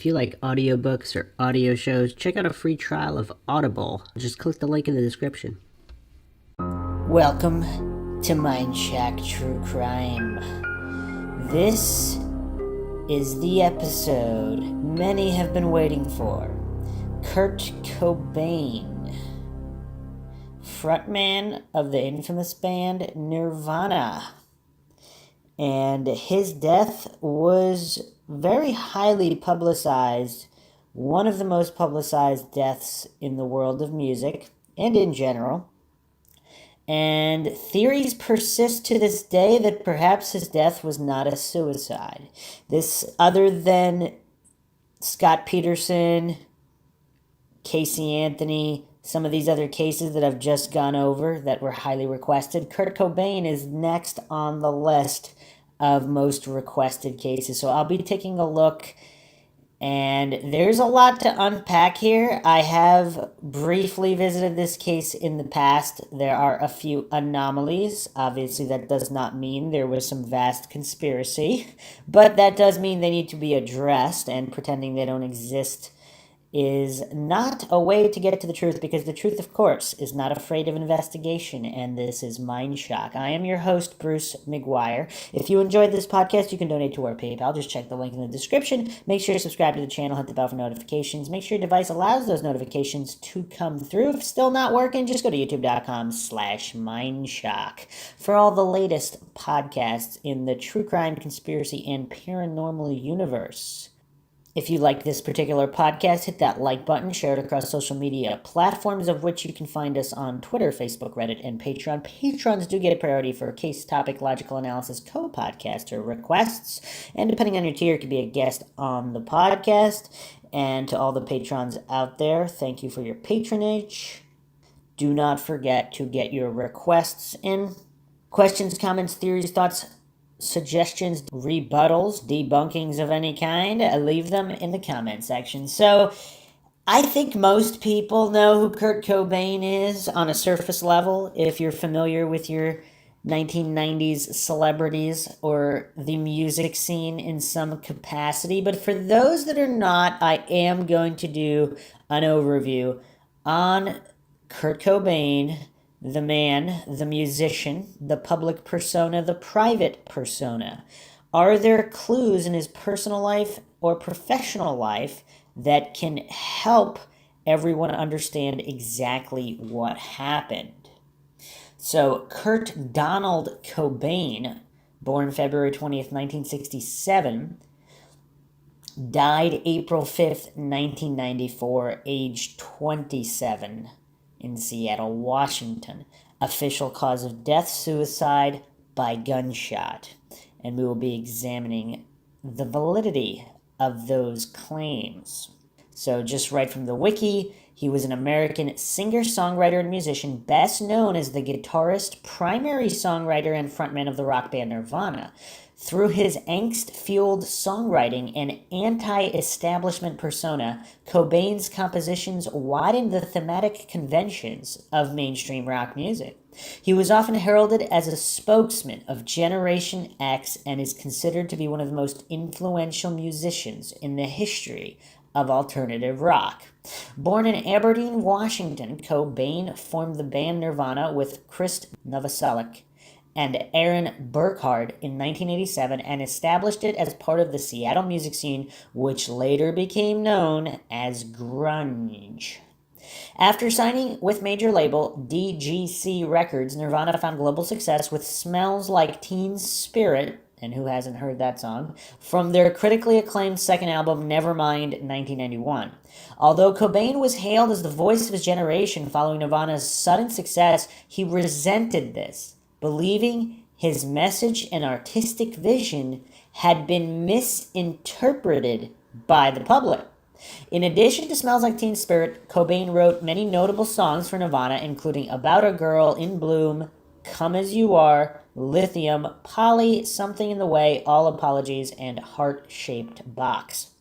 If you like audiobooks or audio shows, check out a free trial of Audible. Just click the link in the description. Welcome to MINDSHOCK True Crime. This is the episode many have been waiting for. Kurt Cobain, frontman of the infamous band Nirvana. And his death was very highly publicized, one of the most publicized deaths in the world of music and in general. And theories persist to this day that perhaps his death was not a suicide. This, other than Scott Peterson, Casey Anthony, some of these other cases that I've just gone over that were highly requested, Kurt Cobain is next on the list of most requested cases. So I'll be taking a look, and there's a lot to unpack here. I have briefly visited this case in the past. There are a few anomalies. Obviously, that does not mean there was some vast conspiracy, but that does mean they need to be addressed, and pretending they don't exist is not a way to get to the truth, because the truth, of course, is not afraid of investigation, and this is MINDSHOCK. I am your host, Bruce McGuire. If you enjoyed this podcast, you can donate to our PayPal. Just check the link in the description. Make sure you subscribe to the channel, hit the bell for notifications. Make sure your device allows those notifications to come through. If still not working, just go to youtube.com/MINDSHOCK for all the latest podcasts in the true crime, conspiracy, and paranormal universe. If you like this particular podcast, hit that like button, share it across social media platforms, of which you can find us on Twitter, Facebook, Reddit, and Patreon. Patrons do get a priority for case, topic, logical analysis, co-podcaster requests, and depending on your tier, you could be a guest on the podcast. And to all the patrons out there, thank you for your patronage. Do not forget to get your requests in. Questions, comments, theories, thoughts, suggestions, rebuttals, debunkings of any kind, leave them in the comment section. So I think most people know who Kurt Cobain is on a surface level. If you're familiar with your 1990s celebrities or the music scene in some capacity. But for those that are not, I am going to do an overview on Kurt Cobain, the man, the musician, the public persona, the private persona. Are there clues in his personal life or professional life that can help everyone understand exactly what happened? So, Kurt Donald Cobain, born February 20th, 1967, died April 5th, 1994, age 27. In Seattle, Washington. Official cause of death, suicide by gunshot. And we will be examining the validity of those claims. So just right from the wiki, he was an American singer, songwriter, and musician, best known as the guitarist, primary songwriter, and frontman of the rock band Nirvana. Through his angst-fueled songwriting and anti-establishment persona, Cobain's compositions widened the thematic conventions of mainstream rock music. He was often heralded as a spokesman of Generation X and is considered to be one of the most influential musicians in the history of alternative rock. Born in Aberdeen, Washington, Cobain formed the band Nirvana with Chris Novoselic and Aaron Burkhardt in 1987 and established it as part of the Seattle music scene, which later became known as grunge. After signing with major label DGC Records, Nirvana found global success with Smells Like Teen Spirit, and who hasn't heard that song, from their critically acclaimed second album, Nevermind, 1991. Although Cobain was hailed as the voice of his generation following Nirvana's sudden success, he resented this, believing his message and artistic vision had been misinterpreted by the public. In addition to Smells Like Teen Spirit, Cobain wrote many notable songs for Nirvana, including About a Girl, In Bloom, Come As You Are, Lithium, Polly, Something in the Way, All Apologies, and Heart-Shaped Box.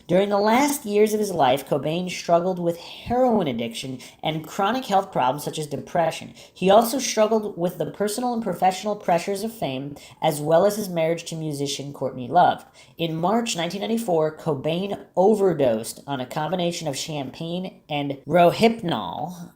During the last years of his life, Cobain struggled with heroin addiction and chronic health problems such as depression. He also struggled with the personal and professional pressures of fame, as well as his marriage to musician Courtney Love. In March 1994, Cobain overdosed on a combination of champagne and Rohypnol.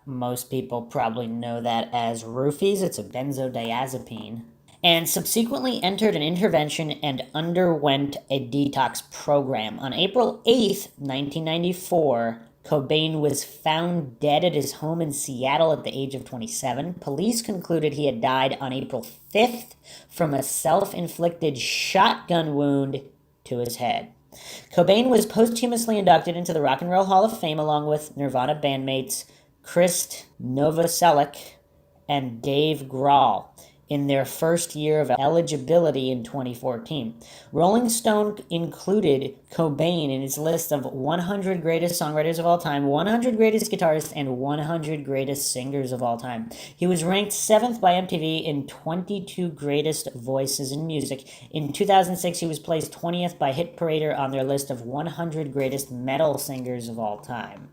Most people probably know that as roofies. It's a benzodiazepine, and subsequently entered an intervention and underwent a detox program. On April 8th, 1994, Cobain was found dead at his home in Seattle at the age of 27. Police concluded he had died on April 5th from a self-inflicted shotgun wound to his head. Cobain was posthumously inducted into the Rock and Roll Hall of Fame along with Nirvana bandmates Kristen Novoselic and Dave Grohl in their first year of eligibility in 2014. Rolling Stone included Cobain in its list of 100 greatest songwriters of all time, 100 greatest guitarists, and 100 greatest singers of all time. He was ranked 7th by MTV in 22 greatest voices in music. In 2006, he was placed 20th by Hit Parader on their list of 100 greatest metal singers of all time.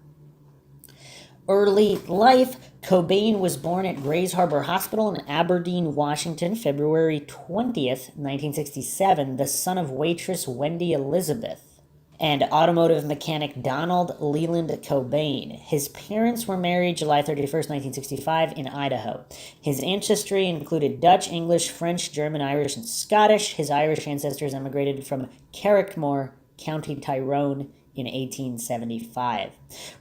Early life. Cobain was born at Grays Harbor Hospital in Aberdeen, Washington, February 20th, 1967, the son of waitress Wendy Elizabeth and automotive mechanic Donald Leland Cobain. His parents were married July 31st, 1965 in Idaho. His ancestry included Dutch, English, French, German, Irish, and Scottish. His Irish ancestors emigrated from Carrickmore, County Tyrone, in 1875.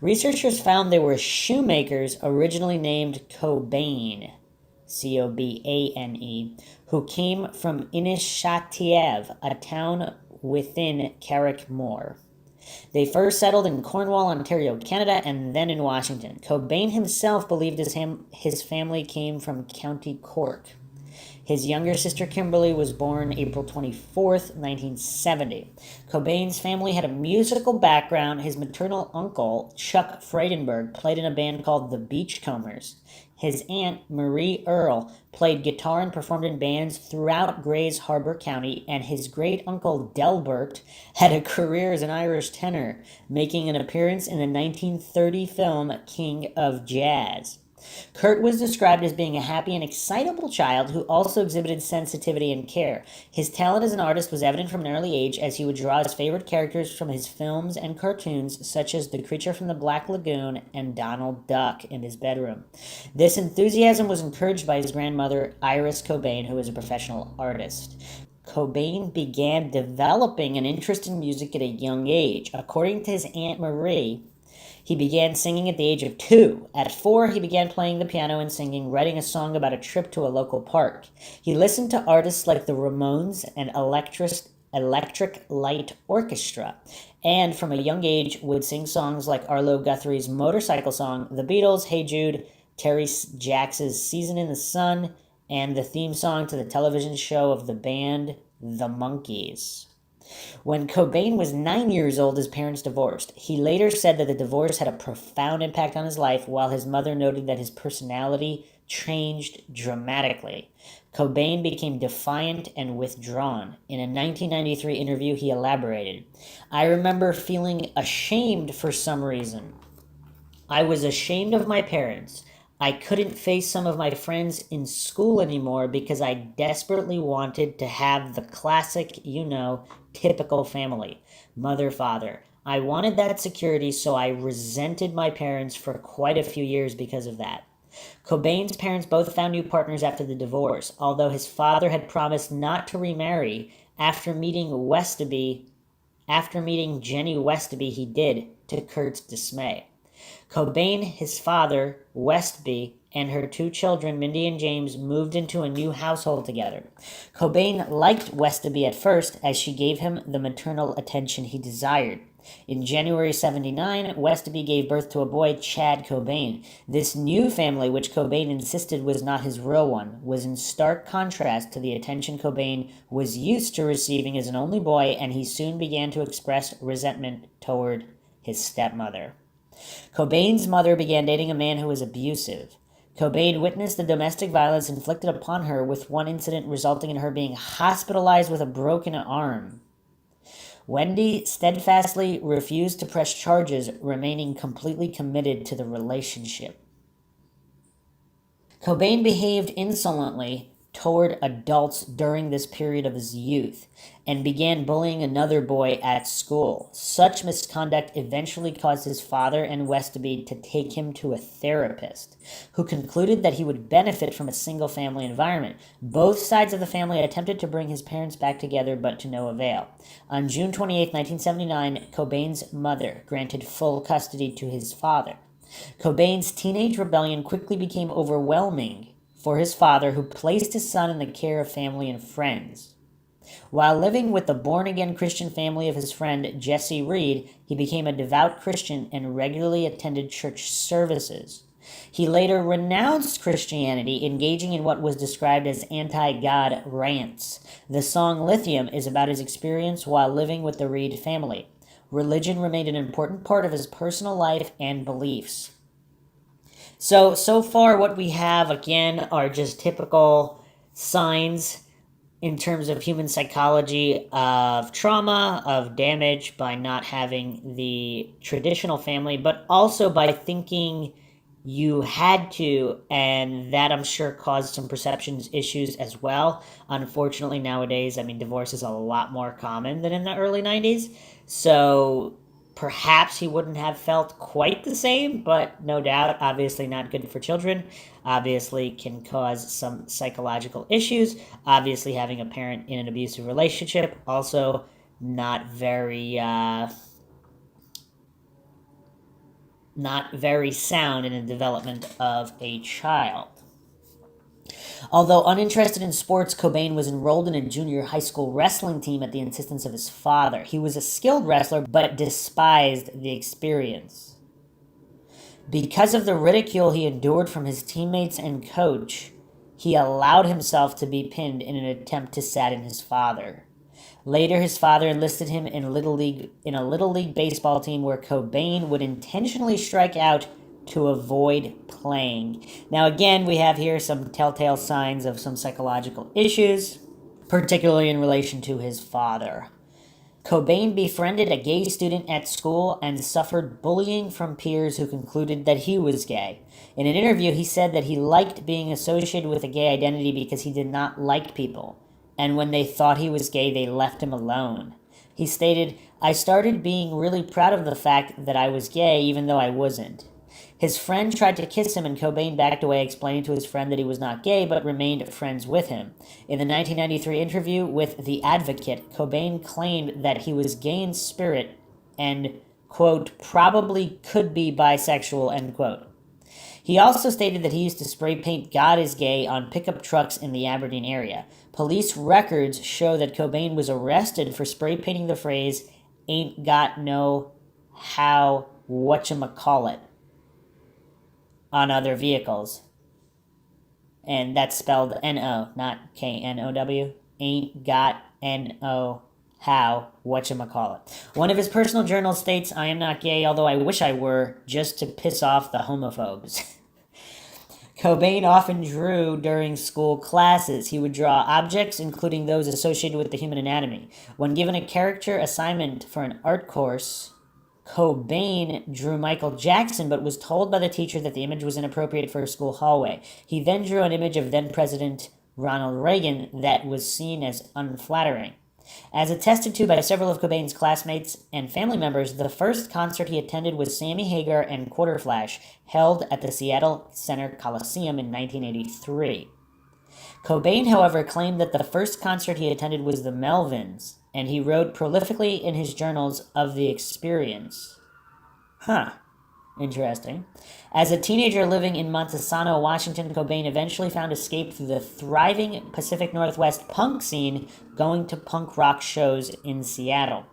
Researchers found there were shoemakers originally named Cobain, Cobane, who came from Inishitiev, a town within Carrickmore. They first settled in Cornwall, Ontario, Canada, and then in Washington. Cobain himself believed his family came from County Cork. His younger sister Kimberly was born April 24th, 1970. Cobain's family had a musical background. His maternal uncle, Chuck Freidenberg, played in a band called the Beachcombers. His aunt, Marie Earle, played guitar and performed in bands throughout Grays Harbor County, and his great-uncle Delbert had a career as an Irish tenor, making an appearance in the 1930 film King of Jazz. Kurt was described as being a happy and excitable child who also exhibited sensitivity and care. His talent as an artist was evident from an early age, as he would draw his favorite characters from his films and cartoons, such as the creature from the Black Lagoon and Donald Duck, in his bedroom. This enthusiasm was encouraged by his grandmother, Iris Cobain, who was a professional artist. Cobain began developing an interest in music at a young age. According to his Aunt Marie, he began singing at the age of 2. At 4, he began playing the piano and singing, writing a song about a trip to a local park. He listened to artists like the Ramones and Electric Light Orchestra, and from a young age would sing songs like Arlo Guthrie's Motorcycle Song, The Beatles, Hey Jude, Terry Jacks's Season in the Sun, and the theme song to the television show of the band The Monkees. When Cobain was 9 years old, his parents divorced. He later said that the divorce had a profound impact on his life, while his mother noted that his personality changed dramatically. Cobain became defiant and withdrawn. In a 1993 interview, he elaborated, "I remember feeling ashamed for some reason. I was ashamed of my parents. I couldn't face some of my friends in school anymore because I desperately wanted to have the classic, typical family. Mother, father. I wanted that security, so I resented my parents for quite a few years because of that." Cobain's parents both found new partners after the divorce, although his father had promised not to remarry. After meeting Jenny Westby, he did, to Kurt's dismay. Cobain, his father, Westby, and her 2 children, Mindy and James, moved into a new household together. Cobain liked Westby at first, as she gave him the maternal attention he desired. In January 1979, Westby gave birth to a boy, Chad Cobain. This new family, which Cobain insisted was not his real one, was in stark contrast to the attention Cobain was used to receiving as an only boy, and he soon began to express resentment toward his stepmother. Cobain's mother began dating a man who was abusive. Cobain witnessed the domestic violence inflicted upon her, with one incident resulting in her being hospitalized with a broken arm. Wendy steadfastly refused to press charges, remaining completely committed to the relationship. Cobain behaved insolently toward adults during this period of his youth and began bullying another boy at school. Such misconduct eventually caused his father and Westerby to take him to a therapist, who concluded that he would benefit from a single-family environment. Both sides of the family attempted to bring his parents back together, but to no avail. On June 28, 1979, Cobain's mother granted full custody to his father. Cobain's teenage rebellion quickly became overwhelming for his father, who placed his son in the care of family and friends. While living with the born-again Christian family of his friend Jesse Reed, he became a devout Christian and regularly attended church services. He later renounced Christianity, engaging in what was described as anti-God rants. The song Lithium is about his experience while living with the Reed family. Religion remained an important part of his personal life and beliefs. So far what we have, again, are just typical signs in terms of human psychology of trauma, of damage by not having the traditional family, but also by thinking you had to, and that I'm sure caused some perceptions issues as well. Unfortunately, nowadays, divorce is a lot more common than in the early 90s, so perhaps he wouldn't have felt quite the same, but no doubt, obviously not good for children, obviously can cause some psychological issues, obviously having a parent in an abusive relationship, also not very sound in the development of a child. Although uninterested in sports, Cobain was enrolled in a junior high school wrestling team at the insistence of his father. He was a skilled wrestler, but despised the experience. Because of the ridicule he endured from his teammates and coach, he allowed himself to be pinned in an attempt to sadden his father. Later, his father enlisted him in a Little League baseball team where Cobain would intentionally strike out to avoid playing. Now, again, we have here some telltale signs of some psychological issues, particularly in relation to his father. Cobain befriended a gay student at school and suffered bullying from peers who concluded that he was gay. In an interview, he said that he liked being associated with a gay identity because he did not like people, and when they thought he was gay, they left him alone. He stated, "I started being really proud of the fact that I was gay even though I wasn't." His friend tried to kiss him, and Cobain backed away, explaining to his friend that he was not gay, but remained friends with him. In the 1993 interview with The Advocate, Cobain claimed that he was gay in spirit and, quote, probably could be bisexual, end quote. He also stated that he used to spray paint "God is gay" on pickup trucks in the Aberdeen area. Police records show that Cobain was arrested for spray painting the phrase, "ain't got no how whatchamacallit," on other vehicles. And that's spelled N-O, not K-N-O-W. Ain't got N-O how whatchamacallit. One of his personal journals states, "I am not gay, although I wish I were, just to piss off the homophobes." Cobain often drew during school classes. He would draw objects, including those associated with the human anatomy. When given a character assignment for an art course, Cobain drew Michael Jackson, but was told by the teacher that the image was inappropriate for a school hallway. He then drew an image of then-President Ronald Reagan that was seen as unflattering. As attested to by several of Cobain's classmates and family members, the first concert he attended was Sammy Hagar and Quarterflash, held at the Seattle Center Coliseum in 1983. Cobain, however, claimed that the first concert he attended was the Melvins, and he wrote prolifically in his journals of the experience. Interesting. As a teenager living in Montesano, Washington, Cobain eventually found escape through the thriving Pacific Northwest punk scene, going to punk rock shows in Seattle.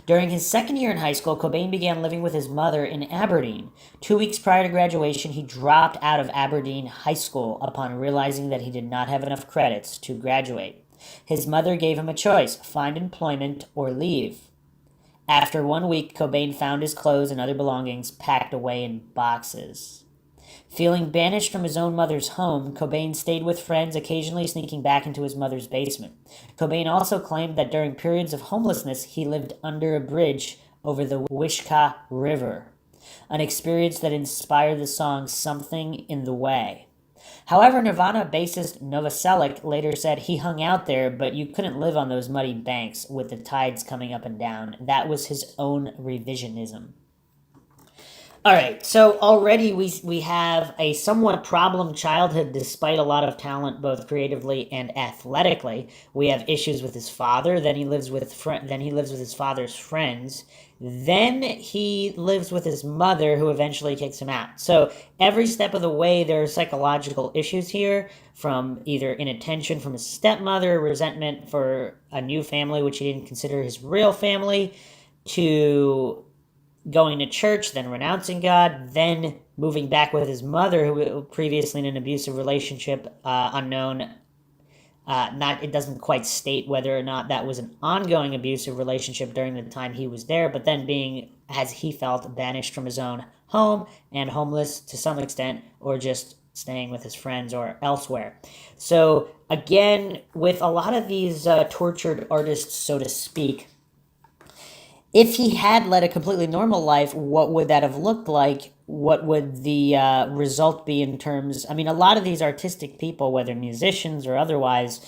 During his second year in high school, Cobain began living with his mother in Aberdeen. 2 weeks prior to graduation, he dropped out of Aberdeen High School upon realizing that he did not have enough credits to graduate. His mother gave him a choice: find employment or leave. After 1 week, Cobain found his clothes and other belongings packed away in boxes. Feeling banished from his own mother's home, Cobain stayed with friends, occasionally sneaking back into his mother's basement. Cobain also claimed that during periods of homelessness, he lived under a bridge over the Wishkah River, an experience that inspired the song Something in the Way. However, Nirvana bassist Novoselic later said he hung out there, but you couldn't live on those muddy banks with the tides coming up and down. That was his own revisionism. All right, so already we have a somewhat problem childhood despite a lot of talent both creatively and athletically. We have issues with his father, then he lives with his father's friends. Then he lives with his mother, who eventually kicks him out. So every step of the way, there are psychological issues here, from either inattention from his stepmother, resentment for a new family, which he didn't consider his real family, to going to church, then renouncing God, then moving back with his mother, who was previously in an abusive relationship, unknown. It doesn't quite state whether or not that was an ongoing abusive relationship during the time he was there, but then being, as he felt, banished from his own home and homeless to some extent, or just staying with his friends or elsewhere. So again, with a lot of these tortured artists, so to speak, if he had led a completely normal life, what would that have looked like? What would the result be in terms? I mean, a lot of these artistic people, whether musicians or otherwise,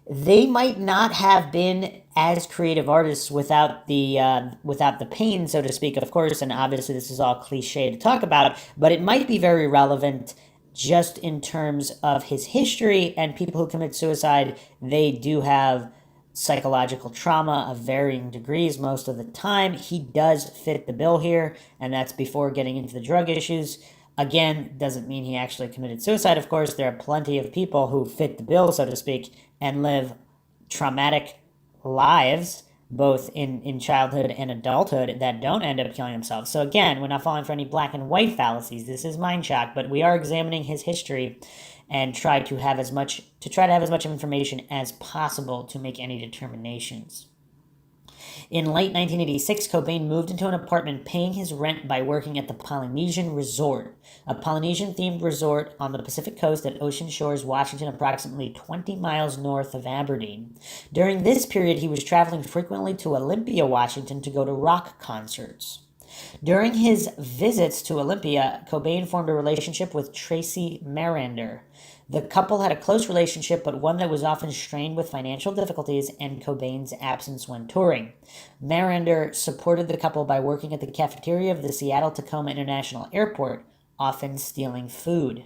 they might not have been as creative artists without the pain, so to speak, of course. And obviously, this is all cliche to talk about, but it might be very relevant just in terms of his history. And people who commit suicide, they do have psychological trauma of varying degrees most of the time. He does fit the bill here, and that's before getting into the drug issues. Again, doesn't mean he actually committed suicide, of course. There are plenty of people who fit the bill, so to speak, and live traumatic lives, both in childhood and adulthood, that don't end up killing themselves. So again, we're not falling for any black and white fallacies. This is MINDSHOCK, but we are examining his history and try to have as much information as possible to make any determinations. In late 1986, Cobain moved into an apartment paying his rent by working at the Polynesian Resort, a Polynesian-themed resort on the Pacific coast at Ocean Shores, Washington, approximately 20 miles north of Aberdeen. During this period, he was traveling frequently to Olympia, Washington, to go to rock concerts. During his visits to Olympia, Cobain formed a relationship with Tracy Marander. The couple had a close relationship, but one that was often strained with financial difficulties and Cobain's absence when touring. Marander supported the couple by working at the cafeteria of the Seattle-Tacoma International Airport, often stealing food.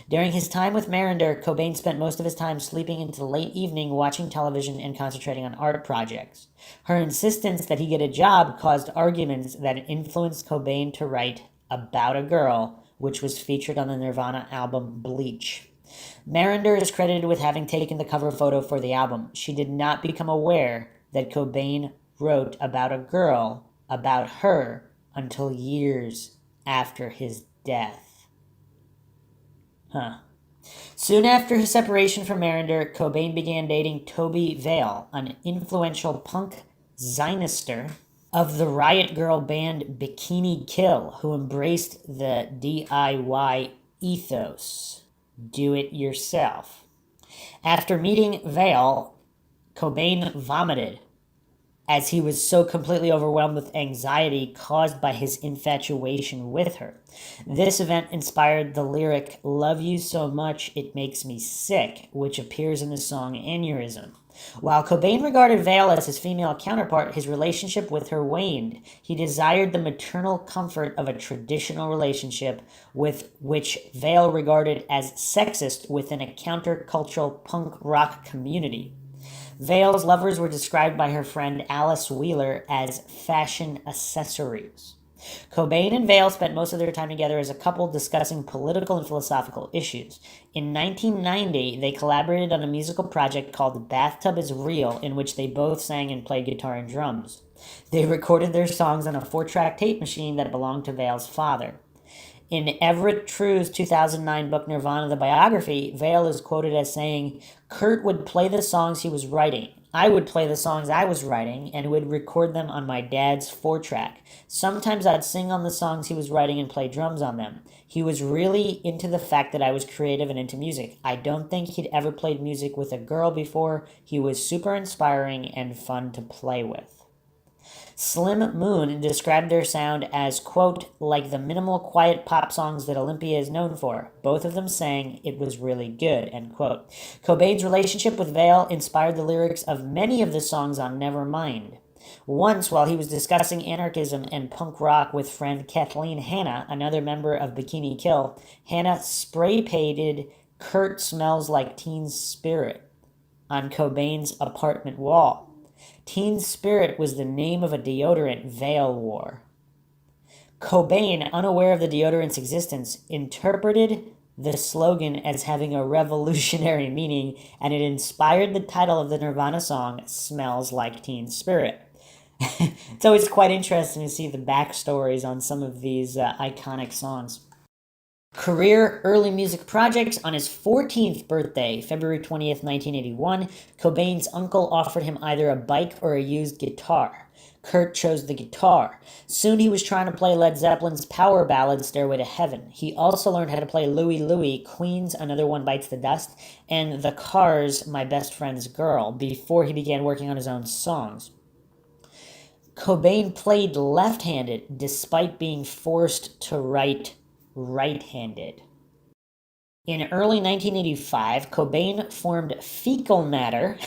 During his time with Marander, Cobain spent most of his time sleeping into late evening, watching television, and concentrating on art projects. Her insistence that he get a job caused arguments that influenced Cobain to write About a Girl, which was featured on the Nirvana album Bleach. Marander is credited with having taken the cover photo for the album. She did not become aware that Cobain wrote about a girl, about her, until years after his death. Soon after his separation from Marander, Cobain began dating Toby Vale, an influential punk Zionister of the Riot Grrrl band Bikini Kill, who embraced the DIY ethos. Do it yourself. After meeting Vale, Cobain vomited as he was so completely overwhelmed with anxiety caused by his infatuation with her. This event inspired the lyric, "Love you so much it makes me sick," which appears in the song Aneurysm. While Cobain regarded Vale as his female counterpart, his relationship with her waned. He desired the maternal comfort of a traditional relationship, with which Vale regarded as sexist within a countercultural punk rock community. Vale's lovers were described by her friend Alice Wheeler as fashion accessories. Cobain and Vale spent most of their time together as a couple discussing political and philosophical issues. In 1990, they collaborated on a musical project called Bathtub is Real, in which they both sang and played guitar and drums. They recorded their songs on a 4-track tape machine that belonged to Vale's father. In Everett True's 2009 book Nirvana, the biography, Vale is quoted as saying, "Kurt would play the songs he was writing. I would play the songs I was writing and would record them on my dad's 4-track. Sometimes I'd sing on the songs he was writing and play drums on them. He was really into the fact that I was creative and into music. I don't think he'd ever played music with a girl before. He was super inspiring and fun to play with. Slim Moon described their sound as, quote, like the minimal, quiet pop songs that Olympia is known for. Both of them sang it was really good, end quote. Cobain's relationship with Vale inspired the lyrics of many of the songs on Nevermind. Once, while he was discussing anarchism and punk rock with friend Kathleen Hanna, another member of Bikini Kill, Hanna spray-painted Kurt Smells Like Teen Spirit on Cobain's apartment wall. Teen Spirit was the name of a deodorant Vale wore. Cobain, unaware of the deodorant's existence, interpreted the slogan as having a revolutionary meaning, and it inspired the title of the Nirvana song, Smells Like Teen Spirit. It's always quite interesting to see the backstories on some of these iconic songs. Career early music projects. On his 14th birthday, February 20th, 1981, Cobain's uncle offered him either a bike or a used guitar. Kurt chose the guitar. Soon he was trying to play Led Zeppelin's power ballad, Stairway to Heaven. He also learned how to play Louie Louie, Queen's Another One Bites the Dust, and The Cars' My Best Friend's Girl, before he began working on his own songs. Cobain played left-handed, despite being forced to write right-handed. In early 1985, Cobain formed Fecal Matter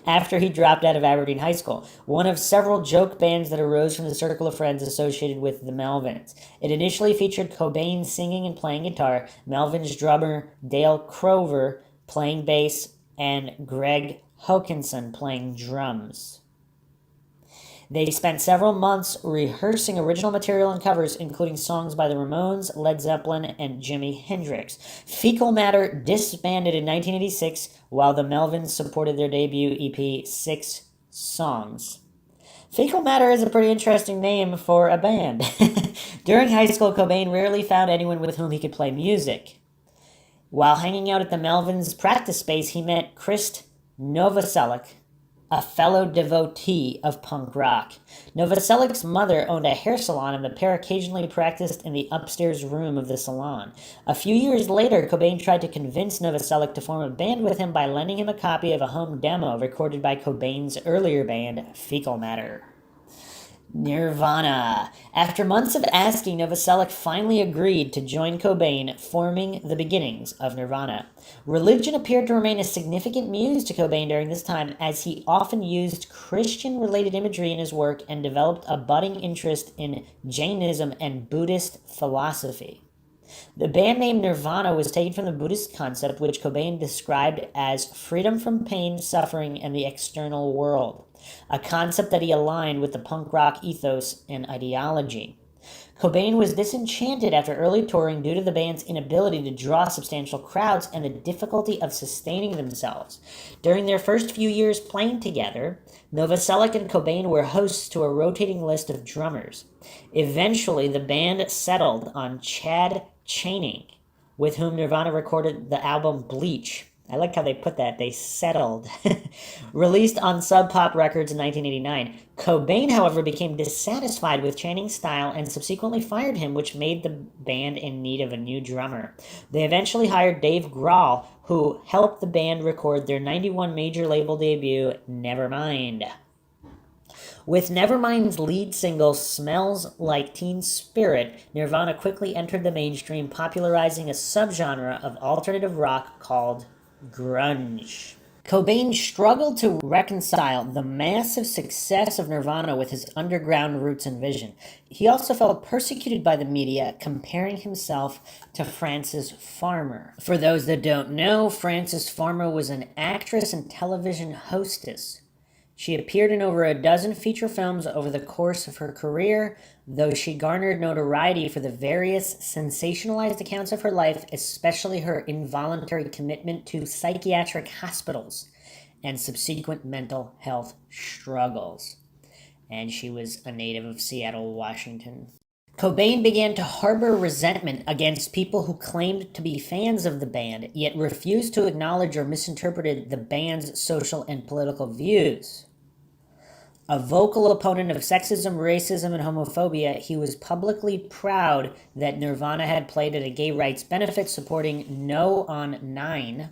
after he dropped out of Aberdeen High School, one of several joke bands that arose from the circle of friends associated with the Melvins. It initially featured Cobain singing and playing guitar, Melvins drummer Dale Crover playing bass, and Greg Hokinson playing drums. They spent several months rehearsing original material and covers, including songs by the Ramones, Led Zeppelin, and Jimi Hendrix. Fecal Matter disbanded in 1986, while the Melvins supported their debut EP, 6 Songs. Fecal Matter is a pretty interesting name for a band. During high school, Cobain rarely found anyone with whom he could play music. While hanging out at the Melvins' practice space, he met Kristen Pfaff, a fellow devotee of punk rock. Novoselic's mother owned a hair salon, and the pair occasionally practiced in the upstairs room of the salon. A few years later, Cobain tried to convince Novoselic to form a band with him by lending him a copy of a home demo recorded by Cobain's earlier band, Fecal Matter. Nirvana. After months of asking, Novoselic finally agreed to join Cobain, forming the beginnings of Nirvana. Religion appeared to remain a significant muse to Cobain during this time, as he often used Christian-related imagery in his work and developed a budding interest in Jainism and Buddhist philosophy. The band name Nirvana was taken from the Buddhist concept, which Cobain described as freedom from pain, suffering, and the external world, a concept that he aligned with the punk rock ethos and ideology. Cobain was disenchanted after early touring due to the band's inability to draw substantial crowds and the difficulty of sustaining themselves. During their first few years playing together, Novoselic and Cobain were hosts to a rotating list of drummers. Eventually, the band settled on Chad Channing, with whom Nirvana recorded the album Bleach. I like how they put that. They settled. Released on Sub Pop Records in 1989. Cobain, however, became dissatisfied with Channing's style and subsequently fired him, which made the band in need of a new drummer. They eventually hired Dave Grohl, who helped the band record their 91 major label debut, Nevermind. With Nevermind's lead single, Smells Like Teen Spirit, Nirvana quickly entered the mainstream, popularizing a subgenre of alternative rock called grunge. Cobain struggled to reconcile the massive success of Nirvana with his underground roots and vision. He also felt persecuted by the media, comparing himself to Frances Farmer. For those that don't know, Frances Farmer was an actress and television hostess. She appeared in over a dozen feature films over the course of her career, though she garnered notoriety for the various sensationalized accounts of her life, especially her involuntary commitment to psychiatric hospitals and subsequent mental health struggles. And she was a native of Seattle, Washington. Cobain began to harbor resentment against people who claimed to be fans of the band, yet refused to acknowledge or misinterpreted the band's social and political views. A vocal opponent of sexism, racism, and homophobia, he was publicly proud that Nirvana had played at a gay rights benefit supporting No on 9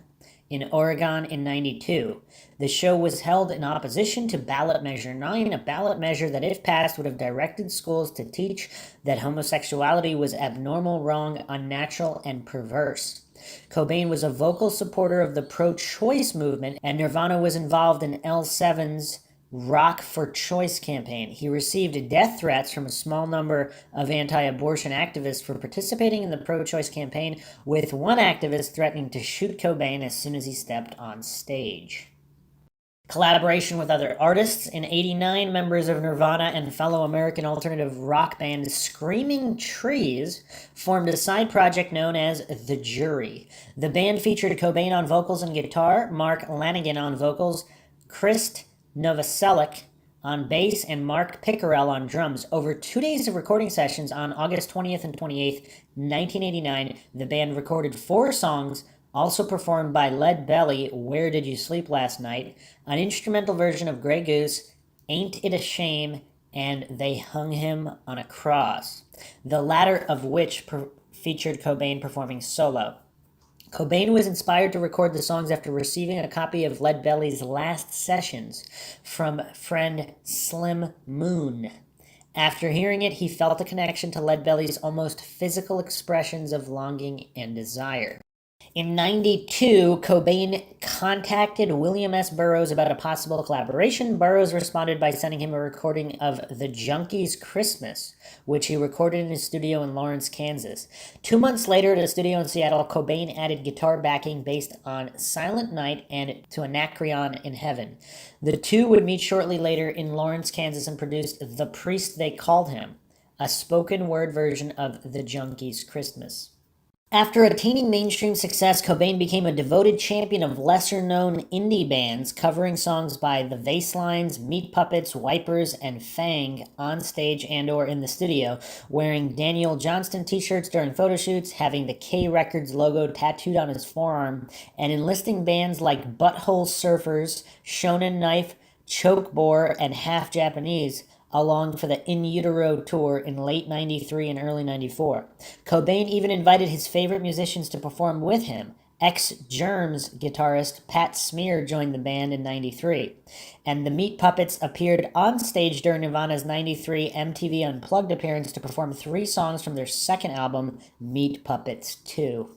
in Oregon in 92. The show was held in opposition to Ballot Measure 9, a ballot measure that, if passed, would have directed schools to teach that homosexuality was abnormal, wrong, unnatural, and perverse. Cobain was a vocal supporter of the pro-choice movement, and Nirvana was involved in L7's Rock for Choice campaign. He received death threats from a small number of anti-abortion activists for participating in the pro-choice campaign, with one activist threatening to shoot Cobain as soon as he stepped on stage. Collaboration with other artists. In '89, members of Nirvana and fellow American alternative rock band Screaming Trees formed a side project known as The Jury. The band featured Cobain on vocals and guitar, Mark Lanegan on vocals, Kristen Novoselic on bass, and Mark Pickerel on drums. Over 2 days of recording sessions on August 20th and 28th, 1989, the band recorded 4 songs, also performed by Lead Belly, Where Did You Sleep Last Night, an instrumental version of Grey Goose, Ain't It a Shame, and They Hung Him on a Cross, the latter of which featured Cobain performing solo. Cobain was inspired to record the songs after receiving a copy of Lead Belly's last sessions from friend Slim Moon. After hearing it, he felt a connection to Lead Belly's almost physical expressions of longing and desire. In '92, Cobain contacted William S. Burroughs about a possible collaboration. Burroughs responded by sending him a recording of The Junkies' Christmas, which he recorded in his studio in Lawrence, Kansas. 2 months later, at a studio in Seattle, Cobain added guitar backing based on Silent Night and To Anacreon in Heaven. The two would meet shortly later in Lawrence, Kansas, and produced The Priest They Called Him, a spoken word version of The Junkies' Christmas. After attaining mainstream success, Cobain became a devoted champion of lesser-known indie bands, covering songs by The Vaselines, Meat Puppets, Wipers, and Fang on stage and/or in the studio, wearing Daniel Johnston t-shirts during photo shoots, having the K Records logo tattooed on his forearm, and enlisting bands like Butthole Surfers, Shonen Knife, Choke Boar, and Half Japanese along for the In Utero tour in late '93 and early '94. Cobain even invited his favorite musicians to perform with him. Ex-Germs guitarist Pat Smear joined the band in '93, and the Meat Puppets appeared on stage during Nirvana's '93 MTV Unplugged appearance to perform 3 songs from their second album, Meat Puppets 2.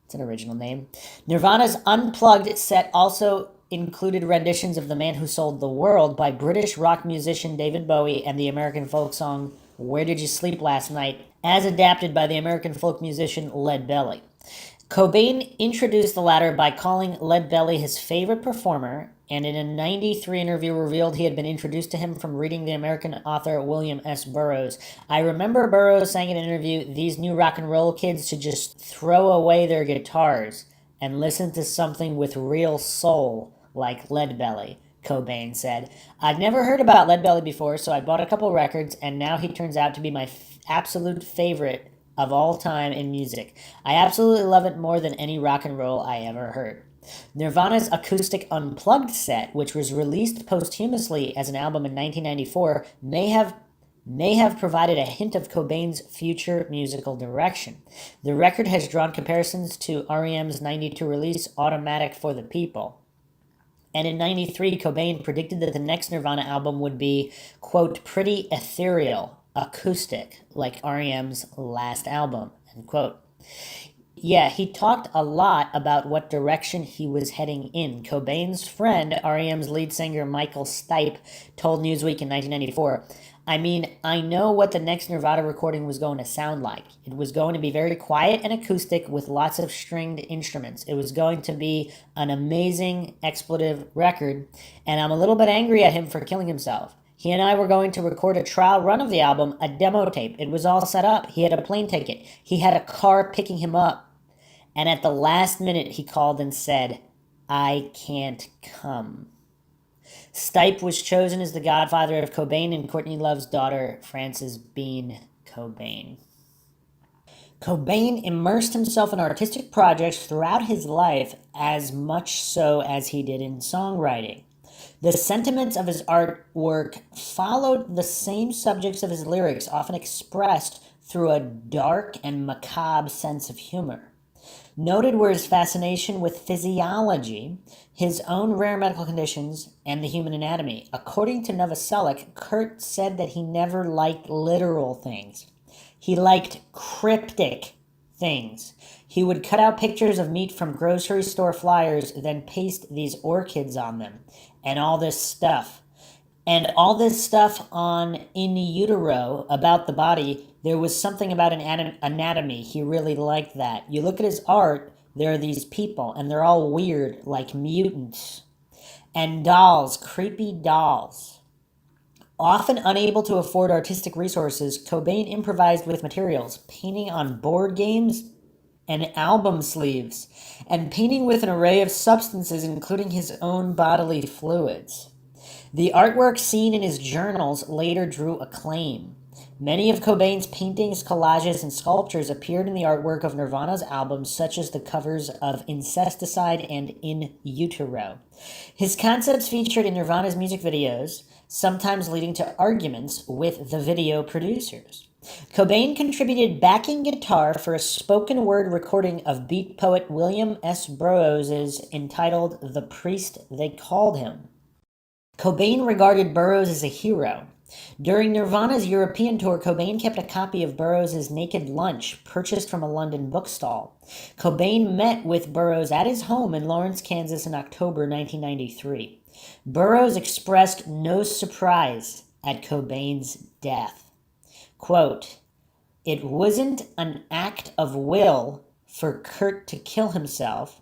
It's an original name. Nirvana's Unplugged set also included renditions of The Man Who Sold the World by British rock musician David Bowie and the American folk song Where Did You Sleep Last Night, as adapted by the American folk musician Lead Belly. Cobain introduced the latter by calling Lead Belly his favorite performer, and in a '93 interview revealed he had been introduced to him from reading the American author William S. Burroughs. I remember Burroughs saying in an interview, "These new rock and roll kids should just throw away their guitars and listen to something with real soul, like Lead Belly," Cobain said. "I'd never heard about Lead Belly before, so I bought a couple records, and now he turns out to be my absolute favorite of all time in music. I absolutely love it more than any rock and roll I ever heard." Nirvana's acoustic Unplugged set, which was released posthumously as an album in 1994, may have provided a hint of Cobain's future musical direction. The record has drawn comparisons to REM's '92 release, Automatic for the People. And in '93, Cobain predicted that the next Nirvana album would be, quote, pretty ethereal, acoustic, like REM's last album, end quote. Yeah, he talked a lot about what direction he was heading in. Cobain's friend, REM's lead singer Michael Stipe, told Newsweek in 1994, "I mean, I know what the next Nirvana recording was going to sound like. It was going to be very quiet and acoustic with lots of stringed instruments. It was going to be an amazing expletive record, and I'm a little bit angry at him for killing himself. He and I were going to record a trial run of the album, a demo tape. It was all set up. He had a plane ticket. He had a car picking him up. And at the last minute, he called and said, 'I can't come.'" Stipe was chosen as the godfather of Cobain and Courtney Love's daughter, Frances Bean Cobain. Cobain immersed himself in artistic projects throughout his life as much so as he did in songwriting. The sentiments of his artwork followed the same subjects of his lyrics, often expressed through a dark and macabre sense of humor. Noted were his fascination with physiology, his own rare medical conditions, and the human anatomy. According to Novoselic, Kurt said that he never liked literal things. He liked cryptic things. He would cut out pictures of meat from grocery store flyers, then paste these orchids on them, and all this stuff. And all this stuff on in utero about the body, there was something about an anatomy. He really liked that. You look at his art, there are these people, and they're all weird, like mutants. And dolls, creepy dolls. Often unable to afford artistic resources, Cobain improvised with materials, painting on board games and album sleeves, and painting with an array of substances, including his own bodily fluids. The artwork seen in his journals later drew acclaim. Many of Cobain's paintings, collages, and sculptures appeared in the artwork of Nirvana's albums, such as the covers of Incesticide and In Utero. His concepts featured in Nirvana's music videos, sometimes leading to arguments with the video producers. Cobain contributed backing guitar for a spoken word recording of beat poet William S. Burroughs' entitled The Priest They Called Him. Cobain regarded Burroughs as a hero. During Nirvana's European tour, Cobain kept a copy of Burroughs' Naked Lunch, purchased from a London bookstall. Cobain met with Burroughs at his home in Lawrence, Kansas in October 1993. Burroughs expressed no surprise at Cobain's death. Quote, "It wasn't an act of will for Kurt to kill himself.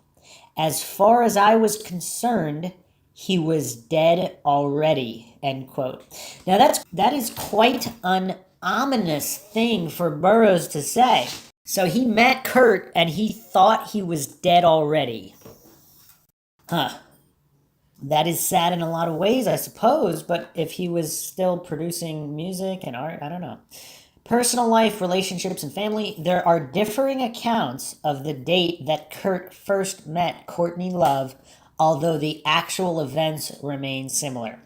As far as I was concerned, he was dead already," end quote. Now that is quite an ominous thing for Burroughs to say. So he met Kurt and he thought he was dead already. That is sad in a lot of ways, I suppose, but if he was still producing music and art, I don't know. Personal life, relationships, and family, there are differing accounts of the date that Kurt first met Courtney Love, although the actual events remain similar.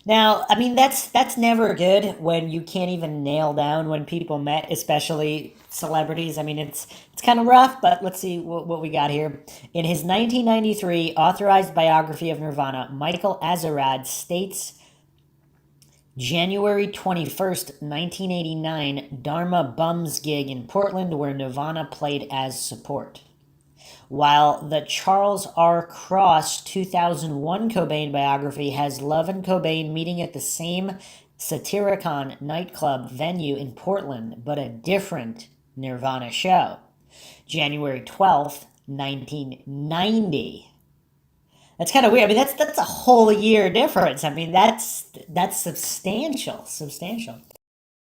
Now, I mean, that's never good when you can't even nail down when people met, especially celebrities. I mean, it's kind of rough, but let's see what we got here. In his 1993 authorized biography of Nirvana, Michael Azerrad states, January 21st, 1989, Dharma Bums gig in Portland where Nirvana played as support. While the Charles R. Cross 2001 Cobain biography has Love and Cobain meeting at the same Satyricon nightclub venue in Portland, but a different Nirvana show. January 12th, 1990. That's kind of weird. I mean, that's a whole year difference. I mean, that's substantial.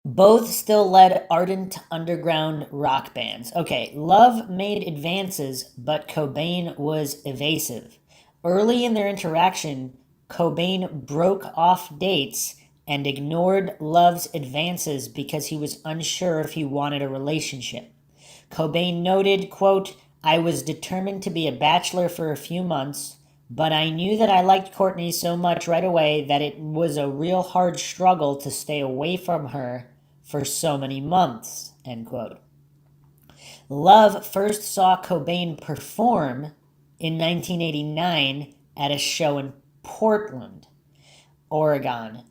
Both still led ardent underground rock bands. Okay, Love made advances, but Cobain was evasive. Early in their interaction, Cobain broke off dates and ignored Love's advances because he was unsure if he wanted a relationship. Cobain noted, quote, "I was determined to be a bachelor for a few months, but I knew that I liked Courtney so much right away that it was a real hard struggle to stay away from her for so many months," end quote. Love first saw Cobain perform in 1989 at a show in Portland, Oregon.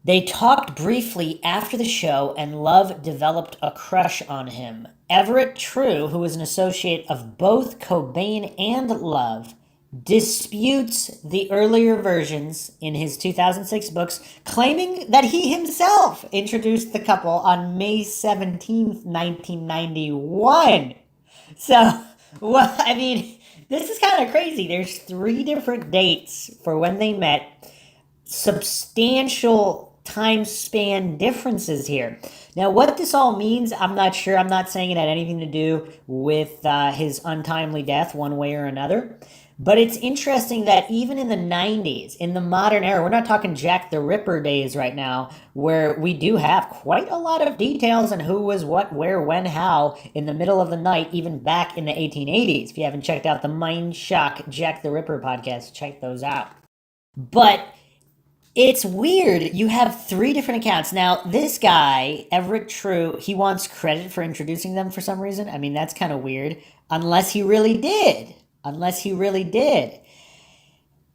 They talked briefly after the show, and Love developed a crush on him. Everett True, who was an associate of both Cobain and Love, disputes the earlier versions in his 2006 books, claiming that he himself introduced the couple on May 17th, 1991. So, well, I mean, this is kind of crazy. There's 3 different dates for when they met. Substantial time span differences here. Now, what this all means, I'm not sure. I'm not saying it had anything to do with his untimely death one way or another. But it's interesting that even in the 90s, in the modern era, we're not talking Jack the Ripper days right now, where we do have quite a lot of details on who was what, where, when, how, in the middle of the night, even back in the 1880s. If you haven't checked out the MINDSHOCK Jack the Ripper podcast, check those out. But it's weird. You have three different accounts. Now, this guy, Everett True, he wants credit for introducing them for some reason. I mean, that's kind of weird. Unless he really did. Unless he really did.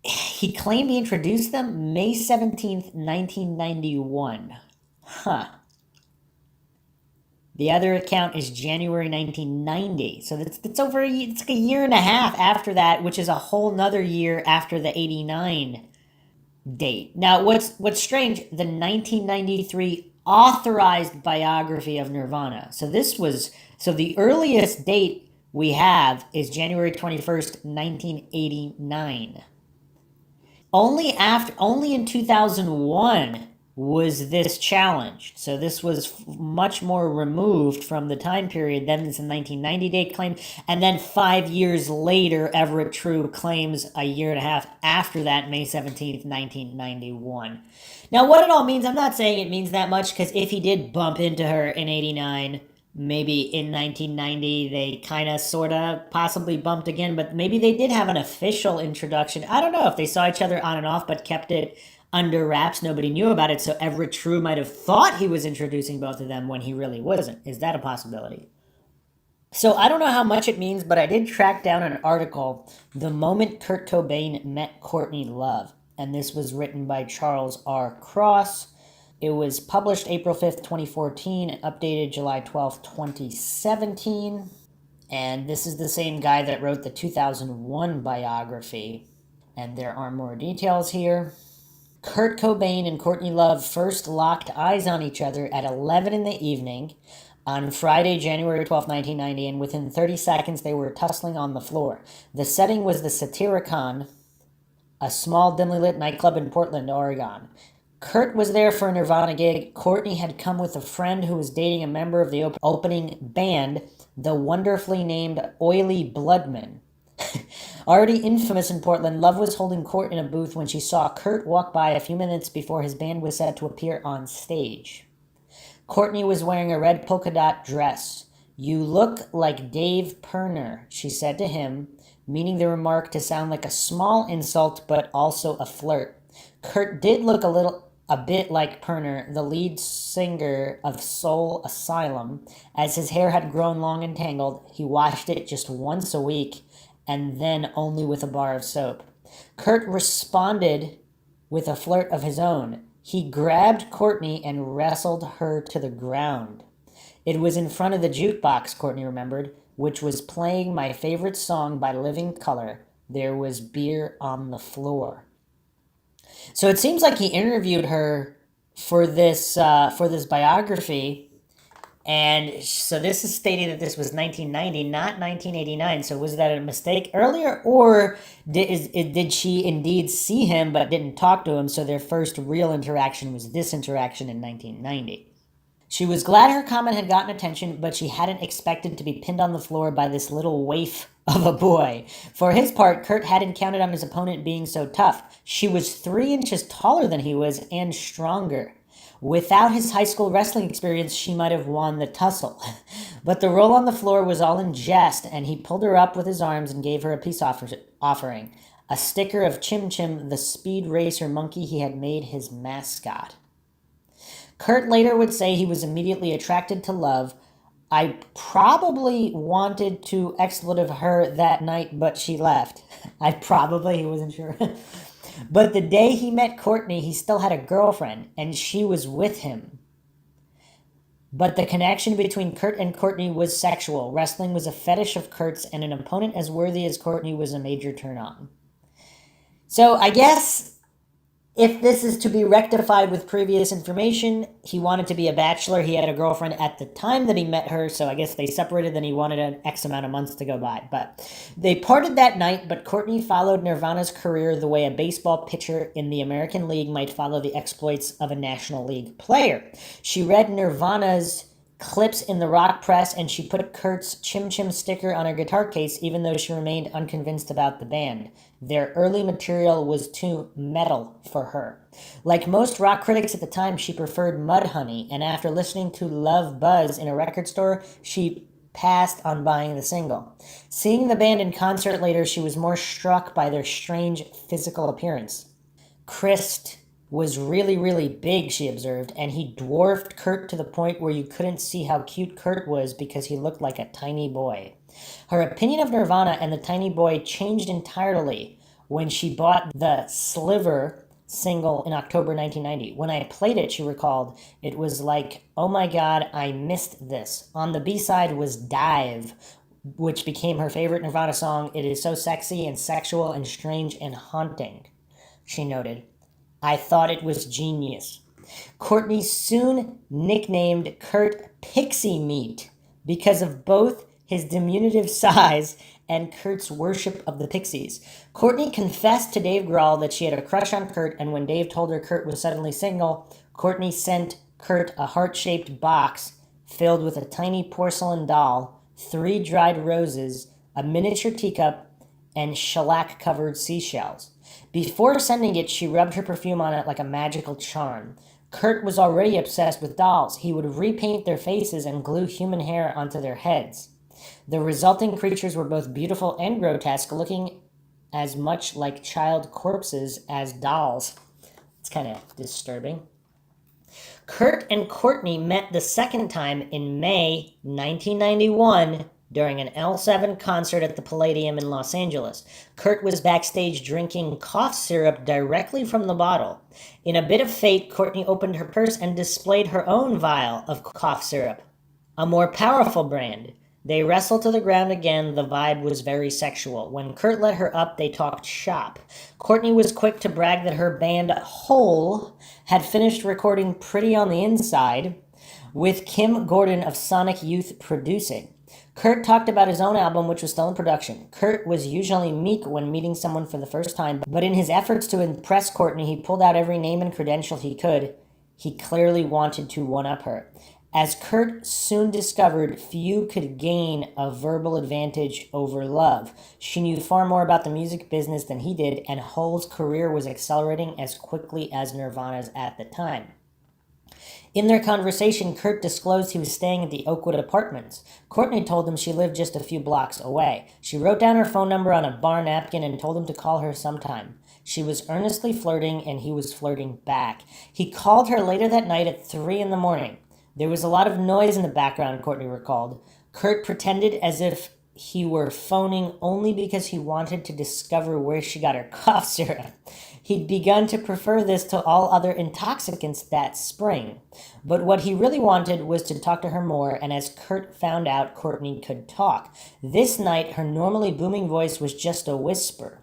He claimed he introduced them May 17th, 1991. Huh. The other account is January 1990. So it's over, it's like a year and a half after that, which is a whole nother year after the 89 date. Now, what's strange, the 1993 authorized biography of Nirvana. So the earliest date we have is January 21st, 1989. Only in 2001 was this challenged. So this was much more removed from the time period. Then it's a 1990 date claim. And then 5 years later, Everett True claims a year and a half after that, May 17th, 1991. Now, what it all means, I'm not saying it means that much, because if he did bump into her in 89, maybe in 1990 they kind of sort of possibly bumped again, but maybe they did have an official introduction. I don't know if they saw each other on and off but kept it under wraps. Nobody knew about it, so Everett True might have thought he was introducing both of them when he really wasn't. Is that a possibility? So I don't know how much it means, but I did track down an article, The Moment Kurt Cobain Met Courtney Love, and this was written by Charles R. Cross. It was published April 5th, 2014, updated July 12th, 2017. And this is the same guy that wrote the 2001 biography. And there are more details here. Kurt Cobain and Courtney Love first locked eyes on each other at 11 in the evening on Friday, January 12, 1990, and within 30 seconds they were tussling on the floor. The setting was the Satyricon, a small dimly lit nightclub in Portland, Oregon. Kurt was there for a Nirvana gig. Courtney had come with a friend who was dating a member of the opening band, the wonderfully named Oily Bloodmen. Already infamous in Portland, Love was holding court in a booth when she saw Kurt walk by a few minutes before his band was set to appear on stage. Courtney was wearing a red polka dot dress. "You look like Dave Pirner," she said to him, meaning the remark to sound like a small insult but also a flirt. Kurt did look a bit like Pirner, the lead singer of Soul Asylum. As his hair had grown long and tangled, he washed it just once a week, and then only with a bar of soap. Kurt responded with a flirt of his own. He grabbed Courtney and wrestled her to the ground. It was in front of the jukebox, Courtney remembered, which was playing my favorite song by Living Colour. There was beer on the floor. So it seems like he interviewed her for this biography, and so this is stating that this was 1990, not 1989. So was that a mistake earlier, or did she indeed see him but didn't talk to him? So their first real interaction was this interaction in 1990. She was glad her comment had gotten attention, but she hadn't expected to be pinned on the floor by this little waif of a boy. For his part, Kurt hadn't counted on his opponent being so tough. She was 3 inches taller than he was and stronger. Without his high school wrestling experience, she might have won the tussle. But the roll on the floor was all in jest, and he pulled her up with his arms and gave her a peace offering. A sticker of Chim Chim, the speed racer monkey he had made his mascot. Kurt later would say he was immediately attracted to Love. "I probably wanted to expletive her that night, but she left." He wasn't sure. But the day he met Courtney, he still had a girlfriend, and she was with him. But the connection between Kurt and Courtney was sexual. Wrestling was a fetish of Kurt's, and an opponent as worthy as Courtney was a major turn-on. So I guess if this is to be rectified with previous information, he wanted to be a bachelor. He had a girlfriend at the time that he met her, so I guess they separated, then he wanted an X amount of months to go by. But they parted that night, but Courtney followed Nirvana's career the way a baseball pitcher in the American League might follow the exploits of a National League player. She read Nirvana's clips in the rock press, and she put Kurt's Chim Chim sticker on her guitar case, even though she remained unconvinced about the band. Their early material was too metal for her. Like most rock critics at the time, she preferred Mudhoney, and after listening to Love Buzz in a record store, she passed on buying the single. Seeing the band in concert later, she was more struck by their strange physical appearance. Christ was really, really big, she observed, and he dwarfed Kurt to the point where you couldn't see how cute Kurt was because he looked like a tiny boy. Her opinion of Nirvana and the tiny boy changed entirely when she bought the Sliver single in October 1990. When I played it, she recalled, it was like, oh my god, I missed this. On the B-side was Dive, which became her favorite Nirvana song. It is so sexy and sexual and strange and haunting, she noted. I thought it was genius. Courtney soon nicknamed Kurt Pixie Meat because of both his diminutive size and Kurt's worship of the Pixies. Courtney confessed to Dave Grohl that she had a crush on Kurt, and when Dave told her Kurt was suddenly single, Courtney sent Kurt a heart-shaped box filled with a tiny porcelain doll, 3 dried roses, a miniature teacup, and shellac-covered seashells. Before sending it, she rubbed her perfume on it like a magical charm. Kurt was already obsessed with dolls. He would repaint their faces and glue human hair onto their heads. The resulting creatures were both beautiful and grotesque, looking as much like child corpses as dolls. It's kind of disturbing. Kurt and Courtney met the second time in May 1991 during an L7 concert at the Palladium in Los Angeles. Kurt was backstage drinking cough syrup directly from the bottle. In a bit of fate, Courtney opened her purse and displayed her own vial of cough syrup, a more powerful brand. They wrestled to the ground again. The vibe was very sexual. When Kurt let her up, they talked shop. Courtney was quick to brag that her band Hole had finished recording Pretty on the Inside, with Kim Gordon of Sonic Youth producing. Kurt talked about his own album, which was still in production. Kurt was usually meek when meeting someone for the first time, but in his efforts to impress Courtney, he pulled out every name and credential he could. He clearly wanted to one-up her. As Kurt soon discovered, few could gain a verbal advantage over Love. She knew far more about the music business than he did, and Hole's career was accelerating as quickly as Nirvana's at the time. In their conversation, Kurt disclosed he was staying at the Oakwood Apartments. Courtney told him she lived just a few blocks away. She wrote down her phone number on a bar napkin and told him to call her sometime. She was earnestly flirting, and he was flirting back. He called her later that night at 3 a.m. There was a lot of noise in the background, Courtney recalled. Kurt pretended as if he were phoning only because he wanted to discover where she got her cough syrup. He'd begun to prefer this to all other intoxicants that spring. But what he really wanted was to talk to her more, and as Kurt found out, Courtney could talk. This night, her normally booming voice was just a whisper.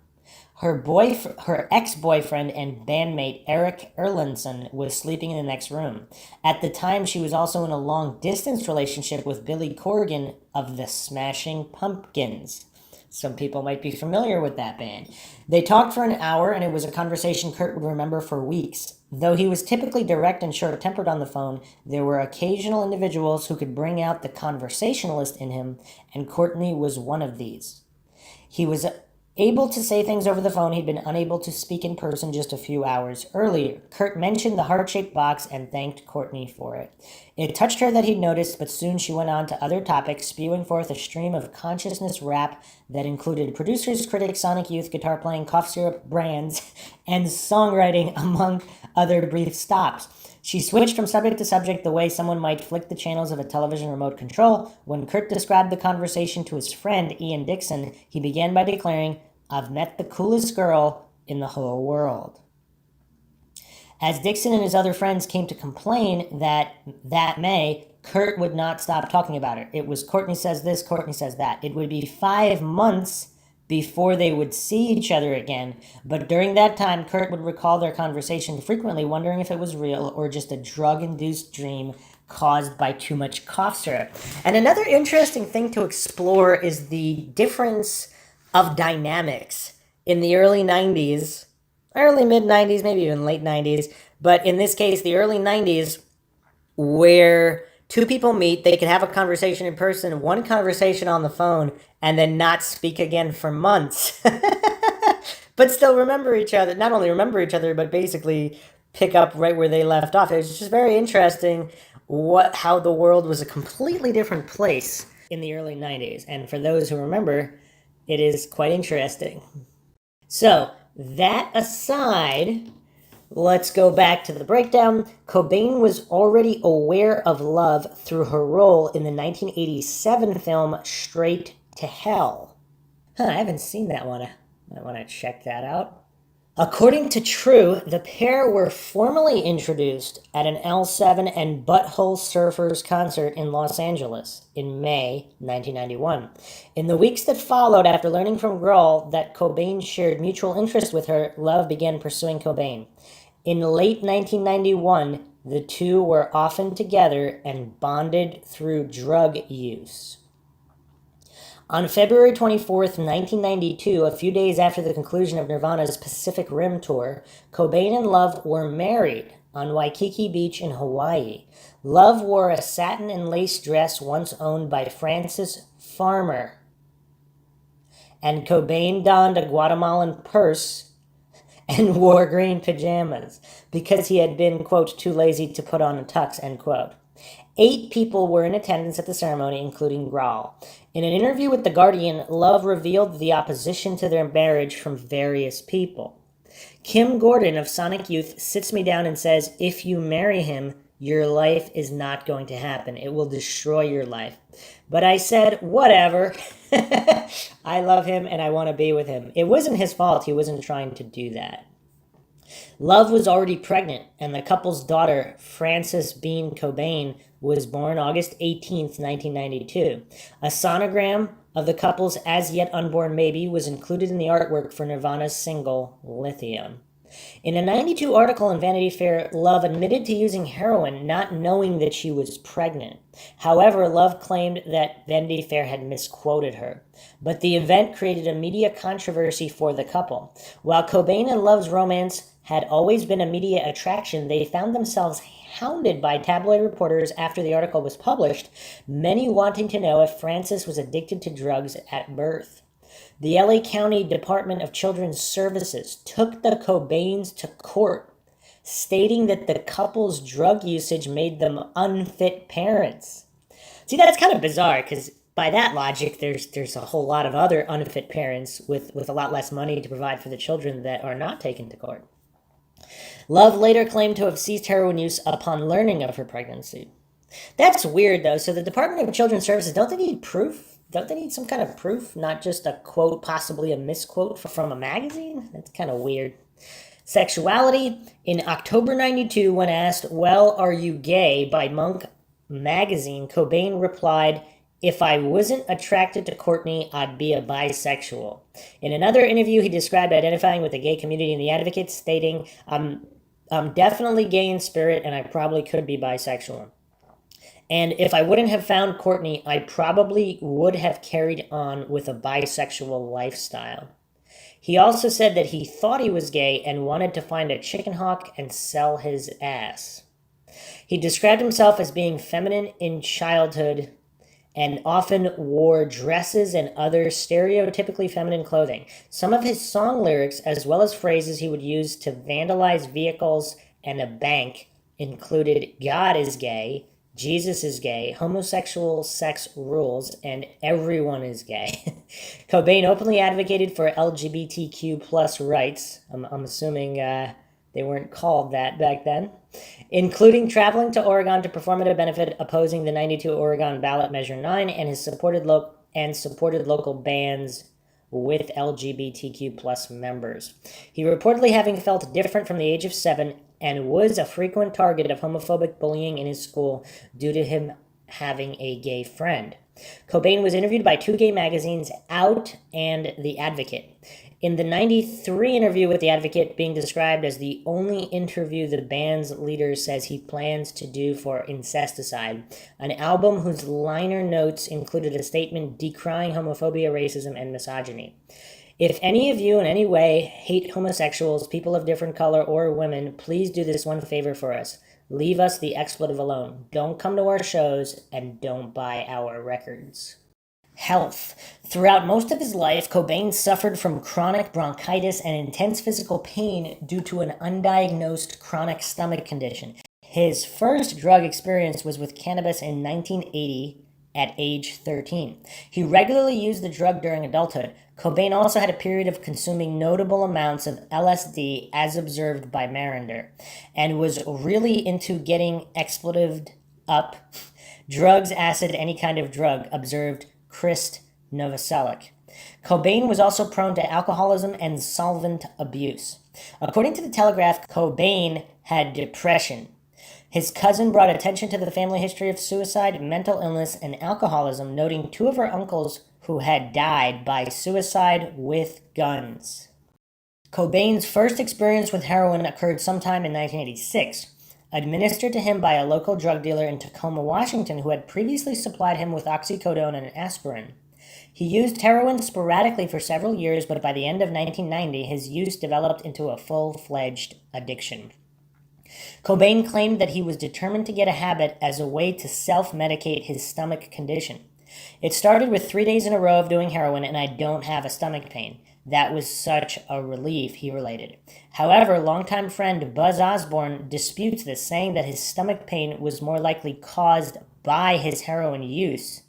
Her ex-boyfriend and bandmate Eric Erlandson was sleeping in the next room. At the time, she was also in a long-distance relationship with Billy Corgan of the Smashing Pumpkins. Some people might be familiar with that band. They talked for an hour, and it was a conversation Kurt would remember for weeks. Though he was typically direct and short-tempered on the phone, there were occasional individuals who could bring out the conversationalist in him, and Courtney was one of these. He was able to say things over the phone he'd been unable to speak in person just a few hours earlier. Kurt mentioned the heart-shaped box and thanked Courtney for it. It touched her that he'd noticed, but soon she went on to other topics, spewing forth a stream of consciousness rap that included producers, critics, Sonic Youth, guitar playing, cough syrup brands, and songwriting, among other brief stops. She switched from subject to subject the way someone might flick the channels of a television remote control. When Kurt described the conversation to his friend, Ian Dixon, he began by declaring, "I've met the coolest girl in the whole world." As Dixon and his other friends came to complain that May, Kurt would not stop talking about her. It was Courtney says this, Courtney says that. It would be 5 months before they would see each other again, but during that time, Kurt would recall their conversation frequently, wondering if it was real or just a drug-induced dream caused by too much cough syrup. And another interesting thing to explore is the difference of dynamics in the early 90s, early mid-90s, maybe even late 90s, but in this case, the early 90s, where Two people meet, they can have a conversation in person, one conversation on the phone, and then not speak again for months. But still remember each other. Not only remember each other, but basically pick up right where they left off. It was just very interesting how the world was a completely different place in the early 90s. And for those who remember, it is quite interesting. So, that aside, let's go back to the breakdown. Cobain was already aware of love through her role in the 1987 film Straight to Hell. I haven't seen that one. I want to check that out. According to True, the pair were formally introduced at an L7 and Butthole Surfers concert in Los Angeles in May 1991. In the weeks that followed, after learning from Grohl that Cobain shared mutual interest with her, Love began pursuing Cobain. In late 1991, the two were often together and bonded through drug use. On February 24th, 1992, a few days after the conclusion of Nirvana's Pacific Rim tour, Cobain and Love were married on Waikiki Beach in Hawaii. Love wore a satin and lace dress once owned by Francis Farmer, and Cobain donned a Guatemalan purse and wore green pajamas because he had been, quote, too lazy to put on a tux, end quote. 8 people were in attendance at the ceremony, including Grohl. In an interview with The Guardian, Love revealed the opposition to their marriage from various people. Kim Gordon of Sonic Youth sits me down and says, if you marry him, your life is not going to happen. It will destroy your life. But I said, whatever. I love him and I want to be with him. It wasn't his fault. He wasn't trying to do that. Love was already pregnant, and the couple's daughter, Frances Bean Cobain, was born August 18th, 1992. A sonogram of the couple's as-yet unborn baby was included in the artwork for Nirvana's single, Lithium. In a 1992 article in Vanity Fair, Love admitted to using heroin, not knowing that she was pregnant. However, Love claimed that Vanity Fair had misquoted her. But the event created a media controversy for the couple. While Cobain and Love's romance had always been a media attraction, they found themselves hounded by tabloid reporters after the article was published, many wanting to know if Frances was addicted to drugs at birth. The LA County Department of Children's Services took the Cobains to court, stating that the couple's drug usage made them unfit parents. See, that's kind of bizarre, because by that logic, there's a whole lot of other unfit parents with a lot less money to provide for the children that are not taken to court. Love later claimed to have ceased heroin use upon learning of her pregnancy. That's weird, though. So the Department of Children's Services, don't they need proof? Don't they need some kind of proof, not just a quote, possibly a misquote from a magazine? That's kind of weird. Sexuality. In October 92, when asked, well, are you gay, by Monk magazine, Cobain replied, if I wasn't attracted to Courtney, I'd be a bisexual. In another interview, he described identifying with the gay community in The Advocate, stating, I'm definitely gay in spirit, and I probably could be bisexual. And if I wouldn't have found Courtney, I probably would have carried on with a bisexual lifestyle. He also said that he thought he was gay and wanted to find a chicken hawk and sell his ass. He described himself as being feminine in childhood and often wore dresses and other stereotypically feminine clothing. Some of his song lyrics, as well as phrases he would use to vandalize vehicles and a bank, included God is gay, Jesus is gay, homosexual sex rules, and everyone is gay. Cobain openly advocated for LGBTQ plus rights. I'm assuming they weren't called that back then, including traveling to Oregon to perform at a benefit opposing the 92 Oregon ballot Measure 9 and his supported local bands with LGBTQ plus members. He reportedly having felt different from the age of 7 and was a frequent target of homophobic bullying in his school due to him having a gay friend. Cobain was interviewed by 2 gay magazines, Out and The Advocate. In the 93 interview with The Advocate, being described as the only interview the band's leader says he plans to do for Incesticide, an album whose liner notes included a statement decrying homophobia, racism, and misogyny. If any of you in any way hate homosexuals, people of different color, or women, please do this one favor for us. Leave us the expletive alone. Don't come to our shows and don't buy our records. Health. Throughout most of his life, Cobain suffered from chronic bronchitis and intense physical pain due to an undiagnosed chronic stomach condition. His first drug experience was with cannabis in 1980 at age 13. He regularly used the drug during adulthood. Cobain also had a period of consuming notable amounts of LSD as observed by Marinder, and was really into getting expletived up. Drugs, acid, any kind of drug, observed Kristen Pfaff. Cobain was also prone to alcoholism and solvent abuse. According to the Telegraph, Cobain had depression. His cousin brought attention to the family history of suicide, mental illness, and alcoholism, noting two of her uncles who had died by suicide with guns. Cobain's first experience with heroin occurred sometime in 1986, administered to him by a local drug dealer in Tacoma, Washington, who had previously supplied him with oxycodone and aspirin. He used heroin sporadically for several years, but by the end of 1990, his use developed into a full-fledged addiction. Cobain claimed that he was determined to get a habit as a way to self-medicate his stomach condition. It started with 3 days in a row of doing heroin, and I don't have a stomach pain. That was such a relief, he related. However, longtime friend Buzz Osborne disputes this, saying that his stomach pain was more likely caused by his heroin use,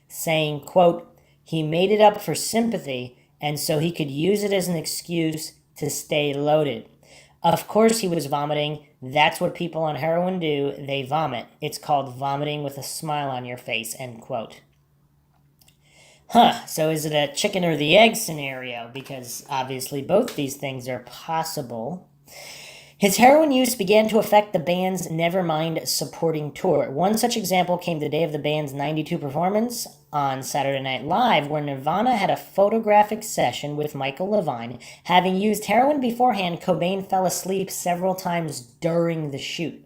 saying, quote, he made it up for sympathy, and so he could use it as an excuse to stay loaded. Of course he was vomiting. That's what people on heroin do. They vomit. It's called vomiting with a smile on your face, end quote. So is it a chicken or the egg scenario? Because obviously both these things are possible. His heroin use began to affect the band's Nevermind supporting tour. One such example came the day of the band's 92 performance on Saturday Night Live, where Nirvana had a photographic session with Michael Levine. Having used heroin beforehand, Cobain fell asleep several times during the shoot.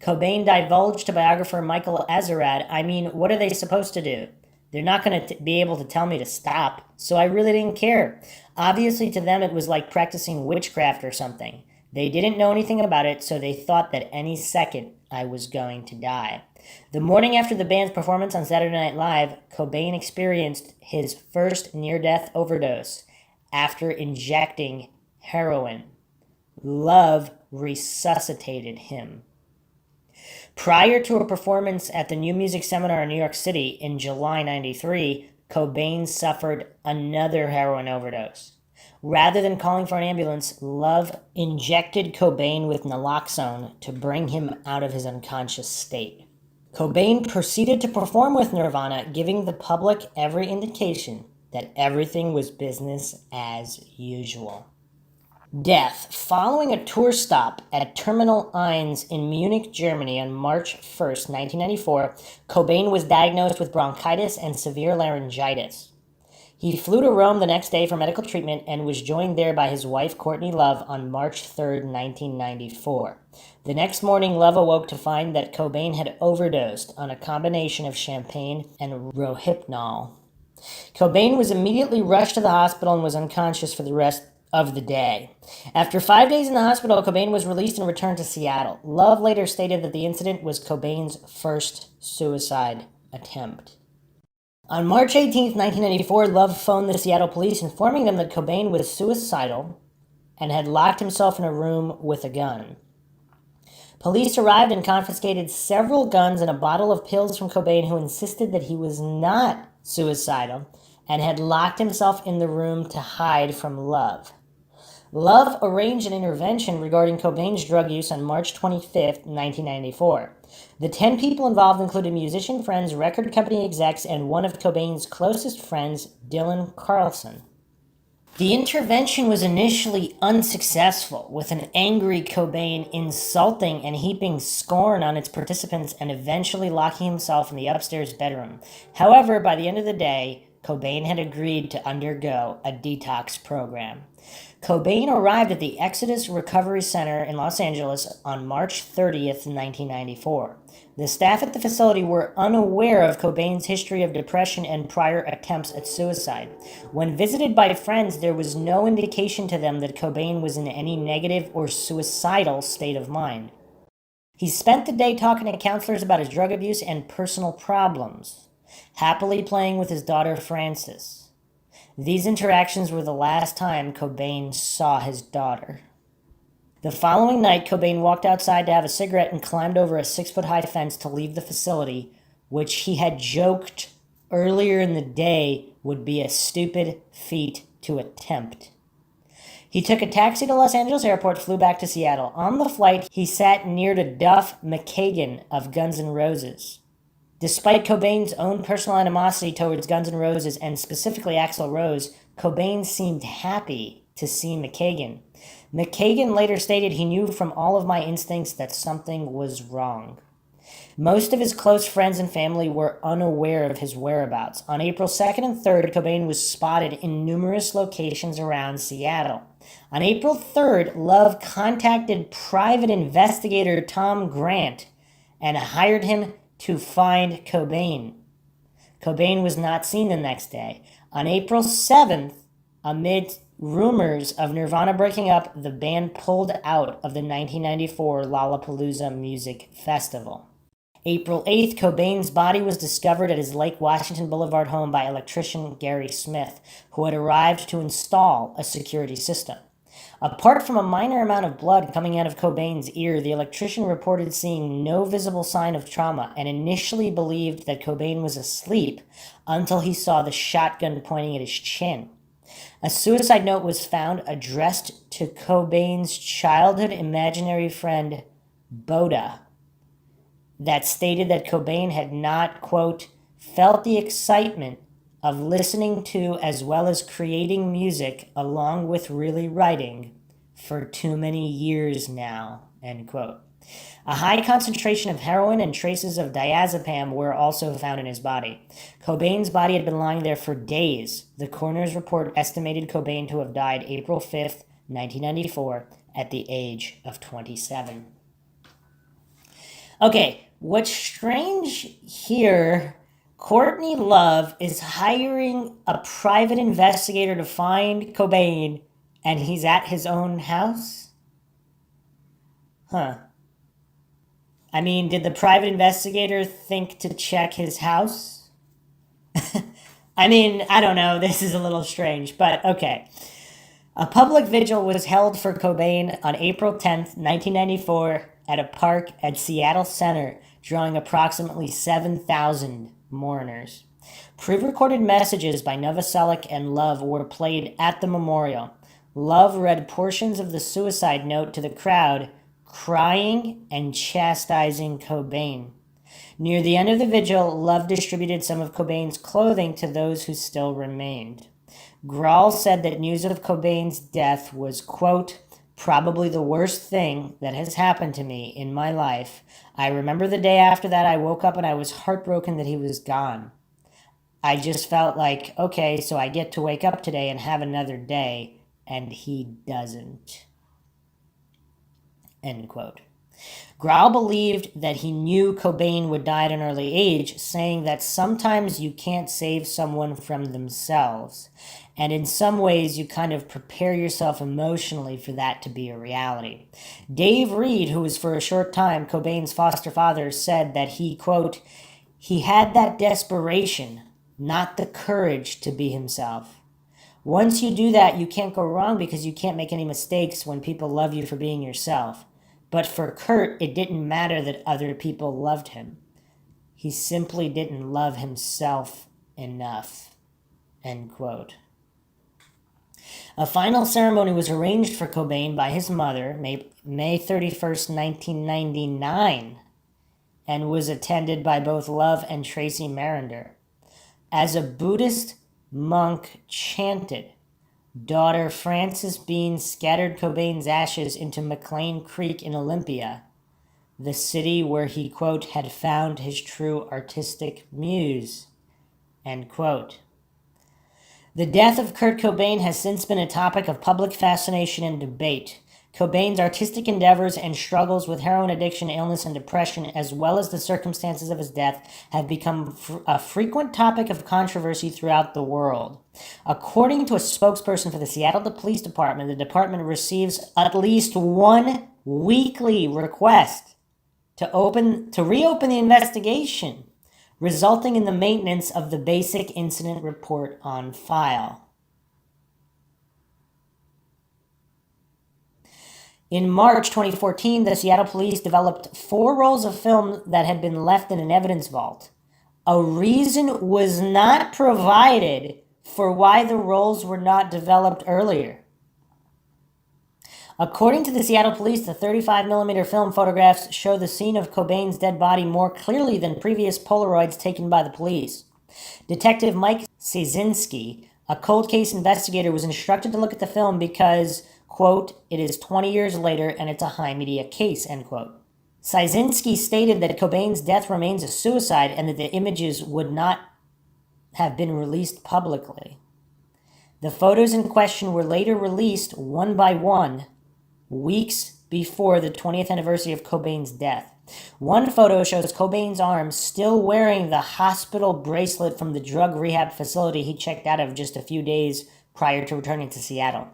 Cobain divulged to biographer Michael Azerrad, I mean, what are they supposed to do? They're not going to be able to tell me to stop, so I really didn't care. Obviously, to them, it was like practicing witchcraft or something. They didn't know anything about it, so they thought that any second I was going to die. The morning after the band's performance on Saturday Night Live, Cobain experienced his first near-death overdose after injecting heroin. Love resuscitated him. Prior to a performance at the New Music Seminar in New York City in July '93, Cobain suffered another heroin overdose. Rather than calling for an ambulance, Love injected Cobain with naloxone to bring him out of his unconscious state. Cobain proceeded to perform with Nirvana, giving the public every indication that everything was business as usual. Death. Following a tour stop at Terminal 1 in Munich, Germany on March 1st, 1994, Cobain was diagnosed with bronchitis and severe laryngitis. He flew to Rome the next day for medical treatment and was joined there by his wife, Courtney Love, on March 3rd, 1994. The next morning, Love awoke to find that Cobain had overdosed on a combination of champagne and Rohypnol. Cobain was immediately rushed to the hospital and was unconscious for the rest of the day. After 5 days in the hospital, Cobain was released and returned to Seattle. Love later stated that the incident was Cobain's first suicide attempt. On March 18, 1994, Love phoned the Seattle police, informing them that Cobain was suicidal and had locked himself in a room with a gun. Police arrived and confiscated several guns and a bottle of pills from Cobain, who insisted that he was not suicidal and had locked himself in the room to hide from Love. Love arranged an intervention regarding Cobain's drug use on March 25, 1994. The 10 people involved included musician friends, record company execs, and one of Cobain's closest friends, Dylan Carlson. The intervention was initially unsuccessful, with an angry Cobain insulting and heaping scorn on its participants and eventually locking himself in the upstairs bedroom. However, by the end of the day, Cobain had agreed to undergo a detox program. Cobain arrived at the Exodus Recovery Center in Los Angeles on March 30th, 1994. The staff at the facility were unaware of Cobain's history of depression and prior attempts at suicide. When visited by friends, there was no indication to them that Cobain was in any negative or suicidal state of mind. He spent the day talking to counselors about his drug abuse and personal problems, happily playing with his daughter Frances. These interactions were the last time Cobain saw his daughter. The following night, Cobain walked outside to have a cigarette and climbed over a 6-foot-high fence to leave the facility, which he had joked earlier in the day would be a stupid feat to attempt. He took a taxi to Los Angeles Airport, flew back to Seattle. On the flight, he sat near to Duff McKagan of Guns N' Roses. Despite Cobain's own personal animosity towards Guns N' Roses, and specifically Axl Rose, Cobain seemed happy to see McKagan. McKagan later stated, "He knew from all of my instincts that something was wrong." Most of his close friends and family were unaware of his whereabouts. On April 2nd and 3rd, Cobain was spotted in numerous locations around Seattle. On April 3rd, Love contacted private investigator Tom Grant and hired him to find Cobain. Cobain was not seen the next day. On April 7th, amid rumors of Nirvana breaking up, the band pulled out of the 1994 Lollapalooza Music Festival. April 8th, Cobain's body was discovered at his Lake Washington Boulevard home by electrician Gary Smith, who had arrived to install a security system. Apart from a minor amount of blood coming out of Cobain's ear, the electrician reported seeing no visible sign of trauma and initially believed that Cobain was asleep until he saw the shotgun pointing at his chin. A suicide note was found addressed to Cobain's childhood imaginary friend, Boda, that stated that Cobain had not, quote, felt the excitement of listening to as well as creating music along with really writing for too many years now, end quote. A high concentration of heroin and traces of diazepam were also found in his body. Cobain's body had been lying there for days. The coroner's report estimated Cobain to have died April 5th, 1994, at the age of 27. Okay, what's strange here, Courtney Love is hiring a private investigator to find Cobain, and he's at his own house? Huh. I mean, did the private investigator think to check his house? I mean, I don't know. This is a little strange, but okay. A public vigil was held for Cobain on April 10th, 1994, at a park at Seattle Center, drawing approximately 7,000 mourners. Pre-recorded messages by Novoselic and Love were played at the memorial. Love read portions of the suicide note to the crowd, crying and chastising Cobain. Near the end of the vigil, Love distributed some of Cobain's clothing to those who still remained. Grohl said that news of Cobain's death was, quote, probably the worst thing that has happened to me in my life. I remember the day after that I woke up and I was heartbroken that he was gone. I just felt like, okay, so I get to wake up today and have another day, and he doesn't. End quote. Grohl believed that he knew Cobain would die at an early age, saying that sometimes you can't save someone from themselves, and in some ways you kind of prepare yourself emotionally for that to be a reality. Dave Reed, who was for a short time Cobain's foster father, said that he, quote, he had that desperation, not the courage to be himself. Once you do that, you can't go wrong because you can't make any mistakes when people love you for being yourself. But for Kurt, it didn't matter that other people loved him. He simply didn't love himself enough. End quote. A final ceremony was arranged for Cobain by his mother, May 31st, 1999, and was attended by both Love and Tracy Marander. As a Buddhist monk chanted, daughter Frances Bean scattered Cobain's ashes into McLean Creek in Olympia, the city where he, quote, had found his true artistic muse, end quote. The death of Kurt Cobain has since been a topic of public fascination and debate. Cobain's artistic endeavors and struggles with heroin addiction, illness, and depression, as well as the circumstances of his death, have become a frequent topic of controversy throughout the world. According to a spokesperson for the Seattle Police Department, the department receives at least one weekly request to reopen the investigation, resulting in the maintenance of the basic incident report on file. In March 2014, the Seattle police developed 4 rolls of film that had been left in an evidence vault. A reason was not provided for why the rolls were not developed earlier. According to the Seattle police, the 35mm film photographs show the scene of Cobain's dead body more clearly than previous Polaroids taken by the police. Detective Mike Ciesinski, a cold case investigator, was instructed to look at the film because, quote, it is 20 years later and it's a high media case, end quote. Ciesinski stated that Cobain's death remains a suicide and that the images would not have been released publicly. The photos in question were later released one by one, weeks before the 20th anniversary of Cobain's death. One photo shows Cobain's arm still wearing the hospital bracelet from the drug rehab facility he checked out of just a few days prior to returning to Seattle.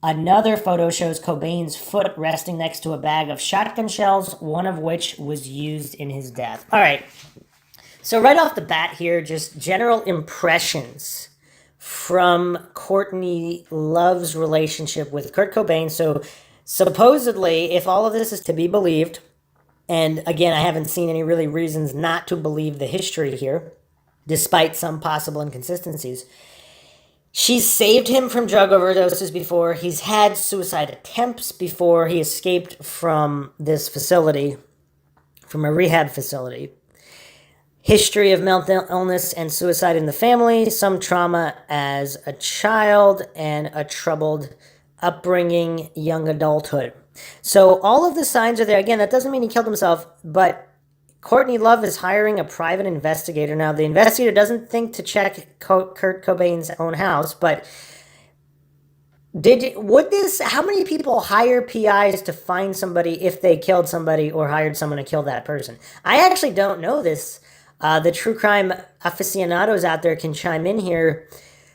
Another photo shows Cobain's foot resting next to a bag of shotgun shells, one of which was used in his death. All right, so right off the bat here, just general impressions from Courtney Love's relationship with Kurt Cobain. So supposedly, if all of this is to be believed, and again, I haven't seen any really reasons not to believe the history here, despite some possible inconsistencies, she's saved him from drug overdoses before. He's had suicide attempts before he escaped from this facility, from a rehab facility. History of mental illness and suicide in the family, some trauma as a child, and a troubled upbringing, young adulthood. So all of the signs are there. Again, that doesn't mean he killed himself, but Courtney Love is hiring a private investigator. Now, the investigator doesn't think to check Kurt Cobain's own house, but how many people hire PIs to find somebody if they killed somebody or hired someone to kill that person? I actually don't know this. The true crime aficionados out there can chime in here.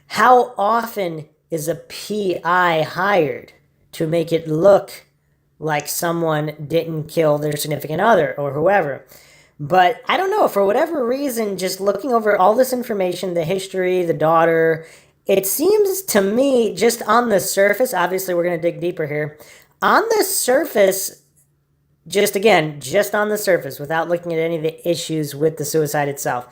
How often is a PI hired to make it look like someone didn't kill their significant other or whoever? But I don't know, for whatever reason, just looking over all this information, the history, the daughter, it seems to me, just on the surface, obviously we're going to dig deeper here, on the surface, just on the surface, without looking at any of the issues with the suicide itself,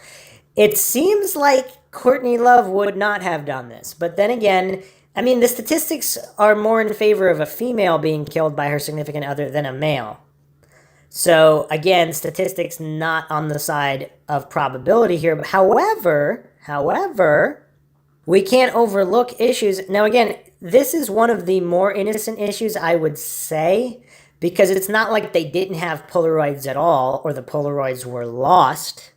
it seems like Courtney Love would not have done this. But then again, I mean, the statistics are more in favor of a female being killed by her significant other than a male. So again, statistics not on the side of probability here. But however, we can't overlook issues. Now again, this is one of the more innocent issues, I would say, because it's not like they didn't have Polaroids at all or the Polaroids were lost.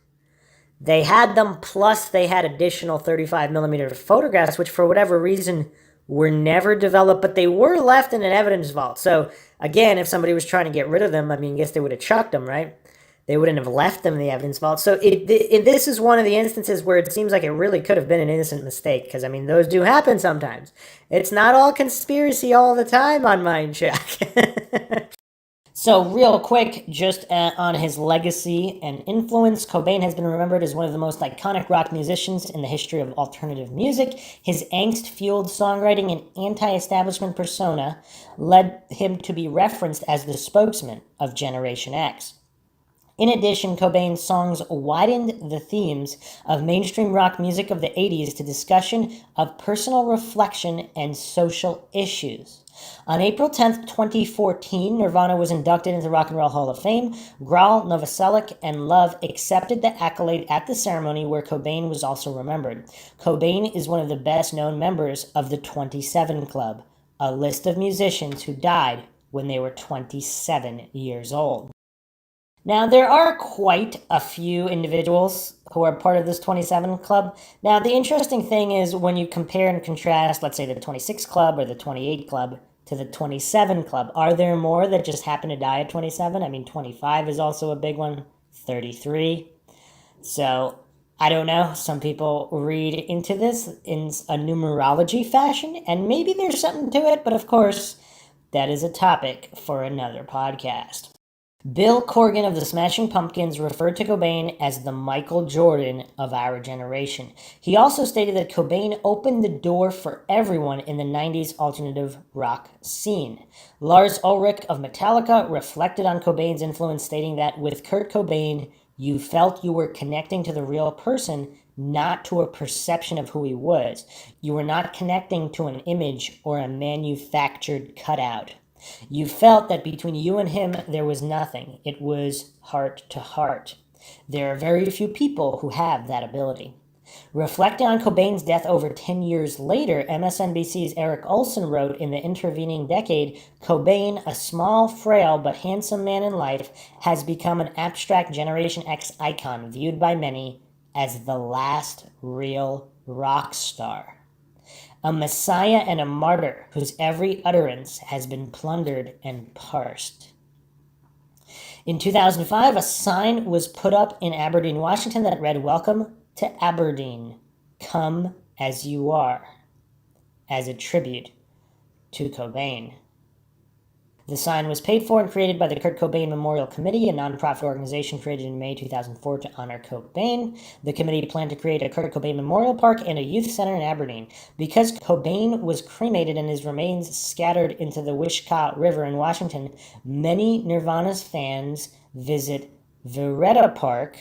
They had them, plus they had additional 35mm photographs, which for whatever reason were never developed, but they were left in an evidence vault. So again, if somebody was trying to get rid of them, I mean, I guess they would have chucked them, right? They wouldn't have left them in the evidence vault. So this is one of the instances where it seems like it really could have been an innocent mistake, because, I mean, those do happen sometimes. It's not all conspiracy all the time on MINDSHOCK. So real quick, just on his legacy and influence, Cobain has been remembered as one of the most iconic rock musicians in the history of alternative music. His angst-fueled songwriting and anti-establishment persona led him to be referenced as the spokesman of Generation X. In addition, Cobain's songs widened the themes of mainstream rock music of the 80s to discussion of personal reflection and social issues. On April 10th, 2014, Nirvana was inducted into the Rock and Roll Hall of Fame. Grohl, Novoselic, and Love accepted the accolade at the ceremony, where Cobain was also remembered. Cobain is one of the best-known members of the 27 Club, a list of musicians who died when they were 27 years old. Now, there are quite a few individuals who are part of this 27 Club. Now, the interesting thing is when you compare and contrast, let's say, the 26 Club or the 28 Club to the 27 Club, are there more that just happen to die at 27? I mean, 25 is also a big one, 33. So, I don't know. Some people read into this in a numerology fashion, and maybe there's something to it, but of course, that is a topic for another podcast. Bill Corgan of the Smashing Pumpkins referred to Cobain as the Michael Jordan of our generation. He also stated that Cobain opened the door for everyone in the 90s alternative rock scene. Lars Ulrich of Metallica reflected on Cobain's influence, stating that with Kurt Cobain, you felt you were connecting to the real person, not to a perception of who he was. You were not connecting to an image or a manufactured cutout. You felt that between you and him there was nothing. It was heart to heart. There are very few people who have that ability. Reflecting on Cobain's death over 10 years later, MSNBC's Eric Olson wrote, in the intervening decade, Cobain, a small, frail, but handsome man in life, has become an abstract Generation X icon viewed by many as the last real rock star. A messiah and a martyr whose every utterance has been plundered and parsed. In 2005, a sign was put up in Aberdeen, Washington that read, "Welcome to Aberdeen. Come as you are," as a tribute to Cobain. The sign was paid for and created by the Kurt Cobain Memorial Committee, a nonprofit organization created in May 2004 to honor Cobain. The committee planned to create a Kurt Cobain Memorial Park and a youth center in Aberdeen. Because Cobain was cremated and his remains scattered into the Wishkah River in Washington, many Nirvana's fans visit Veretta Park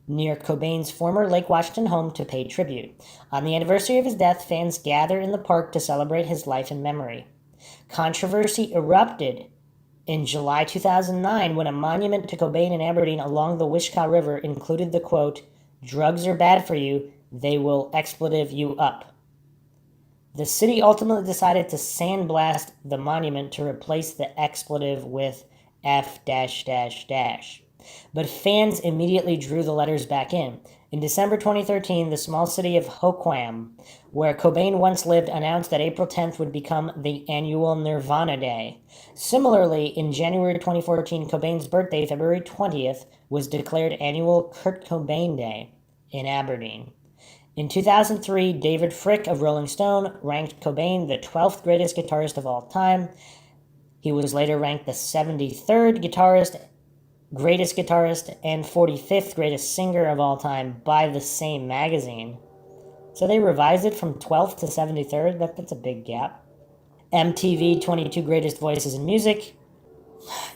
near Cobain's former Lake Washington home to pay tribute. On the anniversary of his death, fans gather in the park to celebrate his life and memory. Controversy erupted in July 2009 when a monument to Cobain in Aberdeen along the Wishkah River included the quote, "Drugs are bad for you, they will expletive you up." The city ultimately decided to sandblast the monument to replace the expletive with F dash dash dash. But fans immediately drew the letters back in. In December 2013, the small city of Hoquiam, where Cobain once lived, announced that April 10th would become the annual Nirvana Day. Similarly, in January 2014, Cobain's birthday, February 20th, was declared annual Kurt Cobain Day in Aberdeen. In 2003, David Frick of Rolling Stone ranked Cobain the 12th greatest guitarist of all time. He was later ranked the 73rd greatest guitarist, and 45th greatest singer of all time by the same magazine. So they revised it from 12th to 73rd. That's a big gap. MTV 22 Greatest Voices in Music.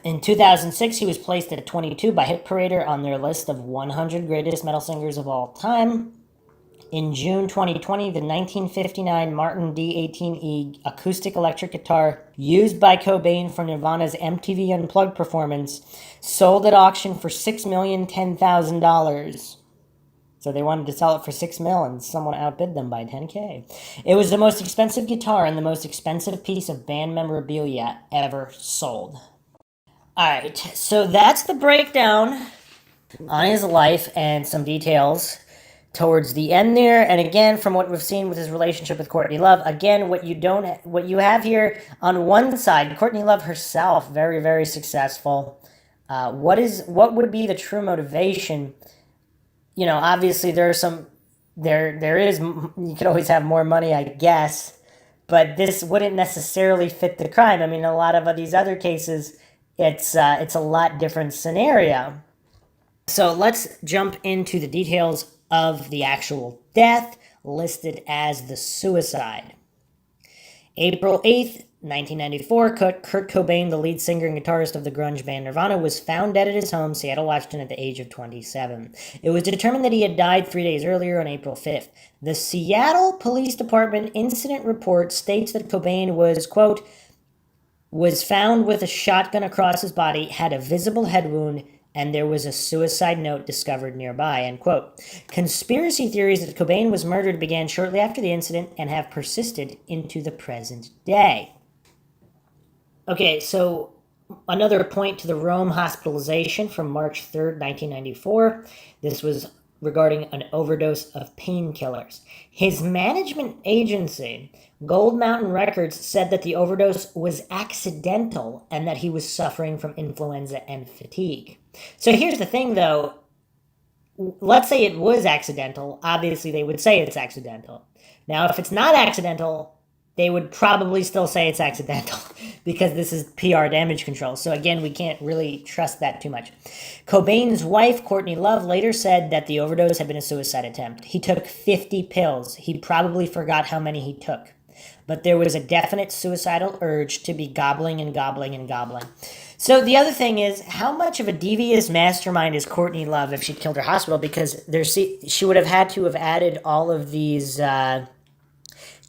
In 2006, he was placed at 22 by Hit Parader on their list of 100 greatest metal singers of all time. In June 2020, the 1959 Martin D18E acoustic electric guitar used by Cobain for Nirvana's MTV Unplugged performance sold at auction for $6,010,000. So they wanted to sell it for $6 million, and someone outbid them by $10K. It was the most expensive guitar and the most expensive piece of band memorabilia ever sold. Alright, so that's the breakdown on his life and some details towards the end there. And again, from what we've seen with his relationship with Courtney Love, again, what you have here on one side, Courtney Love herself, very, very successful. What would be the true motivation? You know, obviously there is, you could always have more money, I guess, but this wouldn't necessarily fit the crime. I mean, a lot of these other cases, it's a lot different scenario. So let's jump into the details of the actual death, listed as the suicide. April 8th, 1994, Kurt Cobain, the lead singer and guitarist of the grunge band Nirvana, was found dead at his home, Seattle, Washington, at the age of 27. It was determined that he had died 3 days earlier on April 5th. The Seattle Police Department incident report states that Cobain was, quote, was found with a shotgun across his body, had a visible head wound, and there was a suicide note discovered nearby, end quote. Conspiracy theories that Cobain was murdered began shortly after the incident and have persisted into the present day. Okay, so another point to the Rome hospitalization from March 3rd, 1994. This was regarding an overdose of painkillers. His management agency, Gold Mountain Records, said that the overdose was accidental and that he was suffering from influenza and fatigue. So here's the thing, though. Let's say it was accidental. Obviously, they would say it's accidental. Now, if it's not accidental, they would probably still say it's accidental because this is PR damage control. So again, we can't really trust that too much. Cobain's wife, Courtney Love, later said that the overdose had been a suicide attempt. He took 50 pills. He probably forgot how many he took. But there was a definite suicidal urge to be gobbling and gobbling and gobbling. So the other thing is, how much of a devious mastermind is Courtney Love if she killed her hospital? Because she would have had to have added all of these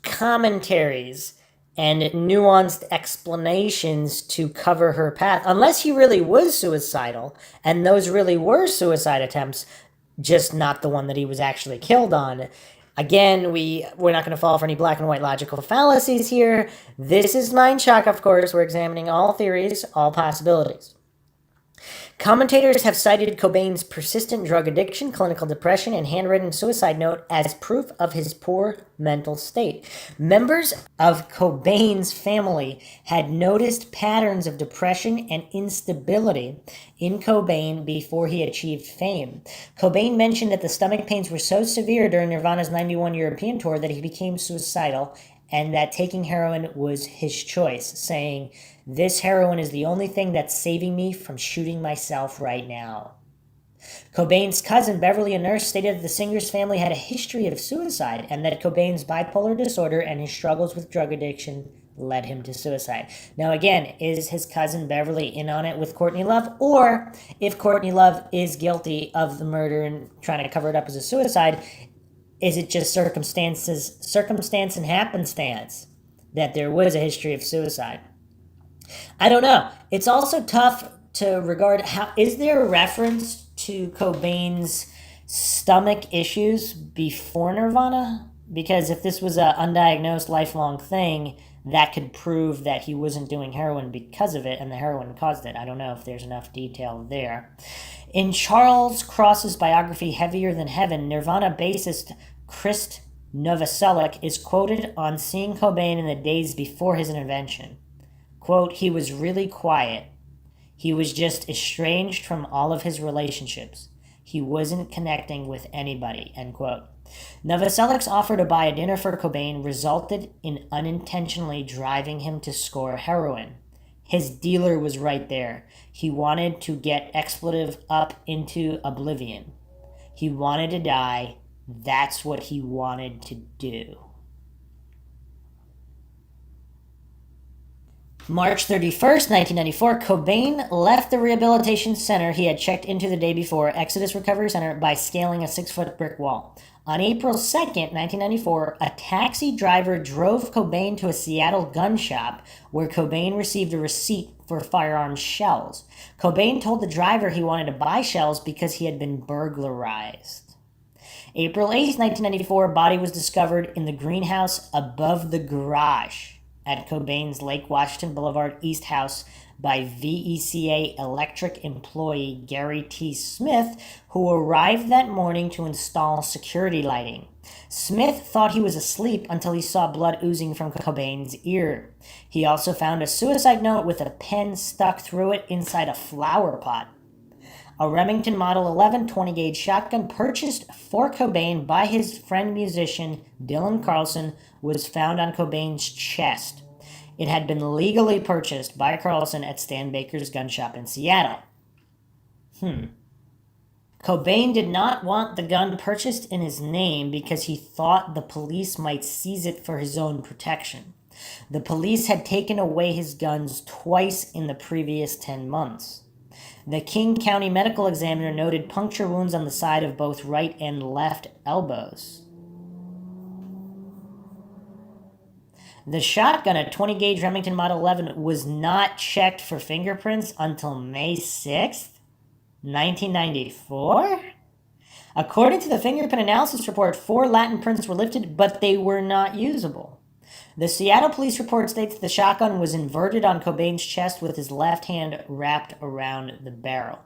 commentaries and nuanced explanations to cover her path. Unless he really was suicidal, and those really were suicide attempts, just not the one that he was actually killed on. Again, we're not going to fall for any black and white logical fallacies here. This is MINDSHOCK, of course. We're examining all theories, all possibilities. Commentators have cited Cobain's persistent drug addiction, clinical depression, and handwritten suicide note as proof of his poor mental state. Members of Cobain's family had noticed patterns of depression and instability in Cobain before he achieved fame. Cobain mentioned that the stomach pains were so severe during Nirvana's 91 European tour that he became suicidal and that taking heroin was his choice, saying, "This heroin is the only thing that's saving me from shooting myself right now." Cobain's cousin, Beverly, a nurse, stated that the singer's family had a history of suicide and that Cobain's bipolar disorder and his struggles with drug addiction led him to suicide. Now, again, is his cousin Beverly in on it with Courtney Love? Or if Courtney Love is guilty of the murder and trying to cover it up as a suicide, is it just circumstance and happenstance that there was a history of suicide? I don't know. It's also tough to regard is there a reference to Cobain's stomach issues before Nirvana? Because if this was an undiagnosed lifelong thing, that could prove that he wasn't doing heroin because of it and the heroin caused it. I don't know if there's enough detail there. In Charles Cross's biography, Heavier Than Heaven, Nirvana bassist Kristen Pfaff is quoted on seeing Cobain in the days before his intervention. Quote, "He was really quiet. He was just estranged from all of his relationships. He wasn't connecting with anybody," end quote. Novoselic's offer to buy a dinner for Cobain resulted in unintentionally driving him to score heroin. His dealer was right there. He wanted to get expletive up into oblivion. He wanted to die. That's what he wanted to do. March 31st, 1994, Cobain left the rehabilitation center he had checked into the day before, Exodus Recovery Center, by scaling a 6-foot brick wall. On April 2nd, 1994, a taxi driver drove Cobain to a Seattle gun shop where Cobain received a receipt for firearms shells. Cobain told the driver he wanted to buy shells because he had been burglarized. April 8th, 1994, a body was discovered in the greenhouse above the garage at Cobain's Lake Washington Boulevard East house by VECA electric employee Gary T. Smith, who arrived that morning to install security lighting. Smith thought he was asleep until he saw blood oozing from Cobain's ear. He also found a suicide note with a pen stuck through it inside a flower pot. A Remington Model 11 20-gauge shotgun purchased for Cobain by his friend musician Dylan Carlson was found on Cobain's chest. It had been legally purchased by Carlson at Stan Baker's gun shop in Seattle. Cobain did not want the gun purchased in his name because he thought the police might seize it for his own protection. The police had taken away his guns twice in the previous 10 months. The King County Medical Examiner noted puncture wounds on the side of both right and left elbows. The shotgun, a 20-gauge Remington Model 11, was not checked for fingerprints until May 6th, 1994? According to the fingerprint analysis report, 4 Latin prints were lifted, but they were not usable. The Seattle police report states the shotgun was inverted on Cobain's chest with his left hand wrapped around the barrel.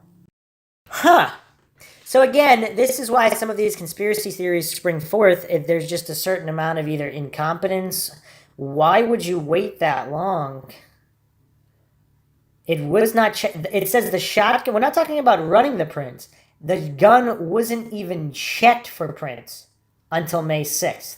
So again, this is why some of these conspiracy theories spring forth if there's just a certain amount of either incompetence. Why would you wait that long? It was not it says the shotgun, we're not talking about running the prints. The gun wasn't even checked for prints until May 6th.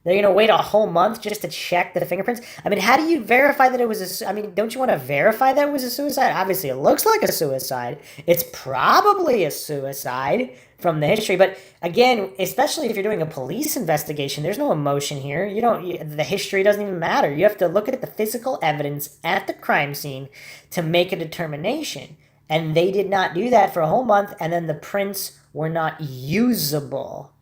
They're going to wait a whole month just to check the fingerprints. I mean, how do you verify that it was I mean, don't you want to verify that it was a suicide? Obviously, it looks like a suicide. It's probably a suicide from the history. But again, especially if you're doing a police investigation, there's no emotion here. The history doesn't even matter. You have to look at the physical evidence at the crime scene to make a determination. And they did not do that for a whole month, and then the prints were not usable.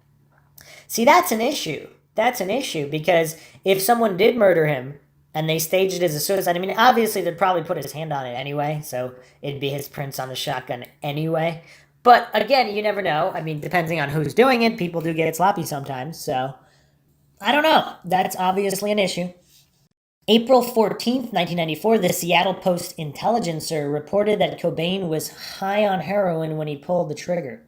See, that's an issue. That's an issue because if someone did murder him and they staged it as a suicide, I mean, obviously they'd probably put his hand on it anyway, so it'd be his prints on the shotgun anyway. But again, you never know. I mean, depending on who's doing it, people do get sloppy sometimes, so I don't know. That's obviously an issue. April 14th, 1994, the Seattle Post-Intelligencer reported that Cobain was high on heroin when he pulled the trigger.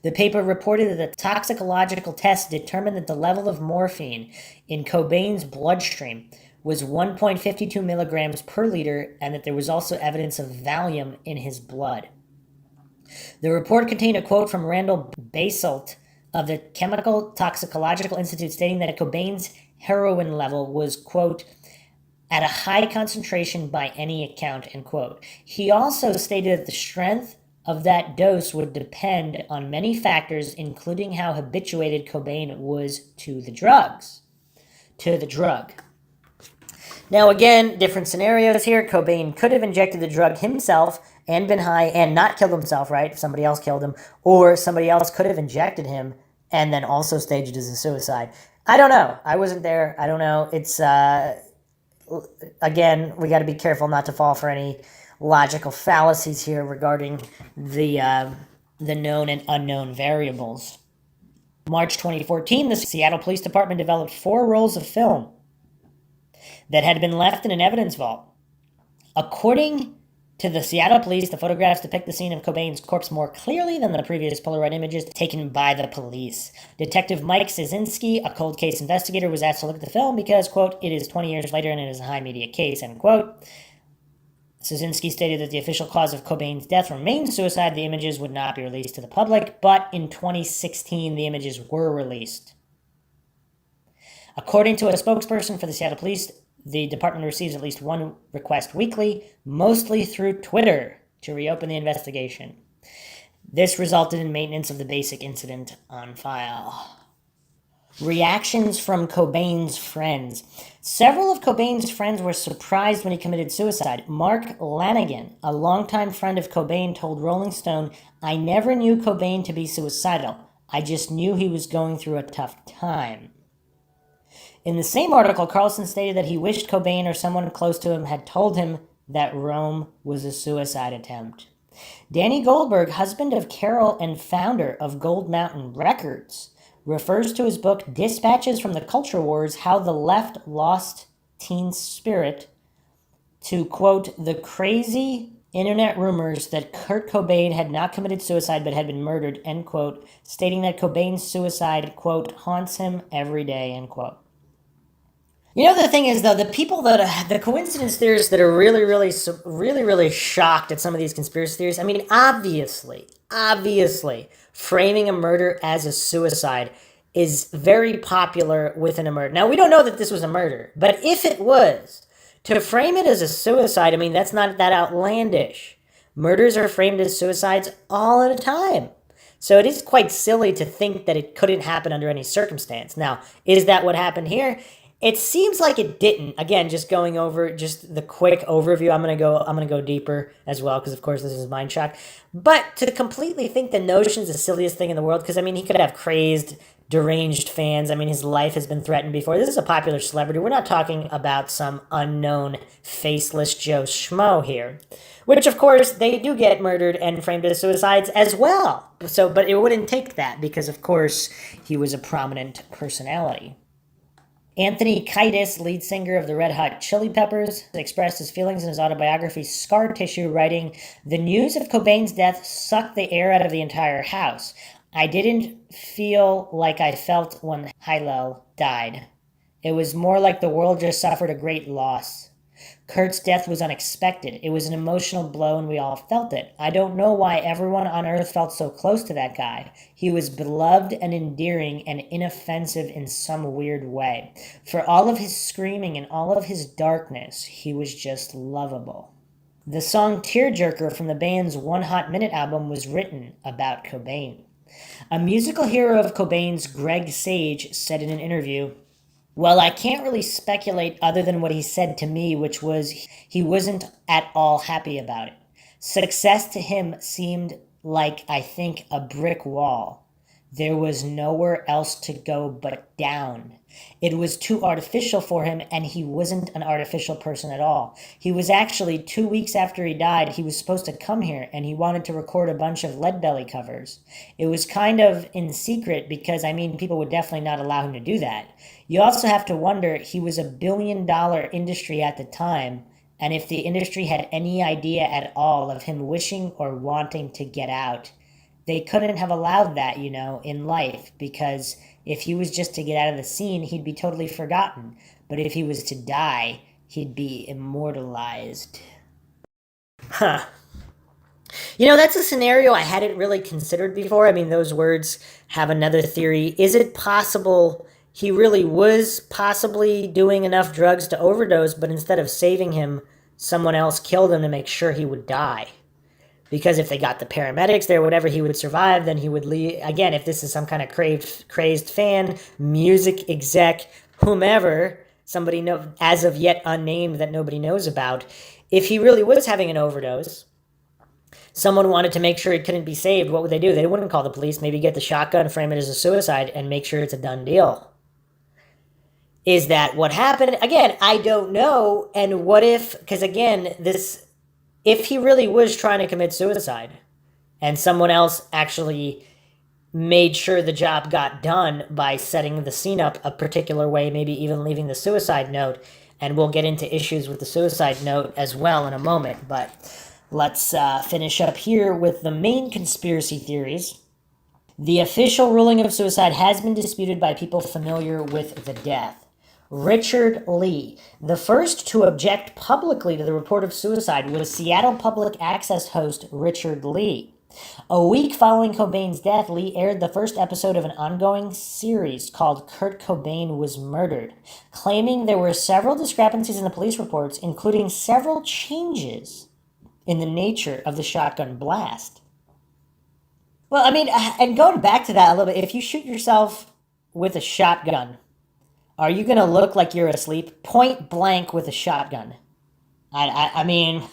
The paper reported that the toxicological test determined that the level of morphine in Cobain's bloodstream was 1.52 milligrams per liter and that there was also evidence of Valium in his blood. The report contained a quote from Randall Basalt of the Chemical Toxicological Institute stating that Cobain's heroin level was, quote, at a high concentration by any account, end quote. He also stated that the strength of that dose would depend on many factors, including how habituated Cobain was to the drug. Now again, different scenarios here. Cobain could have injected the drug himself and been high and not killed himself, right? If somebody else killed him. Or somebody else could have injected him and then also staged it as a suicide. I don't know. I wasn't there. I don't know. It's, again, we got to be careful not to fall for any logical fallacies here regarding the known and unknown variables. March 2014, the Seattle Police Department developed 4 rolls of film that had been left in an evidence vault. According to the Seattle Police, the photographs depict the scene of Cobain's corpse more clearly than the previous Polaroid images taken by the police. Detective Mike Szynski, a cold case investigator, was asked to look at the film because, quote, it is 20 years later and it is a high media case, end quote. Szynski stated that the official cause of Cobain's death remained suicide. The images would not be released to the public, but in 2016, the images were released. According to a spokesperson for the Seattle Police, the department receives at least 1 request weekly, mostly through Twitter, to reopen the investigation. This resulted in maintenance of the basic incident on file. Reactions from Cobain's friends. Several of Cobain's friends were surprised when he committed suicide. Mark Lanigan, a longtime friend of Cobain, told Rolling Stone, "I never knew Cobain to be suicidal. I just knew he was going through a tough time." In the same article, Carlson stated that he wished Cobain or someone close to him had told him that Rome was a suicide attempt. Danny Goldberg, husband of Carol and founder of Gold Mountain Records, refers to his book Dispatches from the Culture Wars, How the Left Lost Teen Spirit, to, quote, the crazy internet rumors that Kurt Cobain had not committed suicide but had been murdered, end quote, stating that Cobain's suicide, quote, haunts him every day, end quote. You know, the thing is, though, the people the coincidence theorists that are really shocked at some of these conspiracy theories, I mean, obviously, framing a murder as a suicide is very popular within a murder. Now, we don't know that this was a murder, but if it was, to frame it as a suicide, I mean, that's not that outlandish. Murders are framed as suicides all at a time. So it is quite silly to think that it couldn't happen under any circumstance. Now, is that what happened here? It seems like it didn't. Again, just going over just the quick overview. I'm gonna go deeper as well because, of course, this is MINDSHOCK. But to completely think the notion's the silliest thing in the world, because I mean, he could have crazed, deranged fans. I mean, his life has been threatened before. This is a popular celebrity. We're not talking about some unknown, faceless Joe Schmo here, which, of course, they do get murdered and framed as suicides as well. So, but it wouldn't take that because, of course, he was a prominent personality. Anthony Kiedis, lead singer of the Red Hot Chili Peppers, expressed his feelings in his autobiography Scar Tissue, writing, "The news of Cobain's death sucked the air out of the entire house. I didn't feel like I felt when Hillel died. It was more like the world just suffered a great loss. Kurt's death was unexpected. It was an emotional blow and we all felt it. I don't know why everyone on earth felt so close to that guy. He was beloved and endearing and inoffensive in some weird way. For all of his screaming and all of his darkness, he was just lovable. The song Tearjerker from the band's One Hot Minute album was written about Cobain. A musical hero of Cobain's, Greg Sage, said in an interview, "Well, I can't really speculate other than what he said to me, which was he wasn't at all happy about it. Success to him seemed like, I think, a brick wall. There was nowhere else to go but down. It was too artificial for him, and he wasn't an artificial person at all. He was actually, 2 weeks after he died, he was supposed to come here, and he wanted to record a bunch of Leadbelly covers. It was kind of in secret because, people would definitely not allow him to do that. You also have to wonder, he was $1 billion industry at the time, and if the industry had any idea at all of him wishing or wanting to get out, they couldn't have allowed that, in life, because if he was just to get out of the scene, he'd be totally forgotten. But if he was to die, he'd be immortalized." Huh. That's a scenario I hadn't really considered before. Those words have another theory. Is it possible he really was possibly doing enough drugs to overdose, but instead of saving him, someone else killed him to make sure he would die? Because if they got the paramedics there, whatever, he would survive, then he would leave. Again, if this is some kind of crazed fan, music exec, whomever, somebody as of yet unnamed that nobody knows about, if he really was having an overdose, someone wanted to make sure he couldn't be saved, what would they do? They wouldn't call the police, maybe get the shotgun, frame it as a suicide, and make sure it's a done deal. Is that what happened? Again, I don't know. And what if, because again, if he really was trying to commit suicide and someone else actually made sure the job got done by setting the scene up a particular way, maybe even leaving the suicide note, and we'll get into issues with the suicide note as well in a moment, but let's finish up here with the main conspiracy theories. The official ruling of suicide has been disputed by people familiar with the death. Richard Lee, the first to object publicly to the report of suicide, was Seattle Public Access host Richard Lee. A week following Cobain's death, Lee aired the first episode of an ongoing series called Kurt Cobain Was Murdered, claiming there were several discrepancies in the police reports, including several changes in the nature of the shotgun blast. Well, and going back to that a little bit, if you shoot yourself with a shotgun, are you going to look like you're asleep? Point blank with a shotgun. Again,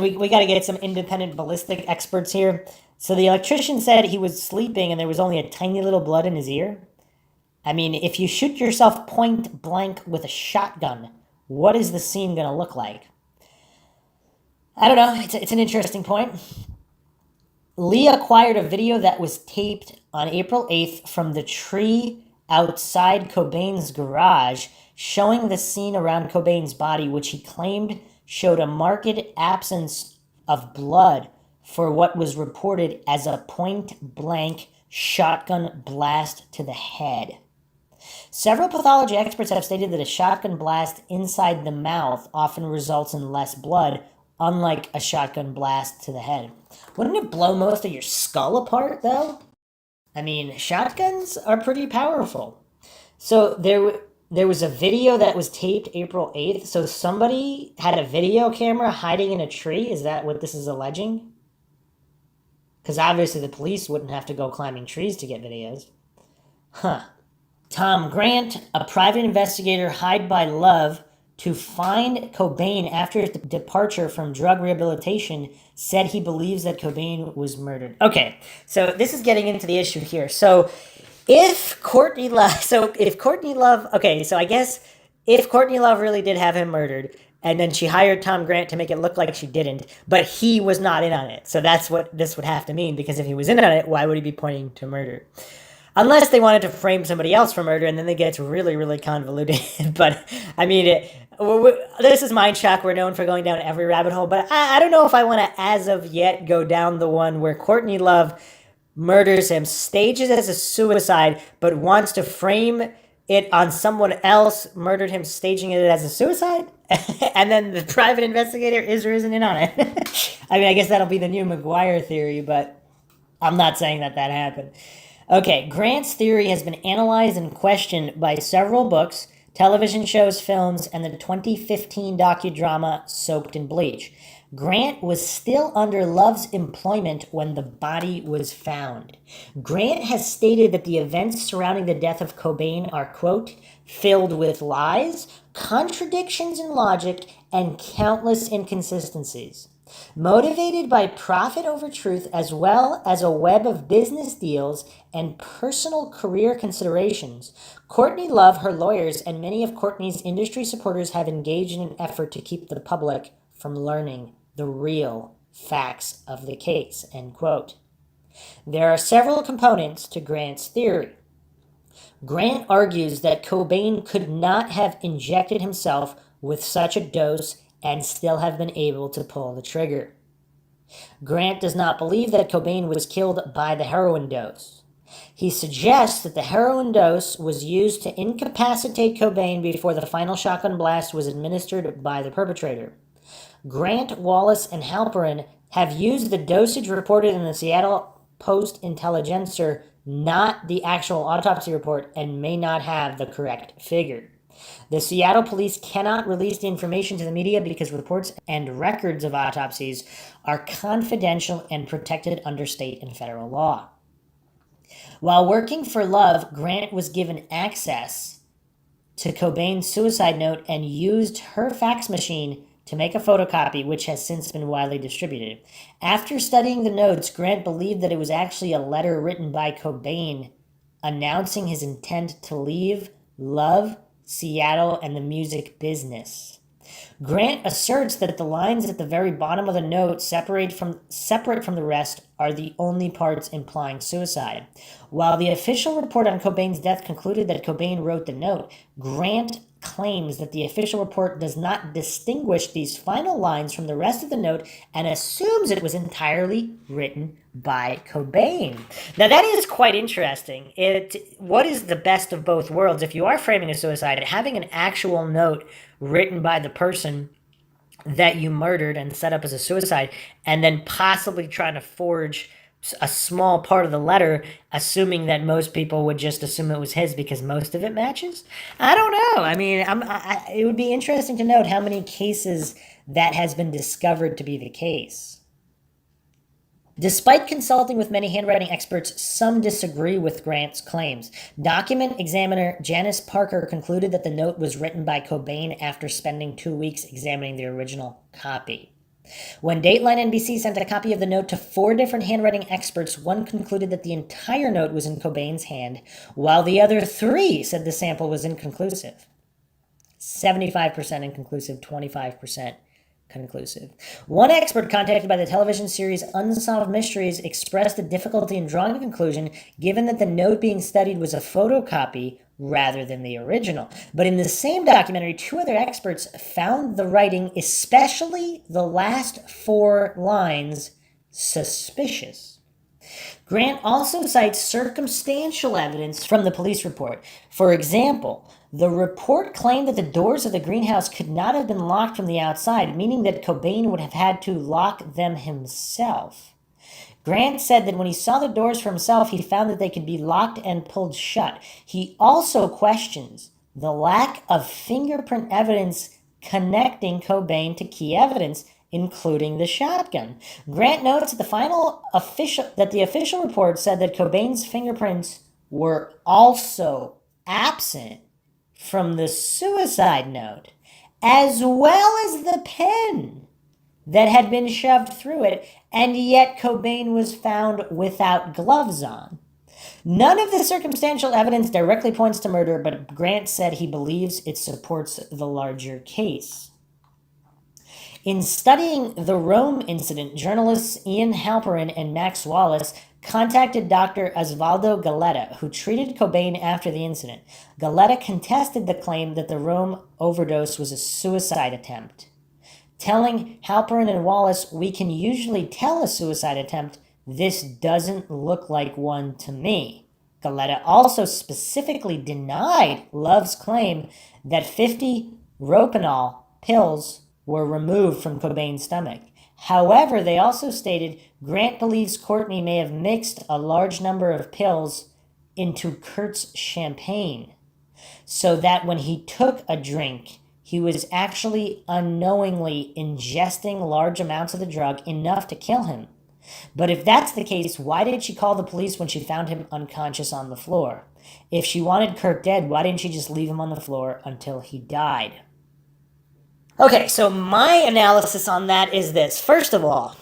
we got to get some independent ballistic experts here. So the electrician said he was sleeping and there was only a tiny little blood in his ear. If you shoot yourself point blank with a shotgun, what is the scene going to look like? I don't know. It's an interesting point. Lee acquired a video that was taped on April 8th from the tree outside Cobain's garage, showing the scene around Cobain's body, which he claimed showed a marked absence of blood for what was reported as a point-blank shotgun blast to the head. Several pathology experts have stated that a shotgun blast inside the mouth often results in less blood, unlike a shotgun blast to the head. Wouldn't it blow most of your skull apart, though? Shotguns are pretty powerful. So there was a video that was taped April 8th. So somebody had a video camera hiding in a tree. Is that what this is alleging? Because obviously the police wouldn't have to go climbing trees to get videos. Huh. Tom Grant, a private investigator hired by Love to find Cobain after his departure from drug rehabilitation, said he believes that Cobain was murdered. Okay, so this is getting into the issue here. So if Courtney Love, I guess if Courtney Love really did have him murdered, and then she hired Tom Grant to make it look like she didn't, but he was not in on it. So that's what this would have to mean, because if he was in on it, why would he be pointing to murder? Unless they wanted to frame somebody else for murder, and then it gets really, really convoluted. But, this is MINDSHOCK. We're known for going down every rabbit hole. But I don't know if I want to, as of yet, go down the one where Courtney Love murders him, stages it as a suicide, but wants to frame it on someone else, murdered him, staging it as a suicide, and then the private investigator is or isn't in on it. I mean, I guess that'll be the new McGuire theory, but I'm not saying that happened. Okay, Grant's theory has been analyzed and questioned by several books, television shows, films, and the 2015 docudrama Soaked in Bleach. Grant was still under Love's employment when the body was found. Grant has stated that the events surrounding the death of Cobain are, quote, filled with lies, contradictions in logic, and countless inconsistencies. Motivated by profit over truth as well as a web of business deals and personal career considerations, Courtney Love, her lawyers, and many of Courtney's industry supporters have engaged in an effort to keep the public from learning the real facts of the case, end quote. There are several components to Grant's theory. Grant argues that Cobain could not have injected himself with such a dose and still have been able to pull the trigger. Grant does not believe that Cobain was killed by the heroin dose. He suggests that the heroin dose was used to incapacitate Cobain before the final shotgun blast was administered by the perpetrator. Grant, Wallace, and Halperin have used the dosage reported in the Seattle Post-Intelligencer, not the actual autopsy report, and may not have the correct figure. The Seattle police cannot release the information to the media because reports and records of autopsies are confidential and protected under state and federal law. While working for Love, Grant was given access to Cobain's suicide note and used her fax machine to make a photocopy, which has since been widely distributed. After studying the notes, Grant believed that it was actually a letter written by Cobain announcing his intent to leave Love, Seattle, and the music business. Grant asserts that the lines at the very bottom of the note, separate from the rest, are the only parts implying suicide. While the official report on Cobain's death concluded that Cobain wrote the note, Grant claims that the official report does not distinguish these final lines from the rest of the note and assumes it was entirely written by Cobain. Now that is quite interesting. What is the best of both worlds? If you are framing a suicide, having an actual note written by the person that you murdered and set up as a suicide, and then possibly trying to forge a small part of the letter, assuming that most people would just assume it was his because most of it matches. I don't know. I mean, it would be interesting to note how many cases that has been discovered to be the case. Despite consulting with many handwriting experts, some disagree with Grant's claims. Document examiner Janice Parker concluded that the note was written by Cobain after spending 2 weeks examining the original copy. When Dateline NBC sent a copy of the note to 4 different handwriting experts, one concluded that the entire note was in Cobain's hand, while the other 3 said the sample was inconclusive. 75% inconclusive, 25% conclusive. One expert contacted by the television series Unsolved Mysteries expressed the difficulty in drawing a conclusion given that the note being studied was a photocopy rather than the original. But in the same documentary, 2 other experts found the writing, especially the last 4 lines, suspicious. Grant also cites circumstantial evidence from the police report. For example, the report claimed that the doors of the greenhouse could not have been locked from the outside, meaning that Cobain would have had to lock them himself. Grant said that when he saw the doors for himself, he found that they could be locked and pulled shut. He also questions the lack of fingerprint evidence connecting Cobain to key evidence, including the shotgun. Grant notes that the official report said that Cobain's fingerprints were also absent from the suicide note, as well as the pen that had been shoved through it, and yet Cobain was found without gloves on. None of the circumstantial evidence directly points to murder, but Grant said he believes it supports the larger case. In studying the Rome incident, journalists Ian Halperin and Max Wallace contacted Dr. Osvaldo Galletta, who treated Cobain after the incident. Galletta contested the claim that the Rome overdose was a suicide attempt, telling Halperin and Wallace, "We can usually tell a suicide attempt. This doesn't look like one to me." Galetta also specifically denied Love's claim that 50 Rohypnol pills were removed from Cobain's stomach. However, they also stated Grant believes Courtney may have mixed a large number of pills into Kurt's champagne, so that when he took a drink, he was actually unknowingly ingesting large amounts of the drug, enough to kill him. But if that's the case, why did she call the police when she found him unconscious on the floor? If she wanted Kurt dead, why didn't she just leave him on the floor until he died? Okay, so my analysis on that is this. First of all,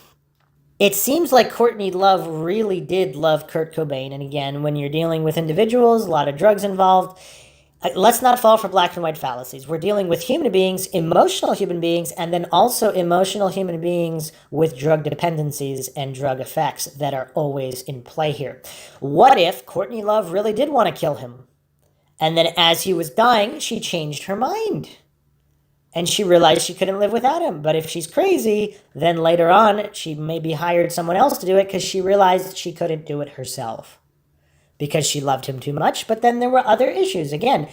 it seems like Courtney Love really did love Kurt Cobain. And again, when you're dealing with individuals, a lot of drugs involved, let's not fall for black and white fallacies. We're dealing with human beings, emotional human beings, and then also emotional human beings with drug dependencies and drug effects that are always in play here. What if Courtney Love really did want to kill him? And then as he was dying, she changed her mind. And she realized she couldn't live without him. But if she's crazy, then later on, she maybe hired someone else to do it because she realized she couldn't do it herself, because she loved him too much. But then there were other issues. Again,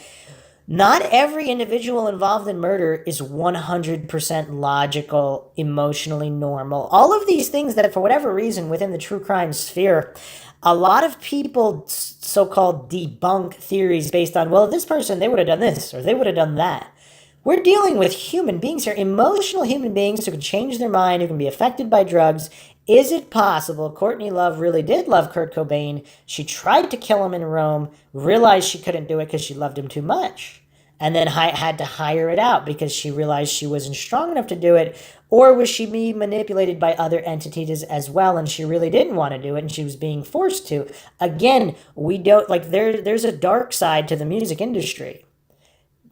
not every individual involved in murder is 100% logical, emotionally normal. All of these things that, for whatever reason, within the true crime sphere, a lot of people so-called debunk theories based on, well, this person, they would have done this or they would have done that. We're dealing with human beings here, emotional human beings who can change their mind, who can be affected by drugs. Is it possible Courtney Love really did love Kurt Cobain? She tried to kill him in Rome, realized she couldn't do it because she loved him too much, and then had to hire it out because she realized she wasn't strong enough to do it? Or was she being manipulated by other entities as well, and she really didn't want to do it and she was being forced to? Again, we don't, like, there's a dark side to the music industry.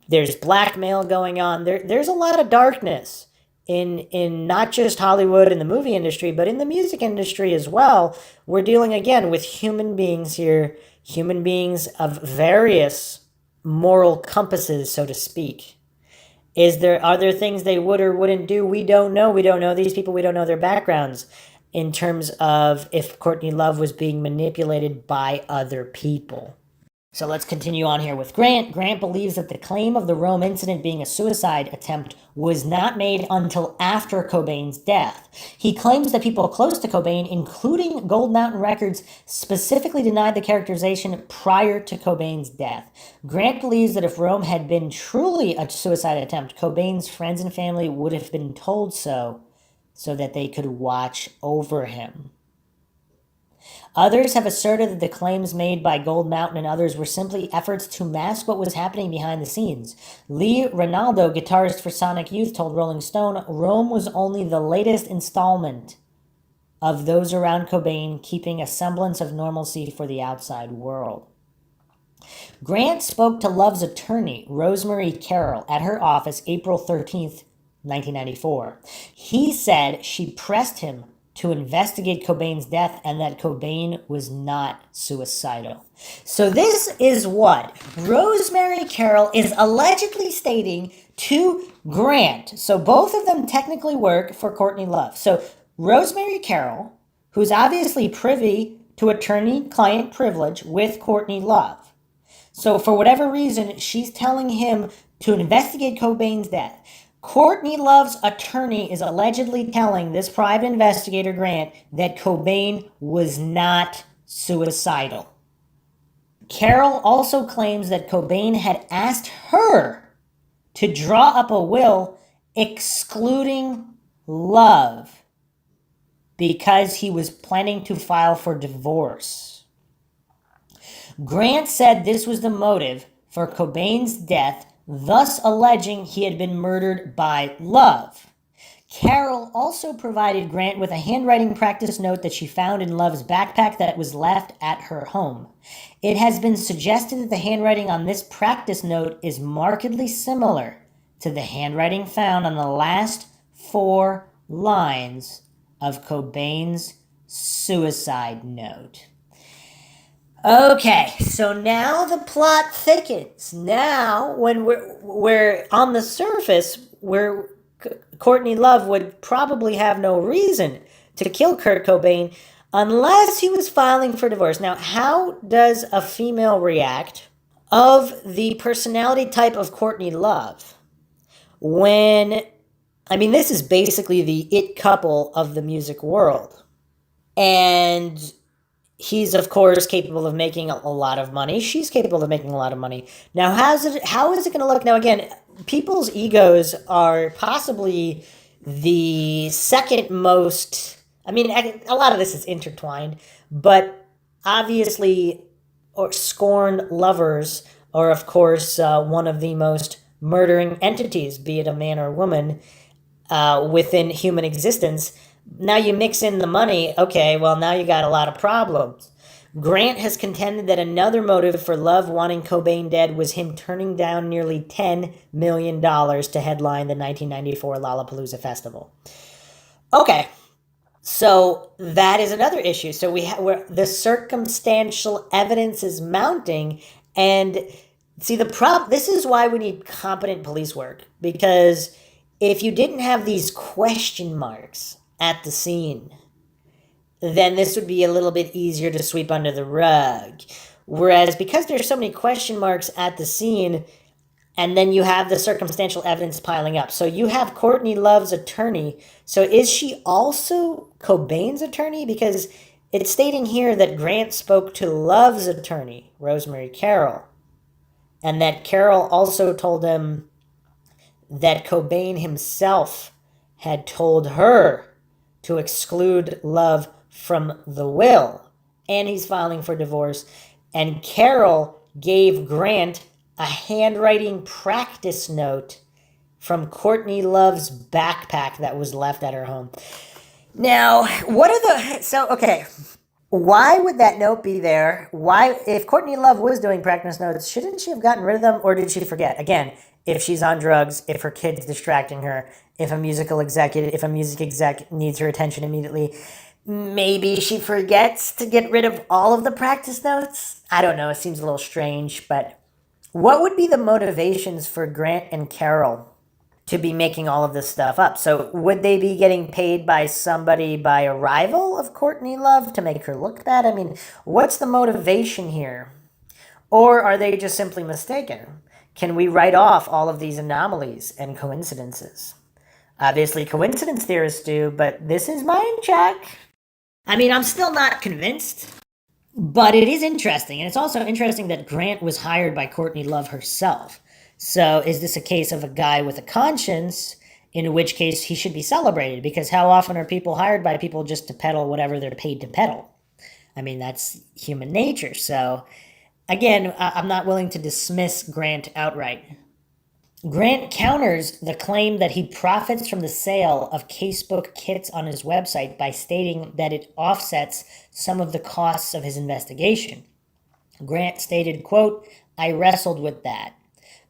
There's blackmail going on. There's a lot of darkness in not just Hollywood and the movie industry, but in the music industry as well. We're dealing, again, with human beings here, human beings of various moral compasses, so to speak. Are there things they would or wouldn't do? We don't know. We don't know these people. We don't know their backgrounds in terms of if Courtney Love was being manipulated by other people. So let's continue on here with Grant. Grant believes that the claim of the Rome incident being a suicide attempt was not made until after Cobain's death. He claims that people close to Cobain, including Gold Mountain Records, specifically denied the characterization prior to Cobain's death. Grant believes that if Rome had been truly a suicide attempt, Cobain's friends and family would have been told so that they could watch over him. Others have asserted that the claims made by Gold Mountain and others were simply efforts to mask what was happening behind the scenes. Lee Ronaldo, guitarist for Sonic Youth, told Rolling Stone, Rome was only the latest installment of those around Cobain keeping a semblance of normalcy for the outside world. Grant spoke to Love's attorney, Rosemary Carroll, at her office April 13th, 1994. He said she pressed him to investigate Cobain's death and that Cobain was not suicidal. So this is what Rosemary Carroll is allegedly stating to Grant. So both of them technically work for Courtney Love. So Rosemary Carroll, who's obviously privy to attorney-client privilege with Courtney Love. So for whatever reason, she's telling him to investigate Cobain's death. Courtney Love's attorney is allegedly telling this private investigator, Grant, that Cobain was not suicidal. Carroll also claims that Cobain had asked her to draw up a will excluding Love because he was planning to file for divorce. Grant said this was the motive for Cobain's death, thus alleging he had been murdered by Love. Carroll also provided Grant with a handwriting practice note that she found in Love's backpack that was left at her home. It has been suggested that the handwriting on this practice note is markedly similar to the handwriting found on the last 4 lines of Cobain's suicide note. Okay, so now the plot thickens. Now, when we're on the surface, where Courtney Love would probably have no reason to kill Kurt Cobain, Unless he was filing for divorce. Now, how does a female react of the personality type of Courtney Love when, I mean, this is basically the it couple of the music world. And he's, of course, capable of making a lot of money. She's capable of making a lot of money. Now, how is it going to look? Now, again, people's egos are possibly the second most. I mean, a lot of this is intertwined, but obviously, or scorned lovers are, of course, one of the most murdering entities, be it a man or woman, within human existence. Now you mix in the money, okay, well, now you got a lot of problems. Grant has contended that another motive for Love wanting Cobain dead was him turning down nearly $10 million to headline the 1994 Lollapalooza Festival. Okay, so that is another issue. So where the circumstantial evidence is mounting, and see the problem. This is why we need competent police work, because if you didn't have these question marks at the scene, then this would be a little bit easier to sweep under the rug. Whereas because there's so many question marks at the scene, and then you have the circumstantial evidence piling up. So you have Courtney Love's attorney. So is she also Cobain's attorney? Because it's stating here that Grant spoke to Love's attorney, Rosemary Carroll, and that Carroll also told him that Cobain himself had told her to exclude Love from the will, and he's filing for divorce. And Carroll gave Grant a handwriting practice note from Courtney Love's backpack that was left at her home. Now, okay, why would that note be there? Why, if Courtney Love was doing practice notes, shouldn't she have gotten rid of them, or did she forget? Again, if she's on drugs, if her kid's distracting her, if a music exec needs her attention immediately, maybe she forgets to get rid of all of the practice notes? I don't know, it seems a little strange, but what would be the motivations for Grant and Carroll to be making all of this stuff up? So would they be getting paid by somebody, by a rival of Courtney Love, to make her look bad? I mean, what's the motivation here? Or are they just simply mistaken? Can we write off all of these anomalies and coincidences? Obviously, coincidence theorists do, but this is MINDSHOCK. I mean, I'm still not convinced, but it is interesting. And it's also interesting that Grant was hired by Courtney Love herself. So is this a case of a guy with a conscience, in which case he should be celebrated? Because how often are people hired by people just to peddle whatever they're paid to peddle? I mean, that's human nature. So again, I'm not willing to dismiss Grant outright. Grant counters the claim that he profits from the sale of casebook kits on his website by stating that it offsets some of the costs of his investigation. Grant stated, quote, "I wrestled with that.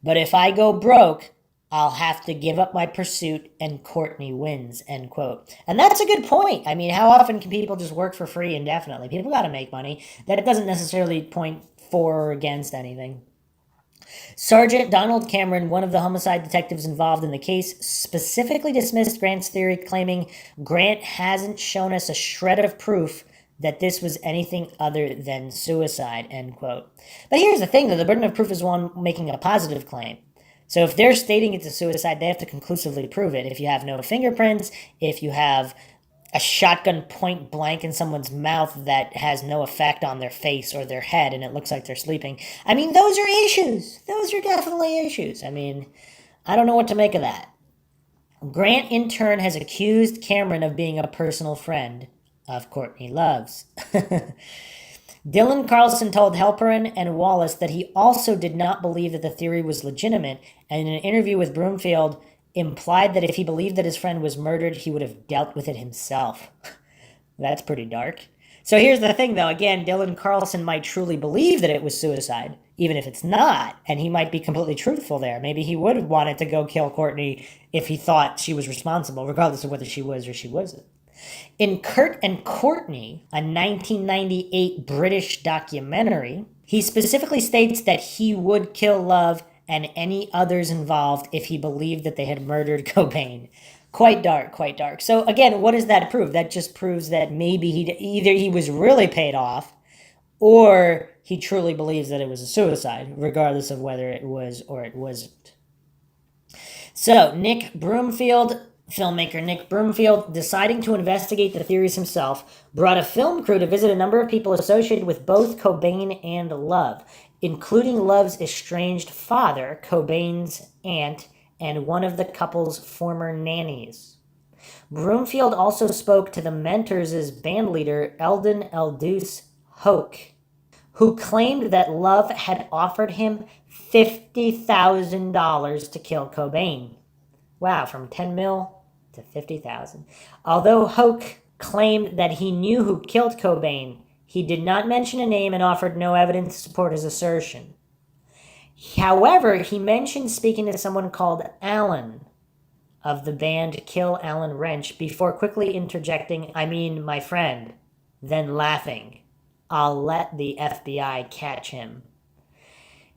But if I go broke, I'll have to give up my pursuit and Courtney wins," end quote. And that's a good point. I mean, how often can people just work for free indefinitely? People got to make money. That doesn't necessarily point for or against anything. Sergeant Donald Cameron, one of the homicide detectives involved in the case, specifically dismissed Grant's theory, claiming Grant hasn't shown us a shred of proof that this was anything other than suicide, end quote. But here's the thing, though. The burden of proof is one making a positive claim. So if they're stating it's a suicide, they have to conclusively prove it. If you have no fingerprints, if you have a shotgun point blank in someone's mouth that has no effect on their face or their head and it looks like they're sleeping. I mean, those are issues. Those are definitely issues. I mean, I don't know what to make of that. Grant, in turn, has accused Cameron of being a personal friend of Courtney Love's. Dylan Carlson told Halperin and Wallace that he also did not believe that the theory was legitimate, and in an interview with Broomfield, implied that if he believed that his friend was murdered, he would have dealt with it himself. That's pretty dark. So here's the thing, though. Again, Dylan Carlson might truly believe that it was suicide, even if it's not, and he might be completely truthful there. Maybe he would have wanted to go kill Courtney if he thought she was responsible, regardless of whether she was or she wasn't. In Kurt and Courtney, a 1998 British documentary, he specifically states that he would kill Love and any others involved if he believed that they had murdered Cobain. Quite dark, quite dark. So again, what does that prove? That just proves that maybe either he was really paid off, or he truly believes that it was a suicide, regardless of whether it was or it wasn't. So Nick Broomfield, filmmaker Nick Broomfield, deciding to investigate the theories himself, brought a film crew to visit a number of people associated with both Cobain and Love, including Love's estranged father, Cobain's aunt, and one of the couple's former nannies. Broomfield also spoke to the Mentors' bandleader, Eldon Duce Hoke, who claimed that Love had offered him $50,000 to kill Cobain. Wow, from 10 mil to 50,000. Although Hoke claimed that he knew who killed Cobain, he did not mention a name and offered no evidence to support his assertion. However, he mentioned speaking to someone called Alan of the band Kill Alan Wrench before quickly interjecting, "I mean, my friend," then laughing, "I'll let the FBI catch him."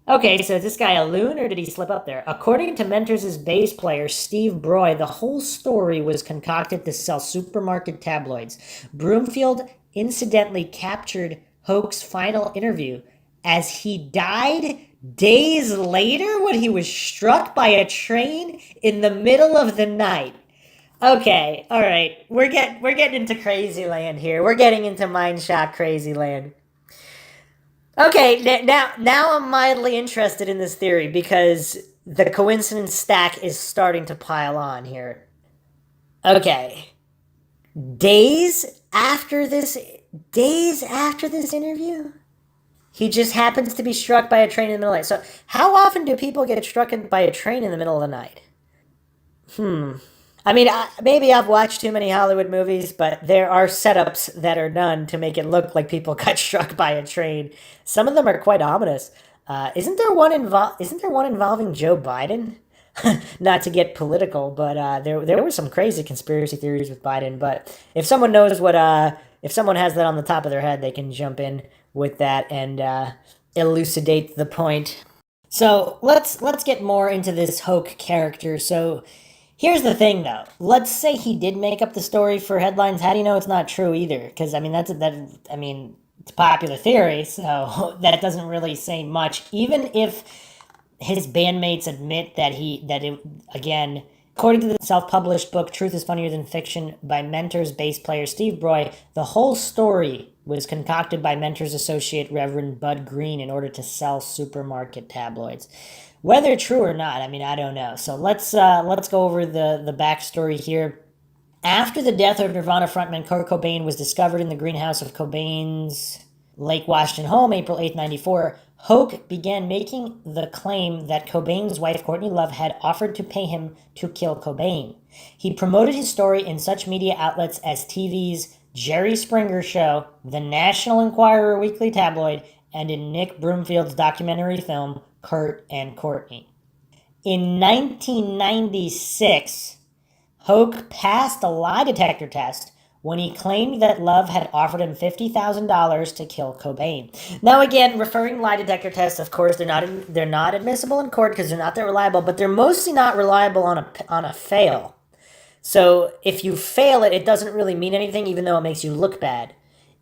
Okay, so is this guy a loon or did he slip up there? According to Mentors' bass player Steve Broy, the whole story was concocted to sell supermarket tabloids. Broomfield incidentally captured Hoke's final interview as he died days later when he was struck by a train in the middle of the night. Okay, all right, we're getting into crazy land here. We're getting into MINDSHOCK crazy land. Okay, now I'm mildly interested in this theory because the coincidence stack is starting to pile on here. Okay. Days after this interview, he just happens to be struck by a train in the middle of the night. So, how often do people get struck by a train in the middle of the night? I mean, maybe I've watched too many Hollywood movies, but there are setups that are done to make it look like people got struck by a train. Some of them are quite ominous. Isn't there one involving Joe Biden? Not to get political, but there were some crazy conspiracy theories with Biden. But if someone knows if someone has that on the top of their head, they can jump in with that and elucidate the point. So let's get more into this Hoke character. So here's the thing, though. Let's say he did make up the story for headlines. How do you know it's not true either? Because I mean, it's a popular theory, so that doesn't really say much. Even if his bandmates admit again, according to the self-published book "Truth is Funnier Than Fiction" by Mentors bass player Steve Broy, the whole story was concocted by Mentors associate Reverend Bud Green in order to sell supermarket tabloids. Whether true or not, I mean, I don't know. So let's go over the backstory here. After the death of Nirvana frontman Kurt Cobain was discovered in the greenhouse of Cobain's Lake Washington home, April 8, 1994, Hoke began making the claim that Cobain's wife, Courtney Love, had offered to pay him to kill Cobain. He promoted his story in such media outlets as TV's Jerry Springer Show, the National Enquirer weekly tabloid, and in Nick Broomfield's documentary film, Kurt and Courtney. In 1996, Hoke passed a lie detector test when he claimed that Love had offered him $50,000 to kill Cobain. Now, again, referring lie detector tests, of course, they're not admissible in court because they're not that reliable, but they're mostly not reliable on a fail. So if you fail it, it doesn't really mean anything, even though it makes you look bad.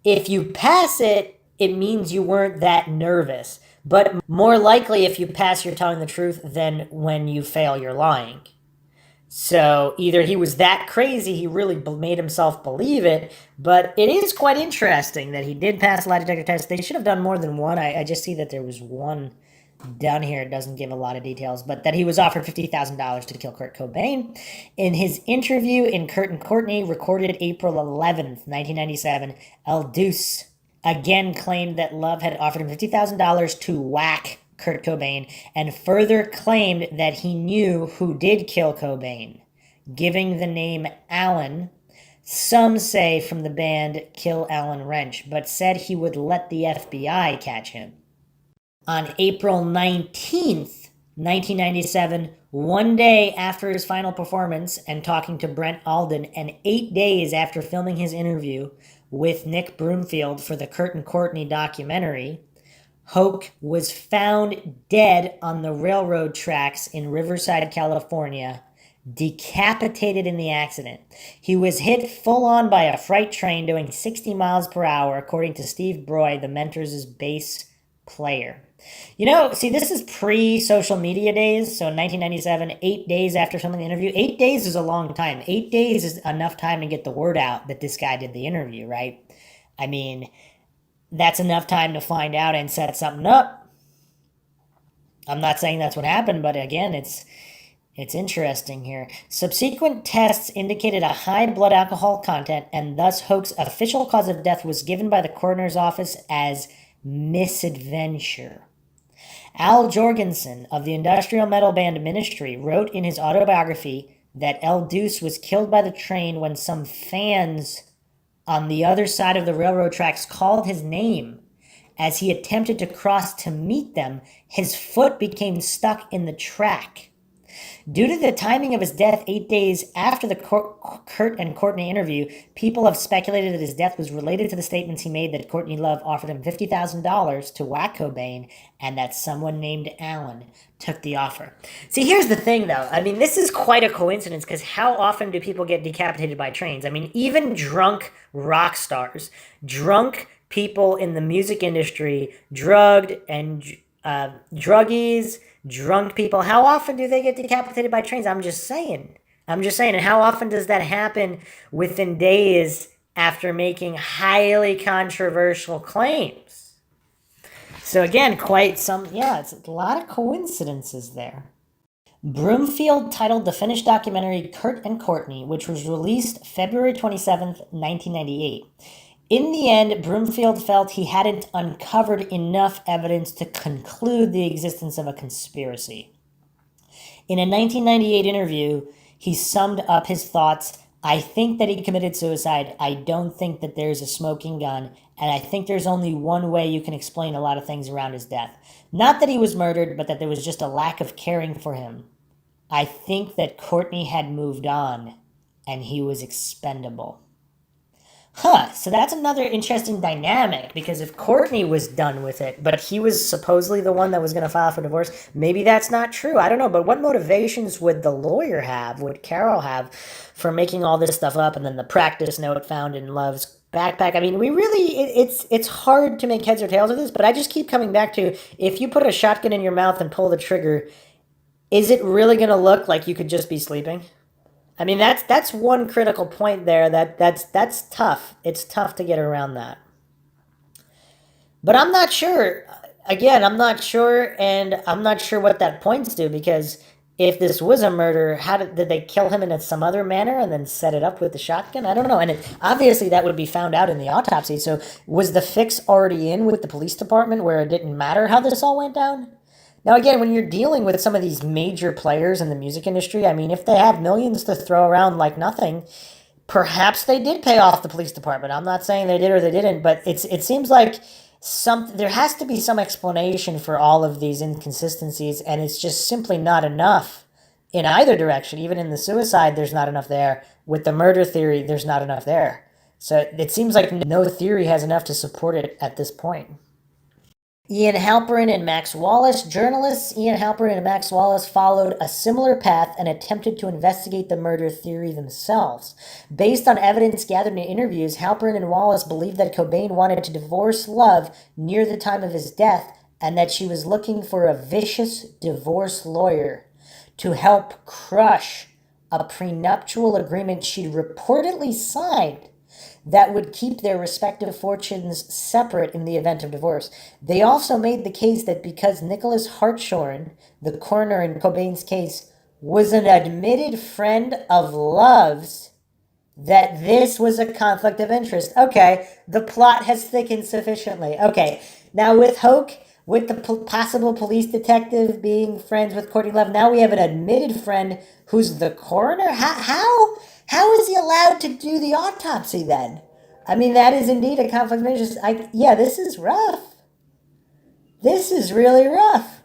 If you pass it, it means you weren't that nervous. But more likely, if you pass, you're telling the truth than when you fail, you're lying. So either he was that crazy, he really made himself believe it, but it is quite interesting that he did pass a lie detector test. They should have done more than one. I just see that there was one down here. It doesn't give a lot of details, but that he was offered $50,000 to kill Kurt Cobain. In his interview in Kurt and Courtney, recorded April 11th, 1997, Duce again claimed that Love had offered him $50,000 to whack Kurt Cobain, and further claimed that he knew who did kill Cobain, giving the name Alan, some say from the band Kill Alan Wrench, but said he would let the FBI catch him. On April 19th, 1997, one day after his final performance and talking to Brent Alden, and 8 days after filming his interview with Nick Broomfield for the Kurt and Courtney documentary, Hoke was found dead on the railroad tracks in Riverside, California, decapitated in the accident. He was hit full on by a freight train doing 60 miles per hour, according to Steve Broy, the Mentors' bass player. See, this is pre-social media days. So in 1997, 8 days after filming the interview, 8 days is a long time. 8 days is enough time to get the word out that this guy did the interview, right? I mean, that's enough time to find out and set something up. I'm not saying that's what happened, but again, it's interesting here. Subsequent tests indicated a high blood alcohol content, and thus Hoke's official cause of death was given by the coroner's office as misadventure. Al Jorgensen of the industrial metal band Ministry wrote in his autobiography that El Duce was killed by the train when some fans on the other side of the railroad tracks called his name. As he attempted to cross to meet them, his foot became stuck in the track. Due to the timing of his death 8 days after the Kurt and Courtney interview, people have speculated that his death was related to the statements he made that Courtney Love offered him $50,000 to whack Cobain and that someone named Alan took the offer. See, here's the thing, though. I mean, this is quite a coincidence because how often do people get decapitated by trains? I mean, even drunk rock stars, drunk people in the music industry, drugged and druggies, drunk people, how often do they get decapitated by trains? I'm just saying. And how often does that happen within days after making highly controversial claims? So again, it's a lot of coincidences there. Broomfield titled the Finnish documentary Kurt and Courtney, which was released February 27th, 1998. In the end, Broomfield felt he hadn't uncovered enough evidence to conclude the existence of a conspiracy. In a 1998 interview, he summed up his thoughts: "I think that he committed suicide. I don't think that there's a smoking gun. And I think there's only one way you can explain a lot of things around his death. Not that he was murdered, but that there was just a lack of caring for him. I think that Courtney had moved on, and he was expendable." So that's another interesting dynamic, because if Courtney was done with it, but he was supposedly the one that was going to file for divorce, maybe that's not true. I don't know, but what motivations would the lawyer have, would Carol have, for making all this stuff up, and then the practice note found in Love's backpack? I mean, it's hard to make heads or tails of this, but I just keep coming back to, if you put a shotgun in your mouth and pull the trigger, is it really going to look like you could just be sleeping? I mean, that's one critical point there. That's tough. It's tough to get around that. But I'm not sure. Again, I'm not sure, and I'm not sure what that points to, because if this was a murder, how did they kill him in some other manner and then set it up with the shotgun? I don't know. And obviously that would be found out in the autopsy. So was the fix already in with the police department where it didn't matter how this all went down? Now, again, when you're dealing with some of these major players in the music industry, I mean, if they have millions to throw around like nothing, perhaps they did pay off the police department. I'm not saying they did or they didn't, but it seems like there has to be some explanation for all of these inconsistencies, and it's just simply not enough in either direction. Even in the suicide, there's not enough there. With the murder theory, there's not enough there. So it seems like no theory has enough to support it at this point. Ian Halperin and Max Wallace. Journalists Ian Halperin and Max Wallace followed a similar path and attempted to investigate the murder theory themselves. Based on evidence gathered in interviews, Halperin and Wallace believed that Cobain wanted to divorce Love near the time of his death, and that she was looking for a vicious divorce lawyer to help crush a prenuptial agreement she'd reportedly signed that would keep their respective fortunes separate in the event of divorce. They also made the case that because Nicholas Hartshorn, the coroner in Cobain's case, was an admitted friend of Love's, that this was a conflict of interest. Okay, the plot has thickened sufficiently. Okay, now with Hoke, with the possible police detective being friends with Courtney Love, now we have an admitted friend who's the coroner? How is he allowed to do the autopsy then? I mean, that is indeed a conflict of interest. This is rough. This is really rough.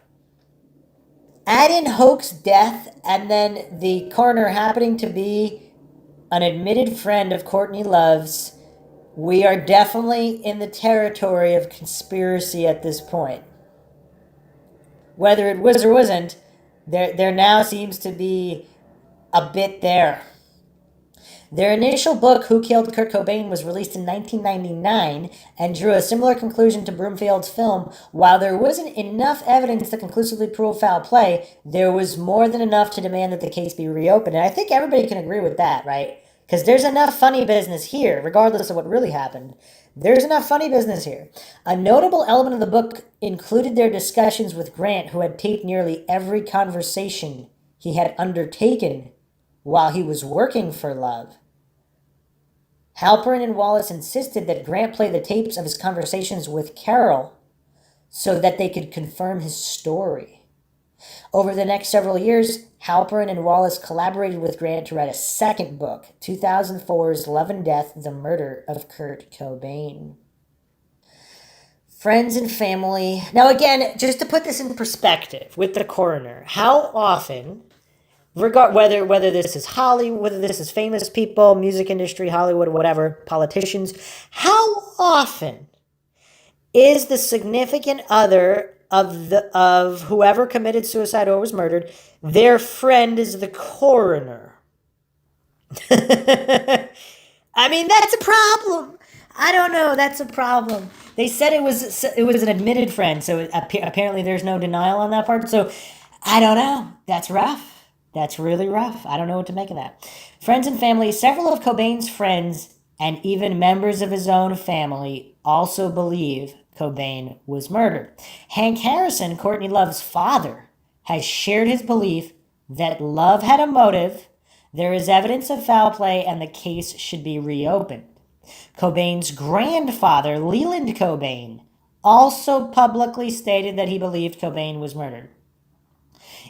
Add in Hoke's death, and then the coroner happening to be an admitted friend of Courtney Love's. We are definitely in the territory of conspiracy at this point. Whether it was or wasn't, there now seems to be a bit there. Their initial book, Who Killed Kurt Cobain, was released in 1999 and drew a similar conclusion to Broomfield's film. While there wasn't enough evidence to conclusively prove foul play, there was more than enough to demand that the case be reopened. And I think everybody can agree with that, right? Because there's enough funny business here, regardless of what really happened. There's enough funny business here. A notable element of the book included their discussions with Grant, who had taped nearly every conversation he had undertaken while he was working for Love. Halperin and Wallace insisted that Grant play the tapes of his conversations with Carol so that they could confirm his story. Over the next several years, Halperin and Wallace collaborated with Grant to write a second book, 2004's Love and Death, The Murder of Kurt Cobain. Friends and family. Now again, just to put this in perspective with the coroner, how often, whether this is Hollywood, whether this is famous people, music industry, Hollywood, whatever, politicians, how often is the significant other of whoever committed suicide or was murdered, their friend is the coroner? I mean, that's a problem. I don't know. That's a problem. They said it was an admitted friend, so apparently there's no denial on that part. So I don't know. That's rough. That's really rough. I don't know what to make of that. Friends and family. Several of Cobain's friends and even members of his own family also believe Cobain was murdered. Hank Harrison, Courtney Love's father, has shared his belief that Love had a motive. There is evidence of foul play and the case should be reopened. Cobain's grandfather, Leland Cobain, also publicly stated that he believed Cobain was murdered.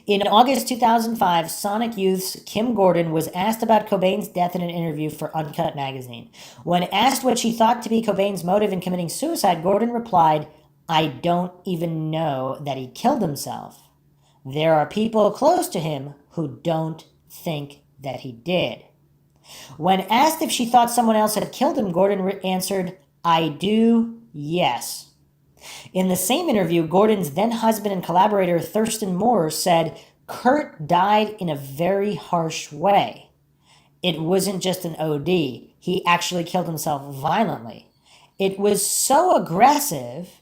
In August 2005, Sonic Youth's Kim Gordon was asked about Cobain's death in an interview for Uncut magazine. When asked what she thought to be Cobain's motive in committing suicide, Gordon replied, "I don't even know that he killed himself. There are people close to him who don't think that he did." When asked if she thought someone else had killed him, Gordon answered, "I do, yes." In the same interview, Gordon's then-husband and collaborator Thurston Moore said, "Kurt died in a very harsh way. It wasn't just an OD. He actually killed himself violently. It was so aggressive,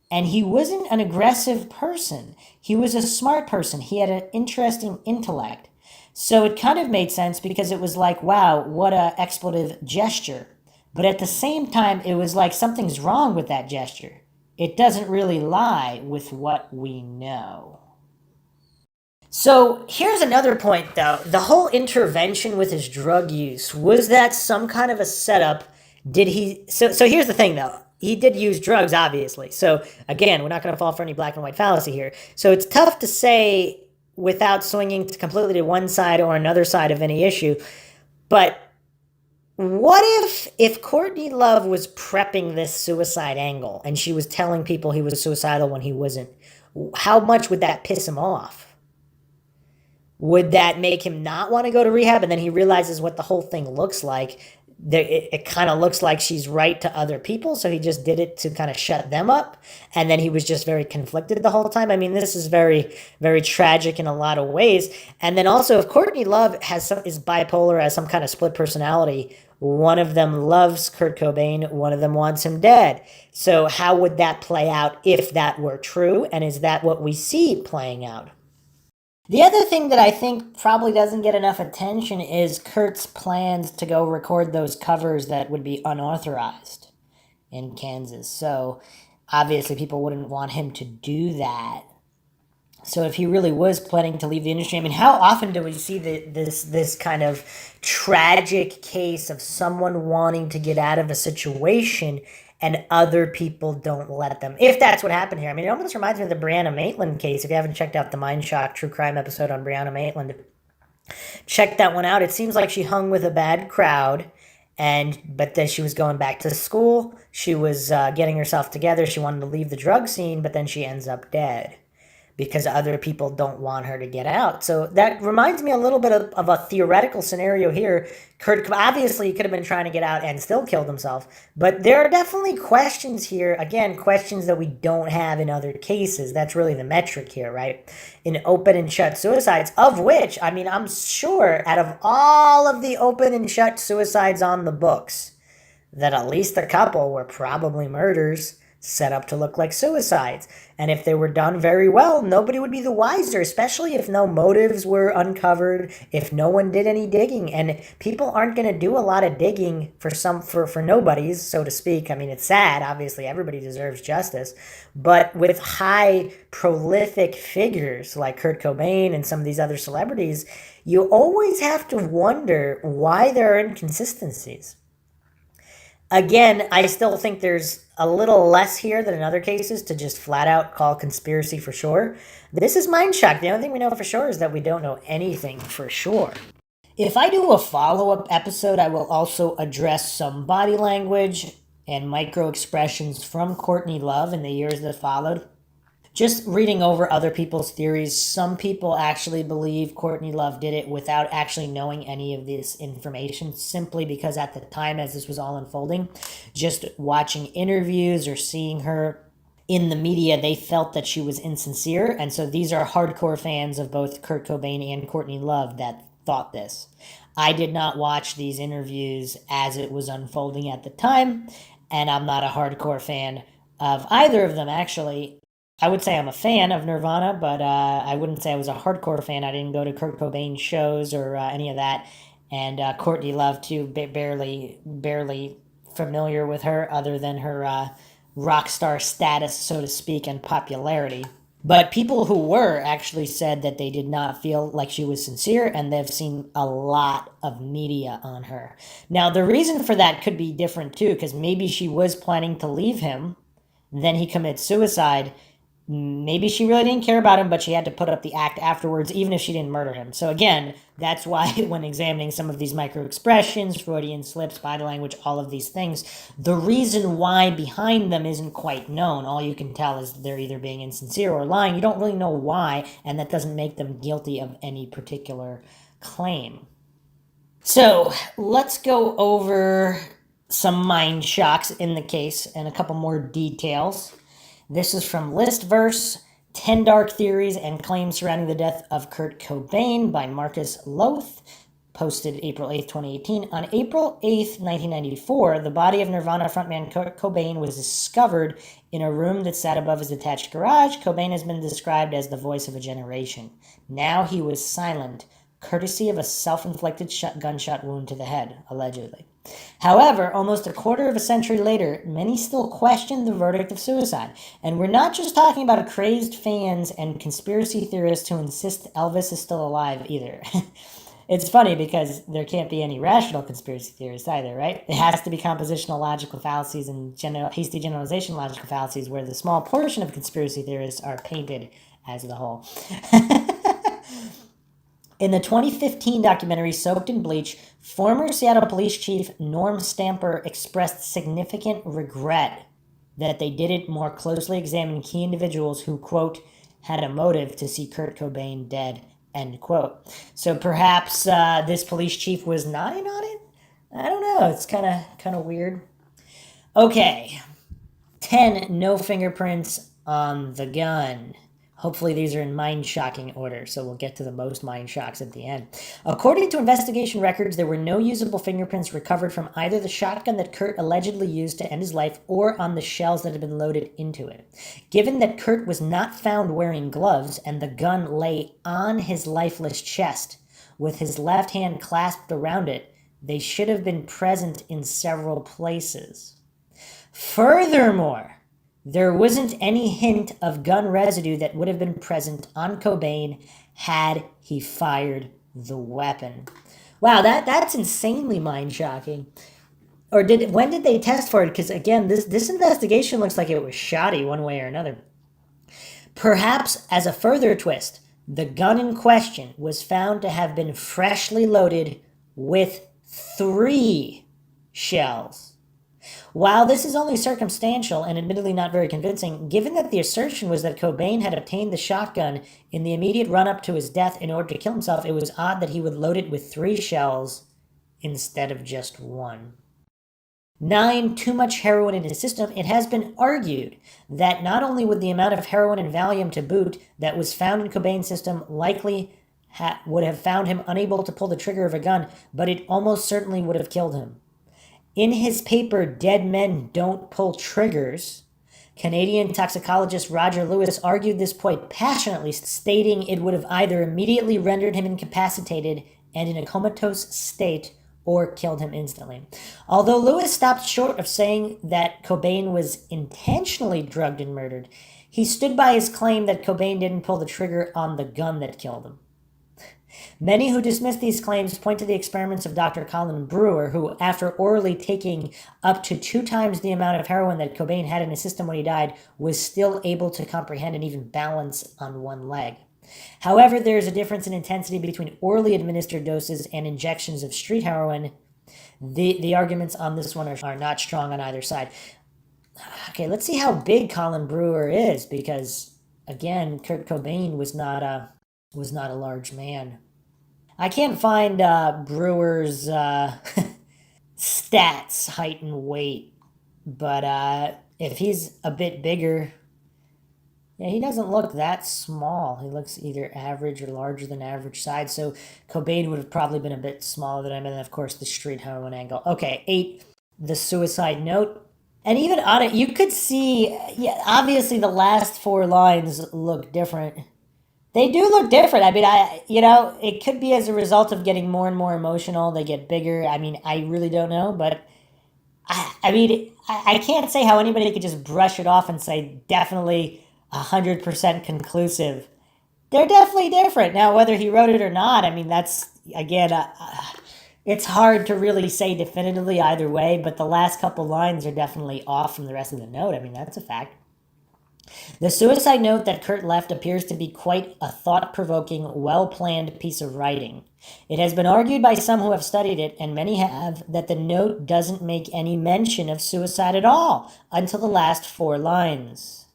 and he wasn't an aggressive person. He was a smart person. He had an interesting intellect." So it kind of made sense because it was like, wow, what a expletive gesture. But at the same time, it was like something's wrong with that gesture. It doesn't really lie with what we know. So here's another point, though. The whole intervention with his drug use, was that some kind of a setup? Did he... So here's the thing, though. He did use drugs, obviously. So again, we're not going to fall for any black and white fallacy here. So it's tough to say without swinging completely to one side or another side of any issue. But what if Courtney Love was prepping this suicide angle and she was telling people he was suicidal when he wasn't? How much would that piss him off? Would that make him not want to go to rehab? And then he realizes what the whole thing looks like. It kind of looks like she's right to other people, so he just did it to kind of shut them up. And then he was just very conflicted the whole time. I mean, this is very, very tragic in a lot of ways. And then also, if Courtney Love is bipolar, has some kind of split personality, one of them loves Kurt Cobain, one of them wants him dead. So how would that play out if that were true? And is that what we see playing out? The other thing that I think probably doesn't get enough attention is Kurt's plans to go record those covers that would be unauthorized in Kansas. So obviously people wouldn't want him to do that. So if he really was planning to leave the industry, I mean, how often do we see this kind of tragic case of someone wanting to get out of a situation and other people don't let them? If that's what happened here. I mean, it almost reminds me of the Brianna Maitland case. If you haven't checked out the MINDSHOCK true crime episode on Brianna Maitland, check that one out. It seems like she hung with a bad crowd, but then she was going back to school. She was getting herself together. She wanted to leave the drug scene, but then she ends up dead because other people don't want her to get out. So that reminds me a little bit of a theoretical scenario here. Kurt obviously he could have been trying to get out and still killed himself, but there are definitely questions here. Again, questions that we don't have in other cases. That's really the metric here, right? In open and shut suicides, of which, I mean, I'm sure out of all of the open and shut suicides on the books, that at least a couple were probably murders set up to look like suicides. And if they were done very well, nobody would be the wiser, especially if no motives were uncovered, if no one did any digging. And people aren't going to do a lot of digging for nobodies, so to speak. I mean, it's sad. Obviously, everybody deserves justice. But with high prolific figures like Kurt Cobain and some of these other celebrities, you always have to wonder why there are inconsistencies. Again, I still think there's a little less here than in other cases to just flat out call conspiracy for sure. This is MINDSHOCK. The only thing we know for sure is that we don't know anything for sure. If I do a follow-up episode, I will also address some body language and micro expressions from Courtney Love in the years that followed. Just reading over other people's theories, some people actually believe Courtney Love did it without actually knowing any of this information, simply because at the time as this was all unfolding, just watching interviews or seeing her in the media, they felt that she was insincere. And so these are hardcore fans of both Kurt Cobain and Courtney Love that thought this. I did not watch these interviews as it was unfolding at the time, and I'm not a hardcore fan of either of them, actually. I would say I'm a fan of Nirvana, but I wouldn't say I was a hardcore fan. I didn't go to Kurt Cobain shows or any of that. And Courtney Love, too, barely familiar with her other than her rock star status, so to speak, and popularity. But people who were actually said that they did not feel like she was sincere, and they've seen a lot of media on her. Now, the reason for that could be different, too, because maybe she was planning to leave him, then he commits suicide. Maybe she really didn't care about him, but she had to put up the act afterwards, even if she didn't murder him. So again, that's why when examining some of these micro-expressions, Freudian slips, body language, all of these things, the reason why behind them isn't quite known. All you can tell is they're either being insincere or lying. You don't really know why, and that doesn't make them guilty of any particular claim. So let's go over some mind shocks in the case and a couple more details. This is from Listverse, 10 Dark Theories and Claims Surrounding the Death of Kurt Cobain by Marcus Loth, posted April 8, 2018. On April 8, 1994, the body of Nirvana frontman Kurt Cobain was discovered in a room that sat above his detached garage. Cobain has been described as the voice of a generation. Now he was silent, courtesy of a self-inflicted gunshot wound to the head, allegedly. However, almost a quarter of a century later, many still question the verdict of suicide. And we're not just talking about crazed fans and conspiracy theorists who insist Elvis is still alive either. It's funny because there can't be any rational conspiracy theorists either, right? It has to be compositional logical fallacies and hasty generalization logical fallacies, where the small portion of conspiracy theorists are painted as the whole. In the 2015 documentary Soaked in Bleach, former Seattle Police Chief Norm Stamper expressed significant regret that they didn't more closely examine key individuals who, quote, had a motive to see Kurt Cobain dead, end quote. So perhaps this police chief was not in on it? I don't know. It's kind of weird. Okay. 10 no fingerprints on the gun. Hopefully these are in mind-shocking order, so we'll get to the most mind shocks at the end. According to investigation records, there were no usable fingerprints recovered from either the shotgun that Kurt allegedly used to end his life or on the shells that had been loaded into it. Given that Kurt was not found wearing gloves and the gun lay on his lifeless chest with his left hand clasped around it, they should have been present in several places. Furthermore, there wasn't any hint of gun residue that would have been present on Cobain had he fired the weapon. Wow, that's insanely mind-shocking. Or when did they test for it? Because again, this investigation looks like it was shoddy one way or another. Perhaps as a further twist, the gun in question was found to have been freshly loaded with 3 shells. While this is only circumstantial and admittedly not very convincing, given that the assertion was that Cobain had obtained the shotgun in the immediate run-up to his death in order to kill himself, it was odd that he would load it with 3 shells instead of just 1. 9. Too much heroin in his system. It has been argued that not only would the amount of heroin and Valium to boot that was found in Cobain's system likely would have found him unable to pull the trigger of a gun, but it almost certainly would have killed him. In his paper, Dead Men Don't Pull Triggers, Canadian toxicologist Roger Lewis argued this point passionately, stating it would have either immediately rendered him incapacitated and in a comatose state or killed him instantly. Although Lewis stopped short of saying that Cobain was intentionally drugged and murdered, he stood by his claim that Cobain didn't pull the trigger on the gun that killed him. Many who dismiss these claims point to the experiments of Dr. Colin Brewer, who, after orally taking up to 2 times the amount of heroin that Cobain had in his system when he died, was still able to comprehend and even balance on one leg. However, there is a difference in intensity between orally administered doses and injections of street heroin. The arguments on this one are not strong on either side. Okay, let's see how big Colin Brewer is, because, again, Kurt Cobain was not a large man. I can't find Brewer's stats, height and weight, but if he's a bit bigger, yeah, he doesn't look that small. He looks either average or larger than average size, so Cobain would have probably been a bit smaller than him, and then of course the street heroin angle. Okay, 8, the suicide note. And even on it, you could see, yeah, obviously the last 4 lines look different. They do look different. I mean, it could be as a result of getting more and more emotional. They get bigger. I mean, I really don't know, but I can't say how anybody could just brush it off and say definitely 100% conclusive. They're definitely different. Now, whether he wrote it or not, I mean, that's, again, it's hard to really say definitively either way, but the last couple lines are definitely off from the rest of the note. I mean, that's a fact. The suicide note that Kurt left appears to be quite a thought-provoking, well-planned piece of writing. It has been argued by some who have studied it, and many have, that the note doesn't make any mention of suicide at all until the last 4 lines.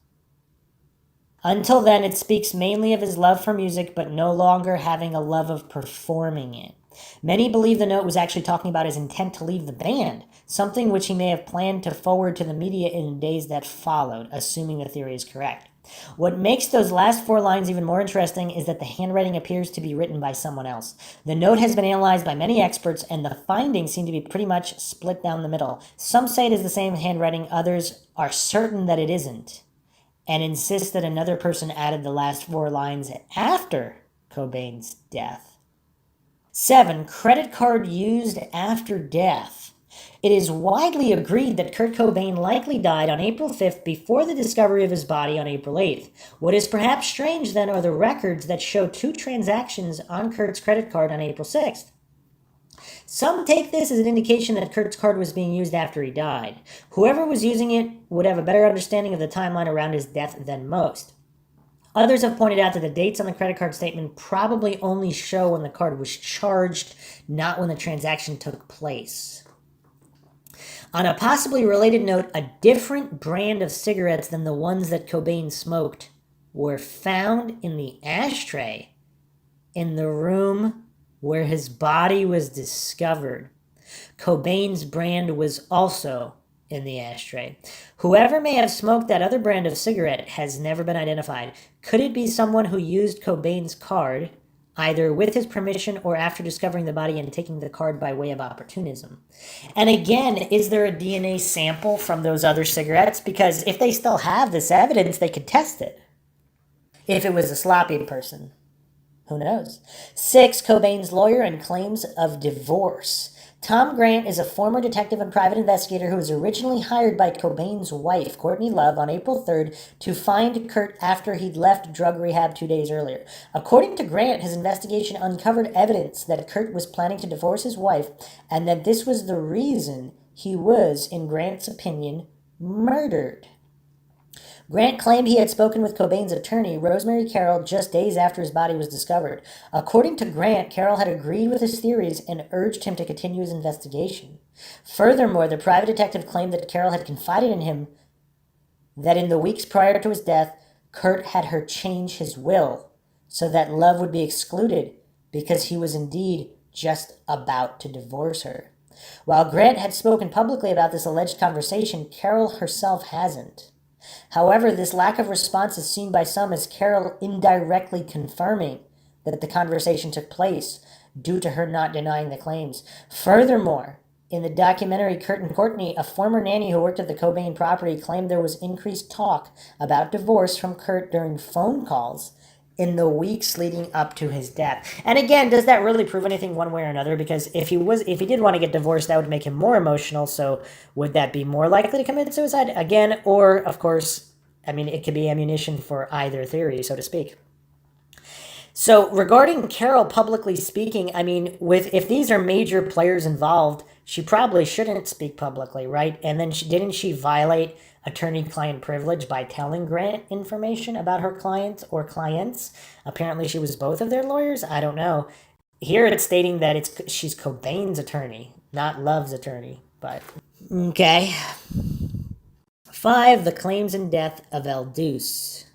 Until then, it speaks mainly of his love for music, but no longer having a love of performing it. Many believe the note was actually talking about his intent to leave the band, something which he may have planned to forward to the media in the days that followed, assuming the theory is correct. What makes those last 4 lines even more interesting is that the handwriting appears to be written by someone else. The note has been analyzed by many experts, and the findings seem to be pretty much split down the middle. Some say it is the same handwriting, others are certain that it isn't, and insist that another person added the last 4 lines after Cobain's death. 7. Credit card used after death. It is widely agreed that Kurt Cobain likely died on April 5th before the discovery of his body on April 8th. What is perhaps strange, then, are the records that show 2 transactions on Kurt's credit card on April 6th. Some take this as an indication that Kurt's card was being used after he died. Whoever was using it would have a better understanding of the timeline around his death than most. Others have pointed out that the dates on the credit card statement probably only show when the card was charged, not when the transaction took place. On a possibly related note, a different brand of cigarettes than the ones that Cobain smoked were found in the ashtray in the room where his body was discovered. Cobain's brand was also in the ashtray. Whoever may have smoked that other brand of cigarette has never been identified. Could it be someone who used Cobain's card, either with his permission or after discovering the body and taking the card by way of opportunism? And again, is there a DNA sample from those other cigarettes? Because if they still have this evidence, they could test it. If it was a sloppy person, who knows? 6. Cobain's lawyer and claims of divorce. Tom Grant is a former detective and private investigator who was originally hired by Cobain's wife, Courtney Love, on April 3rd to find Kurt after he'd left drug rehab 2 days earlier. According to Grant, his investigation uncovered evidence that Kurt was planning to divorce his wife and that this was the reason he was, in Grant's opinion, murdered. Grant claimed he had spoken with Cobain's attorney, Rosemary Carroll, just days after his body was discovered. According to Grant, Carroll had agreed with his theories and urged him to continue his investigation. Furthermore, the private detective claimed that Carroll had confided in him that in the weeks prior to his death, Kurt had her change his will so that Love would be excluded because he was indeed just about to divorce her. While Grant had spoken publicly about this alleged conversation, Carroll herself hasn't. However, this lack of response is seen by some as Carroll indirectly confirming that the conversation took place due to her not denying the claims. Furthermore, in the documentary Kurt and Courtney, a former nanny who worked at the Cobain property claimed there was increased talk about divorce from Kurt during phone calls in the weeks leading up to his death. And again, does that really prove anything one way or another? Because if he did want to get divorced, that would make him more emotional. So would that be more likely to commit suicide again? Or, of course, I mean, it could be ammunition for either theory, so to speak. So regarding Carroll publicly speaking, I mean, if these are major players involved, she probably shouldn't speak publicly, right? And then didn't she violate attorney-client privilege by telling Grant information about her clients or clients? Apparently she was both of their lawyers. I don't know. Here it's stating that she's Cobain's attorney, not Love's attorney. But okay. 5. The claims and death of Duce.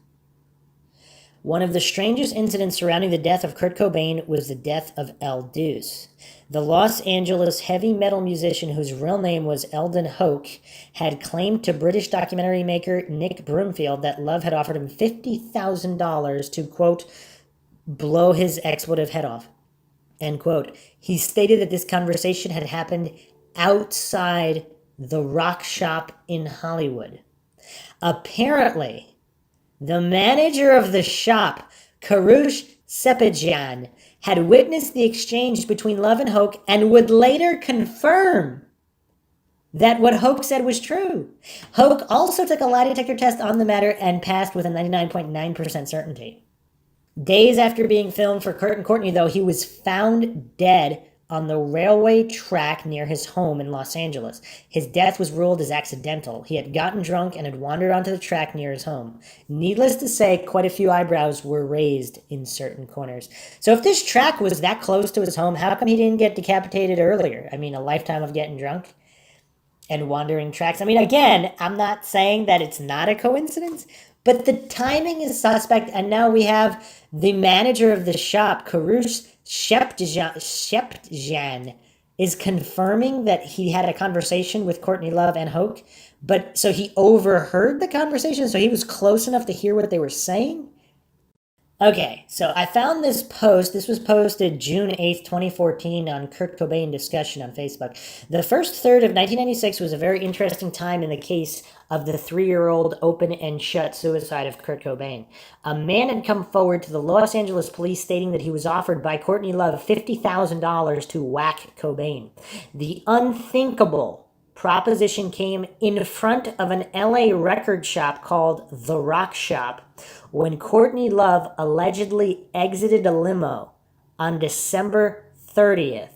One of the strangest incidents surrounding the death of Kurt Cobain was the death of Duce. The Los Angeles heavy metal musician, whose real name was Eldon Hoke, had claimed to British documentary maker Nick Broomfield that Love had offered him $50,000 to, quote, blow his expletive head off, end quote. He stated that this conversation had happened outside the rock shop in Hollywood. Apparently, the manager of the shop, Karush Sepajan, had witnessed the exchange between Love and Hoke and would later confirm that what Hoke said was true. Hoke also took a lie detector test on the matter and passed with a 99.9% certainty. Days after being filmed for Kurt and Courtney, though, he was found dead on the railway track near his home in Los Angeles. His death was ruled as accidental. He had gotten drunk and had wandered onto the track near his home. Needless to say, quite a few eyebrows were raised in certain corners. So if this track was that close to his home, how come he didn't get decapitated earlier? I mean, a lifetime of getting drunk and wandering tracks. I mean, again, I'm not saying that it's not a coincidence, but the timing is suspect. And now we have the manager of the shop, Karush Sheptjan, is confirming that he had a conversation with Courtney Love and Hoke, but so he overheard the conversation, so he was close enough to hear what they were saying? Okay, so I found this post. This was posted June 8th, 2014 on Kurt Cobain discussion on Facebook. The first third of 1996 was a very interesting time in the case of the 3-year-old open and shut suicide of Kurt Cobain. A man had come forward to the Los Angeles police stating that he was offered by Courtney Love $50,000 to whack Cobain. The unthinkable proposition came in front of an LA record shop called The Rock Shop when Courtney Love allegedly exited a limo on December 30th,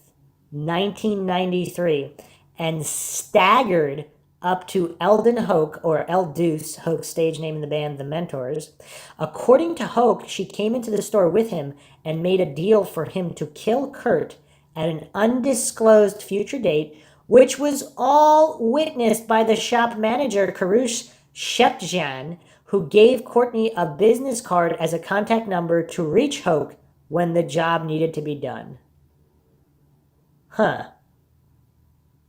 1993, and staggered up to Eldon Hoke, or Duce, Hoke's stage name in the band The Mentors. According to Hoke, she came into the store with him and made a deal for him to kill Kurt at an undisclosed future date, which was all witnessed by the shop manager, Karush Sheptjan, who gave Courtney a business card as a contact number to reach Hoke when the job needed to be done. Huh.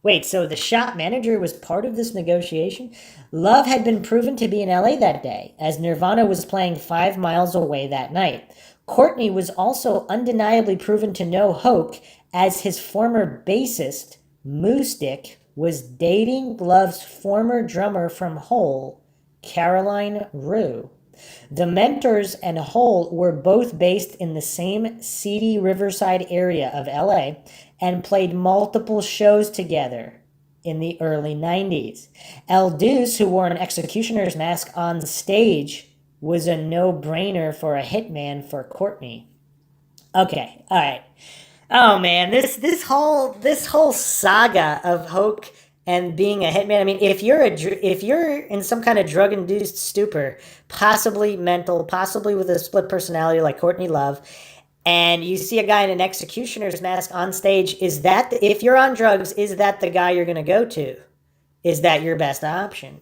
Wait, so the shop manager was part of this negotiation? Love had been proven to be in LA that day, as Nirvana was playing 5 miles away that night. Courtney was also undeniably proven to know Hoke, as his former bassist, Moose Dick, was dating Love's former drummer from Hole, Caroline Rue. The Mentors and Hole were both based in the same seedy Riverside area of LA and played multiple shows together in the early 90s. Duce, who wore an executioner's mask on stage, was a no-brainer for a hitman for Courtney. Okay, all right. Oh man, this whole saga of Hoke and being a hitman. I mean, if you're in some kind of drug-induced stupor, possibly mental, possibly with a split personality like Courtney Love, and you see a guy in an executioner's mask on stage, if you're on drugs, is that the guy you're going to go to? Is that your best option?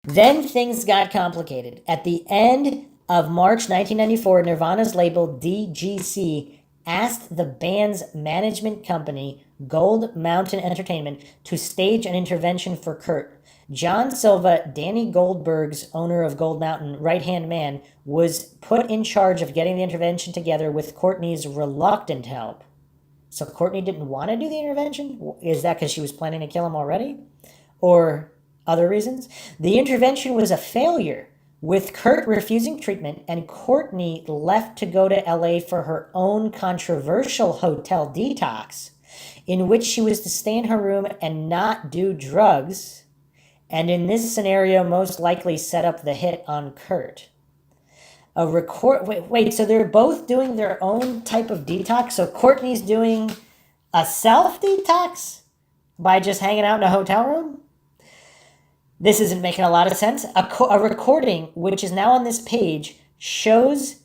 Then things got complicated. At the end of March 1994, Nirvana's label DGC asked the band's management company, Gold Mountain Entertainment, to stage an intervention for Kurt. John Silva, Danny Goldberg's owner of Gold Mountain, right-hand man, was put in charge of getting the intervention together with Courtney's reluctant help. So Courtney didn't want to do the intervention? Is that because she was planning to kill him already? Or other reasons? The intervention was a failure, with Kurt refusing treatment and Courtney left to go to LA for her own controversial hotel detox, in which she was to stay in her room and not do drugs, and in this scenario most likely set up the hit on Kurt. So they're both doing their own type of detox? So Courtney's doing a self-detox by just hanging out in a hotel room? This isn't making a lot of sense. A recording, which is now on this page, shows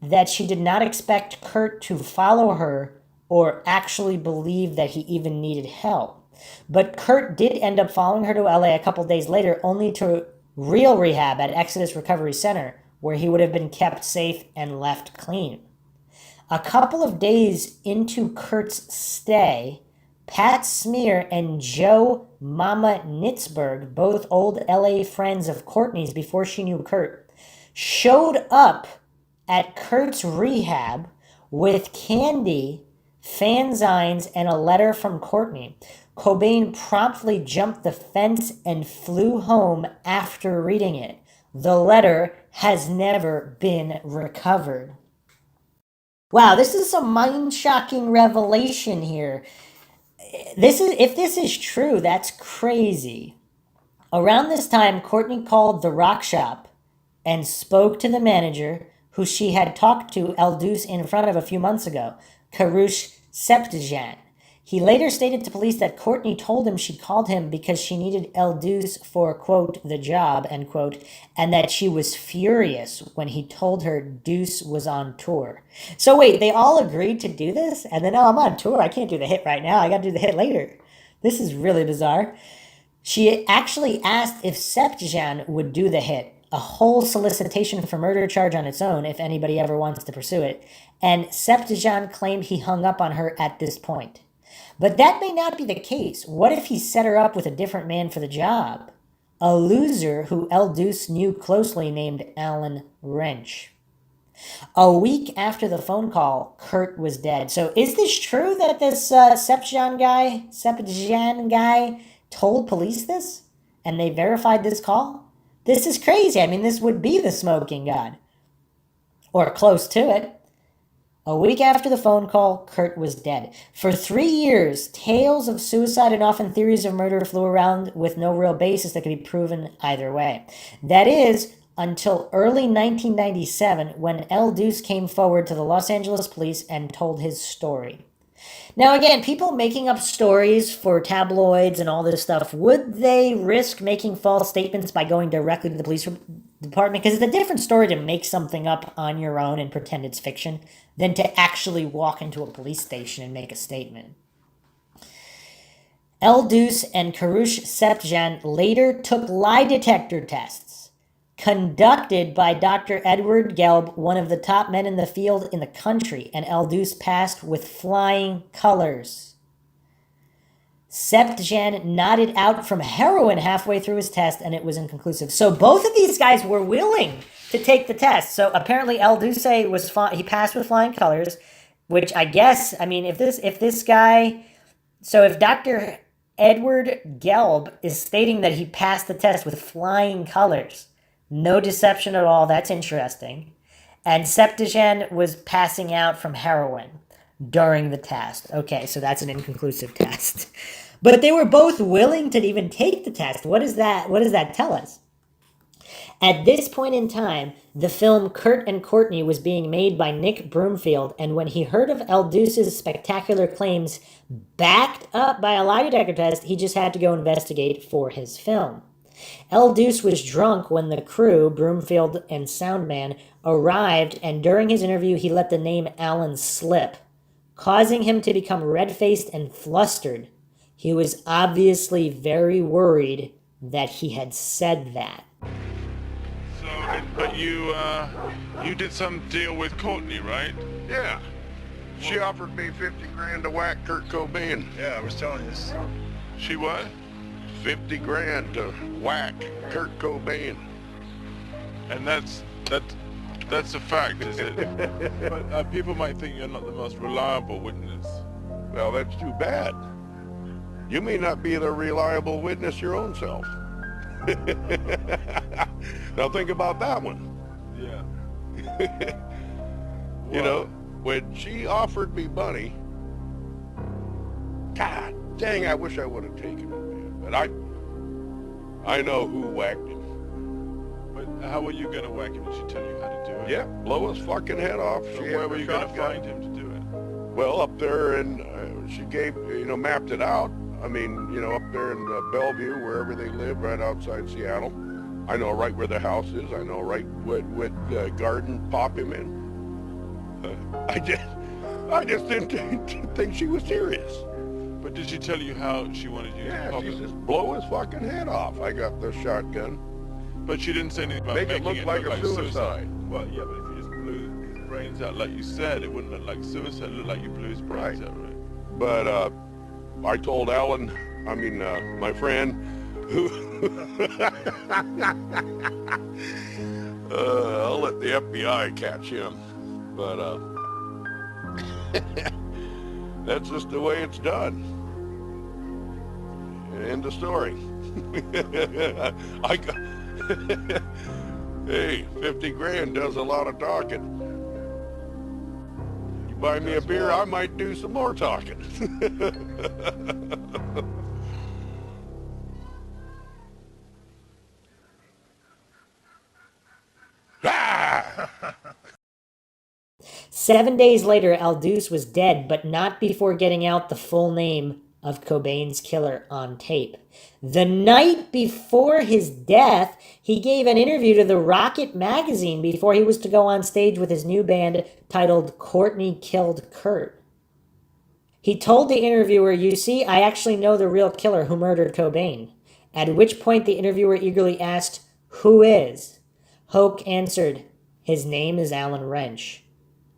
that she did not expect Kurt to follow her or actually believe that he even needed help. But Kurt did end up following her to LA a couple days later, only to real rehab at Exodus Recovery Center, where he would have been kept safe and left clean. A couple of days into Kurt's stay, Pat Smear and Joe Mama Nitzberg, both old LA friends of Courtney's before she knew Kurt, showed up at Kurt's rehab with candy, fanzines, and a letter from Courtney. Cobain promptly jumped the fence and flew home after reading it. The letter has never been recovered. Wow, this is some mind-shocking revelation here. If this is true, that's crazy. Around this time, Courtney called the rock shop and spoke to the manager who she had talked to Duce in front of a few months ago, Karush Septjan. He later stated to police that Courtney told him she called him because she needed Duce for, quote, the job, end quote, and that she was furious when he told her Duce was on tour. So wait, they all agreed to do this? And then, I'm on tour, I can't do the hit right now, I gotta do the hit later. This is really bizarre. She actually asked if Septjan would do the hit, a whole solicitation for murder charge on its own if anybody ever wants to pursue it, and Septjan claimed he hung up on her at this point. But that may not be the case. What if he set her up with a different man for the job? A loser who Duce knew closely named Alan Wrench. A week after the phone call, Kurt was dead. So is this true that this Septjan guy told police this? And they verified this call? This is crazy. I mean, this would be the smoking gun. Or close to it. A week after the phone call, Kurt was dead. For 3 years, tales of suicide and often theories of murder flew around with no real basis that could be proven either way. That is, until early 1997, when Duce came forward to the Los Angeles police and told his story. Now again, people making up stories for tabloids and all this stuff, would they risk making false statements by going directly to the police department? Because it's a different story to make something up on your own and pretend it's fiction than to actually walk into a police station and make a statement. Duce and Karush Septjan later took lie detector tests conducted by Dr. Edward Gelb, one of the top men in the field in the country, and Duce passed with flying colors. Septjan nodded out from heroin halfway through his test, and it was inconclusive. So both of these guys were willing to take the test. So apparently Duce he passed with flying colors, which I guess, I mean, if Dr. Edward Gelb is stating that he passed the test with flying colors, no deception at all, that's interesting. And Septjan was passing out from heroin during the test. Okay, so that's an inconclusive test. But they were both willing to even take the test. What does that tell us? At this point in time, the film Kurt and Courtney was being made by Nick Broomfield, and when he heard of El Duce's spectacular claims backed up by a lie detector test, he just had to go investigate for his film. El Duce was drunk when the crew, Broomfield and Soundman, arrived, and during his interview he let the name Alan slip, causing him to become red-faced and flustered. He was obviously very worried that he had said that. But you did some deal with Courtney, right? Yeah. She offered me 50 grand to whack Kurt Cobain. Yeah, I was telling you this. She what? 50 grand to whack Kurt Cobain. And that's a fact, is it? But people might think you're not the most reliable witness. Well, that's too bad. You may not be the reliable witness your own self. Now think about that one. Yeah. You know, when she offered me money, God dang, I wish I would have taken it, man. But I know who whacked him. But how were you going to whack him? Did she tell you how to do it? Yeah, blow his fucking head off. So where were you going to find him to do it? Well, up there, and she gave, mapped it out. I mean, up there in Bellevue, wherever they live, right outside Seattle. I know right where the house is. I know right what garden pop him in. I just didn't think she was serious. But did she tell you how she wanted you to pop she him? says, blow his fucking head off. I got the shotgun. But she didn't say anything about Make it look like a suicide. Well, yeah, but if you just blew his brains out like you said, it wouldn't look like suicide. It looked like you blew his brains out, right? But I told Alan, my friend, who I'll let the FBI catch him. But that's just the way it's done. End of story. Hey, 50 grand does a lot of talking. You buy me a beer, I might do some more talking. Ah! 7 days later, El Duce was dead, but not before getting out the full name of Cobain's killer on tape. The night before his death, he gave an interview to the Rocket magazine before he was to go on stage with his new band titled Courtney Killed Kurt. He told the interviewer, "You see, I actually know the real killer who murdered Cobain." At which point the interviewer eagerly asked, "Who is?" Hoke answered, "His name is Alan Wrench."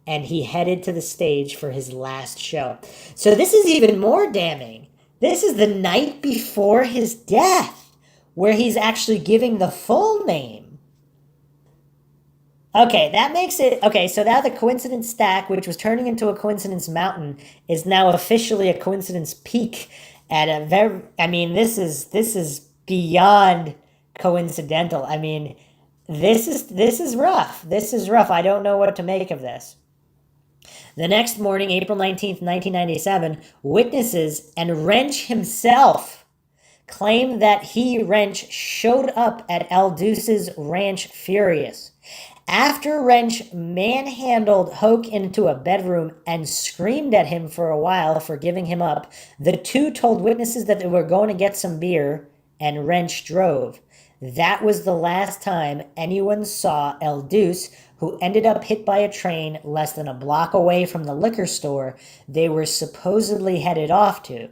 And he headed to the stage for his last show. So this is even more damning. This is the night before his death, where he's actually giving the full name. Okay, that makes it... Okay, so now the coincidence stack, which was turning into a coincidence mountain, is now officially a coincidence peak at a very... this is beyond coincidental. This is rough. This is rough. I don't know what to make of this. The next morning, April 19th, 1997, witnesses and Wrench himself claim that he, Wrench, showed up at El Duce's ranch furious. After Wrench manhandled Hoke into a bedroom and screamed at him for a while for giving him up, the two told witnesses that they were going to get some beer, and Wrench drove. That was the last time anyone saw El Duce, who ended up hit by a train less than a block away from the liquor store they were supposedly headed off to.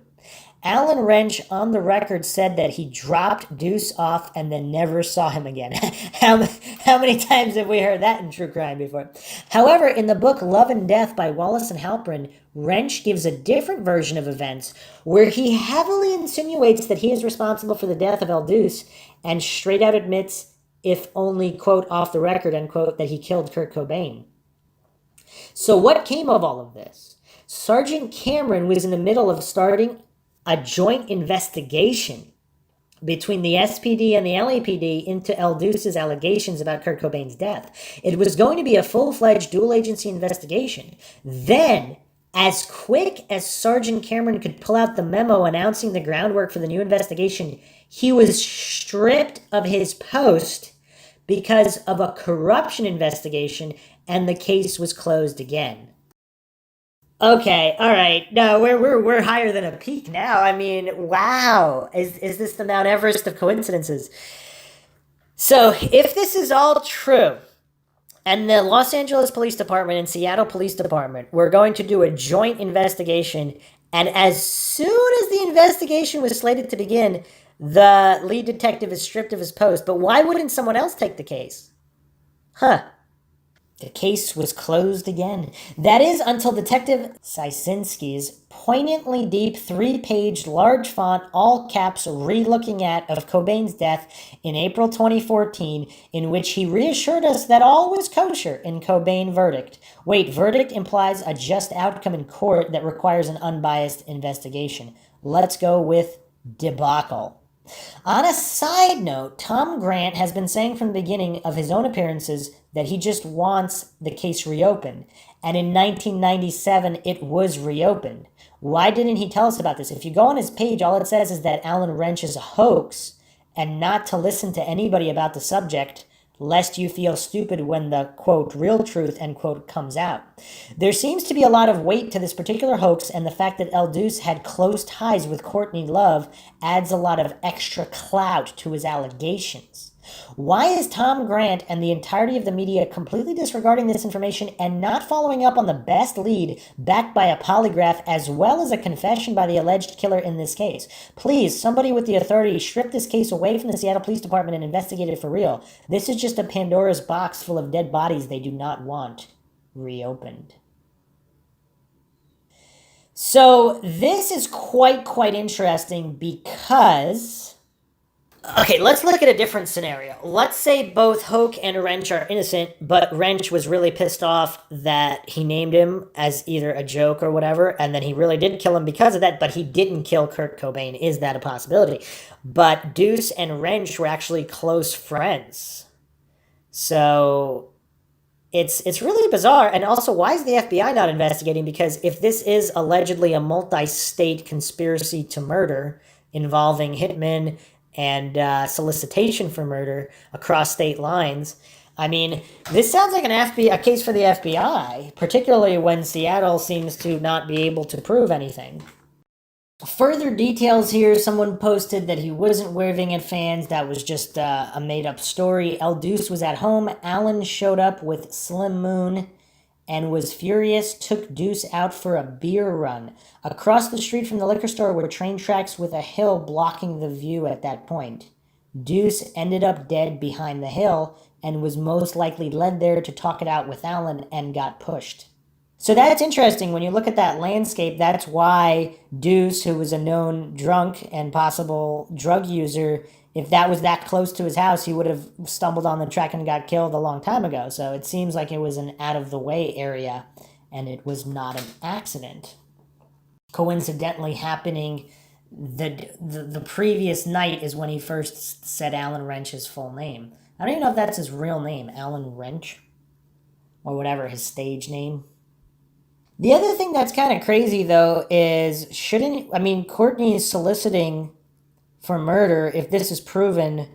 Alan Wrench, on the record, said that he dropped Duce off and then never saw him again. How many times have we heard that in true crime before? However, in the book Love and Death by Wallace and Halprin, Wrench gives a different version of events where he heavily insinuates that he is responsible for the death of El Duce and straight out admits, if only, quote, off the record, unquote, that he killed Kurt Cobain. So what came of all of this? Sergeant Cameron was in the middle of starting a joint investigation between the SPD and the LAPD into El Duce's allegations about Kurt Cobain's death. It was going to be a full-fledged dual-agency investigation. Then, as quick as Sergeant Cameron could pull out the memo announcing the groundwork for the new investigation, he was stripped of his post because of a corruption investigation, and the case was closed again. Okay, all right. No, we're higher than a peak now. I mean, wow. Is this the Mount Everest of coincidences? So, if this is all true, and the Los Angeles Police Department and Seattle Police Department were going to do a joint investigation, and as soon as the investigation was slated to begin, the lead detective is stripped of his post. But why wouldn't someone else take the case? Huh. The case was closed again. That is until Detective Sysinski's poignantly deep 3-page large font, all caps, re-looking at of Cobain's death in April 2014, in which he reassured us that all was kosher in Cobain verdict. Wait, verdict implies a just outcome in court that requires an unbiased investigation. Let's go with debacle. On a side note, Tom Grant has been saying from the beginning of his own appearances that he just wants the case reopened. And in 1997, it was reopened. Why didn't he tell us about this? If you go on his page, all it says is that Alan Wrench is a hoax and not to listen to anybody about the subject, lest you feel stupid when the, quote, real truth, end quote, comes out. There seems to be a lot of weight to this particular hoax, and the fact that Duce had close ties with Courtney Love adds a lot of extra clout to his allegations. Why is Tom Grant and the entirety of the media completely disregarding this information and not following up on the best lead backed by a polygraph as well as a confession by the alleged killer in this case? Please, somebody with the authority, strip this case away from the Seattle Police Department and investigate it for real. This is just a Pandora's box full of dead bodies they do not want reopened. So this is quite interesting because... Okay, let's look at a different scenario. Let's say both Hoke and Wrench are innocent, but Wrench was really pissed off that he named him as either a joke or whatever, and then he really did kill him because of that, but he didn't kill Kurt Cobain. Is that a possibility? But Duce and Wrench were actually close friends. So it's really bizarre. And also, why is the FBI not investigating? Because if this is allegedly a multi-state conspiracy to murder involving hitmen and solicitation for murder across state lines. I mean, this sounds like a case for the FBI, particularly when Seattle seems to not be able to prove anything. Further details here, someone posted that he wasn't waving at fans. That was just a made-up story. Duce was at home. Alan showed up with Slim Moon and was furious, took Duce out for a beer run. Across the street from the liquor store were train tracks with a hill blocking the view at that point. Duce ended up dead behind the hill and was most likely led there to talk it out with Alan and got pushed. So that's interesting. When you look at that landscape, that's why Duce, who was a known drunk and possible drug user, if that was that close to his house, he would have stumbled on the track and got killed a long time ago. So it seems like it was an out-of-the-way area, and it was not an accident. Coincidentally happening the previous night is when he first said Alan Wrench's full name. I don't even know if that's his real name, Alan Wrench, or whatever, his stage name. The other thing that's kind of crazy, though, is Courtney is soliciting for murder. If this is proven,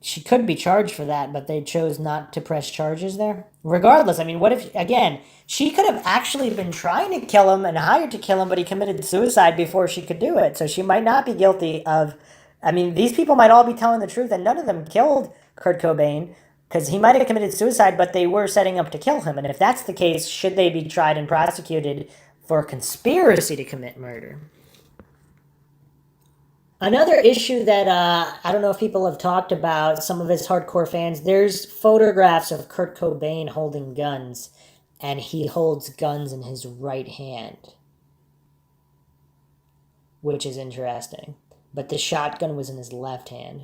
she could be charged for that, but they chose not to press charges there. Regardless, what if, again, she could have actually been trying to kill him and hired to kill him, but he committed suicide before she could do it. So she might not be guilty of, these people might all be telling the truth, and none of them killed Kurt Cobain, because he might have committed suicide, but they were setting up to kill him. And if that's the case, should they be tried and prosecuted for conspiracy to commit murder? Another issue that I don't know if people have talked about, some of his hardcore fans, there's photographs of Kurt Cobain holding guns, and he holds guns in his right hand, which is interesting. But the shotgun was in his left hand.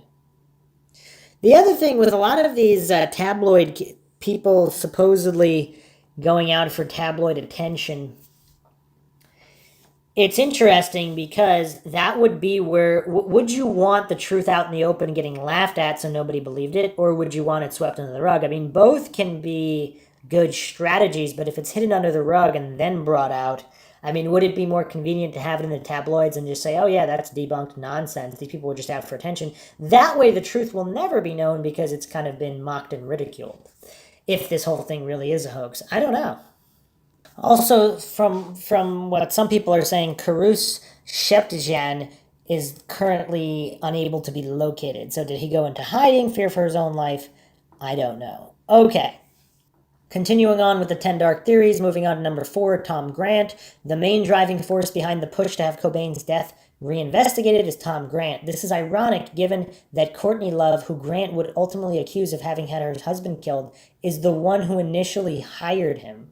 The other thing with a lot of these tabloid people supposedly going out for tabloid attention, it's interesting because that would be where, would you want the truth out in the open getting laughed at so nobody believed it, or would you want it swept under the rug? Both can be good strategies, but if it's hidden under the rug and then brought out, I mean, would it be more convenient to have it in the tabloids and just say, oh yeah, that's debunked nonsense, these people were just out for attention? That way the truth will never be known because it's kind of been mocked and ridiculed. If this whole thing really is a hoax. I don't know. Also, from what some people are saying, Karus Sheptjian is currently unable to be located. So did he go into hiding, fear for his own life? I don't know. Okay. Continuing on with the 10 Dark Theories, moving on to number 4, Tom Grant. The main driving force behind the push to have Cobain's death reinvestigated is Tom Grant. This is ironic given that Courtney Love, who Grant would ultimately accuse of having had her husband killed, is the one who initially hired him.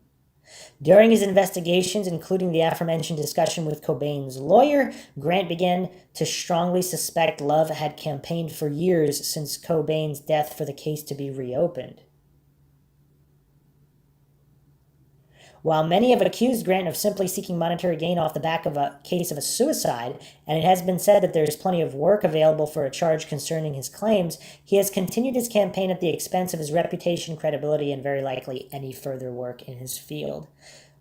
During his investigations, including the aforementioned discussion with Cobain's lawyer, Grant began to strongly suspect Love had campaigned for years since Cobain's death for the case to be reopened. While many have accused Grant of simply seeking monetary gain off the back of a case of a suicide, and it has been said that there is plenty of work available for a charge concerning his claims, he has continued his campaign at the expense of his reputation, credibility, and very likely any further work in his field.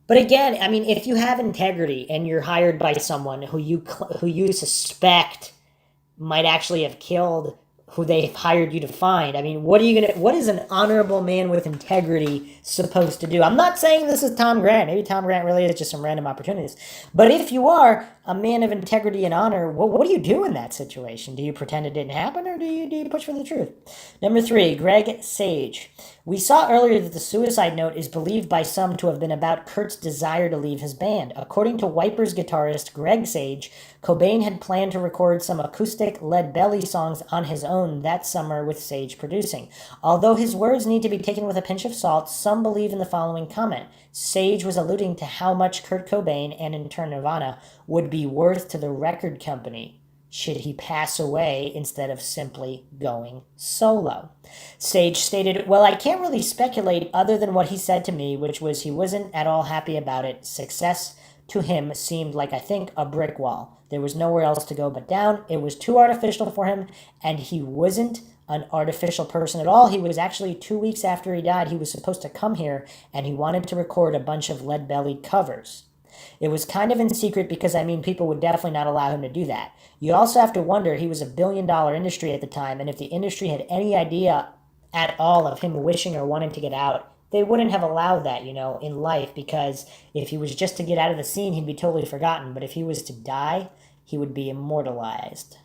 But again, I mean, if you have integrity and you're hired by someone who you suspect might actually have killed who they've hired you to find, I mean, what is an honorable man with integrity supposed to do? I'm not saying this is Tom Grant. Maybe Tom Grant really is just some random opportunities. But if you are a man of integrity and honor, what do you do in that situation? Do you pretend it didn't happen, or do you push for the truth? Number 3, Greg Sage. We saw earlier that the suicide note is believed by some to have been about Kurt's desire to leave his band. According to Wipers guitarist Greg Sage, Cobain had planned to record some acoustic Lead Belly songs on his own that summer with Sage producing. Although his words need to be taken with a pinch of salt, some believe in the following comment. Sage was alluding to how much Kurt Cobain, and in turn Nirvana, would be worth to the record company should he pass away instead of simply going solo. Sage stated, well, I can't really speculate other than what he said to me, which was he wasn't at all happy about it. Success to him seemed like, I think, a brick wall. There was nowhere else to go but down. It was too artificial for him, and he wasn't an artificial person at all. He was actually 2 weeks after he died, he was supposed to come here, and he wanted to record a bunch of Lead Belly covers. It was kind of in secret because, I mean, people would definitely not allow him to do that. You also have to wonder, he was a billion-dollar industry at the time, and if the industry had any idea at all of him wishing or wanting to get out, they wouldn't have allowed that, in life, because if he was just to get out of the scene, he'd be totally forgotten. But if he was to die, he would be immortalized.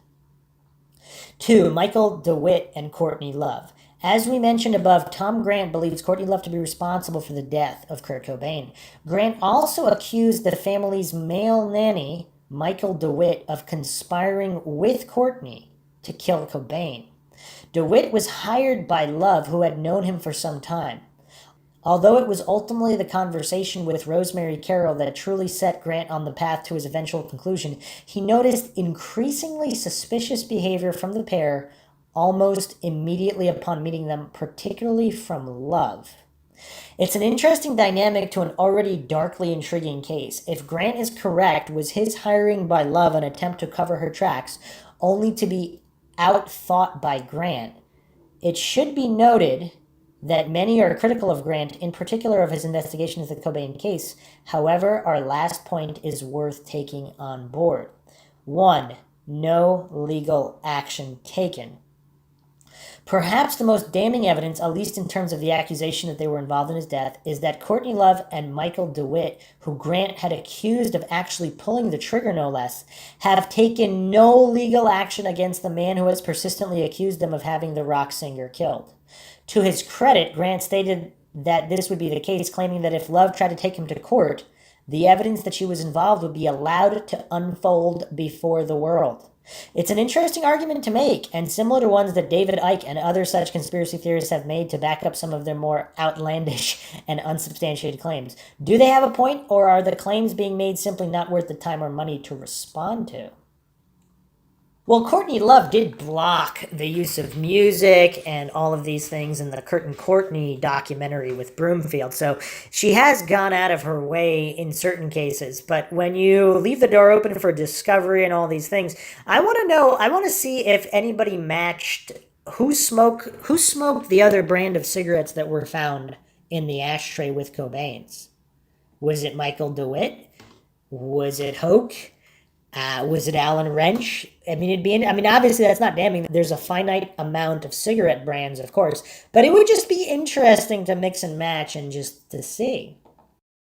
2, Michael DeWitt and Courtney Love. As we mentioned above, Tom Grant believes Courtney Love to be responsible for the death of Kurt Cobain. Grant also accused the family's male nanny, Michael DeWitt, of conspiring with Courtney to kill Cobain. DeWitt was hired by Love, who had known him for some time. Although it was ultimately the conversation with Rosemary Carroll that truly set Grant on the path to his eventual conclusion, he noticed increasingly suspicious behavior from the pair almost immediately upon meeting them, particularly from Love. It's an interesting dynamic to an already darkly intriguing case. If Grant is correct, was his hiring by Love an attempt to cover her tracks, only to be outthought by Grant? It should be noted that many are critical of Grant, in particular of his investigation of the Cobain case. However, our last point is worth taking on board. 1, no legal action taken. Perhaps the most damning evidence, at least in terms of the accusation that they were involved in his death, is that Courtney Love and Michael DeWitt, who Grant had accused of actually pulling the trigger no less, have taken no legal action against the man who has persistently accused them of having the rock singer killed. To his credit, Grant stated that this would be the case, claiming that if Love tried to take him to court, the evidence that she was involved would be allowed to unfold before the world. It's an interesting argument to make, and similar to ones that David Icke and other such conspiracy theorists have made to back up some of their more outlandish and unsubstantiated claims. Do they have a point, or are the claims being made simply not worth the time or money to respond to? Well, Courtney Love did block the use of music and all of these things in the Kurt and Courtney documentary with Broomfield. So she has gone out of her way in certain cases. But when you leave the door open for discovery and all these things, I want to see if anybody matched who smoked the other brand of cigarettes that were found in the ashtray with Cobain's. Was it Michael DeWitt? Was it Hoke? Was it Allen Wrench? Obviously that's not damning. There's a finite amount of cigarette brands, of course, but it would just be interesting to mix and match and just to see.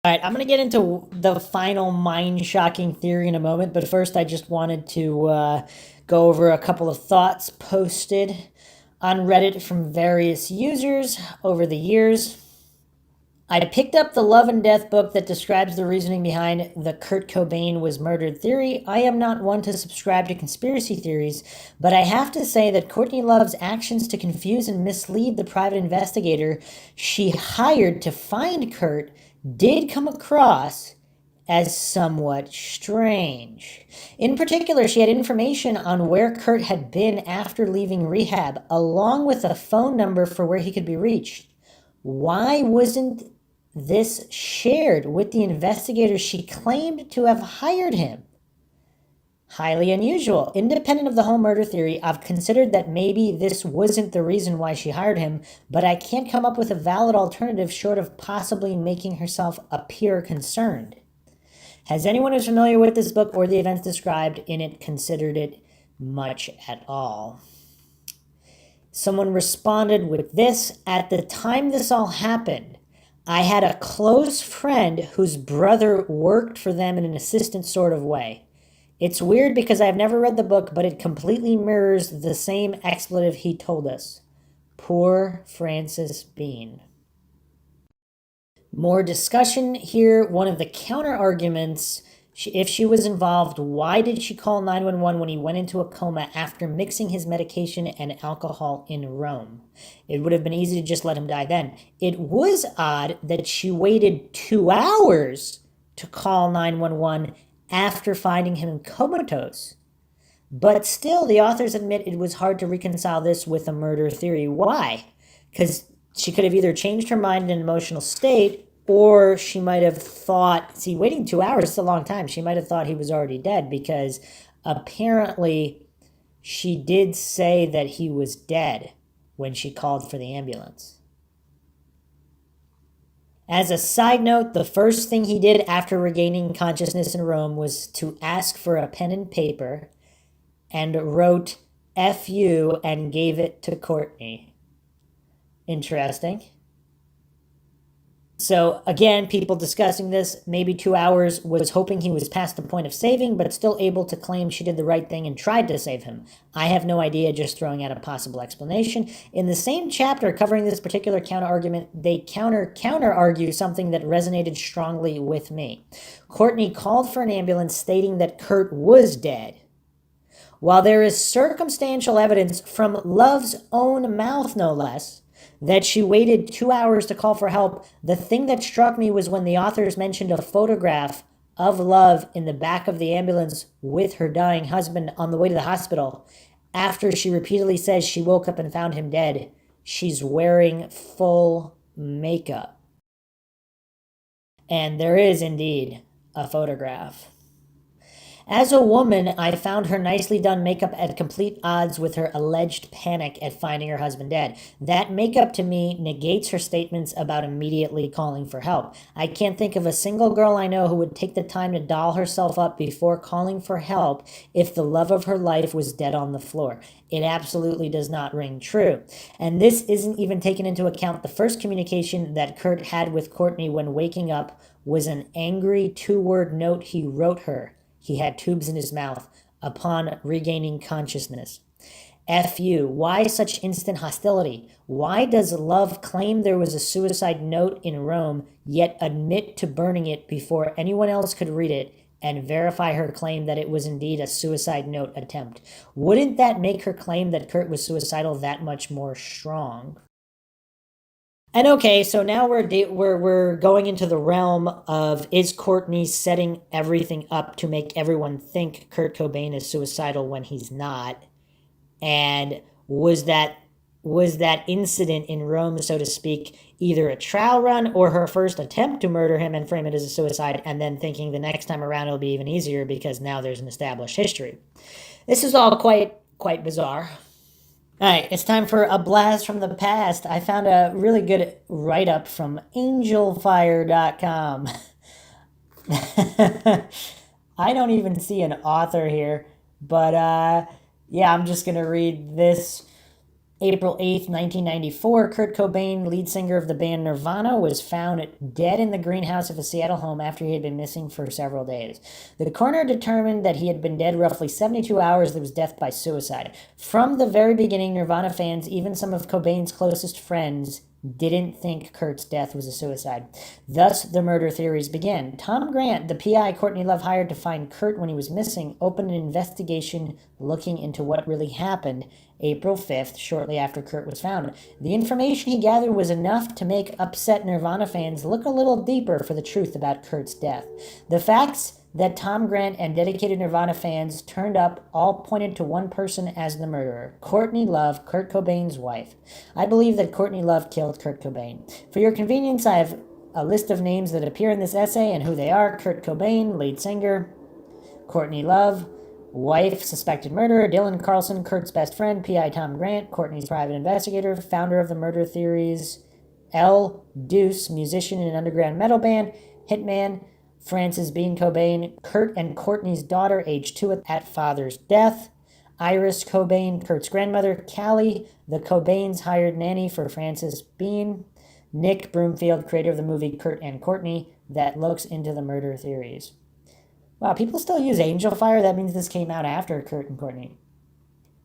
All right, I'm going to get into the final mind-shocking theory in a moment, but first I just wanted to go over a couple of thoughts posted on Reddit from various users over the years. I picked up the Love and Death book that describes the reasoning behind the Kurt Cobain was murdered theory. I am not one to subscribe to conspiracy theories, but I have to say that Courtney Love's actions to confuse and mislead the private investigator she hired to find Kurt did come across as somewhat strange. In particular, she had information on where Kurt had been after leaving rehab, along with a phone number for where he could be reached. Why wasn't this shared with the investigator she claimed to have hired him? Highly unusual. Independent of the whole murder theory, I've considered that maybe this wasn't the reason why she hired him, but I can't come up with a valid alternative short of possibly making herself appear concerned. Has anyone who's familiar with this book or the events described in it considered it much at all? Someone responded with this: at the time this all happened, I had a close friend whose brother worked for them in an assistant sort of way. It's weird because I've never read the book, but it completely mirrors the same expletive he told us. Poor Frances Bean. More discussion here. One of the counter arguments, if she was involved, why did she call 911 when he went into a coma after mixing his medication and alcohol in Rome? It would have been easy to just let him die then. It was odd that she waited 2 hours to call 911 after finding him comatose. But still, the authors admit it was hard to reconcile this with a murder theory. Why? Because she could have either changed her mind in an emotional state, or she might have thought, see, waiting 2 hours is a long time. She might have thought he was already dead, because apparently she did say that he was dead when she called for the ambulance. As a side note, the first thing he did after regaining consciousness in Rome was to ask for a pen and paper and wrote F you and gave it to Courtney. Interesting. So again, people discussing this, maybe 2 hours, was hoping he was past the point of saving, but still able to claim she did the right thing and tried to save him. I have no idea, just throwing out a possible explanation. In the same chapter covering this particular counter-argument, they counter-argue something that resonated strongly with me. Courtney called for an ambulance stating that Kurt was dead. While there is circumstantial evidence from Love's own mouth, no less, that she waited 2 hours to call for help, the thing that struck me was when the authors mentioned a photograph of Love in the back of the ambulance with her dying husband on the way to the hospital. After she repeatedly says she woke up and found him dead, she's wearing full makeup. And there is indeed a photograph. As a woman, I found her nicely done makeup at complete odds with her alleged panic at finding her husband dead. That makeup to me negates her statements about immediately calling for help. I can't think of a single girl I know who would take the time to doll herself up before calling for help if the love of her life was dead on the floor. It absolutely does not ring true. And this isn't even taken into account the first communication that Kurt had with Courtney when waking up was an angry 2-word note he wrote her. He had tubes in his mouth upon regaining consciousness. F you. Why such instant hostility? Why does Love claim there was a suicide note in Rome, yet admit to burning it before anyone else could read it and verify her claim that it was indeed a suicide note attempt? Wouldn't that make her claim that Kurt was suicidal that much more strong? And okay, so now we're going into the realm of, is Courtney setting everything up to make everyone think Kurt Cobain is suicidal when he's not? And was that incident in Rome, so to speak, either a trial run or her first attempt to murder him and frame it as a suicide, and then thinking the next time around it'll be even easier because now there's an established history? This is all quite bizarre. All right, it's time for a blast from the past. I found a really good write-up from angelfire.com. I don't even see an author here, but yeah, I'm just going to read this. April 8th, 1994, Kurt Cobain, lead singer of the band Nirvana, was found dead in the greenhouse of a Seattle home after he had been missing for several days. The coroner determined that he had been dead roughly 72 hours. That was death by suicide. From the very beginning, Nirvana fans, even some of Cobain's closest friends, didn't think Kurt's death was a suicide. Thus, the murder theories began. Tom Grant, the PI Courtney Love hired to find Kurt when he was missing, opened an investigation looking into what really happened April 5th, shortly after Kurt was found. The information he gathered was enough to make upset Nirvana fans look a little deeper for the truth about Kurt's death. The facts that Tom Grant and dedicated Nirvana fans turned up all pointed to one person as the murderer, Courtney Love, Kurt Cobain's wife. I believe that Courtney Love killed Kurt Cobain. For your convenience, I have a list of names that appear in this essay and who they are. Kurt Cobain, lead singer. Courtney Love, wife, suspected murderer. Dylan Carlson, Kurt's best friend. PI Tom Grant, Courtney's private investigator, founder of the murder theories. Duce, musician in an underground metal band. Hitman, Frances Bean Cobain, Kurt and Courtney's daughter, age 2 at father's death. Iris Cobain, Kurt's grandmother. Callie, the Cobains' hired nanny for Frances Bean. Nick Broomfield, creator of the movie Kurt and Courtney, that looks into the murder theories. Wow, people still use angel fire? That means this came out after Kurt and Courtney.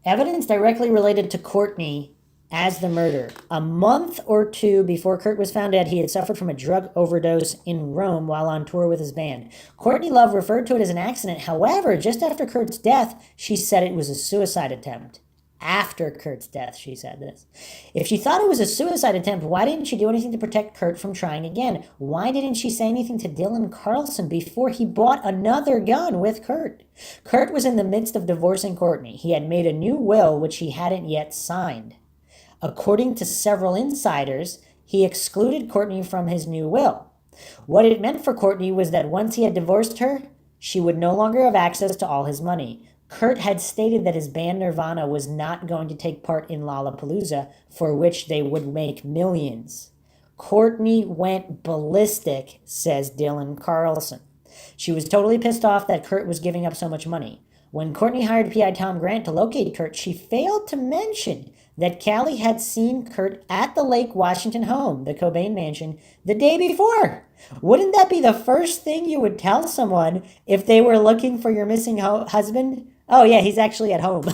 Evidence directly related to Courtney as the murderer. A month or two before Kurt was found dead, he had suffered from a drug overdose in Rome while on tour with his band. Courtney Love referred to it as an accident. However, just after Kurt's death, she said it was a suicide attempt. After Kurt's death, she said this. If she thought it was a suicide attempt, why didn't she do anything to protect Kurt from trying again? Why didn't she say anything to Dylan Carlson before he bought another gun with Kurt? Kurt was in the midst of divorcing Courtney. He had made a new will, which he hadn't yet signed. According to several insiders, he excluded Courtney from his new will. What it meant for Courtney was that once he had divorced her, she would no longer have access to all his money. Kurt had stated that his band Nirvana was not going to take part in Lollapalooza, for which they would make millions. Courtney went ballistic, says Dylan Carlson. She was totally pissed off that Kurt was giving up so much money. When Courtney hired PI Tom Grant to locate Kurt, she failed to mention that Callie had seen Kurt at the Lake Washington home, the Cobain mansion, the day before. Wouldn't that be the first thing you would tell someone if they were looking for your missing husband? Oh yeah, he's actually at home.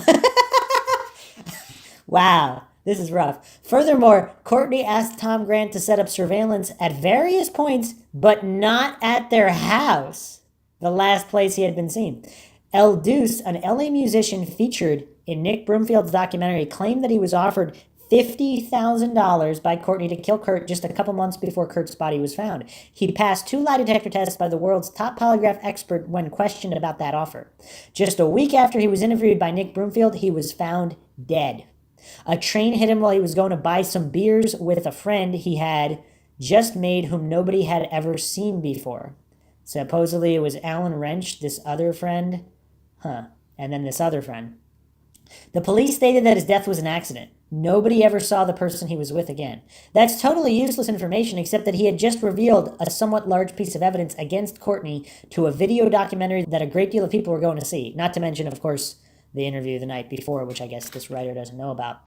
Wow, this is rough. Furthermore, Courtney asked Tom Grant to set up surveillance at various points, but not at their house, the last place he had been seen. Duce, an LA musician featured in Nick Broomfield's documentary, claimed that he was offered $50,000 by Courtney to kill Kurt just a couple months before Kurt's body was found. He passed 2 lie detector tests by the world's top polygraph expert when questioned about that offer. Just a week after he was interviewed by Nick Broomfield, he was found dead. A train hit him while he was going to buy some beers with a friend he had just made whom nobody had ever seen before. Supposedly it was Alan Wrench, this other friend. And then this other friend. The police stated that his death was an accident. Nobody ever saw the person he was with again. That's totally useless information, except that he had just revealed a somewhat large piece of evidence against Courtney to a video documentary that a great deal of people were going to see. Not to mention, of course, the interview the night before, which I guess this writer doesn't know about.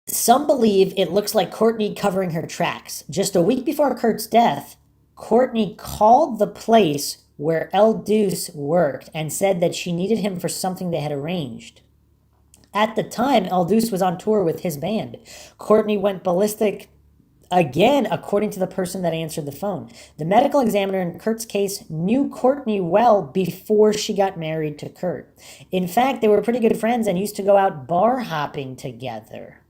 Some believe it looks like Courtney covering her tracks. Just a week before Kurt's death, Courtney called the place where Duce worked and said that she needed him for something they had arranged. At the time, Duce was on tour with his band. Courtney went ballistic again, according to the person that answered the phone. The medical examiner in Kurt's case knew Courtney well before she got married to Kurt. In fact, they were pretty good friends and used to go out bar hopping together.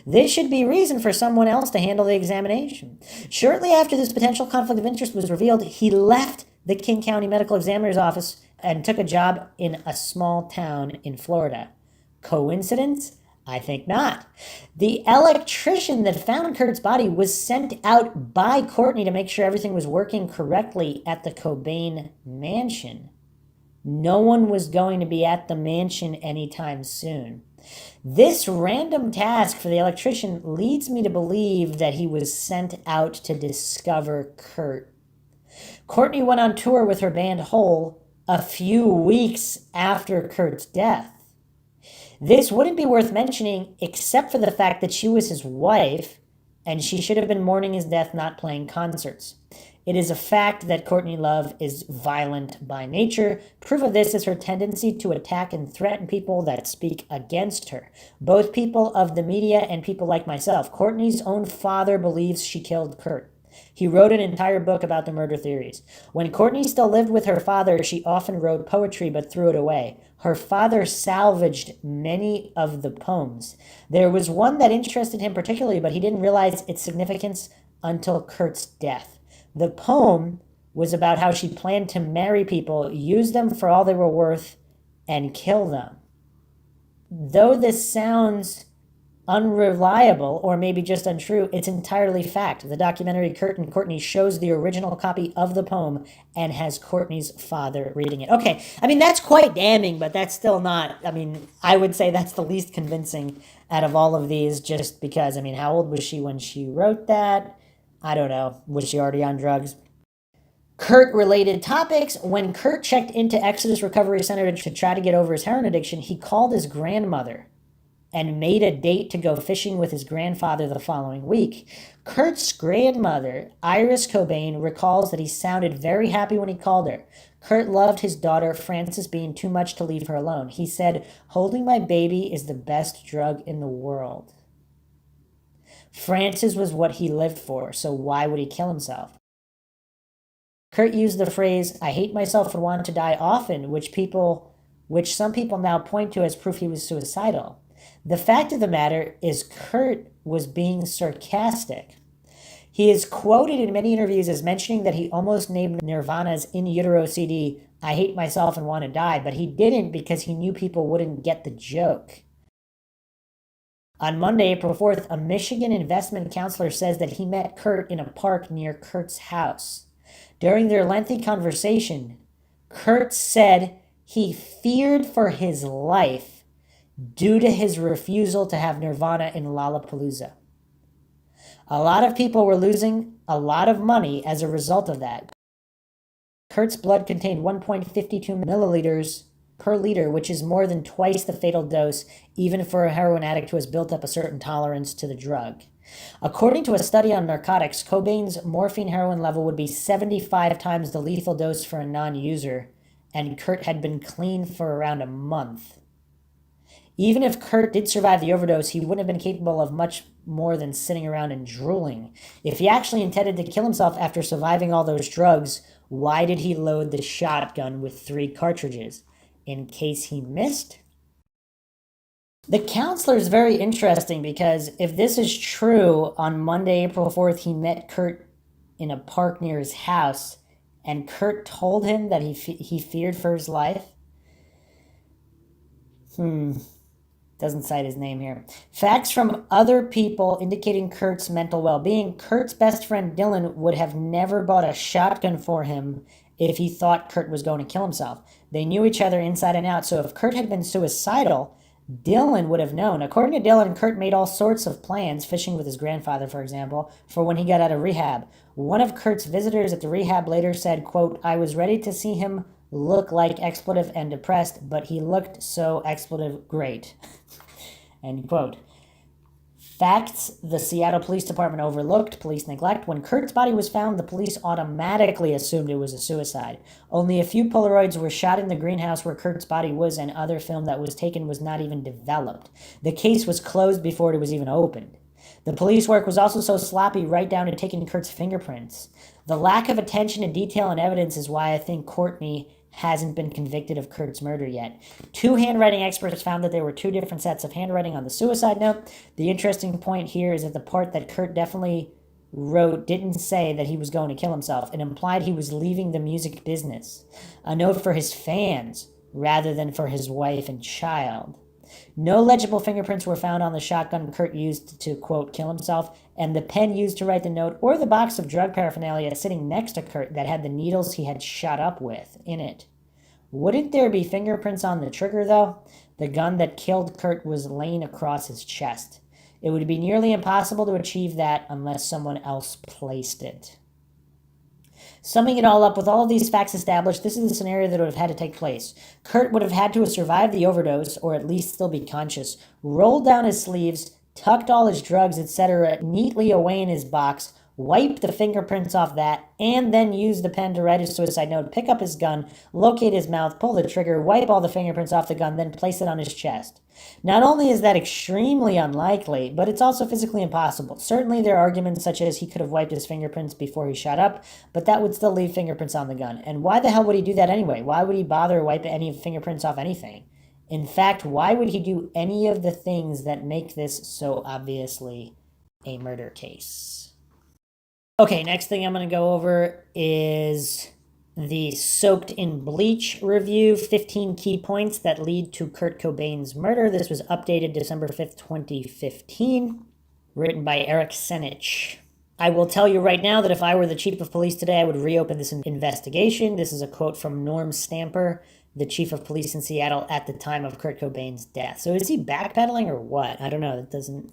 This should be reason for someone else to handle the examination. Shortly after this potential conflict of interest was revealed, he left the King County Medical Examiner's office and took a job in a small town in Florida. Coincidence? I think not. The electrician that found Kurt's body was sent out by Courtney to make sure everything was working correctly at the Cobain mansion. No one was going to be at the mansion anytime soon. This random task for the electrician leads me to believe that he was sent out to discover Kurt. Courtney went on tour with her band Hole a few weeks after Kurt's death. This wouldn't be worth mentioning except for the fact that she was his wife and she should have been mourning his death, not playing concerts. It is a fact that Courtney Love is violent by nature. Proof of this is her tendency to attack and threaten people that speak against her, both people of the media and people like myself. Courtney's own father believes she killed Kurt. He wrote an entire book about the murder theories. When Courtney still lived with her father, she often wrote poetry but threw it away. Her father salvaged many of the poems. There was one that interested him particularly, but he didn't realize its significance until Kurt's death. The poem was about how she planned to marry people, use them for all they were worth, and kill them. Though this sounds unreliable or maybe just untrue, it's entirely fact. The documentary Kurt and Courtney shows the original copy of the poem and has Courtney's father reading it. Okay, I mean, that's quite damning, but that's still not, I mean, I would say that's the least convincing out of all of these, just because, I mean, how old was she when she wrote that? I don't know. Was she already on drugs? Kurt-related topics. When Kurt checked into Exodus Recovery Center to try to get over his heroin addiction, he called his grandmother and made a date to go fishing with his grandfather the following week. Kurt's grandmother, Iris Cobain, recalls that he sounded very happy when he called her. Kurt loved his daughter, Frances, being too much to leave her alone. He said, "Holding my baby is the best drug in the world." Frances was what he lived for, so why would he kill himself? Kurt used the phrase, "I hate myself and want to die" often, which some people now point to as proof he was suicidal. The fact of the matter is Kurt was being sarcastic. He is quoted in many interviews as mentioning that he almost named Nirvana's In Utero CD, "I hate myself and want to die," but he didn't because he knew people wouldn't get the joke. On Monday, April 4th, a Michigan investment counselor says that he met Kurt in a park near Kurt's house. During their lengthy conversation, Kurt said he feared for his life due to his refusal to have Nirvana in Lollapalooza. A lot of people were losing a lot of money as a result of that. Kurt's blood contained 1.52 milliliters per liter, which is more than twice the fatal dose, even for a heroin addict who has built up a certain tolerance to the drug. According to a study on narcotics, Cobain's morphine heroin level would be 75 times the lethal dose for a non-user, and Kurt had been clean for around a month. Even if Kurt did survive the overdose, he wouldn't have been capable of much more than sitting around and drooling. If he actually intended to kill himself after surviving all those drugs, why did he load the shotgun with 3 cartridges? In case he missed? The counselor is very interesting because if this is true, on Monday, April 4th, he met Kurt in a park near his house, and Kurt told him that he feared for his life. Doesn't cite his name here. Facts from other people indicating Kurt's mental well-being. Kurt's best friend Dylan would have never bought a shotgun for him if he thought Kurt was going to kill himself. They knew each other inside and out, so if Kurt had been suicidal, Dylan would have known. According to Dylan, Kurt made all sorts of plans, fishing with his grandfather, for example, for when he got out of rehab. One of Kurt's visitors at the rehab later said, quote, "I was ready to see him look like expletive and depressed, but he looked so expletive great." End quote. Facts the Seattle Police Department overlooked, police neglect. When Kurt's body was found, the police automatically assumed it was a suicide. Only a few Polaroids were shot in the greenhouse where Kurt's body was, and other film that was taken was not even developed. The case was closed before it was even opened. The police work was also so sloppy, right down to taking Kurt's fingerprints. The lack of attention to detail and evidence is why I think Courtney hasn't been convicted of Kurt's murder yet. 2 handwriting experts found that there were 2 different sets of handwriting on the suicide note. The interesting point here is that the part that Kurt definitely wrote didn't say that he was going to kill himself. It implied he was leaving the music business. A note for his fans rather than for his wife and child. No legible fingerprints were found on the shotgun Kurt used to, quote, kill himself, and the pen used to write the note or the box of drug paraphernalia sitting next to Kurt that had the needles he had shot up with in it. Wouldn't there be fingerprints on the trigger, though? The gun that killed Kurt was laying across his chest. It would be nearly impossible to achieve that unless someone else placed it. Summing it all up, with all of these facts established, this is the scenario that would have had to take place. Kurt would have had to have survived the overdose, or at least still be conscious, rolled down his sleeves, tucked all his drugs, etc., neatly away in his box, wipe the fingerprints off that, and then use the pen to write his suicide note, pick up his gun, locate his mouth, pull the trigger, wipe all the fingerprints off the gun, then place it on his chest. Not only is that extremely unlikely, but it's also physically impossible. Certainly there are arguments such as he could have wiped his fingerprints before he shot up, but that would still leave fingerprints on the gun. And why the hell would he do that anyway? Why would he bother wiping any fingerprints off anything? In fact, why would he do any of the things that make this so obviously a murder case? Okay, next thing I'm going to go over is the Soaked in Bleach review, 15 key points that lead to Kurt Cobain's murder. This was updated December 5th, 2015, written by Eric Senich. I will tell you right now that if I were the chief of police today, I would reopen this investigation. This is a quote from Norm Stamper, the chief of police in Seattle at the time of Kurt Cobain's death. So is he backpedaling or what? I don't know. That doesn't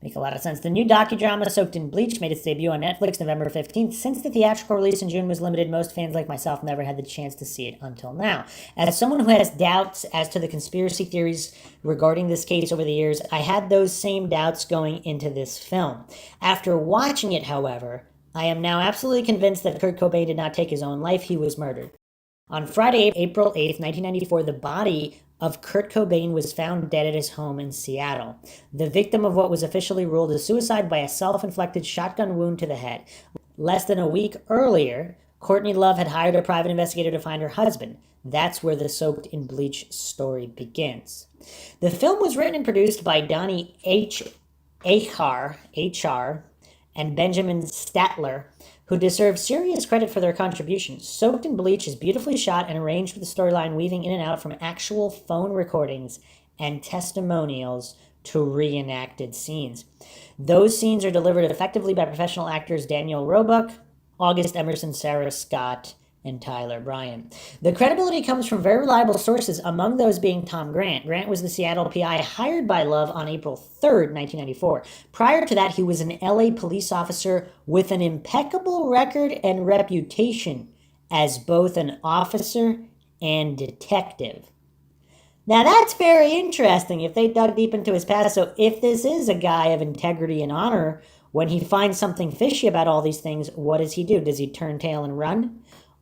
make a lot of sense. The new docudrama Soaked in Bleach made its debut on Netflix November 15th. Since the theatrical release in June was limited, most fans like myself never had the chance to see it until now. As someone who has doubts as to the conspiracy theories regarding this case over the years, I had those same doubts going into this film. After watching it, however, I am now absolutely convinced that Kurt Cobain did not take his own life. He was murdered. On Friday, April 8th, 1994, the body of Kurt Cobain was found dead at his home in Seattle, the victim of what was officially ruled a suicide by a self-inflicted shotgun wound to the head. Less than a week earlier, Courtney Love had hired a private investigator to find her husband. That's where the Soaked in Bleach story begins. The film was written and produced by Donnie H.R. and Benjamin Statler, who deserve serious credit for their contributions. Soaked in Bleach is beautifully shot and arranged with the storyline weaving in and out from actual phone recordings and testimonials to reenacted scenes. Those scenes are delivered effectively by professional actors Daniel Roebuck, August Emerson, Sarah Scott, and Tyler Bryan. The credibility comes from very reliable sources, among those being Tom Grant. Grant was the Seattle PI hired by Love on April 3rd, 1994. Prior to that, he was an LA police officer with an impeccable record and reputation as both an officer and detective. Now that's very interesting if they dug deep into his past. So if this is a guy of integrity and honor, when he finds something fishy about all these things, what does he do? Does he turn tail and run?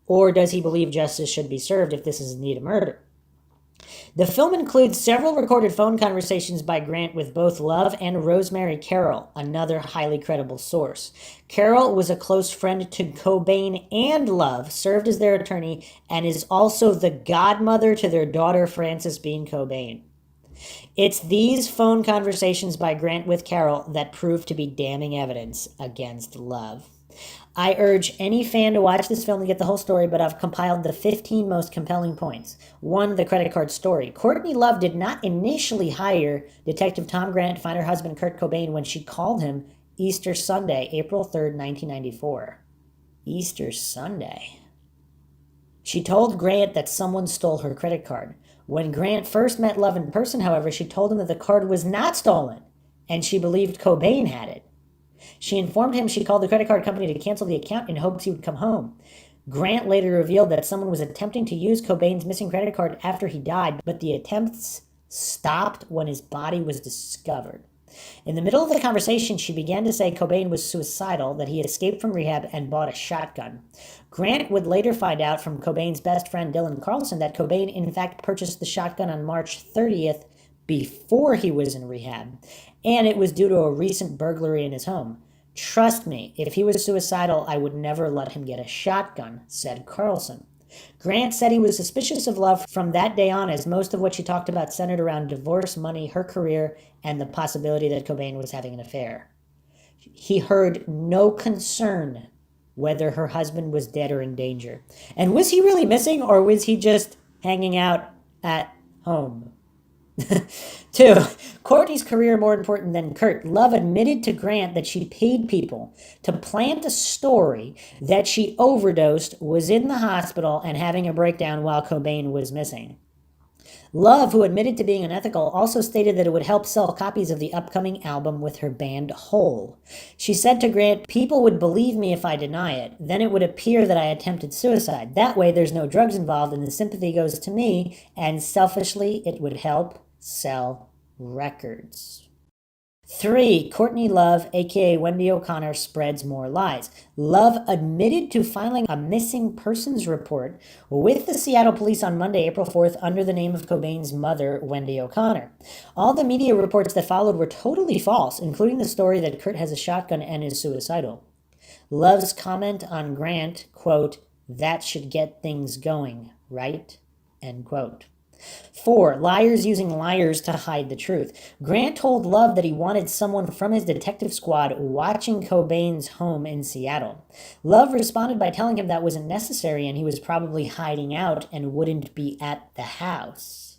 Or does he believe justice should be served if this is indeed a murder? The film includes several recorded phone conversations by Grant with both Love and Rosemary Carroll, another highly credible source. Carroll was a close friend to Cobain and Love, served as their attorney, and is also the godmother to their daughter Frances Bean Cobain. It's these phone conversations by Grant with Carroll that prove to be damning evidence against Love. I urge any fan to watch this film to get the whole story, but I've compiled the 15 most compelling points. 1. The credit card story. Courtney Love did not initially hire Detective Tom Grant to find her husband Kurt Cobain when she called him Easter Sunday, April 3rd, 1994. Easter Sunday. She told Grant that someone stole her credit card. When Grant first met Love in person, however, she told him that the card was not stolen, and she believed Cobain had it. She informed him she called the credit card company to cancel the account in hopes he would come home. Grant later revealed that someone was attempting to use Cobain's missing credit card after he died, but the attempts stopped when his body was discovered. In the middle of the conversation, she began to say Cobain was suicidal, that he had escaped from rehab and bought a shotgun. Grant would later find out from Cobain's best friend Dylan Carlson that Cobain in fact purchased the shotgun on March 30th before he was in rehab, and it was due to a recent burglary in his home. Trust me, if he was suicidal, I would never let him get a shotgun, said Carlson. Grant said he was suspicious of Love from that day on, as most of what she talked about centered around divorce, money, her career, and the possibility that Cobain was having an affair. He heard no concern whether her husband was dead or in danger. And was he really missing, or was he just hanging out at home? 2. Courtney's career more important than Kurt. Love admitted to Grant that she paid people to plant a story that she overdosed, was in the hospital, and having a breakdown while Cobain was missing. Love, who admitted to being unethical, also stated that it would help sell copies of the upcoming album with her band Hole. She said to Grant, "People would believe me if I deny it. Then it would appear that I attempted suicide. That way there's no drugs involved and the sympathy goes to me, and selfishly it would help sell records." 3. Courtney Love, aka Wendy O'Connor, spreads more lies. Love admitted to filing a missing persons report with the Seattle police on Monday, April 4th, under the name of Cobain's mother, Wendy O'Connor. All the media reports that followed were totally false, including the story that Kurt has a shotgun and is suicidal. Love's comment on Grant, quote, "That should get things going, right?" End quote. 4. Liars using liars to hide the truth. Grant told Love that he wanted someone from his detective squad watching Cobain's home in Seattle. Love responded by telling him that wasn't necessary and he was probably hiding out and wouldn't be at the house.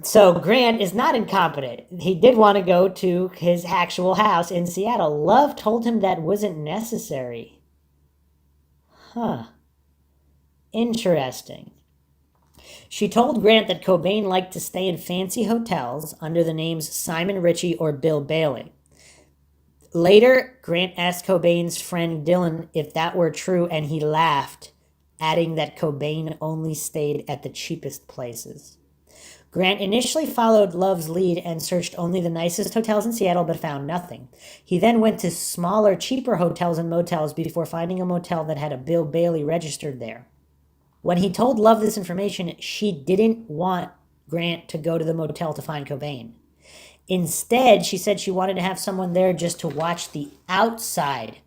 So Grant is not incompetent. He did want to go to his actual house in Seattle. Love told him that wasn't necessary. Interesting. She told Grant that Cobain liked to stay in fancy hotels under the names Simon Ritchie or Bill Bailey. Later, Grant asked Cobain's friend Dylan if that were true, and he laughed, adding that Cobain only stayed at the cheapest places. Grant initially followed Love's lead and searched only the nicest hotels in Seattle but found nothing. He then went to smaller, cheaper hotels and motels before finding a motel that had a Bill Bailey registered there. When he told Love this information, she didn't want Grant to go to the motel to find Cobain. Instead, she said she wanted to have someone there just to watch the outside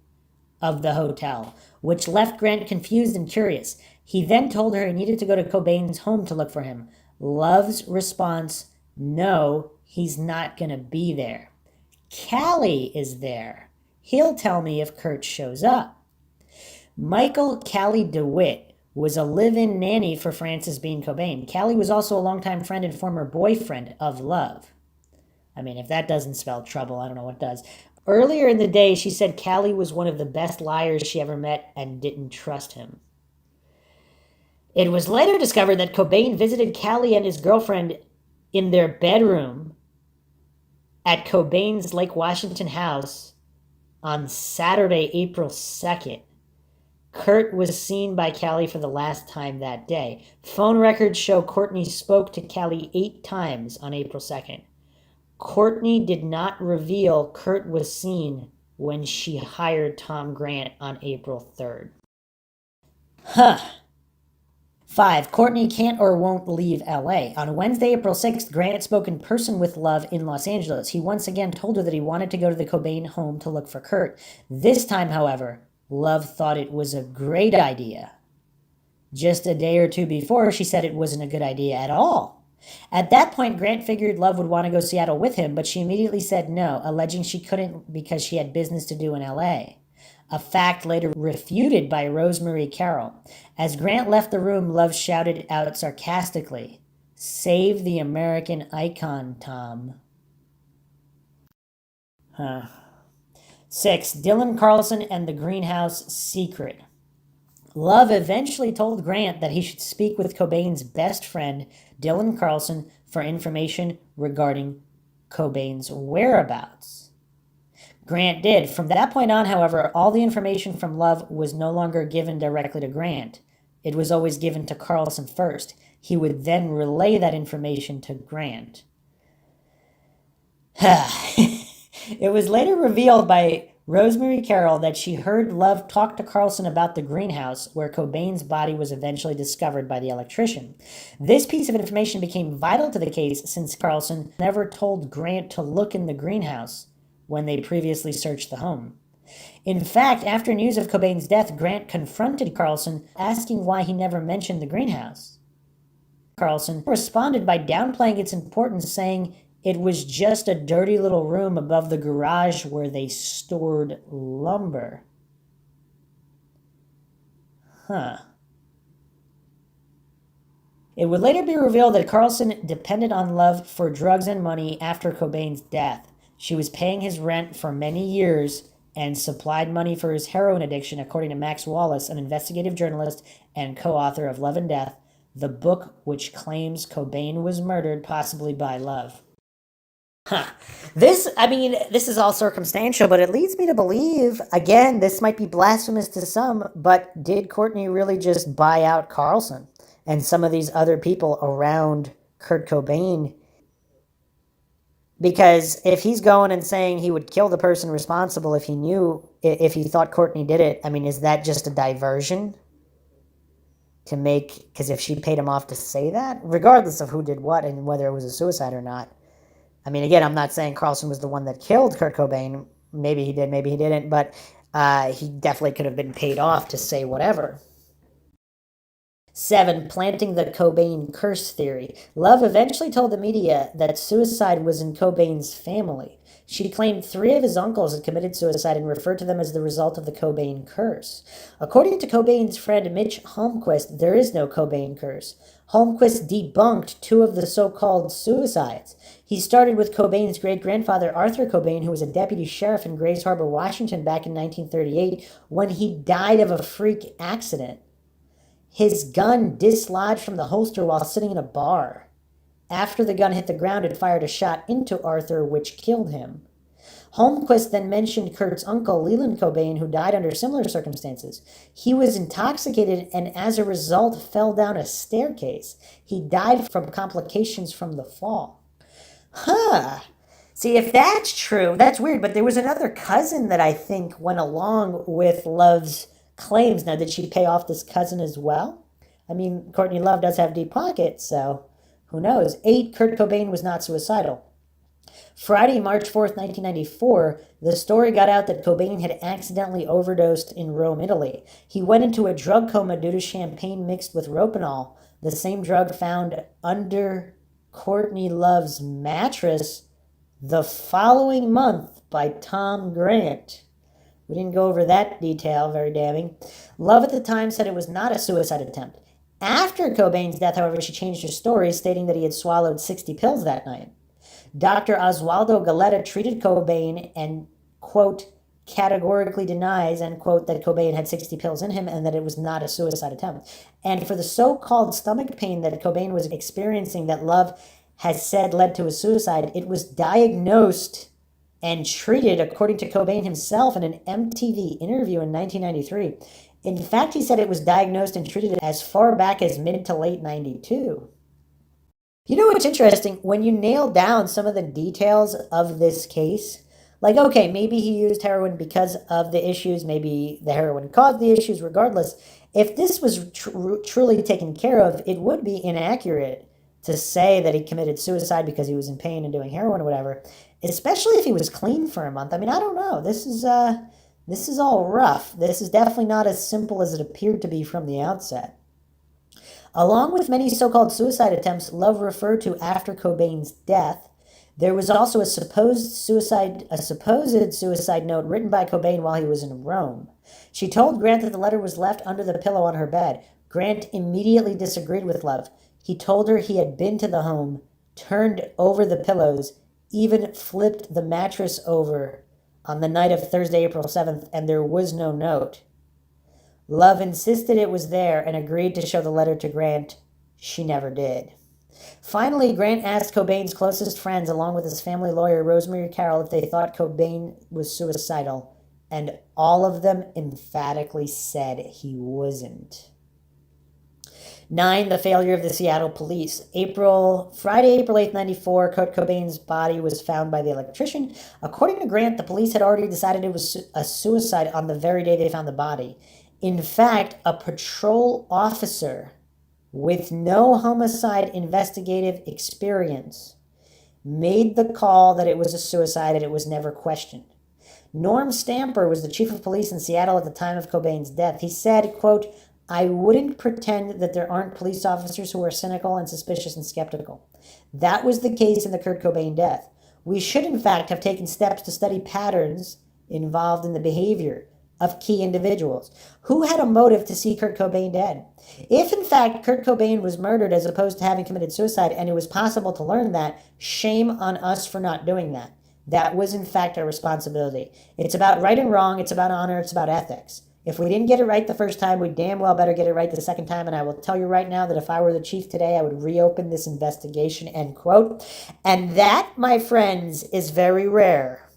of the hotel, which left Grant confused and curious. He then told her he needed to go to Cobain's home to look for him. Love's response, "No, he's not going to be there. Callie is there. He'll tell me if Kurt shows up." Michael Callie DeWitt was a live-in nanny for Frances Bean Cobain. Callie was also a longtime friend and former boyfriend of Love. I mean, if that doesn't spell trouble, I don't know what does. Earlier in the day, she said Callie was one of the best liars she ever met and didn't trust him. It was later discovered that Cobain visited Callie and his girlfriend in their bedroom at Cobain's Lake Washington house on Saturday, April 2nd. Kurt was seen by Callie for the last time that day. Phone records show Courtney spoke to Callie 8 times on April 2nd. Courtney did not reveal Kurt was seen when she hired Tom Grant on April 3rd. 5. Courtney can't or won't leave LA. On Wednesday, April 6th, Grant spoke in person with Love in Los Angeles. He once again told her that he wanted to go to the Cobain home to look for Kurt. This time, however, Love thought it was a great idea. Just a day or two before, she said it wasn't a good idea at all. At that point, Grant figured Love would want to go to Seattle with him, but she immediately said no, alleging she couldn't because she had business to do in LA. A fact later refuted by Rosemary Carroll. As Grant left the room, Love shouted out sarcastically, "Save the American icon, Tom." 6. Dylan Carlson and the Greenhouse Secret. Love eventually told Grant that he should speak with Cobain's best friend, Dylan Carlson, for information regarding Cobain's whereabouts. Grant did. From that point on, however, all the information from Love was no longer given directly to Grant. It was always given to Carlson first. He would then relay that information to Grant. It was later revealed by Rosemary Carroll that she heard Love talk to Carlson about the greenhouse where Cobain's body was eventually discovered by the electrician. This piece of information became vital to the case since Carlson never told Grant to look in the greenhouse when they previously searched the home. In fact, after news of Cobain's death, Grant confronted Carlson, asking why he never mentioned the greenhouse. Carlson responded by downplaying its importance, saying it was just a dirty little room above the garage where they stored lumber. It would later be revealed that Carlson depended on Love for drugs and money after Cobain's death. She was paying his rent for many years and supplied money for his heroin addiction, according to Max Wallace, an investigative journalist and co-author of Love and Death, the book which claims Cobain was murdered, possibly by love. Huh. This is all circumstantial, but it leads me to believe, again, this might be blasphemous to some, but did Courtney really just buy out Carlson and some of these other people around Kurt Cobain? Because if he's going and saying he would kill the person responsible if he thought Courtney did it, is that just a diversion to make, because if she paid him off to say that, regardless of who did what and whether it was a suicide or not. Again, I'm not saying Carlson was the one that killed Kurt Cobain. Maybe he did, maybe he didn't, but he definitely could have been paid off to say whatever. 7. Planting the Cobain curse theory. Love eventually told the media that suicide was in Cobain's family. She claimed 3 of his uncles had committed suicide and referred to them as the result of the Cobain curse. According to Cobain's friend Mitch Holmquist, there is no Cobain curse. Holmquist debunked 2 of the so-called suicides. He started with Cobain's great-grandfather Arthur Cobain, who was a deputy sheriff in Grays Harbor, Washington back in 1938 when he died of a freak accident. His gun dislodged from the holster while sitting in a bar. After the gun hit the ground, it fired a shot into Arthur, which killed him. Holmquist then mentioned Kurt's uncle, Leland Cobain, who died under similar circumstances. He was intoxicated and as a result fell down a staircase. He died from complications from the fall. See, if that's true, that's weird, but there was another cousin that I think went along with Love's claims. Now, did she pay off this cousin as well? Courtney Love does have deep pockets, so who knows? 8, Kurt Cobain was not suicidal. Friday, March 4th, 1994, the story got out that Cobain had accidentally overdosed in Rome, Italy. He went into a drug coma due to champagne mixed with Rohypnol, the same drug found under Courtney Love's mattress the following month by Tom Grant. We didn't go over that detail, very damning. Love at the time said it was not a suicide attempt. After Cobain's death, however, she changed her story, stating that he had swallowed 60 pills that night. Dr. Oswaldo Galletta treated Cobain and, quote, categorically denies, end quote, that Cobain had 60 pills in him and that it was not a suicide attempt. And for the so-called stomach pain that Cobain was experiencing that Love has said led to his suicide, it was diagnosed and treated, according to Cobain himself in an MTV interview in 1993. In fact, he said it was diagnosed and treated as far back as mid to late 92. You know what's interesting? When you nail down some of the details of this case, like, okay, maybe he used heroin because of the issues, maybe the heroin caused the issues, regardless. If this was truly taken care of, it would be inaccurate to say that he committed suicide because he was in pain and doing heroin or whatever, especially if he was clean for a month. I don't know. This is all rough. This is definitely not as simple as it appeared to be from the outset. Along with many so-called suicide attempts Love referred to after Cobain's death, there was also a supposed suicide note written by Cobain while he was in Rome. She told Grant that the letter was left under the pillow on her bed. Grant immediately disagreed with Love. He told her he had been to the home, turned over the pillows, even flipped the mattress over on the night of Thursday, April 7th, and there was no note. Love insisted it was there and agreed to show the letter to Grant. She never did. Finally, Grant asked Cobain's closest friends, along with his family lawyer, Rosemary Carroll, if they thought Cobain was suicidal, and all of them emphatically said he wasn't. 9. The failure of the Seattle police. Friday, April 8th, 1994, Kurt Cobain's body was found by the electrician. According to Grant, the police had already decided it was a suicide on the very day they found the body. In fact, a patrol officer with no homicide investigative experience made the call that it was a suicide and it was never questioned. Norm Stamper was the chief of police in Seattle at the time of Cobain's death. He said, quote, "I wouldn't pretend that there aren't police officers who are cynical and suspicious and skeptical. That was the case in the Kurt Cobain death. We should, in fact, have taken steps to study patterns involved in the behavior of key individuals. Who had a motive to see Kurt Cobain dead? If, in fact, Kurt Cobain was murdered as opposed to having committed suicide, and it was possible to learn that, shame on us for not doing that. That was, in fact, our responsibility. It's about right and wrong. It's about honor. It's about ethics. If we didn't get it right the first time, we damn well better get it right the second time. And I will tell you right now that if I were the chief today, I would reopen this investigation, end quote. And that, my friends, is very rare.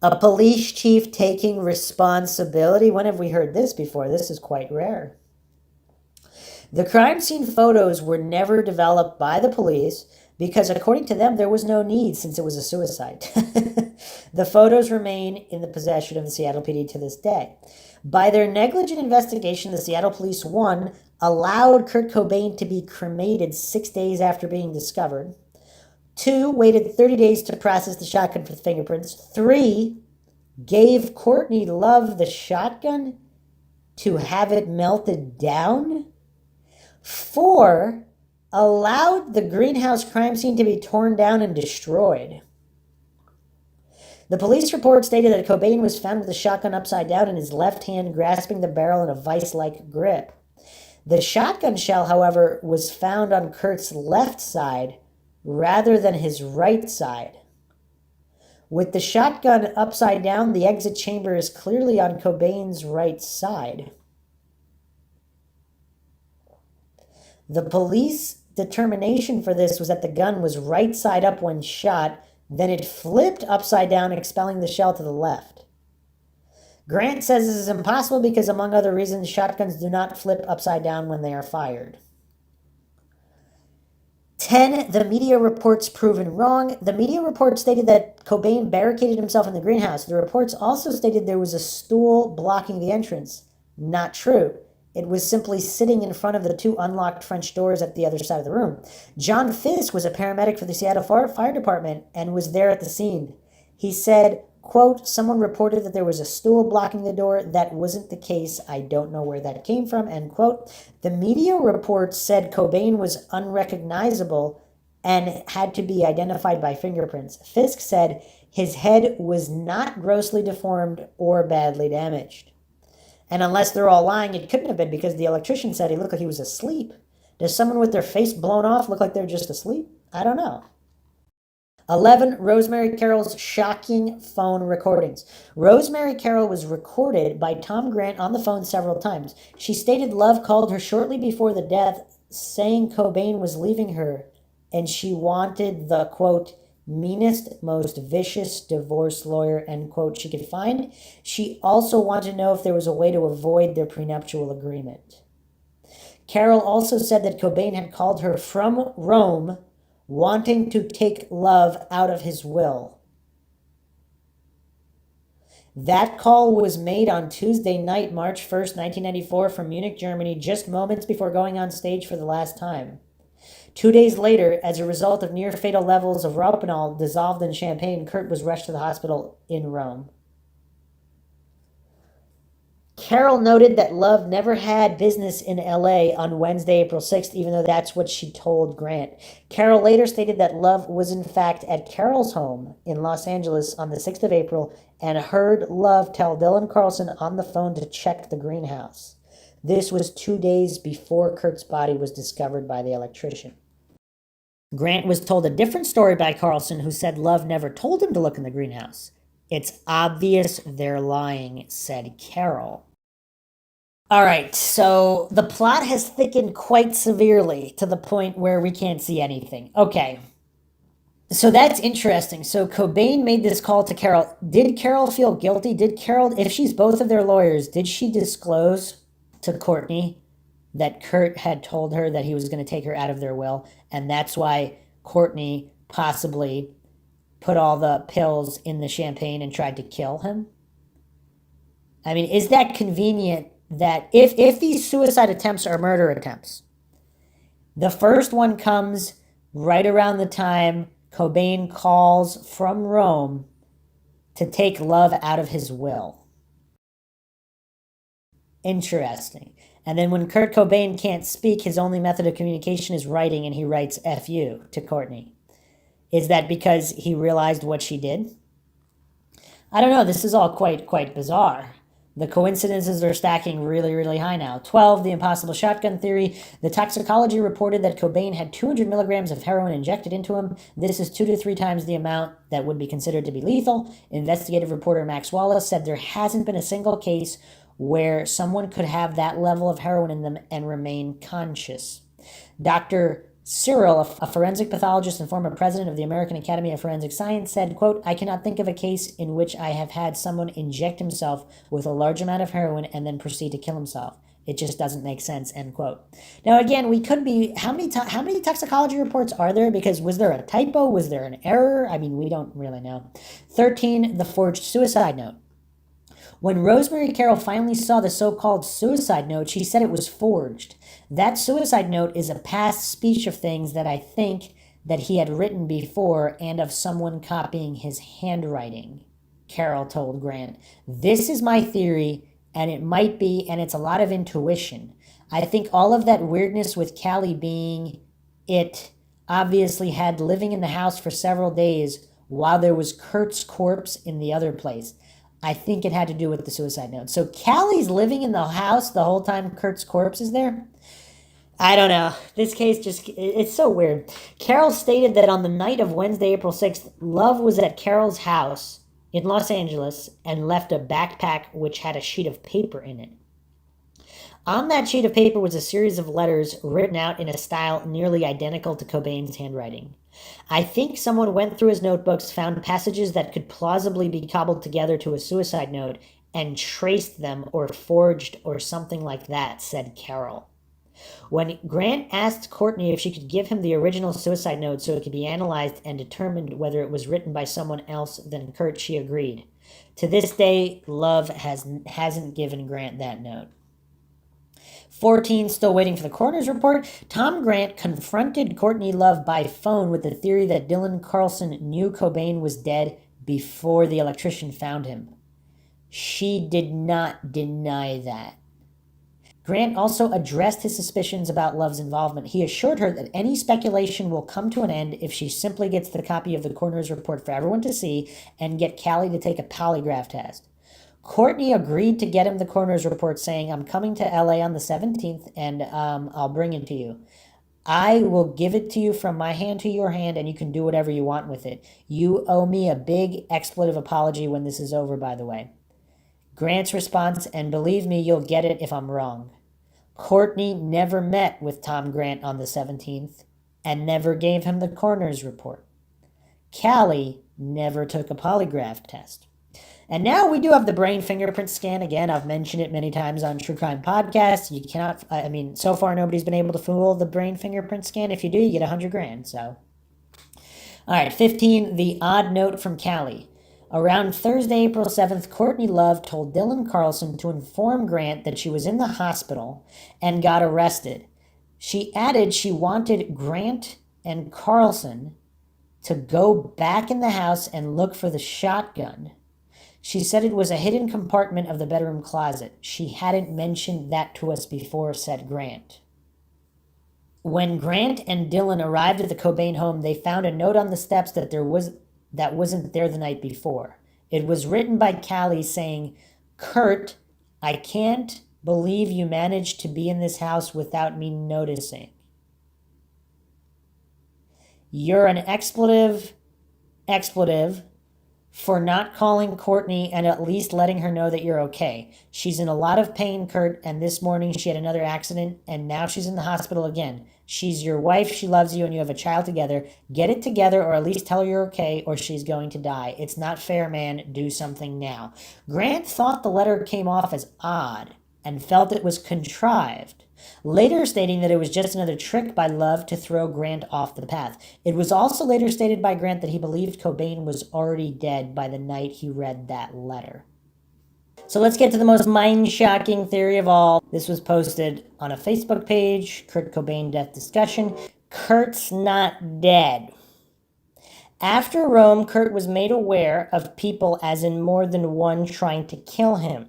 A police chief taking responsibility. When have we heard this before? This is quite rare. The crime scene photos were never developed by the police because, according to them, there was no need since it was a suicide. The photos remain in the possession of the Seattle PD to this day. By their negligent investigation, the Seattle police, 1, allowed Kurt Cobain to be cremated 6 days after being discovered. 2, waited 30 days to process the shotgun for the fingerprints. 3, gave Courtney Love the shotgun to have it melted down. 4, allowed the greenhouse crime scene to be torn down and destroyed. The police report stated that Cobain was found with the shotgun upside down in his left hand, grasping the barrel in a vice-like grip. The shotgun shell, however, was found on Kurt's left side rather than his right side. With the shotgun upside down, the exit chamber is clearly on Cobain's right side. The police determination for this was that the gun was right side up when shot, then it flipped upside down, expelling the shell to the left. Grant says this is impossible because, among other reasons, shotguns do not flip upside down when they are fired. 10, the media reports proven wrong. The media report stated that Cobain barricaded himself in the greenhouse. The reports also stated there was a stool blocking the entrance. Not true. It was simply sitting in front of the 2 unlocked French doors at the other side of the room. John Fisk was a paramedic for the Seattle Fire Department and was there at the scene. He said, quote, someone reported that there was a stool blocking the door. That wasn't the case. I don't know where that came from, end quote. The media reports said Cobain was unrecognizable and had to be identified by fingerprints. Fisk said his head was not grossly deformed or badly damaged. And unless they're all lying, it couldn't have been because the electrician said he looked like he was asleep. Does someone with their face blown off look like they're just asleep? I don't know. 11, Rosemary Carroll's shocking phone recordings. Rosemary Carroll was recorded by Tom Grant on the phone several times. She stated Love called her shortly before the death, saying Cobain was leaving her, and she wanted the, quote, meanest, most vicious divorce lawyer, end quote, she could find. She also wanted to know if there was a way to avoid their prenuptial agreement. Carroll also said that Cobain had called her from Rome, wanting to take Love out of his will. That call was made on Tuesday night, March 1st, 1994, from Munich, Germany, just moments before going on stage for the last time. 2 days later, as a result of near-fatal levels of rohypnol dissolved in champagne, Kurt was rushed to the hospital in Rome. Carroll noted that Love never had business in LA on Wednesday, April 6th, even though that's what she told Grant. Carroll later stated that Love was in fact at Carroll's home in Los Angeles on the 6th of April and heard Love tell Dylan Carlson on the phone to check the greenhouse. This was 2 days before Kurt's body was discovered by the electrician. Grant was told a different story by Carlson, who said Love never told him to look in the greenhouse. It's obvious they're lying, said Carroll. All right, so the plot has thickened quite severely to the point where we can't see anything. Okay, so that's interesting. So Cobain made this call to Carroll. Did Carroll feel guilty? Did Carroll, if she's both of their lawyers, did she disclose to Courtney that Kurt had told her that he was going to take her out of their will, and that's why Courtney possibly put all the pills in the champagne and tried to kill him? I mean, is that convenient that if these suicide attempts are murder attempts, the first one comes right around the time Cobain calls from Rome to take Love out of his will? Interesting. And then when Kurt Cobain can't speak, his only method of communication is writing, and he writes F you to Courtney. Is that because he realized what she did? I don't know. This is all quite bizarre. The coincidences are stacking really, really high now. 12, the impossible shotgun theory. The toxicology reported that Cobain had 200 milligrams of heroin injected into him. This is 2 to 3 times the amount that would be considered to be lethal. Investigative reporter Max Wallace said there hasn't been a single case where someone could have that level of heroin in them and remain conscious. Dr. Cyril, a forensic pathologist and former president of the American Academy of Forensic Science, said, quote, "I cannot think of a case in which I have had someone inject himself with a large amount of heroin and then proceed to kill himself. It just doesn't make sense," end quote. Now, again, we could be, how many toxicology reports are there? Because was there a typo? Was there an error? I mean, we don't really know. 13, the forged suicide note. When Rosemary Carroll finally saw the so-called suicide note, she said it was forged. That suicide note is a past speech of things that I think that he had written before and of someone copying his handwriting, Carroll told Grant. "This is my theory, and it might be, and it's a lot of intuition. I think all of that weirdness with Callie being it obviously had living in the house for several days while there was Kurt's corpse in the other place. I think it had to do with the suicide note." So Callie's living in the house the whole time Kurt's corpse is there? I don't know. This case it's so weird. Carroll stated that on the night of Wednesday, April 6th, Love was at Carroll's house in Los Angeles and left a backpack which had a sheet of paper in it. On that sheet of paper was a series of letters written out in a style nearly identical to Cobain's handwriting. I think someone went through his notebooks, found passages that could plausibly be cobbled together to a suicide note, and traced them or forged or something like that, said Carroll. When Grant asked Courtney if she could give him the original suicide note so it could be analyzed and determined whether it was written by someone else than Kurt, she agreed. To this day, Love hasn't given Grant that note. 14, still waiting for the coroner's report. Tom Grant confronted Courtney Love by phone with the theory that Dylan Carlson knew Cobain was dead before the electrician found him. She did not deny that. Grant also addressed his suspicions about Love's involvement. He assured her that any speculation will come to an end if she simply gets the copy of the coroner's report for everyone to see and get Callie to take a polygraph test. Courtney agreed to get him the coroner's report, saying, "I'm coming to LA on the 17th, and I'll bring it to you. I will give it to you from my hand to your hand, and you can do whatever you want with it. You owe me a big expletive apology when this is over, by the way." Grant's response, "And believe me, you'll get it if I'm wrong." Courtney never met with Tom Grant on the 17th and never gave him the coroner's report. Callie never took a polygraph test. And now we do have the brain fingerprint scan. Again, I've mentioned it many times on True Crime Podcasts. You cannot, so far nobody's been able to fool the brain fingerprint scan. If you do, you get $100,000. So, all right, 15, the odd note from Callie. Around Thursday, April 7th, Courtney Love told Dylan Carlson to inform Grant that she was in the hospital and got arrested. She added she wanted Grant and Carlson to go back in the house and look for the shotgun. She said it was a hidden compartment of the bedroom closet. She hadn't mentioned that to us before, said Grant. When Grant and Dylan arrived at the Cobain home, they found a note on the steps that wasn't there the night before. It was written by Callie saying, "Kurt, I can't believe you managed to be in this house without me noticing. You're an expletive for not calling Courtney and at least letting her know that you're okay. She's in a lot of pain, Kurt, and this morning she had another accident, and now she's in the hospital again. She's your wife, she loves you, and you have a child together. Get it together, or at least tell her you're okay, or she's going to die. It's not fair, man. Do something now." Grant thought the letter came off as odd and felt it was contrived, later stating that it was just another trick by Love to throw Grant off the path. It was also later stated by Grant that he believed Cobain was already dead by the night he read that letter. So let's get to the most mind-shocking theory of all. This was posted on a Facebook page, Kurt Cobain Death Discussion. Kurt's not dead. After Rome, Kurt was made aware of people, as in more than one, trying to kill him.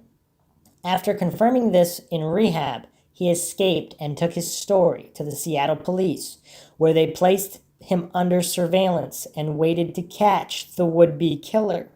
After confirming this in rehab, he escaped and took his story to the Seattle police, where they placed him under surveillance and waited to catch the would-be killer.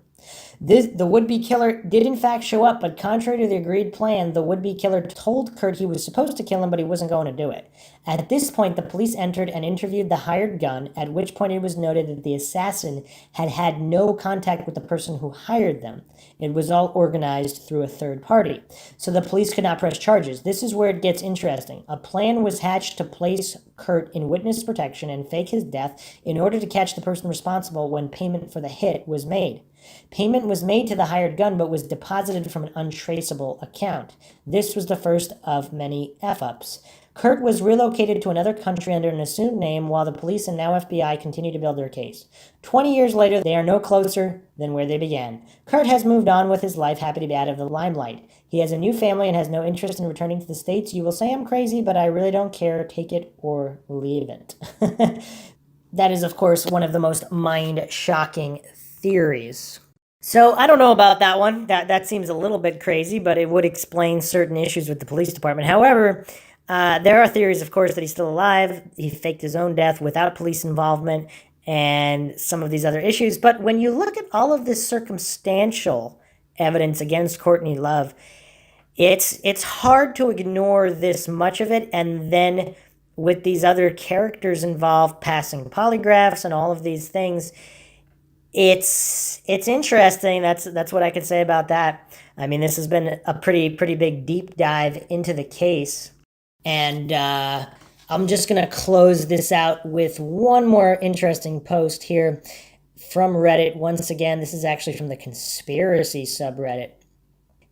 The would-be killer did in fact show up, but contrary to the agreed plan, the would-be killer told Kurt he was supposed to kill him, but he wasn't going to do it. At this point, the police entered and interviewed the hired gun, at which point it was noted that the assassin had had no contact with the person who hired them. It was all organized through a third party, so the police could not press charges. This is where it gets interesting. A plan was hatched to place Kurt in witness protection and fake his death in order to catch the person responsible when payment for the hit was made. Payment was made to the hired gun but was deposited from an untraceable account. This was the first of many F-ups. Kurt was relocated to another country under an assumed name while the police and now FBI continue to build their case. 20 years later, they are no closer than where they began. Kurt has moved on with his life, happy to be out of the limelight. He has a new family and has no interest in returning to the States. You will say I'm crazy, but I really don't care. Take it or leave it. That is, of course, one of the most mind-shocking theories. So I don't know about that one. That seems a little bit crazy, but it would explain certain issues with the police department. However, there are theories, of course, that he's still alive. He faked his own death without police involvement and some of these other issues. But when you look at all of this circumstantial evidence against Courtney Love, it's hard to ignore this much of it. And then with these other characters involved, passing polygraphs and all of these things, it's interesting. That's what I could say about that. I mean, this has been a pretty big deep dive into the case. And I'm just going to close this out with one more interesting post here from Reddit. Once again, this is actually from the conspiracy subreddit.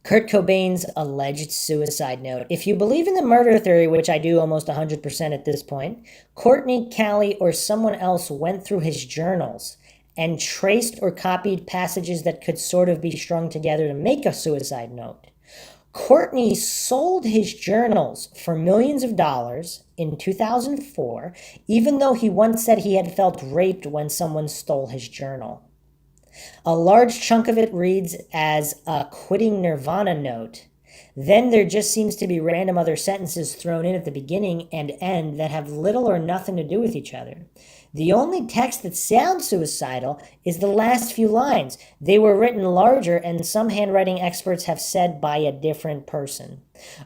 Kurt Cobain's alleged suicide note. If you believe in the murder theory, which I do almost 100% at this point, Courtney, Callie, or someone else went through his journals and traced or copied passages that could sort of be strung together to make a suicide note. Courtney sold his journals for millions of dollars in 2004, even though he once said he had felt raped when someone stole his journal. A large chunk of it reads as a quitting Nirvana note. Then there just seems to be random other sentences thrown in at the beginning and end that have little or nothing to do with each other. The only text that sounds suicidal is the last few lines. They were written larger, and some handwriting experts have said by a different person.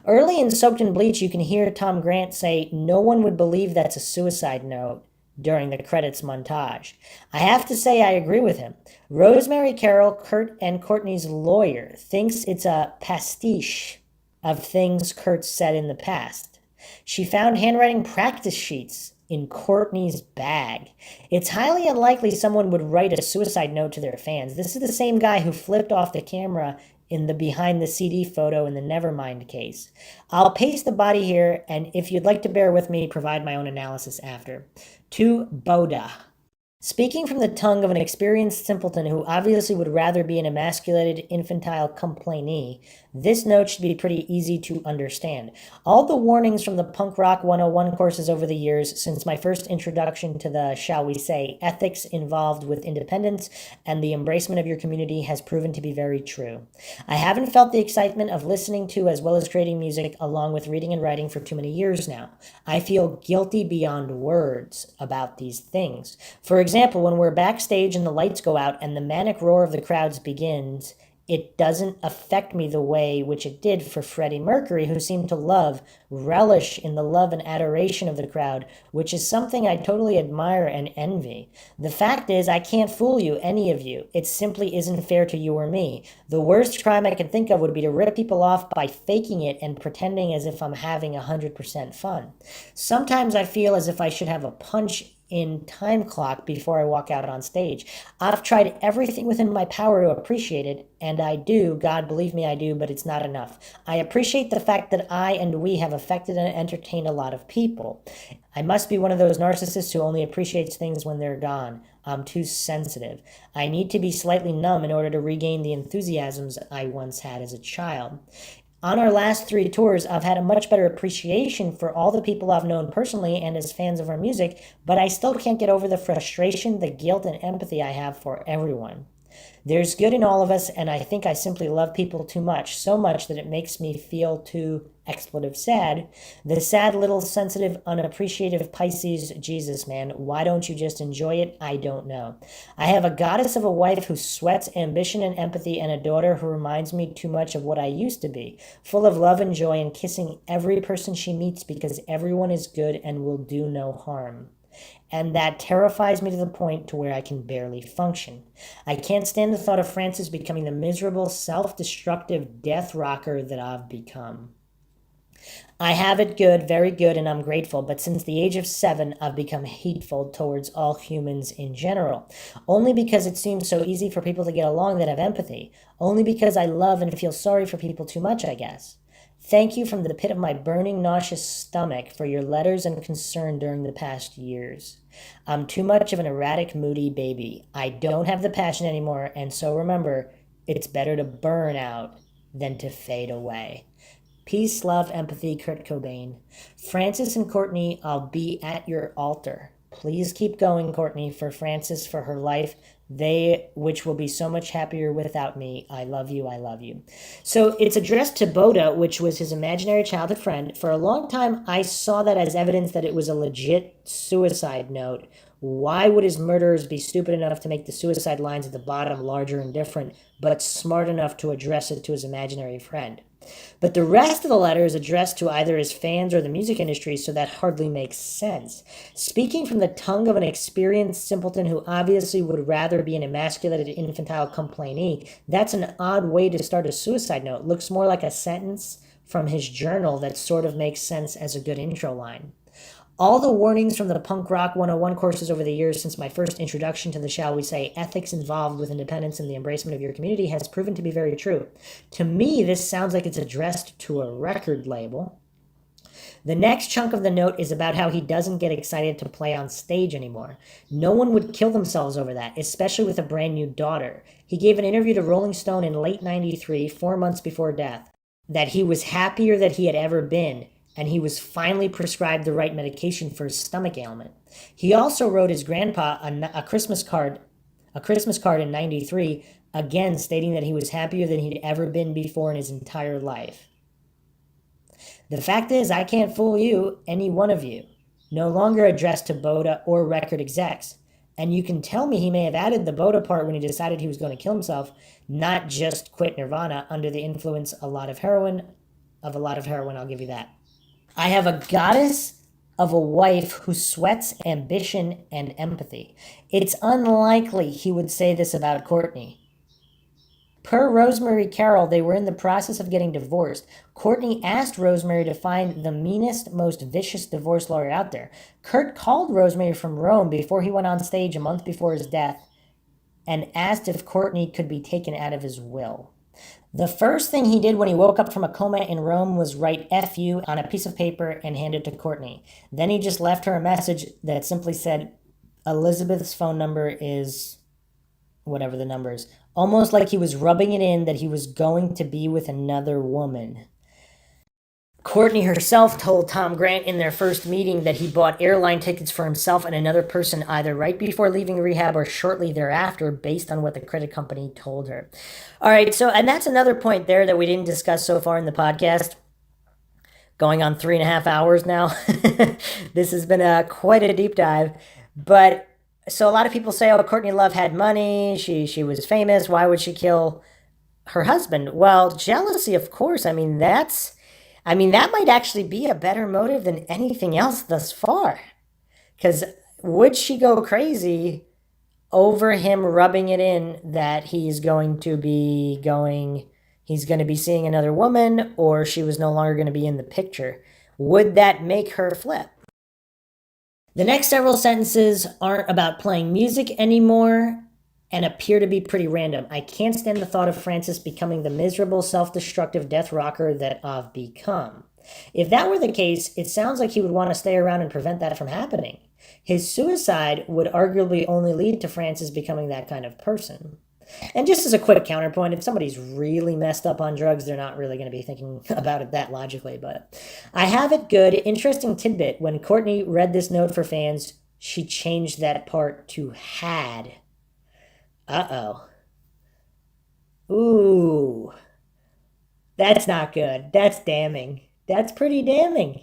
Early in Soaked in Bleach, you can hear Tom Grant say, "No one would believe that's a suicide note," during the credits montage. I have to say I agree with him. Rosemary Carroll, Kurt and Courtney's lawyer, thinks it's a pastiche of things Kurt said in the past. She found handwriting practice sheets in Courtney's bag. It's highly unlikely someone would write a suicide note to their fans. This is the same guy who flipped off the camera in the behind the CD photo in the Nevermind case. I'll paste the body here, and if you'd like to bear with me, provide my own analysis after. To Boda. Speaking from the tongue of an experienced simpleton who obviously would rather be an emasculated infantile complainee, this note should be pretty easy to understand. All the warnings from the Punk Rock 101 courses over the years, since my first introduction to the, shall we say, ethics involved with independence and the embracement of your community has proven to be very true. I haven't felt the excitement of listening to as well as creating music along with reading and writing for too many years now. I feel guilty beyond words about these things. For example, when we're backstage and the lights go out and the manic roar of the crowds begins, it doesn't affect me the way which it did for Freddie Mercury, who seemed to relish in the love and adoration of the crowd, which is something I totally admire and envy. The fact is, I can't fool you, any of you. It simply isn't fair to you or me. The worst crime I can think of would be to rip people off by faking it and pretending as if I'm having 100% fun. Sometimes I feel as if I should have a punch in time clock before I walk out on stage. I've tried everything within my power to appreciate it, and I do, God believe me I do, but it's not enough. I appreciate the fact that I and we have affected and entertained a lot of people. I must be one of those narcissists who only appreciates things when they're gone. I'm too sensitive. I need to be slightly numb in order to regain the enthusiasms I once had as a child. On our last 3 tours, I've had a much better appreciation for all the people I've known personally and as fans of our music, but I still can't get over the frustration, the guilt, and empathy I have for everyone. There's good in all of us, and I think I simply love people too much, so much that it makes me feel too expletive sad. The sad little sensitive, unappreciative Pisces, Jesus, man, why don't you just enjoy it? I don't know. I have a goddess of a wife who sweats ambition and empathy, and a daughter who reminds me too much of what I used to be, full of love and joy and kissing every person she meets because everyone is good and will do no harm. And that terrifies me to the point to where I can barely function. I can't stand the thought of Frances becoming the miserable, self-destructive death rocker that I've become. I have it good, very good, and I'm grateful, but since the age of 7, I've become hateful towards all humans in general. Only because it seems so easy for people to get along that have empathy. Only because I love and feel sorry for people too much, I guess. Thank you from the pit of my burning, nauseous stomach for your letters and concern during the past years. I'm too much of an erratic, moody baby. I don't have the passion anymore, and so remember, it's better to burn out than to fade away. Peace, love, empathy, Kurt Cobain. Frances and Courtney, I'll be at your altar. Please keep going, Courtney, for Frances, for her life, which will be so much happier without me. I love you, I love you. So it's addressed to Boda, which was his imaginary childhood friend. For a long time, I saw that as evidence that it was a legit suicide note. Why would his murderers be stupid enough to make the suicide lines at the bottom larger and different, but smart enough to address it to his imaginary friend? But the rest of the letter is addressed to either his fans or the music industry, so that hardly makes sense. Speaking from the tongue of an experienced simpleton who obviously would rather be an emasculated infantile complainee, that's an odd way to start a suicide note. Looks more like a sentence from his journal that sort of makes sense as a good intro line. All the warnings from the Punk Rock 101 courses over the years since my first introduction to the, shall we say, ethics involved with independence and the embracement of your community has proven to be very true. To me, this sounds like it's addressed to a record label. The next chunk of the note is about how he doesn't get excited to play on stage anymore. No one would kill themselves over that, especially with a brand new daughter. He gave an interview to Rolling Stone in late '93, 4 months before death, that he was happier than he had ever been, and he was finally prescribed the right medication for his stomach ailment. He also wrote his grandpa a Christmas card in '93, again stating that he was happier than he'd ever been before in his entire life. The fact is, I can't fool you, any one of you. No longer addressed to Boda or record execs. And you can tell me he may have added the Boda part when he decided he was going to kill himself, not just quit Nirvana under the influence of a lot of heroin, I'll give you that. I have a goddess of a wife who sweats ambition and empathy. It's unlikely he would say this about Courtney. Per Rosemary Carroll, they were in the process of getting divorced. Courtney asked Rosemary to find the meanest, most vicious divorce lawyer out there. Kurt called Rosemary from Rome before he went on stage a month before his death and asked if Courtney could be taken out of his will. The first thing he did when he woke up from a coma in Rome was write F you on a piece of paper and hand it to Courtney. Then he just left her a message that simply said, Elizabeth's phone number is whatever the number is. Almost like he was rubbing it in that he was going to be with another woman. Courtney herself told Tom Grant in their first meeting that he bought airline tickets for himself and another person either right before leaving rehab or shortly thereafter based on what the credit company told her. All right, so, and that's another point there that we didn't discuss so far in the podcast. Going on 3.5 hours now. This has been quite a deep dive. But, so a lot of people say, oh, Courtney Love had money, she was famous, why would she kill her husband? Well, jealousy, of course. That might actually be a better motive than anything else thus far. Because would she go crazy over him rubbing it in that he's going to be seeing another woman, or she was no longer going to be in the picture? Would that make her flip? The next several sentences aren't about playing music anymore and appear to be pretty random. I can't stand the thought of Frances becoming the miserable, self-destructive death rocker that I've become. If that were the case, it sounds like he would want to stay around and prevent that from happening. His suicide would arguably only lead to Frances becoming that kind of person. And just as a quick counterpoint, if somebody's really messed up on drugs, they're not really going to be thinking about it that logically. But I have it good. Interesting tidbit. When Courtney read this note for fans, she changed that part to had. Uh-oh. Ooh, that's not good. That's damning. That's pretty damning.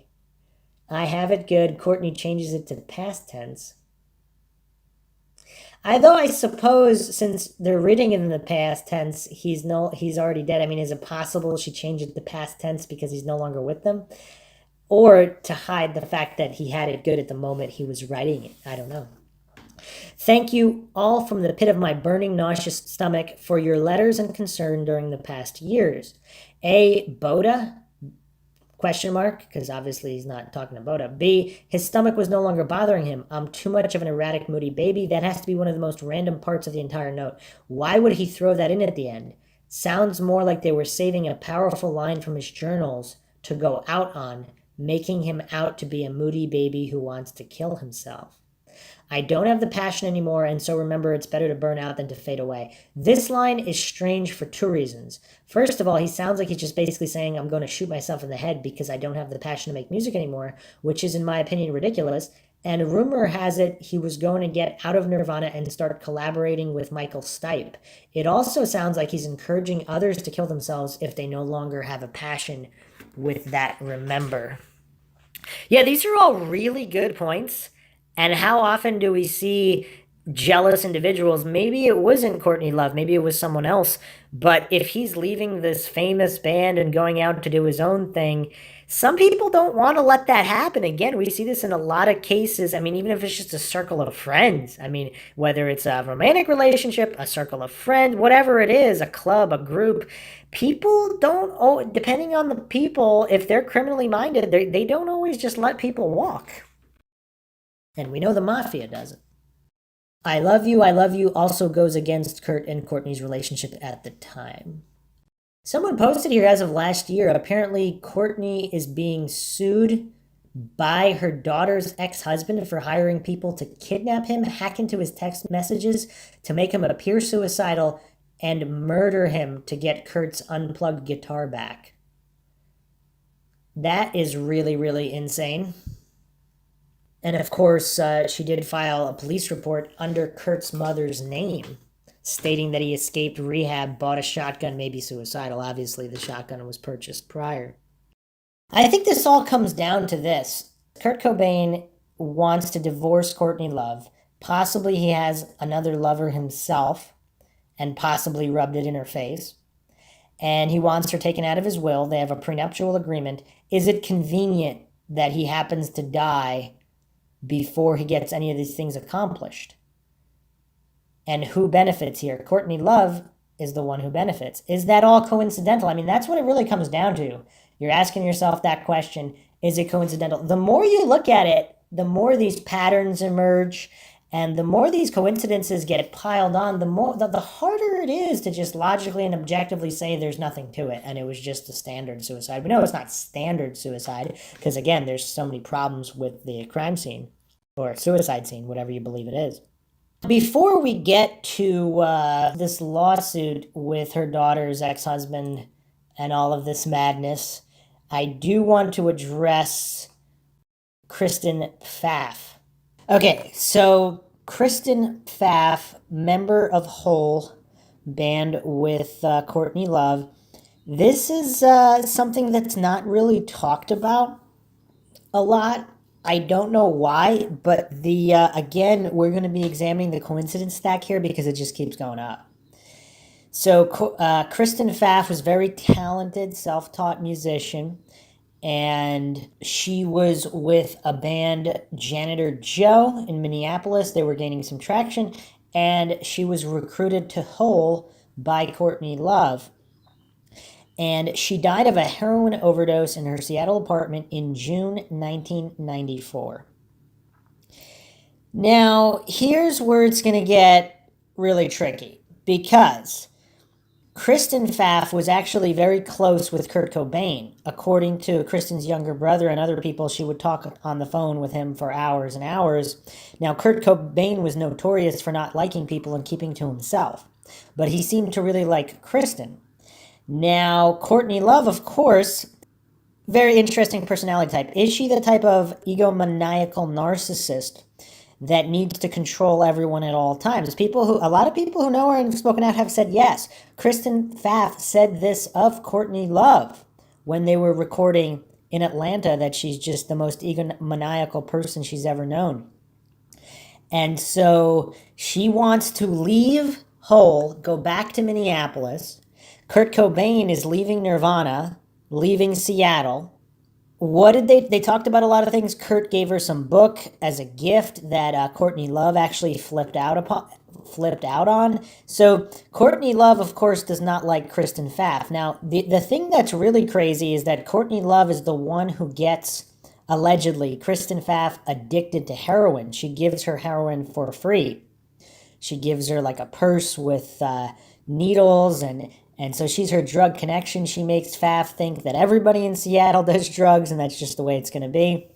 I have it good. Courtney changes it to the past tense. Though I suppose since they're reading it in the past tense, he's already dead. I mean, is it possible she changed it to past tense because he's no longer with them? Or to hide the fact that he had it good at the moment he was writing it? I don't know. Thank you all from the pit of my burning, nauseous stomach for your letters and concern during the past years. A. Boda? Question mark, because obviously he's not talking to Boda. B. His stomach was no longer bothering him. I'm too much of an erratic, moody baby. That has to be one of the most random parts of the entire note. Why would he throw that in at the end? Sounds more like they were saving a powerful line from his journals to go out on, making him out to be a moody baby who wants to kill himself. I don't have the passion anymore, and so remember it's better to burn out than to fade away. This line is strange for two reasons. First of all, he sounds like he's just basically saying, I'm going to shoot myself in the head because I don't have the passion to make music anymore, which is, in my opinion, ridiculous. And rumor has it he was going to get out of Nirvana and start collaborating with Michael Stipe. It also sounds like he's encouraging others to kill themselves if they no longer have a passion with that remember. Yeah, these are all really good points. And how often do we see jealous individuals? Maybe it wasn't Courtney Love, maybe it was someone else. But if he's leaving this famous band and going out to do his own thing, some people don't want to let that happen. Again, we see this in a lot of cases. I mean, even if it's just a circle of friends. I mean, whether it's a romantic relationship, a circle of friends, whatever it is, a club, a group, people don't, depending on the people, if they're criminally minded, they don't always just let people walk. And we know the mafia doesn't. I love you also goes against Kurt and Courtney's relationship at the time. Someone posted here as of last year, apparently Courtney is being sued by her daughter's ex-husband for hiring people to kidnap him, hack into his text messages to make him appear suicidal, and murder him to get Kurt's unplugged guitar back. That is really, really insane. And of course, she did file a police report under Kurt's mother's name, stating that he escaped rehab, bought a shotgun, maybe suicidal. Obviously, the shotgun was purchased prior. I think this all comes down to this. Kurt Cobain wants to divorce Courtney Love. Possibly he has another lover himself and possibly rubbed it in her face. And he wants her taken out of his will. They have a prenuptial agreement. Is it convenient that he happens to die before he gets any of these things accomplished? And who benefits here? Courtney Love is the one who benefits. Is that all coincidental? I mean, that's what it really comes down to. You're asking yourself that question, is it coincidental? The more you look at it, the more these patterns emerge, and the more these coincidences get piled on, the harder it is to just logically and objectively say there's nothing to it, and it was just a standard suicide. We know it's not standard suicide, because again, there's so many problems with the crime scene, or suicide scene, whatever you believe it is. Before we get to this lawsuit with her daughter's ex-husband and all of this madness, I do want to address Kristen Pfaff. Okay, so Kristen Pfaff, member of Hole, band with Courtney Love. This is something that's not really talked about a lot. I don't know why, but again, we're going to be examining the coincidence stack here because it just keeps going up. So Kristen Pfaff was very talented, self-taught musician, and she was with a band, Janitor Joe, in Minneapolis. They were gaining some traction, and she was recruited to Hole by Courtney Love. And she died of a heroin overdose in her Seattle apartment in June 1994. Now, here's where it's going to get really tricky, because Kristen Pfaff was actually very close with Kurt Cobain. According to Kristen's younger brother and other people, she would talk on the phone with him for hours and hours. Now, Kurt Cobain was notorious for not liking people and keeping to himself, but he seemed to really like Kristen. Now, Courtney Love, of course, very interesting personality type. Is she the type of egomaniacal narcissist that needs to control everyone at all times. A lot of people who know her and have spoken out have said yes. Kristen Pfaff said this of Courtney Love when they were recording in Atlanta, that she's just the most egomaniacal person she's ever known. And so she wants to leave Hole, go back to Minneapolis. Kurt Cobain is leaving Nirvana, leaving Seattle. What did they talked about a lot of things. Kurt gave her some book as a gift that Courtney Love actually flipped out on. So Courtney Love, of course, does not like Kristen Pfaff. Now, the thing that's really crazy is that Courtney Love is the one who gets, allegedly, Kristen Pfaff addicted to heroin. She gives her heroin for free. She gives her like a purse with needles, and so she's her drug connection. She makes Pfaff think that everybody in Seattle does drugs, and that's just the way it's going to be.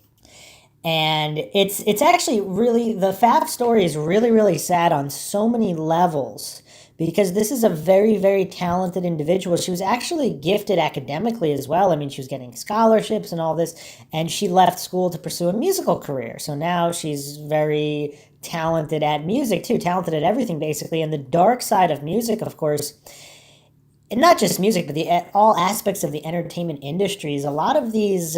And it's actually really, the Pfaff story is really, really sad on so many levels, because this is a very, very talented individual. She was actually gifted academically as well. I mean, she was getting scholarships and all this, and she left school to pursue a musical career. So now she's very talented at music too, talented at everything basically. And the dark side of music, of course, and not just music, but all aspects of the entertainment industries, a lot of these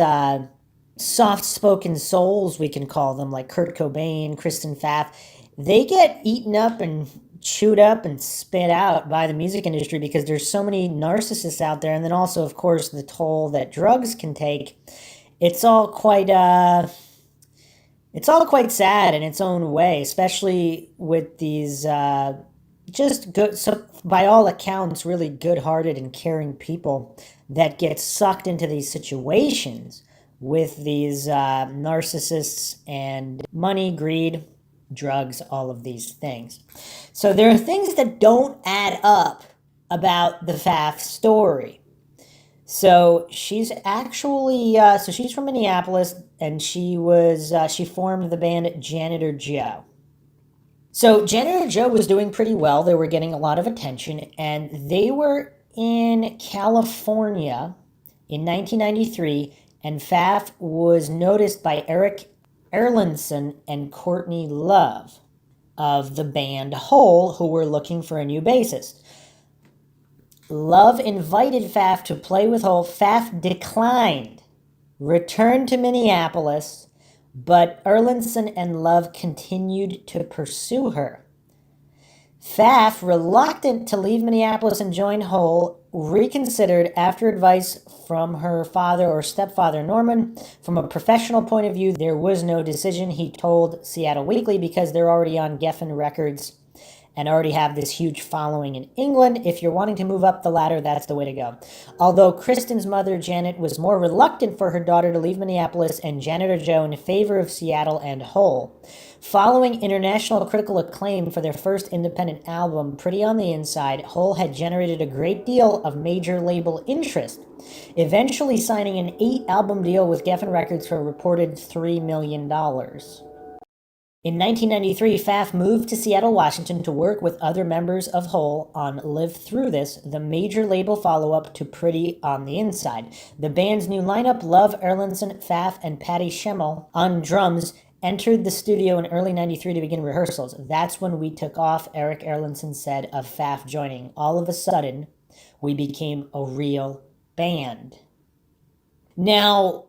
soft-spoken souls, we can call them, like Kurt Cobain, Kristen Pfaff, they get eaten up and chewed up and spit out by the music industry because there's so many narcissists out there. And then also, of course, the toll that drugs can take. It's all quite sad in its own way, especially with these just good, so by all accounts, really good-hearted and caring people that get sucked into these situations with these narcissists and money, greed, drugs, all of these things. So there are things that don't add up about the Pfaff story. So she's actually, she's from Minneapolis, and she formed the band Janitor Joe. So Janitor Joe was doing pretty well. They were getting a lot of attention, and they were in California in 1993, and Pfaff was noticed by Eric Erlandson and Courtney Love of the band Hole, who were looking for a new bassist. Love invited Pfaff to play with Hole. Pfaff declined, returned to Minneapolis, but Erlandson and Love continued to pursue her. Pfaff, reluctant to leave Minneapolis and join Hole, reconsidered after advice from her father or stepfather, Norman. From a professional point of view, there was no decision, he told Seattle Weekly, because they're already on Geffen Records and already have this huge following in England. If you're wanting to move up the ladder, that's the way to go. Although Kristen's mother, Janet, was more reluctant for her daughter to leave Minneapolis and Janitor Joe in favor of Seattle and Hole. Following international critical acclaim for their first independent album, Pretty on the Inside, Hole had generated a great deal of major label interest, eventually signing an 8-album deal with Geffen Records for a reported $3 million. In 1993, Pfaff moved to Seattle, Washington to work with other members of Hole on Live Through This, the major label follow-up to Pretty on the Inside. The band's new lineup, Love, Erlandson, Pfaff, and Patty Schemmel on drums, entered the studio in early 93 to begin rehearsals. That's when we took off, Eric Erlandson said of Pfaff joining. All of a sudden, we became a real band. Now,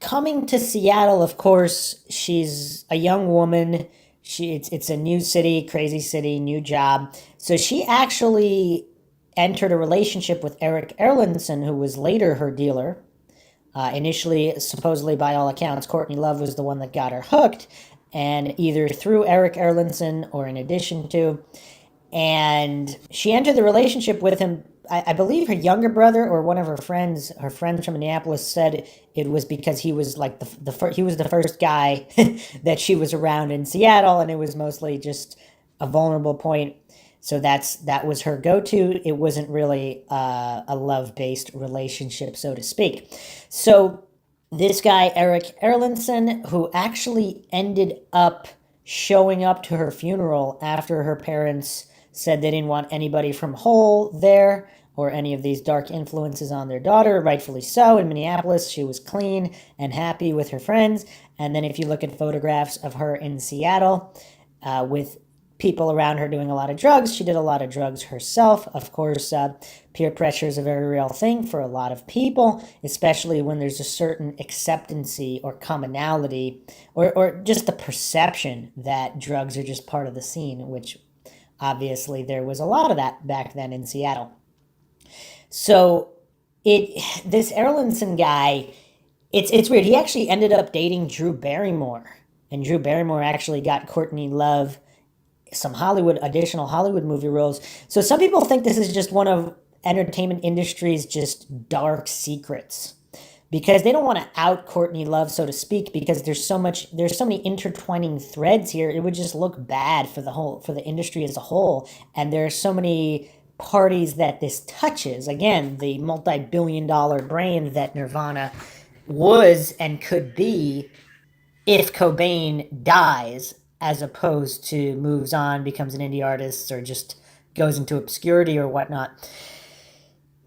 coming to Seattle, of course, she's a young woman. It's a new city, crazy city, new job. So she actually entered a relationship with Eric Erlandson, who was later her dealer. Initially, supposedly by all accounts, Courtney Love was the one that got her hooked, and either through Eric Erlandson or in addition to. And she entered the relationship with him. I believe her younger brother or one of her friends from Minneapolis said it was because he was like he was the first guy that she was around in Seattle, and it was mostly just a vulnerable point. So that was her go-to. It wasn't really a love-based relationship, so to speak. So this guy, Eric Erlandson, who actually ended up showing up to her funeral after her parents said they didn't want anybody from Hole there. or any of these dark influences on their daughter, rightfully so. In Minneapolis, she was clean and happy with her friends. And then if you look at photographs of her in Seattle with people around her doing a lot of drugs, she did a lot of drugs herself. Of course, peer pressure is a very real thing for a lot of people, especially when there's a certain acceptancy or commonality or just the perception that drugs are just part of the scene, which obviously there was a lot of that back then in Seattle. So this Erlandson guy, it's weird. He actually ended up dating Drew Barrymore, and Drew Barrymore actually got Courtney Love some additional Hollywood movie roles. So some people think this is just one of entertainment industry's just dark secrets, because they don't want to out Courtney Love, so to speak, because there's so many intertwining threads here. It would just look bad for the industry as a whole, and there are so many parties that this touches. Again, the multi-billion-dollar brand that Nirvana was and could be if Cobain dies, as opposed to moves on, becomes an indie artist, or just goes into obscurity or whatnot.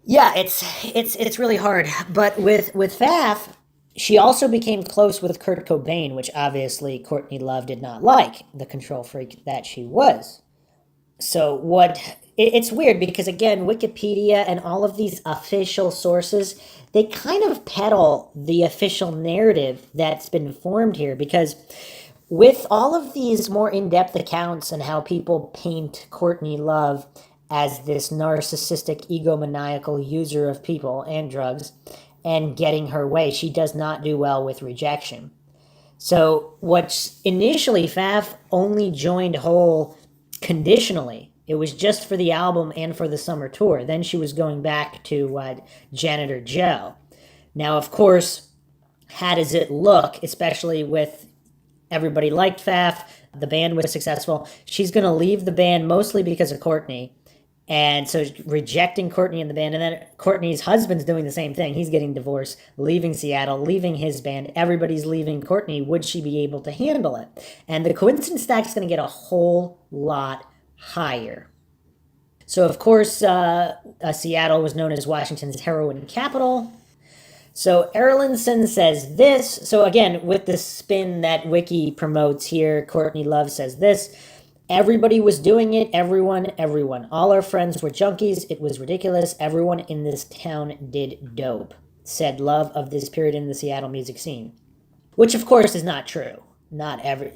Yeah, it's really hard. But with Pfaff, she also became close with Kurt Cobain, which obviously Courtney Love did not like, the control freak that she was. So it's weird because, again, Wikipedia and all of these official sources, they kind of peddle the official narrative that's been formed here, because with all of these more in-depth accounts and how people paint Courtney Love as this narcissistic, egomaniacal user of people and drugs and getting her way, she does not do well with rejection. So what's initially, Pfaff only joined Hole conditionally. It was just for the album and for the summer tour. Then she was going back to Janitor Joe. Now, of course, how does it look, especially with everybody liked Pfaff, the band was successful. She's going to leave the band mostly because of Courtney. And so rejecting Courtney in the band. And then Courtney's husband's doing the same thing. He's getting divorced, leaving Seattle, leaving his band. Everybody's leaving Courtney. Would she be able to handle it? And the coincidence stack is going to get a whole lot higher. So, of course, Seattle was known as Washington's heroin capital. So Erlandson says this. So again, with the spin that Wiki promotes here, Courtney Love says this. Everybody was doing it. Everyone. All our friends were junkies. It was ridiculous. Everyone in this town did dope, said Love of this period in the Seattle music scene. Which, of course, is not true. Not every,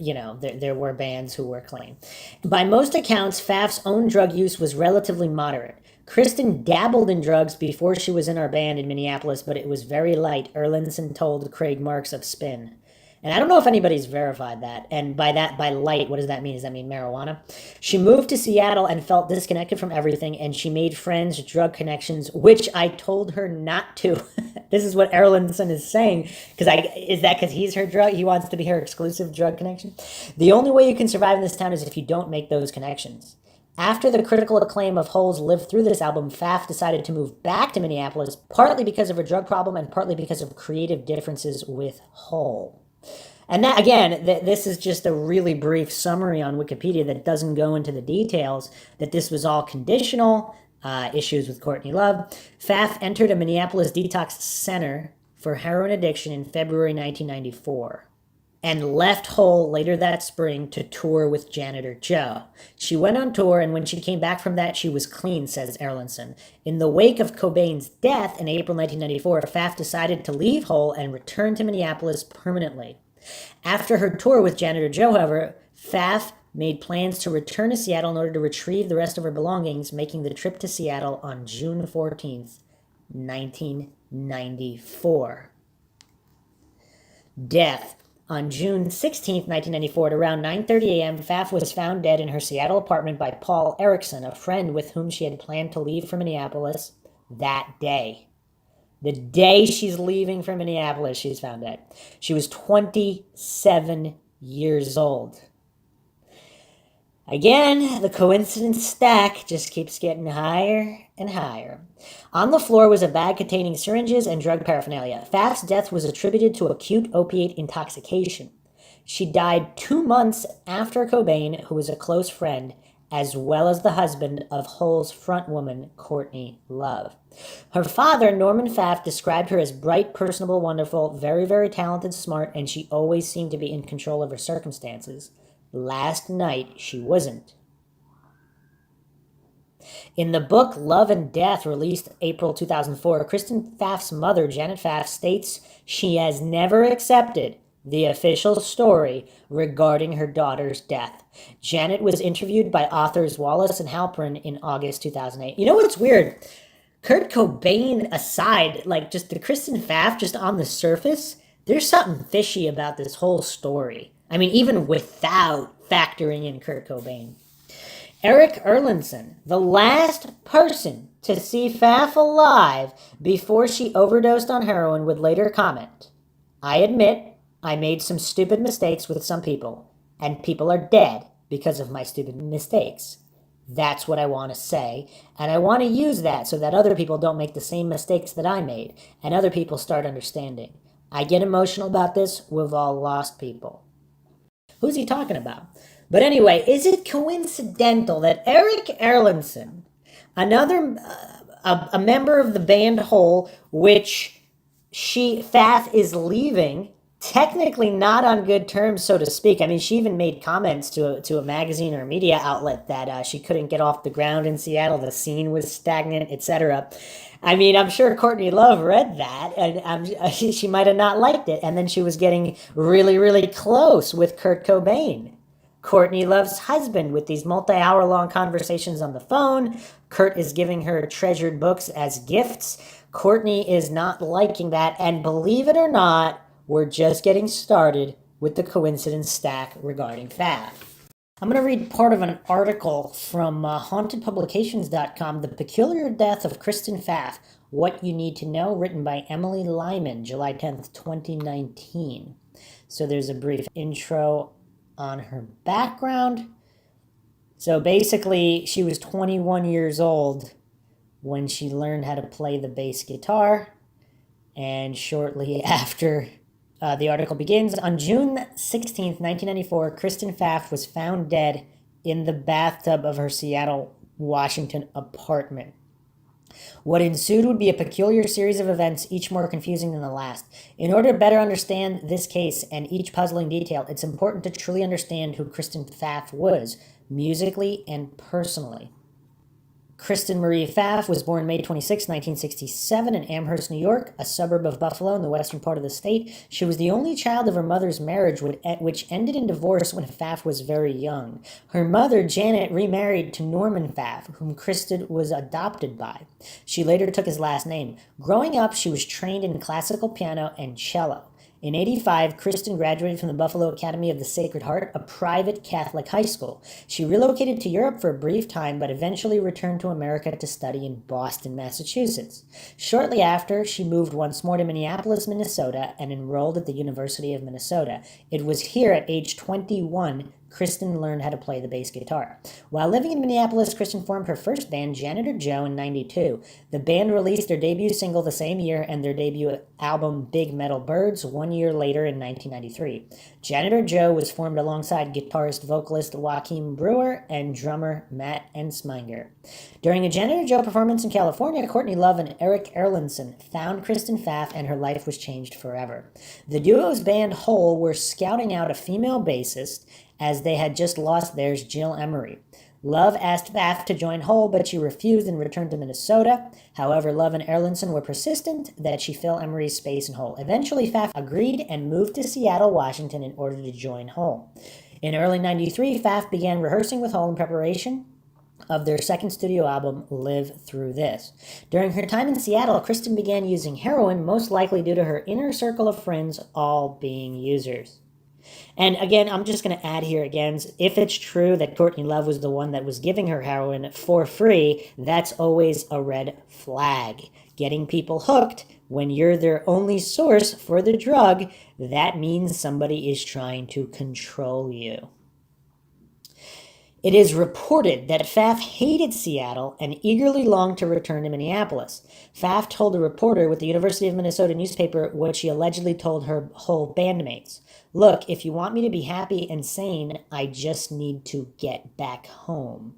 there were bands who were clean. By most accounts, Pfaff's own drug use was relatively moderate. Kristen dabbled in drugs before she was in our band in Minneapolis, but it was very light, Erlandson told Craig Marks of Spin. And I don't know if anybody's verified that. And by light, what does that mean? Does that mean marijuana? She moved to Seattle and felt disconnected from everything, and she made friends, drug connections, which I told her not to. This is what Erlandson is saying. Is that because he's her drug? He wants to be her exclusive drug connection? The only way you can survive in this town is if you don't make those connections. After the critical acclaim of Holes lived through this album, Pfaff decided to move back to Minneapolis, partly because of her drug problem and partly because of creative differences with Hole. And that, again, this is just a really brief summary on Wikipedia that doesn't go into the details, that this was all conditional, issues with Courtney Love. Pfaff entered a Minneapolis detox center for heroin addiction in February 1994 and left Hole later that spring to tour with Janitor Joe. She went on tour, and when she came back from that, she was clean, says Erlandson. In the wake of Cobain's death in April 1994, Pfaff decided to leave Hole and return to Minneapolis permanently. After her tour with Janitor Joe, however, Pfaff made plans to return to Seattle in order to retrieve the rest of her belongings, making the trip to Seattle on June 14th, 1994. Death. On June 16th, 1994, at around 9:30 a.m., Pfaff was found dead in her Seattle apartment by Paul Erickson, a friend with whom she had planned to leave for Minneapolis that day. The day she's leaving for Minneapolis, she's found dead. She was 27 years old. Again, the coincidence stack just keeps getting higher and higher. On the floor was a bag containing syringes and drug paraphernalia. Pfaff's death was attributed to acute opiate intoxication. She died 2 months after Cobain, who was a close friend, as well as the husband of Hole's frontwoman, Courtney Love. Her father, Norman Pfaff, described her as bright, personable, wonderful, very, very talented, smart, and she always seemed to be in control of her circumstances. Last night, she wasn't. In the book Love and Death, released April 2004, Kristen Pfaff's mother, Janet Pfaff, states she has never accepted the official story regarding her daughter's death. Janet was interviewed by authors Wallace and Halpern in August 2008. You know what's weird? Kurt Cobain aside, like just the Kristen Pfaff, just on the surface, there's something fishy about this whole story. I mean, even without factoring in Kurt Cobain. Eric Erlandson, the last person to see Pfaff alive before she overdosed on heroin, would later comment, "I admit I made some stupid mistakes with some people, and people are dead because of my stupid mistakes. That's what I want to say, and I want to use that so that other people don't make the same mistakes that I made, and other people start understanding. I get emotional about this. We've all lost people." Who's he talking about? But anyway, is it coincidental that Eric Erlandson, another a member of the band Hole, which Pfaff is leaving, technically not on good terms, so to speak. I mean, she even made comments to a magazine or a media outlet that she couldn't get off the ground in Seattle, the scene was stagnant, etc. I mean, I'm sure Courtney Love read that, and she might have not liked it, and then she was getting really, really close with Kurt Cobain, Courtney Love's husband, with these multi-hour-long conversations on the phone. Kurt is giving her treasured books as gifts. Courtney is not liking that, and believe it or not, we're just getting started with the coincidence stack regarding Pfaff. I'm going to read part of an article from hauntedpublications.com, The Peculiar Death of Kristen Pfaff, What You Need to Know, written by Emily Lyman, July 10th, 2019. So there's a brief intro on her background. So basically, she was 21 years old when she learned how to play the bass guitar, and shortly after the article begins, on June 16th, 1994, Kristen Pfaff was found dead in the bathtub of her Seattle, Washington apartment. What ensued would be a peculiar series of events, each more confusing than the last. In order to better understand this case and each puzzling detail, it's important to truly understand who Kristen Pfaff was, musically and personally. Kristen Marie Pfaff was born May 26, 1967 in Amherst, New York, a suburb of Buffalo in the western part of the state. She was the only child of her mother's marriage, which ended in divorce when Pfaff was very young. Her mother, Janet, remarried to Norman Pfaff, whom Kristen was adopted by. She later took his last name. Growing up, she was trained in classical piano and cello. In 1985, Kristen graduated from the Buffalo Academy of the Sacred Heart, a private Catholic high school. She relocated to Europe for a brief time, but eventually returned to America to study in Boston, Massachusetts. Shortly after, she moved once more to Minneapolis, Minnesota, and enrolled at the University of Minnesota. It was here at age 21 Kristen learned how to play the bass guitar. While living in Minneapolis, Kristen formed her first band, Janitor Joe, in 1992. The band released their debut single the same year and their debut album, Big Metal Birds, 1 year later in 1993. Janitor Joe was formed alongside guitarist-vocalist Joachim Brewer and drummer Matt Ensminger. During a Janitor Joe performance in California, Courtney Love and Eric Erlandson found Kristen Pfaff, and her life was changed forever. The duo's band Hole were scouting out a female bassist, as they had just lost theirs, Jill Emery. Love asked Pfaff to join Hole, but she refused and returned to Minnesota. However, Love and Erlandson were persistent that she fill Emery's space in Hole. Eventually, Pfaff agreed and moved to Seattle, Washington in order to join Hole. In early 1993, Pfaff began rehearsing with Hole in preparation of their second studio album, Live Through This. During her time in Seattle, Kristen began using heroin, most likely due to her inner circle of friends all being users. And again, I'm just going to add here again, if it's true that Courtney Love was the one that was giving her heroin for free, that's always a red flag. Getting people hooked when you're their only source for the drug, that means somebody is trying to control you. It is reported that Pfaff hated Seattle and eagerly longed to return to Minneapolis. Pfaff told a reporter with the University of Minnesota newspaper what she allegedly told her whole bandmates. Look, if you want me to be happy and sane, I just need to get back home.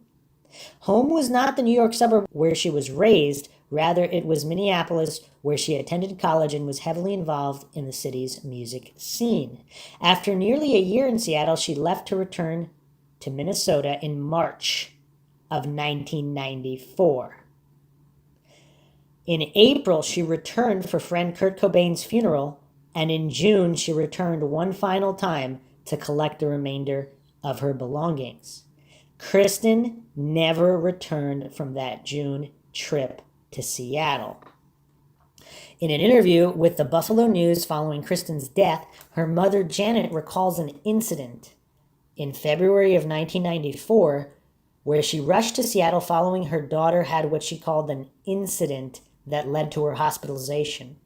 Home was not the New York suburb where she was raised. Rather, it was Minneapolis, where she attended college and was heavily involved in the city's music scene. After nearly a year in Seattle, she left to return to Minnesota in March of 1994. In April, she returned for friend Kurt Cobain's funeral, and in June, she returned one final time to collect the remainder of her belongings. Kristen never returned from that June trip to Seattle. In an interview with the Buffalo News following Kristen's death, her mother Janet recalls an incident in February of 1994 where she rushed to Seattle following her daughter had what she called an incident that led to her hospitalization.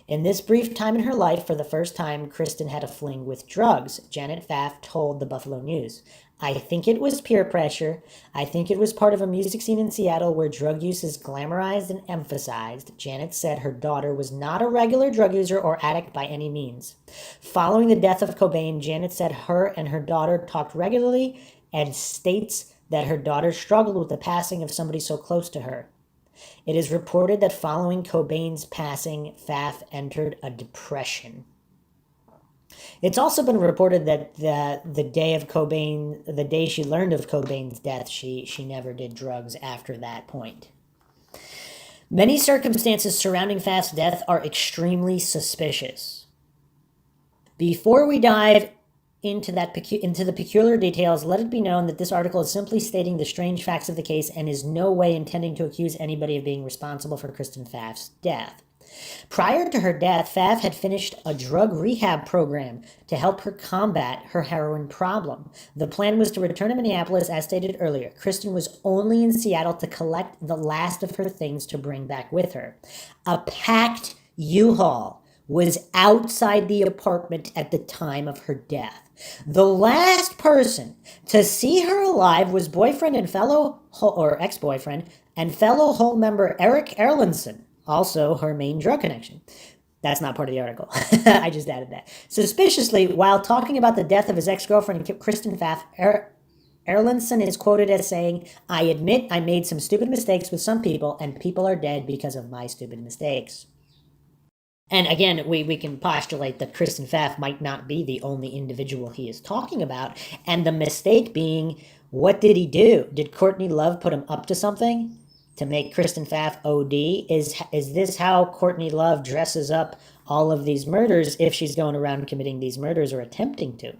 In this brief time in her life, for the first time, Kristen had a fling with drugs. Janet Pfaff told the Buffalo News, I think it was peer pressure. I think it was part of a music scene in Seattle where drug use is glamorized and emphasized. Janet said her daughter was not a regular drug user or addict by any means. Following the death of Cobain, Janet said her and her daughter talked regularly and states that her daughter struggled with the passing of somebody so close to her. It is reported that following Cobain's passing, Pfaff entered a depression. It's also been reported that the day she learned of Cobain's death, she never did drugs after that point. Many circumstances surrounding Pfaff's death are extremely suspicious. Before we dive into the peculiar details, let it be known that this article is simply stating the strange facts of the case and is no way intending to accuse anybody of being responsible for Kristen Pfaff's death. Prior to her death, Pfaff had finished a drug rehab program to help her combat her heroin problem. The plan was to return to Minneapolis, as stated earlier. Kristen was only in Seattle to collect the last of her things to bring back with her. A packed U-Haul was outside the apartment at the time of her death. The last person to see her alive was boyfriend and ex-boyfriend and fellow Hole member Eric Erlandson, also her main drug connection. That's not part of the article. I just added that. Suspiciously, while talking about the death of his ex-girlfriend, Kristen Pfaff, Erlandson is quoted as saying, I admit I made some stupid mistakes with some people, and people are dead because of my stupid mistakes. And again, we can postulate that Kristen Pfaff might not be the only individual he is talking about, and the mistake being, what did he do? Did Courtney Love put him up to something to make Kristen Pfaff OD? Is this how Courtney Love dresses up all of these murders if she's going around committing these murders or attempting to?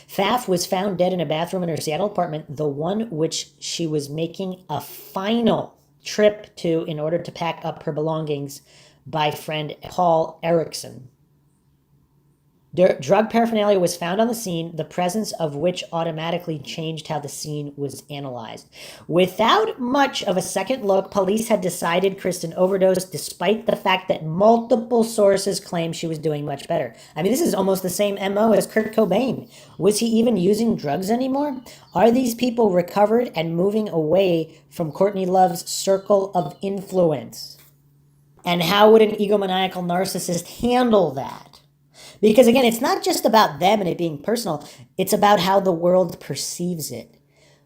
Pfaff was found dead in a bathroom in her Seattle apartment, the one which she was making a final trip to in order to pack up her belongings, by friend Paul Erickson. Drug paraphernalia was found on the scene, the presence of which automatically changed how the scene was analyzed. Without much of a second look, police had decided Kristen overdosed, despite the fact that multiple sources claimed she was doing much better. I mean, this is almost the same MO as Kurt Cobain. Was he even using drugs anymore? Are these people recovered and moving away from Courtney Love's circle of influence? And how would an egomaniacal narcissist handle that? Because again, it's not just about them and it being personal. It's about how the world perceives it.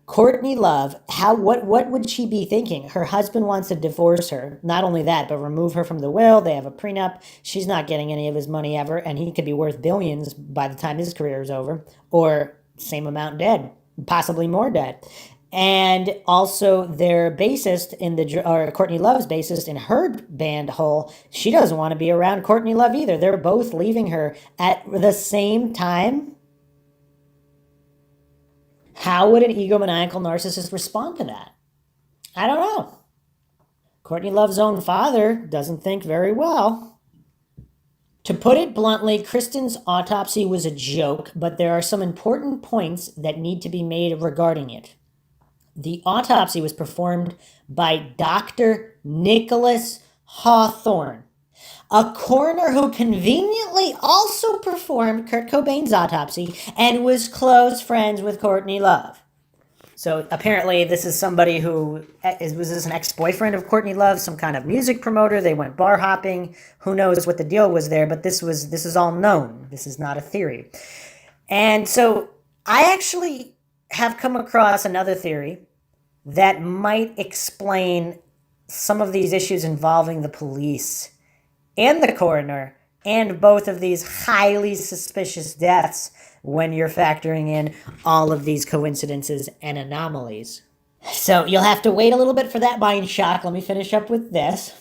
Courtney Love, what would she be thinking? Her husband wants to divorce her. Not only that, but remove her from the will. They have a prenup. She's not getting any of his money ever, and he could be worth billions by the time his career is over, or same amount dead, possibly more dead. And also their bassist Courtney Love's bassist in her band Hole, she doesn't want to be around Courtney Love either. They're both leaving her at the same time. How would an egomaniacal narcissist respond to that? I don't know. Courtney Love's own father doesn't think very well. To put it bluntly, Kristen's autopsy was a joke, but there are some important points that need to be made regarding it. The autopsy was performed by Dr. Nicholas Hawthorne, a coroner who conveniently also performed Kurt Cobain's autopsy and was close friends with Courtney Love. So apparently this is somebody who, was this an ex-boyfriend of Courtney Love, some kind of music promoter? They went bar hopping. Who knows what the deal was there, but this is all known. This is not a theory. And so I actually have come across another theory that might explain some of these issues involving the police and the coroner and both of these highly suspicious deaths when you're factoring in all of these coincidences and anomalies. So you'll have to wait a little bit for that mind shock. Let me finish up with this.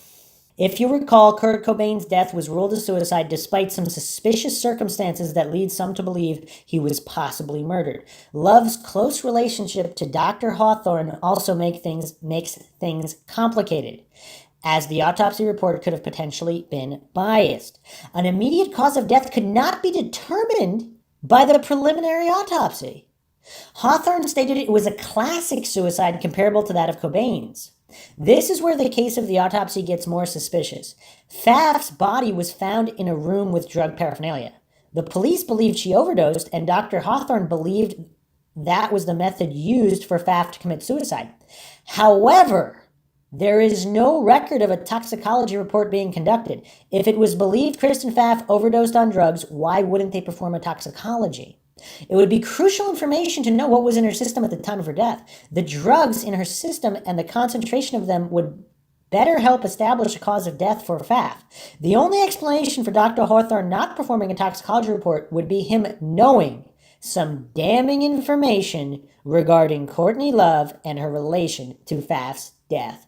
If you recall, Kurt Cobain's death was ruled a suicide despite some suspicious circumstances that lead some to believe he was possibly murdered. Love's close relationship to Dr. Hawthorne also makes things complicated, as the autopsy report could have potentially been biased. An immediate cause of death could not be determined by the preliminary autopsy. Hawthorne stated it was a classic suicide comparable to that of Cobain's. This is where the case of the autopsy gets more suspicious. Pfaff's body was found in a room with drug paraphernalia. The police believed she overdosed, and Dr. Hawthorne believed that was the method used for Pfaff to commit suicide. However, there is no record of a toxicology report being conducted. If it was believed Kristen Pfaff overdosed on drugs, why wouldn't they perform a toxicology? It would be crucial information to know what was in her system at the time of her death. The drugs in her system and the concentration of them would better help establish a cause of death for Pfaff. The only explanation for Dr. Hawthorne not performing a toxicology report would be him knowing some damning information regarding Courtney Love and her relation to Pfaff's death.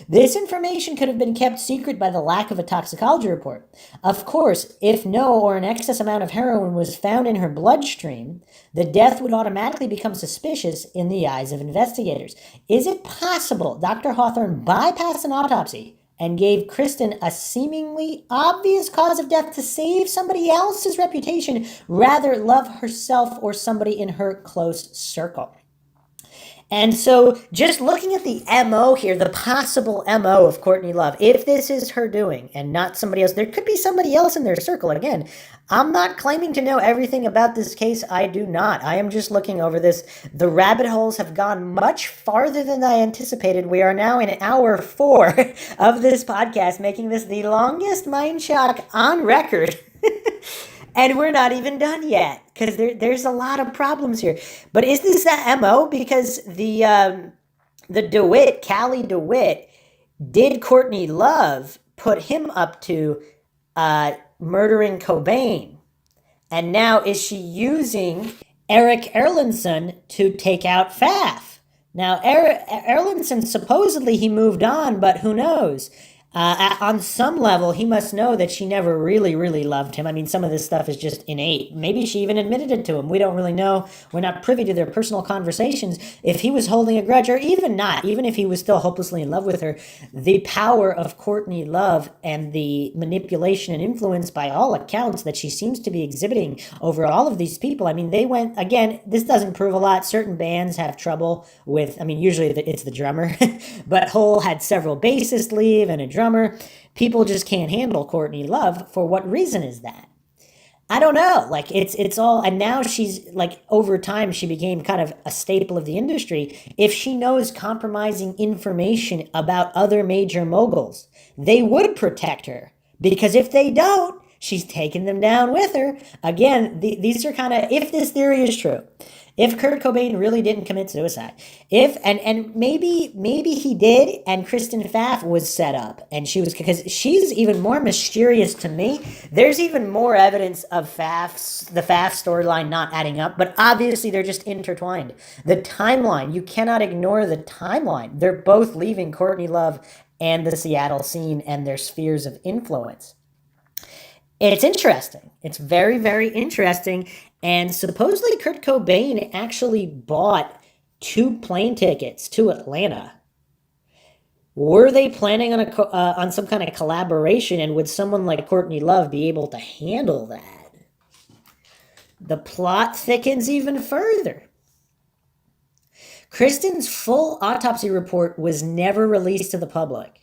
This information could have been kept secret by the lack of a toxicology report. Of course, if no or an excess amount of heroin was found in her bloodstream, the death would automatically become suspicious in the eyes of investigators. Is it possible Dr. Hawthorne bypassed an autopsy and gave Kristen a seemingly obvious cause of death to save somebody else's reputation, rather Love herself or somebody in her close circle? And so just looking at the MO here, the possible MO of Courtney Love, if this is her doing and not somebody else, there could be somebody else in their circle. Again, I'm not claiming to know everything about this case. I do not. I am just looking over this. The rabbit holes have gone much farther than I anticipated. We are now in hour 4 of this podcast, making this the longest mind shock on record. And we're not even done yet, because there's a lot of problems here. But is this that MO? Because the DeWitt, Callie DeWitt, did Courtney Love put him up to murdering Cobain? And now is she using Eric Erlandson to take out Pfaff? Now, Erlandson, supposedly he moved on, but who knows? On some level, he must know that she never really, really loved him. I mean, some of this stuff is just innate. Maybe she even admitted it to him. We don't really know. We're not privy to their personal conversations. If he was holding a grudge, or even not, even if he was still hopelessly in love with her, the power of Courtney Love and the manipulation and influence, by all accounts, that she seems to be exhibiting over all of these people. I mean, they went, again, this doesn't prove a lot. Certain bands have trouble with, I mean, usually it's the drummer, but Hole had several bassists leave and a drummer. People just can't handle Courtney Love. For what reason is that? I don't know. Like, it's all, and now she's like, over time she became kind of a staple of the industry. If she knows compromising information about other major moguls, they would protect her, because if they don't, she's taking them down with her. Again, these are kind of, if this theory is true, if Kurt Cobain really didn't commit suicide, if and maybe he did, and Kristen Pfaff was set up, and she was, because she's even more mysterious to me. There's even more evidence of the Pfaff storyline not adding up, but obviously they're just intertwined. The timeline, you cannot ignore the timeline. They're both leaving Courtney Love and the Seattle scene and their spheres of influence. It's interesting. It's very, very interesting. And supposedly Kurt Cobain actually bought 2 plane tickets to Atlanta. Were they planning on some kind of collaboration, and would someone like Courtney Love be able to handle that? The plot thickens even further. Kristen's full autopsy report was never released to the public.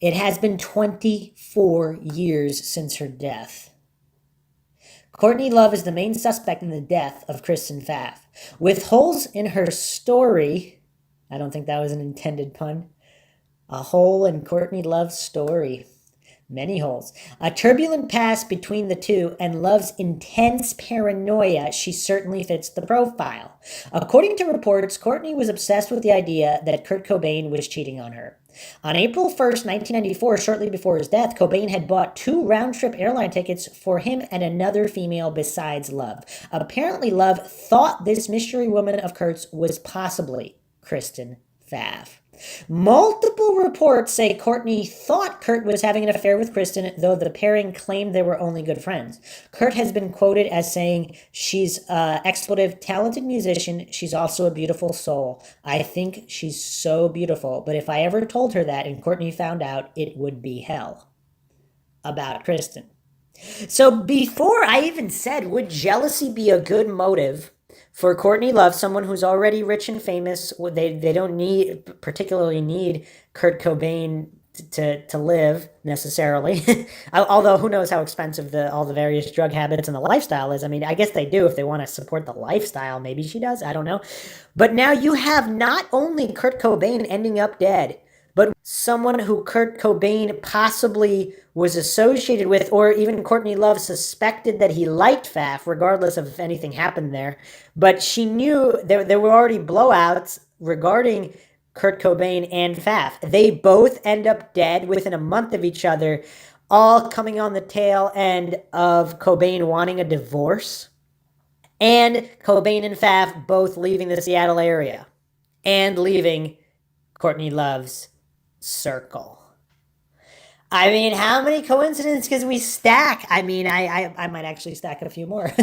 It has been 24 years since her death. Courtney Love is the main suspect in the death of Kristen Pfaff. With holes in her story, I don't think that was an intended pun. A hole in Courtney Love's story. Many holes. A turbulent past between the two and Love's intense paranoia, she certainly fits the profile. According to reports, Courtney was obsessed with the idea that Kurt Cobain was cheating on her. On April 1st, 1994, shortly before his death, Cobain had bought 2 round-trip airline tickets for him and another female besides Love. Apparently, Love thought this mystery woman of Kurt's was possibly Kristen Pfaff. Multiple reports say Courtney thought Kurt was having an affair with Kristen, though the pairing claimed they were only good friends. Kurt has been quoted as saying, "She's an expletive, talented musician. She's also a beautiful soul. I think she's so beautiful, but if I ever told her that and Courtney found out, it would be hell." About Kristen. So before I even said, would jealousy be a good motive for Courtney Love, someone who's already rich and famous? They don't particularly need Kurt Cobain to live necessarily. Although who knows how expensive all the various drug habits and the lifestyle is. I mean, I guess they do if they want to support the lifestyle. Maybe she does. I don't know. But now you have not only Kurt Cobain ending up dead, but someone who Kurt Cobain possibly was associated with, or even Courtney Love suspected that he liked Pfaff, regardless of if anything happened there. But she knew there were already blowouts regarding Kurt Cobain and Pfaff. They both end up dead within a month of each other, all coming on the tail end of Cobain wanting a divorce, and Cobain and Pfaff both leaving the Seattle area and leaving Courtney Love's circle. I mean, how many coincidences can we stack? I mean, I might actually stack a few more.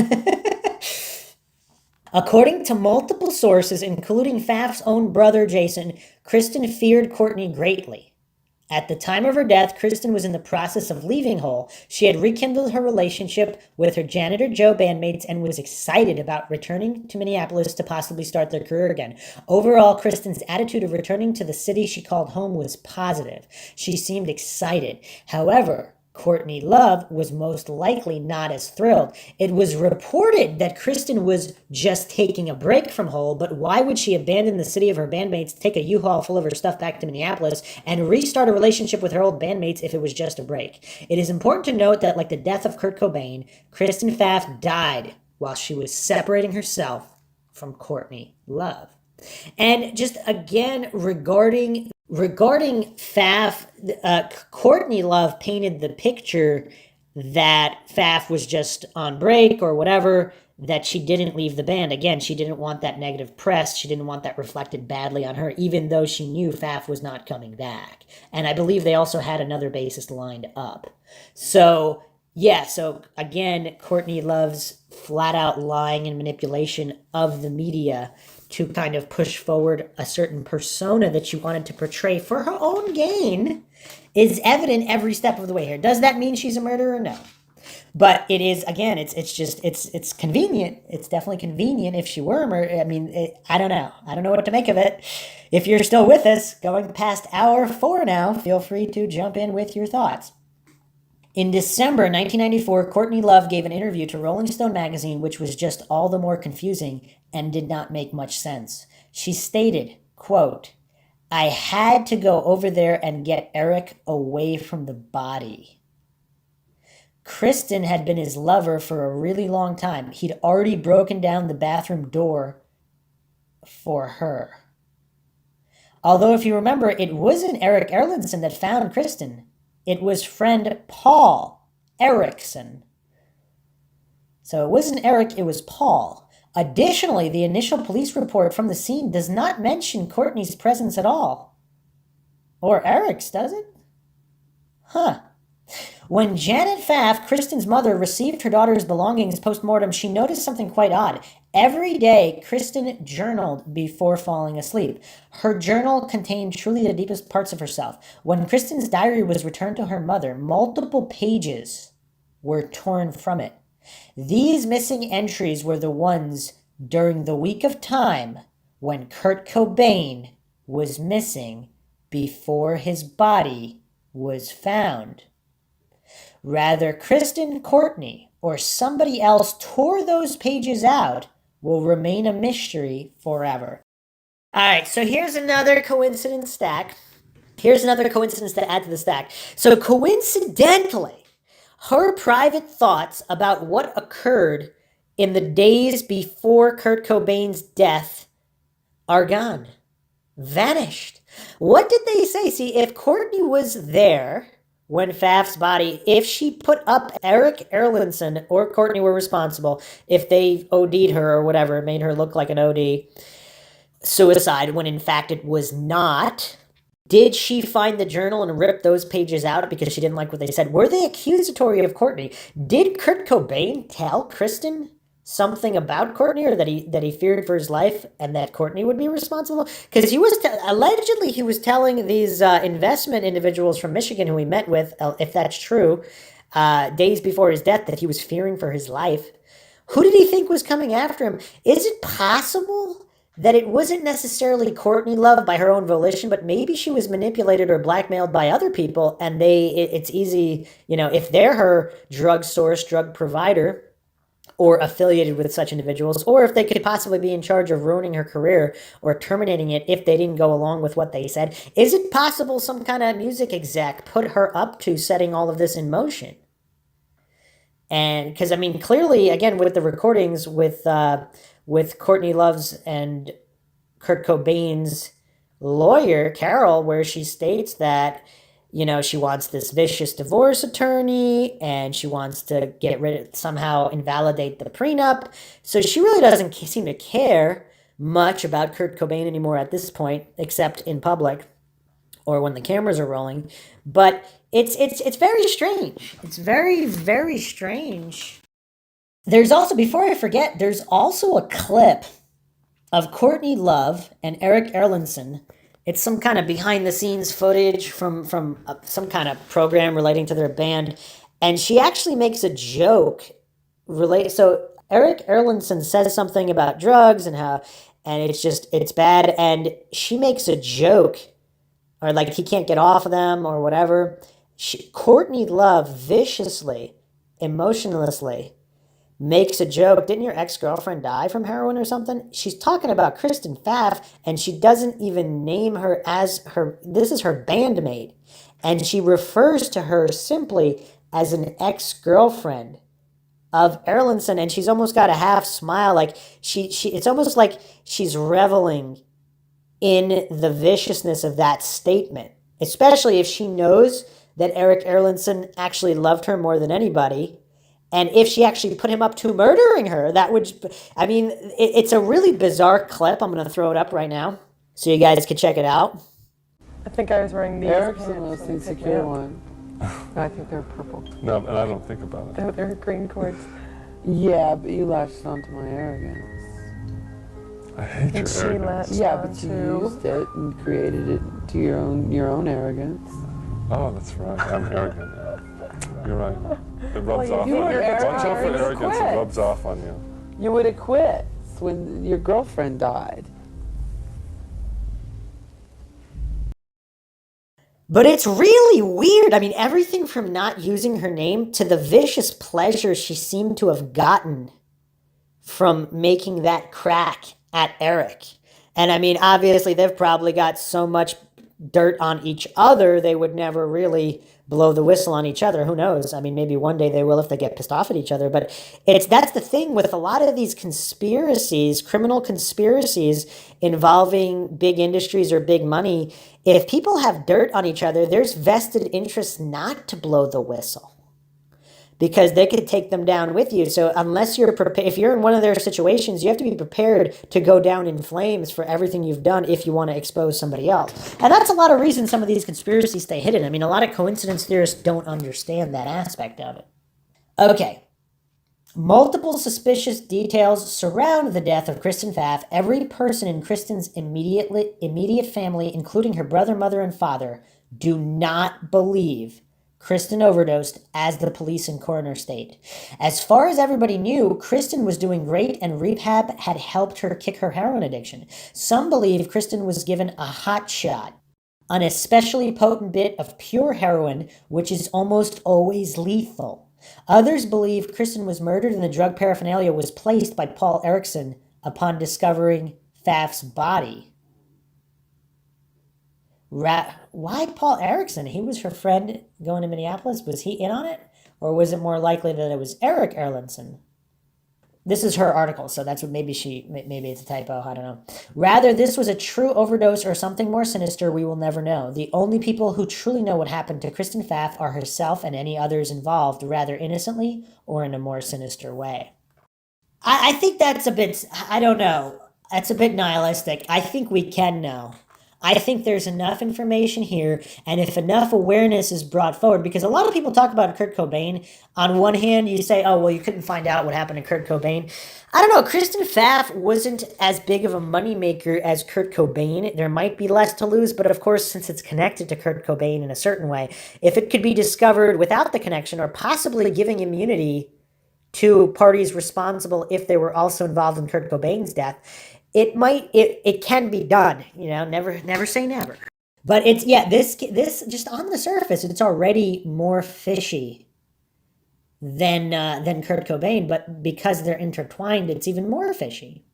According to multiple sources, including Pfaff's own brother Jason, Kristen feared Courtney greatly. At the time of her death, Kristen was in the process of leaving Hole. She had rekindled her relationship with her Janitor Joe bandmates and was excited about returning to Minneapolis to possibly start their career again. Overall, Kristen's attitude of returning to the city she called home was positive. She seemed excited. However, Courtney Love was most likely not as thrilled. It was reported that Kristen was just taking a break from Hole, but why would she abandon the city of her bandmates, take a U-Haul full of her stuff back to Minneapolis, and restart a relationship with her old bandmates if it was just a break? It is important to note that, like the death of Kurt Cobain, Kristen Pfaff died while she was separating herself from Courtney Love. And just again, regarding Pfaff, Courtney Love painted the picture that Pfaff was just on break or whatever, that she didn't leave the band. Again, she didn't want that negative press. She didn't want that reflected badly on her, even though she knew Pfaff was not coming back. And I believe they also had another bassist lined up. So, yeah, so again, Courtney Love's flat out lying and manipulation of the media to kind of push forward a certain persona that she wanted to portray for her own gain is evident every step of the way here. Does that mean she's a murderer? No. But it is, again, it's convenient. It's definitely convenient if she were a murderer. I mean, I don't know. I don't know what to make of it. If you're still with us, going past hour 4 now, feel free to jump in with your thoughts. In December 1994, Courtney Love gave an interview to Rolling Stone magazine, which was just all the more confusing and did not make much sense. She stated, quote, "I had to go over there and get Eric away from the body." Kristen had been his lover for a really long time. He'd already broken down the bathroom door for her. Although, if you remember, it wasn't Eric Erlandson that found Kristen. It was friend Paul Erickson. So it wasn't Eric, it was Paul. Additionally, the initial police report from the scene does not mention Courtney's presence at all. Or Eric's, does it? Huh. When Janet Pfaff, Kristen's mother, received her daughter's belongings post-mortem, she noticed something quite odd. Every day, Kristen journaled before falling asleep. Her journal contained truly the deepest parts of herself. When Kristen's diary was returned to her mother, multiple pages were torn from it. These missing entries were the ones during the week of time when Kurt Cobain was missing before his body was found. Rather, Kristen, Courtney, or somebody else tore those pages out will remain a mystery forever. All right, so here's another coincidence stack. Here's another coincidence to add to the stack. So coincidentally, her private thoughts about what occurred in the days before Kurt Cobain's death are gone, vanished. What did they say? See, if Courtney was there when Pfaff's body, if she put up Eric Erlandson or Courtney were responsible, if they OD'd her or whatever, made her look like an OD, suicide when in fact it was not. Did she find the journal and rip those pages out because she didn't like what they said? Were they accusatory of Courtney? Did Kurt Cobain tell Kristen something about Courtney, or that he feared for his life and that Courtney would be responsible? Because he was allegedly he was telling these investment individuals from Michigan who he met with, if that's true, days before his death, that he was fearing for his life. Who did he think was coming after him? Is it possible that it wasn't necessarily Courtney Love by her own volition, but maybe she was manipulated or blackmailed by other people, and it's easy, if they're her drug source, drug provider, or affiliated with such individuals, or if they could possibly be in charge of ruining her career or terminating it if they didn't go along with what they said. Is it possible some kind of music exec put her up to setting all of this in motion? And because, clearly, again, with the recordings with Courtney Love's and Kurt Cobain's lawyer, Carol, where she states that, she wants this vicious divorce attorney and she wants to get rid of, somehow invalidate the prenup. So she really doesn't seem to care much about Kurt Cobain anymore at this point, except in public or when the cameras are rolling. But it's very strange. It's very, very strange. There's also, before I forget, there's also a clip of Courtney Love and Eric Erlandson. It's some kind of behind-the-scenes footage from some kind of program relating to their band, and she actually makes a joke related. So Eric Erlandson says something about drugs and it's bad, and she makes a joke, or like he can't get off of them or whatever. Courtney Love viciously, emotionlessly makes a joke. Didn't your ex-girlfriend die from heroin or something? She's talking about Kristen Pfaff, and she doesn't even name her as her. This is her bandmate, and she refers to her simply as an ex-girlfriend of Erlandson, and she's almost got a half smile, like she. It's almost like she's reveling in the viciousness of that statement, especially if she knows that Eric Erlandson actually loved her more than anybody. And if she actually put him up to murdering her, that would, it's a really bizarre clip. I'm going to throw it up right now so you guys can check it out. I think I was wearing these. Eric's the most insecure one. No, I think they're purple. No, and I don't think about it. They're green cords. Yeah, but you latched onto my arrogance. I hate And your she arrogance. latched Yeah, but you onto. used it and created it to your own arrogance. Oh, that's right. I'm arrogant. You're right. It rubs off you on were you. arrogant Watch out for when you arrogance. It quit. rubs off on you. You would have quit when your girlfriend died. But it's really weird. Everything from not using her name to the vicious pleasure she seemed to have gotten from making that crack at Eric. And obviously they've probably got so much dirt on each other, they would never really blow the whistle on each other. Who knows? Maybe one day they will if they get pissed off at each other. But that's the thing with a lot of these conspiracies, criminal conspiracies involving big industries or big money. If people have dirt on each other, there's vested interest not to blow the whistle, because they could take them down with you. So unless you're prepared, if you're in one of their situations, you have to be prepared to go down in flames for everything you've done if you want to expose somebody else. And that's a lot of reasons some of these conspiracies stay hidden. A lot of coincidence theorists don't understand that aspect of it. Okay. Multiple suspicious details surround the death of Kristen Pfaff. Every person in Kristen's immediate family, including her brother, mother, and father, do not believe Kristen overdosed, as the police and coroner state. As far as everybody knew, Kristen was doing great and rehab had helped her kick her heroin addiction. Some believe Kristen was given a hot shot, an especially potent bit of pure heroin, which is almost always lethal. Others believe Kristen was murdered and the drug paraphernalia was placed by Paul Erickson upon discovering Pfaff's body. Why Paul Erickson? He was her friend going to Minneapolis. Was he in on it? Or was it more likely that it was Eric Erlandson? This is her article, so that's what maybe it's a typo, I don't know. Rather, this was a true overdose or something more sinister we will never know. The only people who truly know what happened to Kristen Pfaff are herself and any others involved, rather innocently or in a more sinister way. I think that's a bit, I don't know, that's a bit nihilistic. I think we can know. I think there's enough information here, and if enough awareness is brought forward, because a lot of people talk about Kurt Cobain. On one hand, you say, oh, well, you couldn't find out what happened to Kurt Cobain. I don't know, Kristen Pfaff wasn't as big of a moneymaker as Kurt Cobain. There might be less to lose, but of course, since it's connected to Kurt Cobain in a certain way, if it could be discovered without the connection, or possibly giving immunity to parties responsible if they were also involved in Kurt Cobain's death, it can be done, never say never. But it's, this just on the surface, it's already more fishy than Kurt Cobain, but because they're intertwined, it's even more fishy.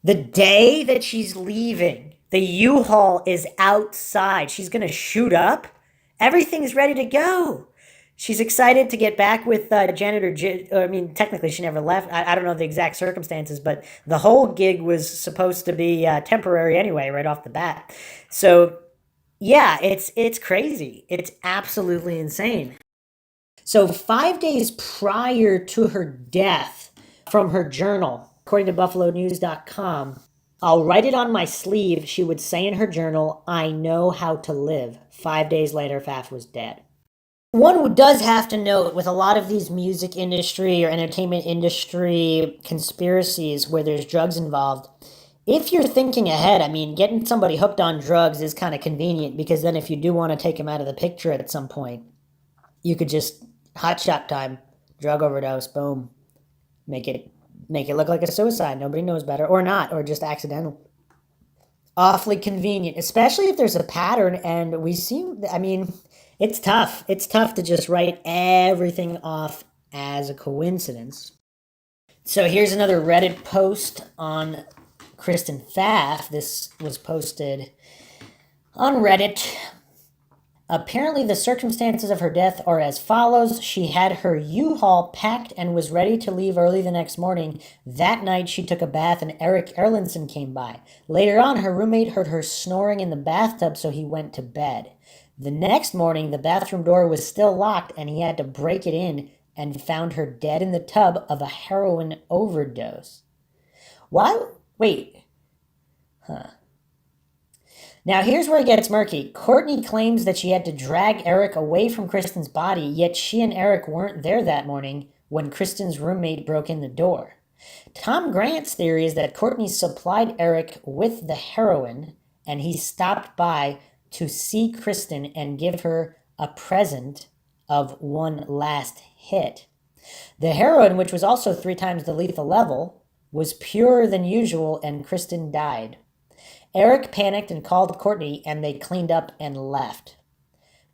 The day that she's leaving, the U-Haul is outside. She's going to shoot up. Everything's ready to go. She's excited to get back with janitor. Technically, she never left. I don't know the exact circumstances, but the whole gig was supposed to be temporary anyway, right off the bat. So, yeah, it's crazy. It's absolutely insane. So 5 days prior to her death, from her journal, according to BuffaloNews.com, I'll write it on my sleeve, she would say in her journal, I know how to live. 5 days later, Pfaff was dead. One does have to note, with a lot of these music industry or entertainment industry conspiracies where there's drugs involved, if you're thinking ahead, getting somebody hooked on drugs is kind of convenient, because then if you do want to take them out of the picture at some point, you could just hotshot time, drug overdose, boom, make it look like a suicide. Nobody knows better, or not, or just accidental. Awfully convenient, especially if there's a pattern, and we seem, it's tough. It's tough to just write everything off as a coincidence. So here's another Reddit post on Kristen Pfaff. This was posted on Reddit. Apparently, the circumstances of her death are as follows. She had her U-Haul packed and was ready to leave early the next morning. That night, she took a bath and Eric Erlandson came by. Later on, her roommate heard her snoring in the bathtub, so he went to bed. The next morning, the bathroom door was still locked, and he had to break it in and found her dead in the tub of a heroin overdose. Why? Wait. Now, here's where it gets murky. Courtney claims that she had to drag Eric away from Kristen's body, yet she and Eric weren't there that morning when Kristen's roommate broke in the door. Tom Grant's theory is that Courtney supplied Eric with the heroin, and he stopped by to see Kristen and give her a present of one last hit. The heroin, which was also 3 times the lethal level, was purer than usual, and Kristen died. Eric panicked and called Courtney, and they cleaned up and left.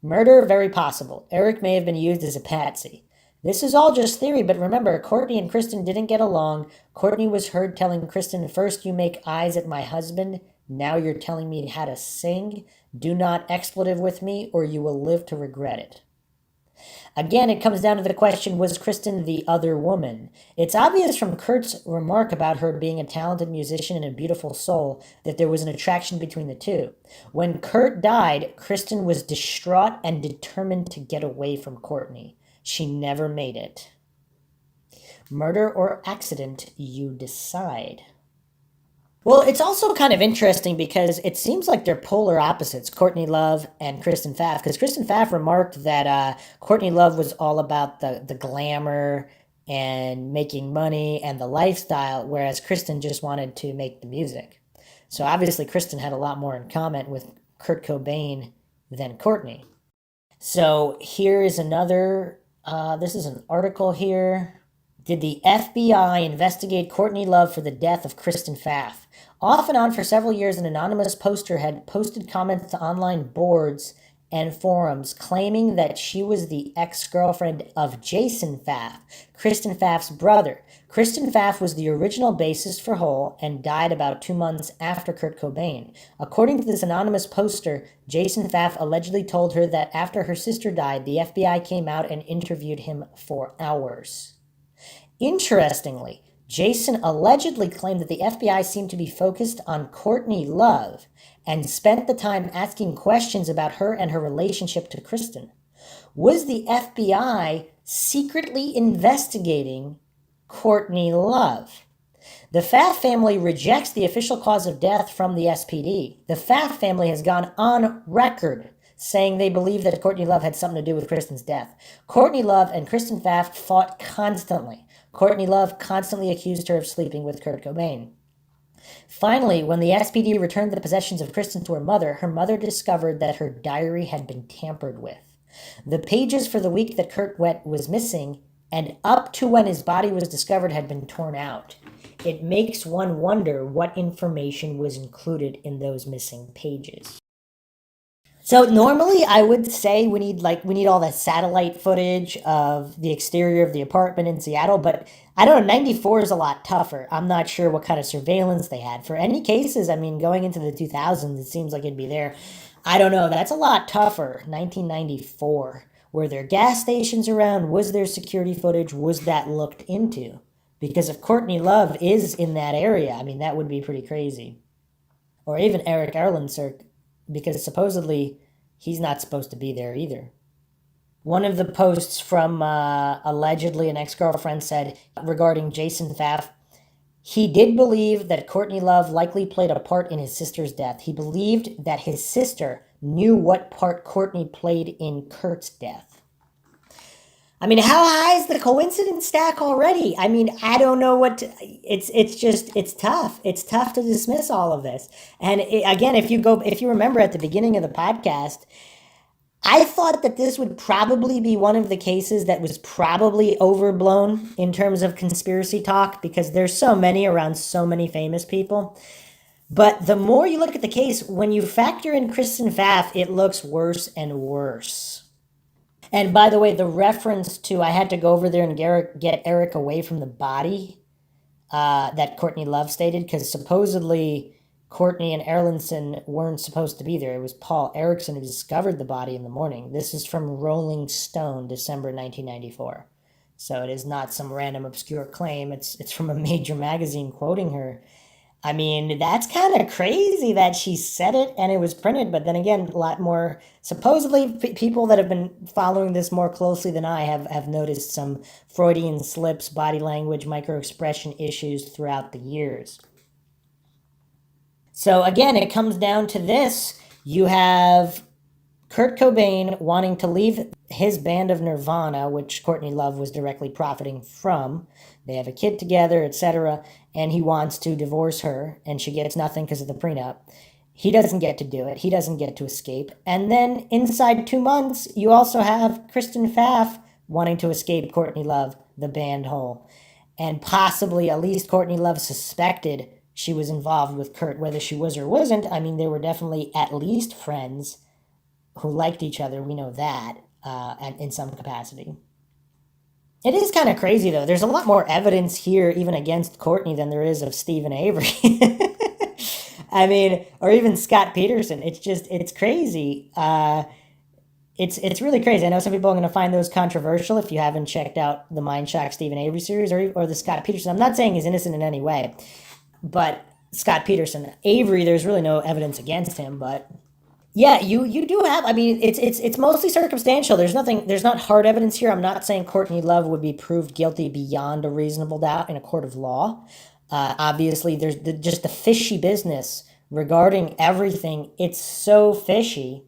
Murder, very possible. Eric may have been used as a patsy. This is all just theory, but remember, Courtney and Kristen didn't get along. Courtney was heard telling Kristen, first you make eyes at my husband, now you're telling me how to sing. Do not expletive with me, or you will live to regret it. Again, it comes down to the question, was Kristen the other woman? It's obvious from Kurt's remark about her being a talented musician and a beautiful soul that there was an attraction between the two. When Kurt died, Kristen was distraught and determined to get away from Courtney. She never made it. Murder or accident, you decide. Well, it's also kind of interesting because it seems like they're polar opposites, Courtney Love and Kristen Pfaff. Because Kristen Pfaff remarked that Courtney Love was all about the glamour and making money and the lifestyle, whereas Kristen just wanted to make the music. So obviously Kristen had a lot more in common with Kurt Cobain than Courtney. So here is another, this is an article here. Did the FBI investigate Courtney Love for the death of Kristen Pfaff? Off and on for several years, an anonymous poster had posted comments to online boards and forums claiming that she was the ex-girlfriend of Jason Pfaff, Kristen Pfaff's brother. Kristen Pfaff was the original bassist for Hole and died about 2 months after Kurt Cobain. According to this anonymous poster, Jason Pfaff allegedly told her that after her sister died, the FBI came out and interviewed him for hours. Interestingly, Jason allegedly claimed that the FBI seemed to be focused on Courtney Love and spent the time asking questions about her and her relationship to Kristen. Was the FBI secretly investigating Courtney Love? The Pfaff family rejects the official cause of death from the SPD. The Pfaff family has gone on record saying they believe that Courtney Love had something to do with Kristen's death. Courtney Love and Kristen Pfaff fought constantly. Courtney Love constantly accused her of sleeping with Kurt Cobain. Finally, when the SPD returned the possessions of Kristen to her mother discovered that her diary had been tampered with. The pages for the week that Kurt was missing and up to when his body was discovered had been torn out. It makes one wonder what information was included in those missing pages. So normally I would say we need all that satellite footage of the exterior of the apartment in Seattle, but I don't know, 94 is a lot tougher. I'm not sure what kind of surveillance they had. For any cases, I mean, going into the 2000s, it seems like it'd be there. I don't know, that's a lot tougher. 1994. Were there gas stations around? Was there security footage? Was that looked into? Because if Courtney Love is in that area, I mean, that would be pretty crazy. Or even Eric Erlandson, because supposedly he's not supposed to be there either. One of the posts from allegedly an ex-girlfriend said regarding Jason Pfaff, he did believe that Courtney Love likely played a part in his sister's death. He believed that his sister knew what part Courtney played in Kurt's death. I mean, how high is the coincidence stack already? I mean, I don't know what it's tough. It's tough to dismiss all of this. And again, if you remember at the beginning of the podcast, I thought that this would probably be one of the cases that was probably overblown in terms of conspiracy talk because there's so many around so many famous people. But the more you look at the case, when you factor in Kristen Pfaff, it looks worse and worse. And by the way, the reference to I had to go over there and get Eric away from the body that Courtney Love stated, because supposedly Courtney and Erlandson weren't supposed to be there. It was Paul Erickson who discovered the body in the morning. This is from Rolling Stone, December 1994. So it is not some random obscure claim. It's from a major magazine quoting her. I mean, that's kind of crazy that she said it and it was printed. But then again, a lot more, supposedly people that have been following this more closely than I have noticed some Freudian slips, body language, microexpression issues throughout the years. So again, it comes down to this. You have Kurt Cobain wanting to leave his band of Nirvana, which Courtney Love was directly profiting from. They have a kid together, etc. And he wants to divorce her, and she gets nothing because of the prenup. He doesn't get to do it. He doesn't get to escape. And then inside 2 months, you also have Kristen Pfaff wanting to escape Courtney Love, the band Hole. And possibly, at least Courtney Love suspected she was involved with Kurt, whether she was or wasn't. I mean, they were definitely at least friends who liked each other. We know that in some capacity. It is kind of crazy, though. There's a lot more evidence here, even against Courtney, than there is of Stephen Avery. I mean, or even Scott Peterson. It's crazy. It's really crazy. I know some people are going to find those controversial if you haven't checked out the MINDSHOCK Stephen Avery series or the Scott Peterson. I'm not saying he's innocent in any way, but Scott Peterson, Avery, there's really no evidence against him, but yeah, you do have, I mean, it's mostly circumstantial. There's not hard evidence here. I'm not saying Courtney Love would be proved guilty beyond a reasonable doubt in a court of law. Obviously, there's just the fishy business regarding everything. It's so fishy.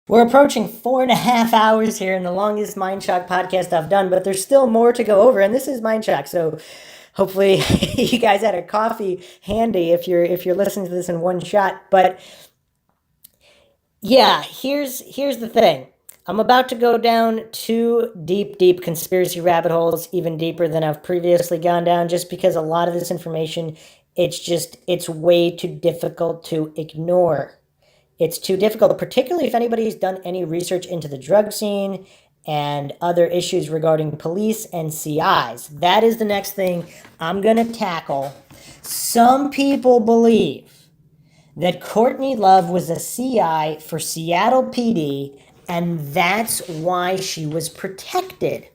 We're approaching 4.5 hours here in the longest MINDSHOCK podcast I've done, but there's still more to go over, and this is MINDSHOCK, so hopefully you guys had a coffee handy if you're listening to this in one shot. But yeah, here's the thing. I'm about to go down 2 deep conspiracy rabbit holes, even deeper than I've previously gone down, just because a lot of this information, it's way too difficult to ignore. It's too difficult, particularly if anybody's done any research into the drug scene and other issues regarding police and CIs. That is the next thing I'm going to tackle. Some people believe that Courtney Love was a CI for Seattle PD, and that's why she was protected.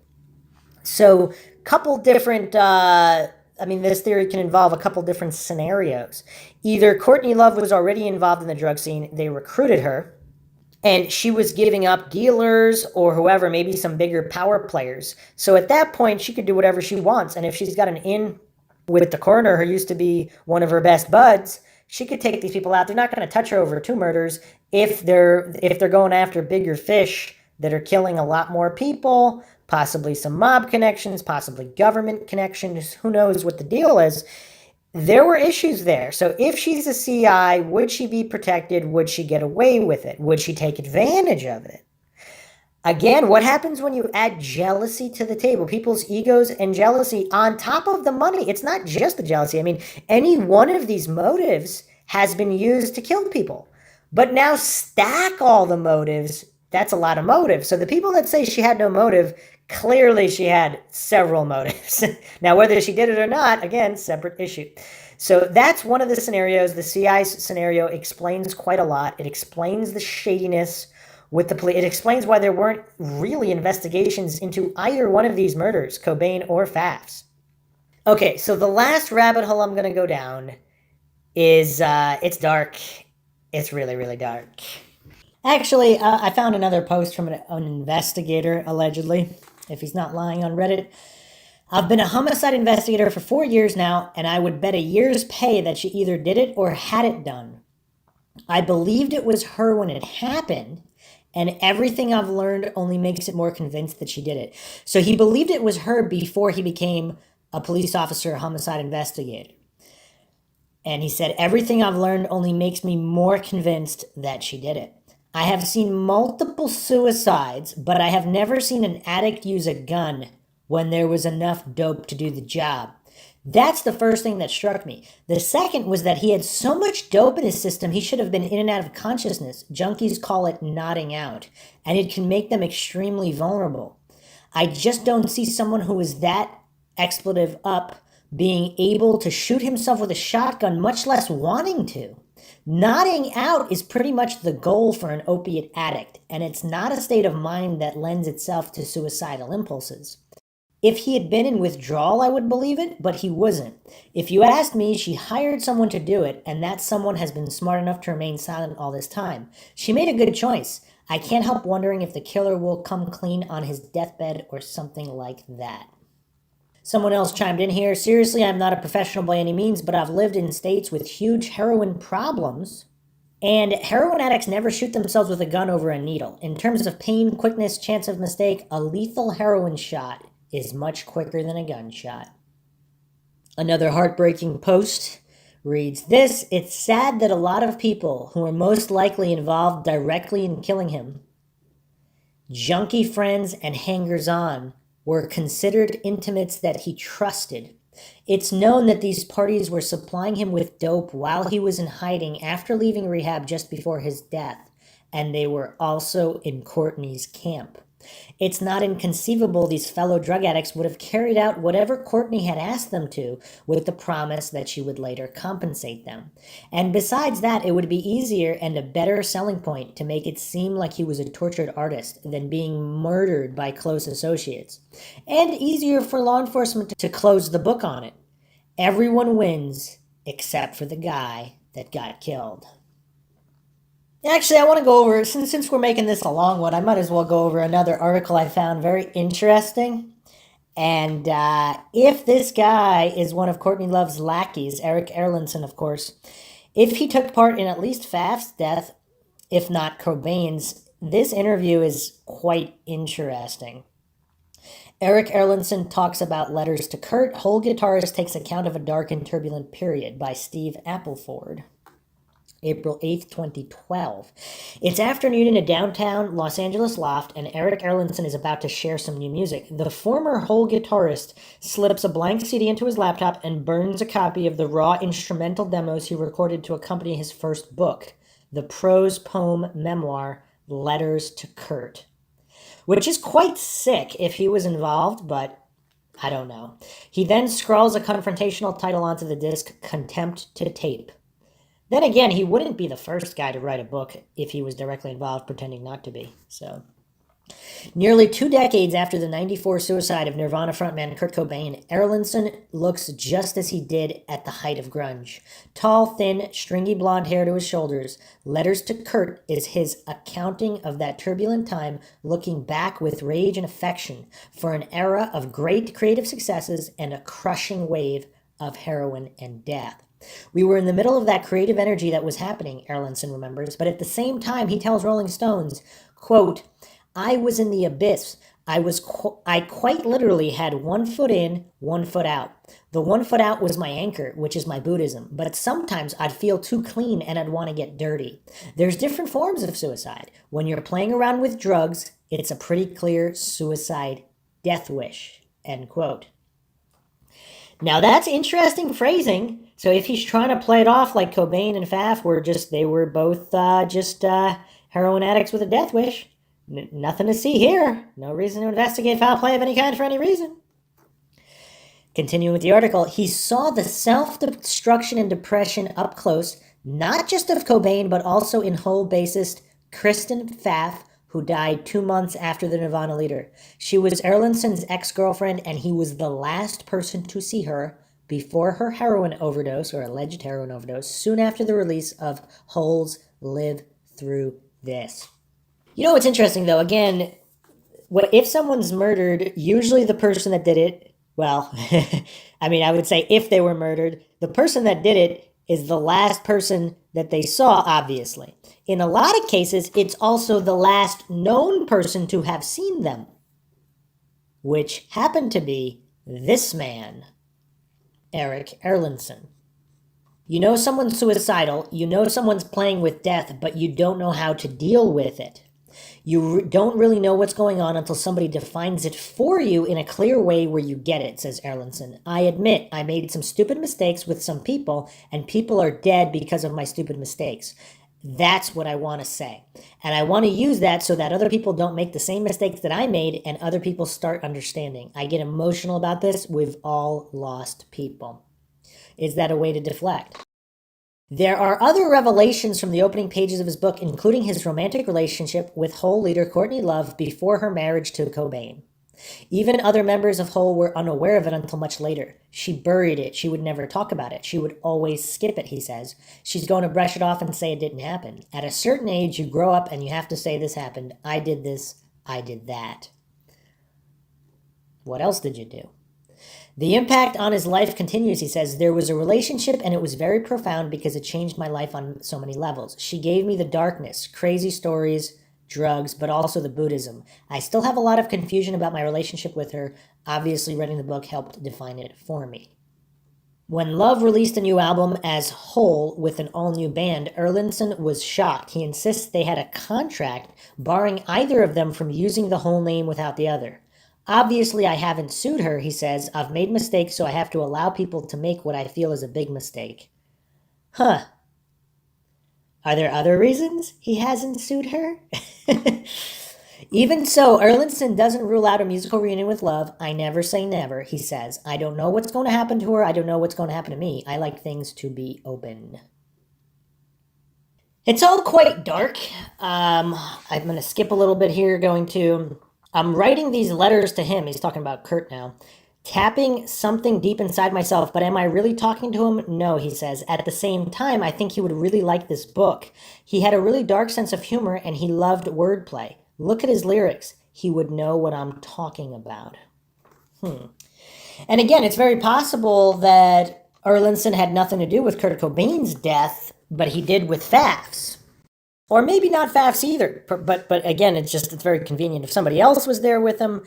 So, couple different, this theory can involve a couple different scenarios. Either Courtney Love was already involved in the drug scene, they recruited her, and she was giving up dealers or whoever, maybe some bigger power players. So at that point, she could do whatever she wants. And if she's got an in with the coroner, who used to be one of her best buds, she could take these people out. They're not going to touch her over 2 murders if they're going after bigger fish that are killing a lot more people, possibly some mob connections, possibly government connections. Who knows what the deal is? There were issues there. So if she's a CI, would she be protected? Would she get away with it? Would she take advantage of it? Again, what happens when you add jealousy to the table? People's egos and jealousy on top of the money. It's not just the jealousy. I mean, any one of these motives has been used to kill people. But now stack all the motives. That's a lot of motives. So the people that say she had no motive, clearly she had several motives. Now, whether she did it or not, again, separate issue. So that's one of the scenarios. The CI scenario explains quite a lot. It explains the shadiness with the police. It explains why there weren't really investigations into either one of these murders, Cobain or Pfaff's. Okay, so the last rabbit hole I'm going to go down is, it's dark. It's really, really dark. Actually, I found another post from an investigator, allegedly, if he's not lying on Reddit. I've been a homicide investigator for 4 years now, and I would bet a year's pay that she either did it or had it done. I believed it was her when it happened, and everything I've learned only makes it more convinced that she did it. So he believed it was her before he became a police officer, homicide investigator. And he said, everything I've learned only makes me more convinced that she did it. I have seen multiple suicides, but I have never seen an addict use a gun when there was enough dope to do the job. That's the first thing that struck me. The second was that he had so much dope in his system, he should have been in and out of consciousness. Junkies call it nodding out, and it can make them extremely vulnerable. I just don't see someone who is that expletive up being able to shoot himself with a shotgun, much less wanting to. Nodding out is pretty much the goal for an opiate addict, and it's not a state of mind that lends itself to suicidal impulses. If he had been in withdrawal, I would believe it, but he wasn't. If you asked me, she hired someone to do it, and that someone has been smart enough to remain silent all this time. She made a good choice. I can't help wondering if the killer will come clean on his deathbed or something like that. Someone else chimed in here. Seriously, I'm not a professional by any means, but I've lived in states with huge heroin problems, and heroin addicts never shoot themselves with a gun over a needle. In terms of pain, quickness, chance of mistake, a lethal heroin shot is much quicker than a gunshot. Another heartbreaking post reads this: it's sad that a lot of people who are most likely involved directly in killing him, junkie friends and hangers-on, were considered intimates that he trusted. It's known that these parties were supplying him with dope while he was in hiding after leaving rehab just before his death, and they were also in Courtney's camp. It's not inconceivable these fellow drug addicts would have carried out whatever Courtney had asked them to, with the promise that she would later compensate them. And besides that, it would be easier and a better selling point to make it seem like he was a tortured artist than being murdered by close associates. And easier for law enforcement to close the book on it. Everyone wins except for the guy that got killed. Actually, I want to go over, since we're making this a long one, I might as well go over another article I found very interesting. And if this guy is one of Courtney Love's lackeys, Eric Erlandson, of course, if he took part in at least Pfaff's death, if not Cobain's, this interview is quite interesting. Eric Erlandson talks about Letters to Kurt. Whole Guitarist takes account of a dark and turbulent period by Steve Appleford. April 8th, 2012. It's afternoon in a downtown Los Angeles loft, and Eric Erlandson is about to share some new music. The former Whole Guitarist slips a blank CD into his laptop and burns a copy of the raw instrumental demos he recorded to accompany his first book, the prose poem memoir Letters to Kurt, which is quite sick if he was involved, but I don't know. He then scrawls a confrontational title onto the disc, Contempt to Tape. Then again, he wouldn't be the first guy to write a book if he was directly involved, pretending not to be. So, nearly 2 decades after the '94 suicide of Nirvana frontman Kurt Cobain, Erlandson looks just as he did at the height of grunge. Tall, thin, stringy blonde hair to his shoulders, Letters to Kurt is his accounting of that turbulent time, looking back with rage and affection for an era of great creative successes and a crushing wave of heroin and death. We were in the middle of that creative energy that was happening, Erlandson remembers, but at the same time, he tells Rolling Stones, quote, I was in the abyss. I quite literally had 1 foot in, 1 foot out. The 1 foot out was my anchor, which is my Buddhism, but sometimes I'd feel too clean and I'd want to get dirty. There's different forms of suicide. When you're playing around with drugs, it's a pretty clear suicide death wish, end quote. Now that's interesting phrasing. So if he's trying to play it off like Cobain and Pfaff they were both heroin addicts with a death wish, nothing to see here. No reason to investigate foul play of any kind for any reason. Continuing with the article, he saw the self-destruction and depression up close, not just of Cobain, but also in Hole bassist Kristen Pfaff, who died 2 months after the Nirvana leader. She was Erlandson's ex-girlfriend, and he was the last person to see her before her heroin overdose, or alleged heroin overdose, soon after the release of Hole's Live Through This. You know what's interesting, though? Again, if someone's murdered, usually the person that did it, well, I would say if they were murdered, the person that did it is the last person that they saw, obviously. In a lot of cases, it's also the last known person to have seen them, which happened to be this man, Eric Erlandson. You know someone's suicidal, you know someone's playing with death, but you don't know how to deal with it. You don't really know what's going on until somebody defines it for you in a clear way where you get it, says Erlandson. I admit I made some stupid mistakes with some people, and people are dead because of my stupid mistakes. That's what I want to say. And I want to use that so that other people don't make the same mistakes that I made and other people start understanding. I get emotional about this. We've all lost people. Is that a way to deflect? There are other revelations from the opening pages of his book, including his romantic relationship with Hole leader Courtney Love before her marriage to Cobain. Even other members of Hole were unaware of it until much later. She buried it. She would never talk about it. She would always skip it, he says. She's going to brush it off and say it didn't happen. At a certain age, you grow up and you have to say this happened. I did this. I did that. What else did you do? The impact on his life continues, he says. There was a relationship and it was very profound because it changed my life on so many levels. She gave me the darkness, crazy stories, drugs, but also the Buddhism. I still have a lot of confusion about my relationship with her. Obviously, writing the book helped define it for me. When Love released a new album as Hole with an all-new band, Erlandson was shocked. He insists they had a contract barring either of them from using the Hole name without the other. Obviously, I haven't sued her, he says. I've made mistakes, so I have to allow people to make what I feel is a big mistake. Huh. Are there other reasons he hasn't sued her? Even so, Erlandson doesn't rule out a musical reunion with Love. I never say never, he says. I don't know what's going to happen to her. I don't know what's going to happen to me. I like things to be open. It's all quite dark. I'm going to skip a little bit here, I'm writing these letters to him. He's talking about Kurt now. Tapping something deep inside myself, but am I really talking to him? No, he says. At the same time, I think he would really like this book. He had a really dark sense of humor, and he loved wordplay. Look at his lyrics. He would know what I'm talking about. And again, it's very possible that Erlandson had nothing to do with Kurt Cobain's death, but he did with Pfaff's. Or maybe not Pfaff's either, but again, it's very convenient. If somebody else was there with him,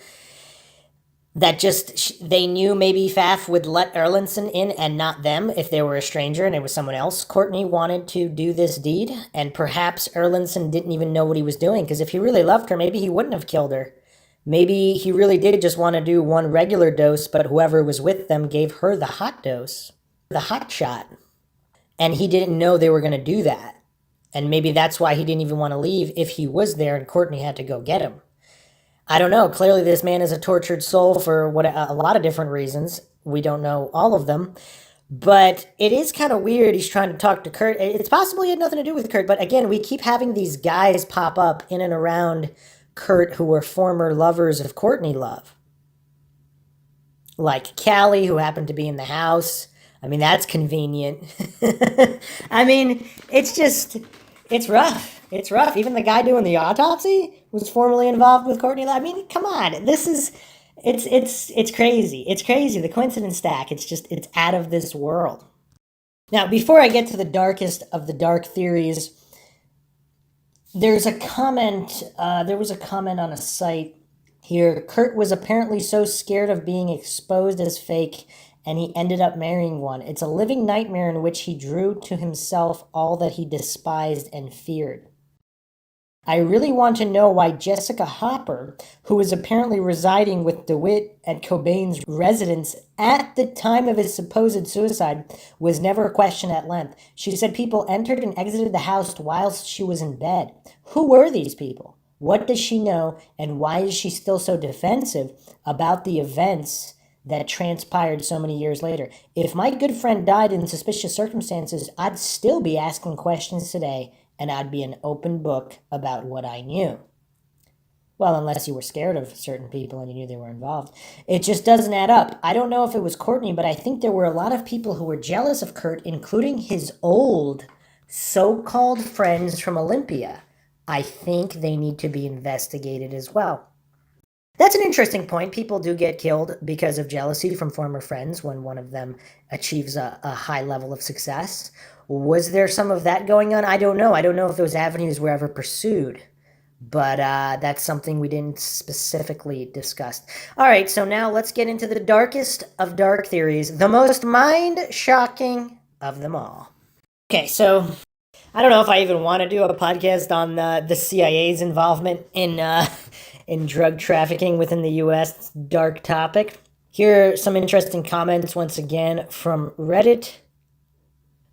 they knew maybe Pfaff would let Erlandson in and not them if they were a stranger and it was someone else. Courtney wanted to do this deed, and perhaps Erlandson didn't even know what he was doing, because if he really loved her, maybe he wouldn't have killed her. Maybe he really did just want to do one regular dose, but whoever was with them gave her the hot dose, the hot shot, and he didn't know they were going to do that. And maybe that's why he didn't even want to leave if he was there and Courtney had to go get him. I don't know. Clearly, this man is a tortured soul for a lot of different reasons. We don't know all of them. But it is kind of weird. He's trying to talk to Kurt. It's possible he had nothing to do with Kurt. But again, we keep having these guys pop up in and around Kurt who were former lovers of Courtney Love. Like Callie, who happened to be in the house. I mean, that's convenient. I mean, it's rough. It's rough. Even the guy doing the autopsy was formerly involved with Courtney Love. I mean, come on. It's crazy. It's crazy. The coincidence stack. It's out of this world. Now, before I get to the darkest of the dark theories, there's a comment. There was a comment on a site here. Kurt was apparently so scared of being exposed as fake, and he ended up marrying one. It's a living nightmare in which he drew to himself all that he despised and feared. I really want to know why Jessica Hopper, who was apparently residing with DeWitt at Cobain's residence at the time of his supposed suicide, was never questioned at length. She said people entered and exited the house whilst she was in bed. Who were these people? What does she know? And why is she still so defensive about the events that transpired so many years later? If my good friend died in suspicious circumstances, I'd still be asking questions today, and I'd be an open book about what I knew. Well, unless you were scared of certain people and you knew they were involved. It just doesn't add up. I don't know if it was Courtney, but I think there were a lot of people who were jealous of Kurt, including his old so-called friends from Olympia. I think they need to be investigated as well. That's an interesting point. People do get killed because of jealousy from former friends when one of them achieves a high level of success. Was there some of that going on? I don't know. I don't know if those avenues were ever pursued. But that's something we didn't specifically discuss. All right, so now let's get into the darkest of dark theories, the most mind-shocking of them all. Okay, so I don't know if I even want to do a podcast on the CIA's involvement in drug trafficking within the U.S. Dark topic. Here are some interesting comments once again from Reddit.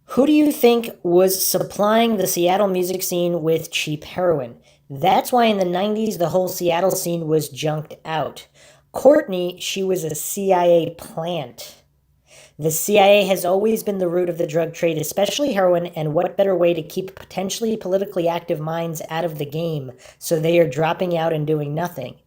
Who do you think was supplying the Seattle music scene with cheap heroin? That's why in the 90s the whole Seattle scene was junked out. Courtney, she was a CIA plant. The CIA has always been the root of the drug trade, especially heroin, and what better way to keep potentially politically active minds out of the game so they are dropping out and doing nothing?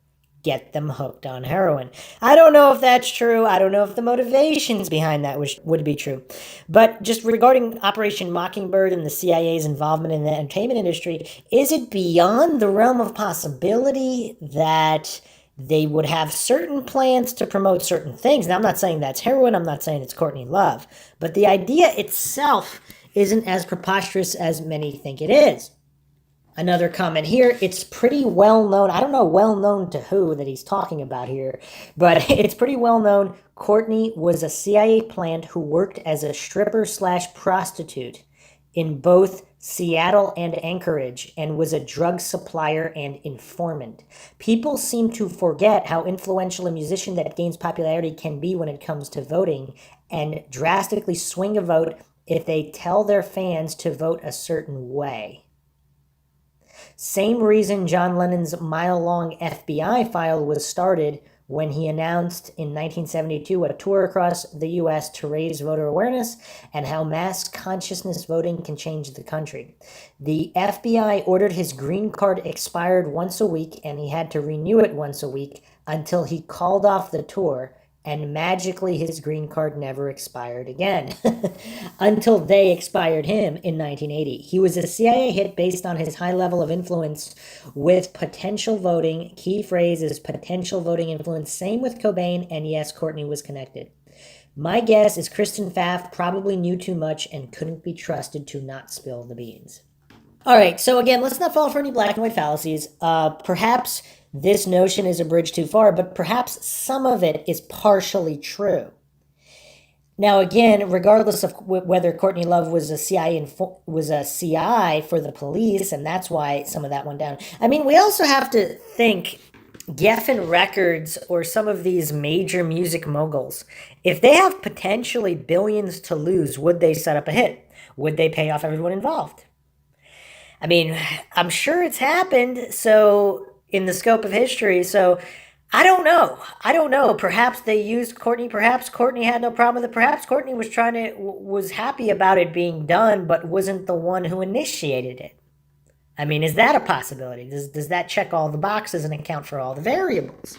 Get them hooked on heroin. I don't know if that's true. I don't know if the motivations behind that would be true. But just regarding Operation Mockingbird and the CIA's involvement in the entertainment industry, is it beyond the realm of possibility that they would have certain plans to promote certain things? Now, I'm not saying that's heroin. I'm not saying it's Courtney Love. But the idea itself isn't as preposterous as many think it is. Another comment here, it's pretty well known, I don't know well known to who that he's talking about here, but it's pretty well known Courtney was a CIA plant who worked as a stripper/prostitute in both Seattle and Anchorage and was a drug supplier and informant. People seem to forget how influential a musician that gains popularity can be when it comes to voting and drastically swing a vote if they tell their fans to vote a certain way. Same reason John Lennon's mile-long FBI file was started when he announced in 1972 a tour across the U.S. to raise voter awareness and how mass consciousness voting can change the country. The FBI ordered his green card expired once a week, and he had to renew it once a week until he called off the tour, and magically his green card never expired again until they expired him in 1980. He was a CIA hit based on his high level of influence with potential voting. Key phrase is potential voting influence. Same with Cobain, and yes, Courtney was connected. My guess is Kristen Pfaff probably knew too much and couldn't be trusted to not spill the beans. All right, so again, let's not fall for any black and white fallacies. Perhaps this notion is a bridge too far, but perhaps some of it is partially true. Now, again, regardless of whether Courtney Love was a CI for the police, and that's why some of that went down. I mean, we also have to think Geffen Records or some of these major music moguls, if they have potentially billions to lose, would they set up a hit? Would they pay off everyone involved? I mean, I'm sure it's happened. So, in the scope of history, so I don't know. I don't know. Perhaps they used Courtney. Perhaps Courtney had no problem with it. Perhaps Courtney was was happy about it being done, but wasn't the one who initiated it. I mean, is that a possibility? Does that check all the boxes and account for all the variables?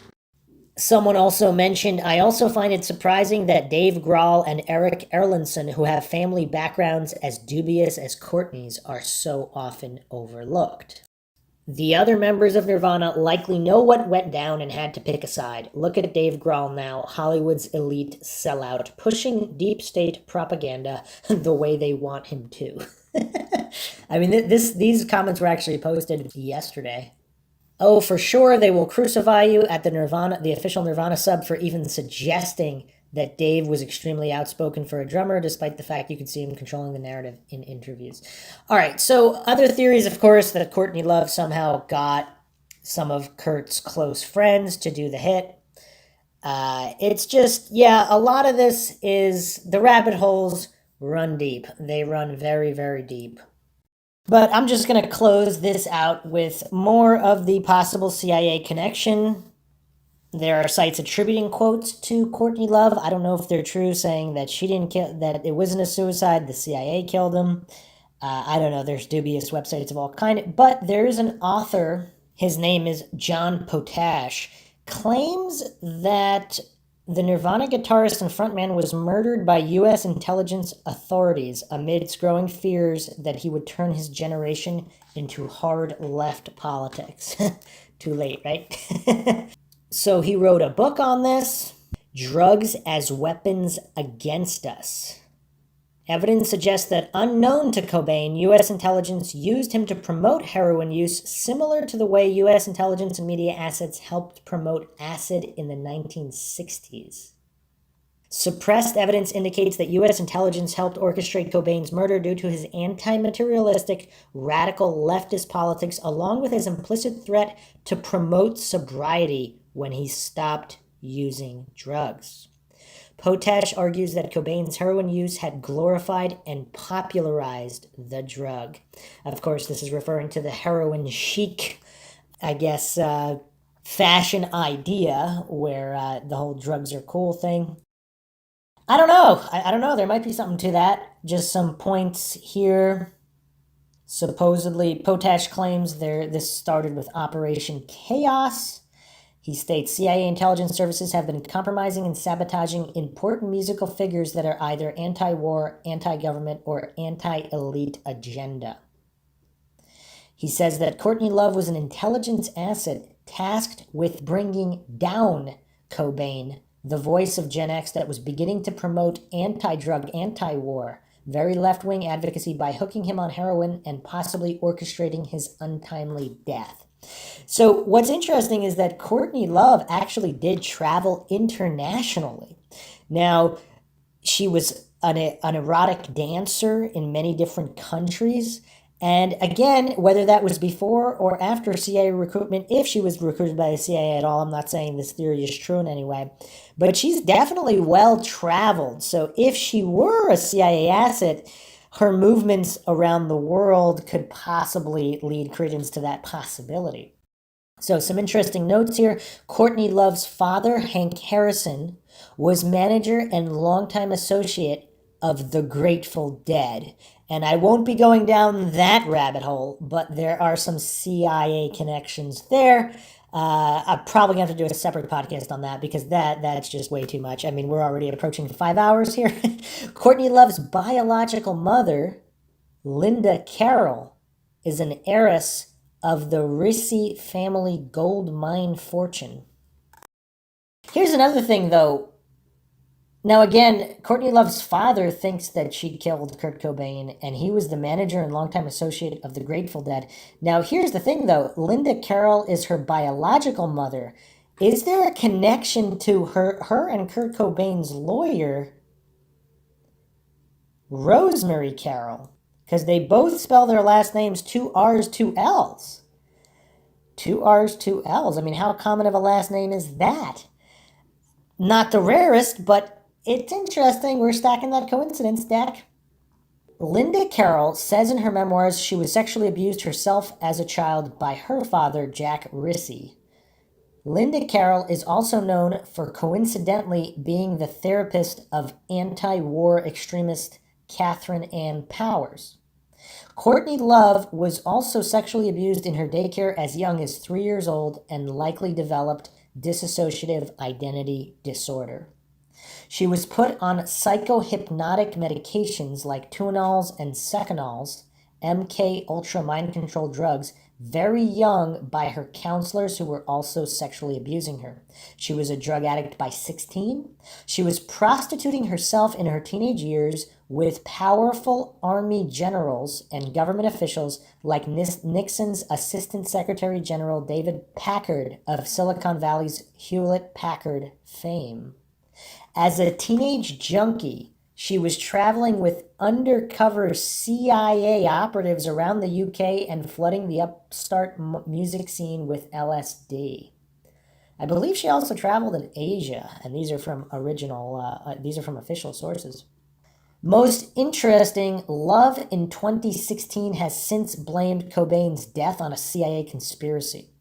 Someone also mentioned, I also find it surprising that Dave Grohl and Eric Erlandson, who have family backgrounds as dubious as Courtney's, are so often overlooked. The other members of Nirvana likely know what went down and had to pick a side. Look at Dave Grohl now, Hollywood's elite sellout, pushing deep state propaganda the way they want him to. I mean, these comments were actually posted yesterday. Oh, for sure, they will crucify you at the official Nirvana sub for even suggesting that Dave was extremely outspoken for a drummer, despite the fact you could see him controlling the narrative in interviews. All right, so other theories, of course, that Courtney Love somehow got some of Kurt's close friends to do the hit. It's just, yeah, a lot of this is the rabbit holes run deep. They run very, very deep. But I'm just going to close this out with more of the possible CIA connection. There are sites attributing quotes to Courtney Love. I don't know if they're true, saying that she didn't kill, that it wasn't a suicide, the CIA killed him. I don't know. There's dubious websites of all kind. But there is an author. His name is John Potash. Claims that the Nirvana guitarist and frontman was murdered by U.S. intelligence authorities amidst growing fears that he would turn his generation into hard left politics. Too late, right? So he wrote a book on this, Drugs as Weapons Against Us. Evidence suggests that unknown to Cobain, U.S. intelligence used him to promote heroin use, similar to the way U.S. intelligence and media assets helped promote acid in the 1960s. Suppressed evidence indicates that U.S. intelligence helped orchestrate Cobain's murder due to his anti-materialistic, radical leftist politics, along with his implicit threat to promote sobriety when he stopped using drugs. Potash argues that Cobain's heroin use had glorified and popularized the drug. Of course, this is referring to the heroin chic, I guess, fashion idea where the whole drugs are cool thing. I don't know. I don't know. There might be something to that. Just some points here. Supposedly, Potash claims this started with Operation Chaos. He states CIA intelligence services have been compromising and sabotaging important musical figures that are either anti-war, anti-government, or anti-elite agenda. He says that Courtney Love was an intelligence asset tasked with bringing down Cobain, the voice of Gen X that was beginning to promote anti-drug, anti-war, very left-wing advocacy by hooking him on heroin and possibly orchestrating his untimely death. So what's interesting is that Courtney Love actually did travel internationally. Now, she was an erotic dancer in many different countries. And again, whether that was before or after CIA recruitment, if she was recruited by the CIA at all, I'm not saying this theory is true in any way, but she's definitely well traveled. So if she were a CIA asset, her movements around the world could possibly lead credence to that possibility. So some interesting notes here. Courtney Love's father, Hank Harrison, was manager and longtime associate of the Grateful Dead. And I won't be going down that rabbit hole, but there are some CIA connections there. I'm probably going to have to do a separate podcast on that because that's just way too much. I mean, we're already approaching 5 hours here. Courtney Love's biological mother, Linda Carroll, is an heiress of the Ricci family gold mine fortune. Here's another thing, though. Now, again, Courtney Love's father thinks that she killed Kurt Cobain, and he was the manager and longtime associate of the Grateful Dead. Now, here's the thing, though. Linda Carroll is her biological mother. Is there a connection to her and Kurt Cobain's lawyer, Rosemary Carroll? Because they both spell their last names 2 R's, 2 L's. 2 R's, 2 L's. I mean, how common of a last name is that? Not the rarest, but it's interesting. We're stacking that coincidence deck. Linda Carroll says in her memoirs she was sexually abused herself as a child by her father, Jack Rissy. Linda Carroll is also known for coincidentally being the therapist of anti-war extremist Catherine Ann Powers. Courtney Love was also sexually abused in her daycare as young as 3 years old and likely developed dissociative identity disorder. She was put on psychohypnotic medications like Tunanols and Secanols, MK Ultra mind control drugs, very young by her counselors who were also sexually abusing her. She was a drug addict by 16. She was prostituting herself in her teenage years with powerful Army generals and government officials like Nixon's Assistant Secretary General David Packard of Silicon Valley's Hewlett-Packard fame. As a teenage junkie, she was traveling with undercover CIA operatives around the UK and flooding the upstart music scene with LSD. I believe she also traveled in Asia, and these are from official sources. Most interesting, Love in 2016 has since blamed Cobain's death on a CIA conspiracy.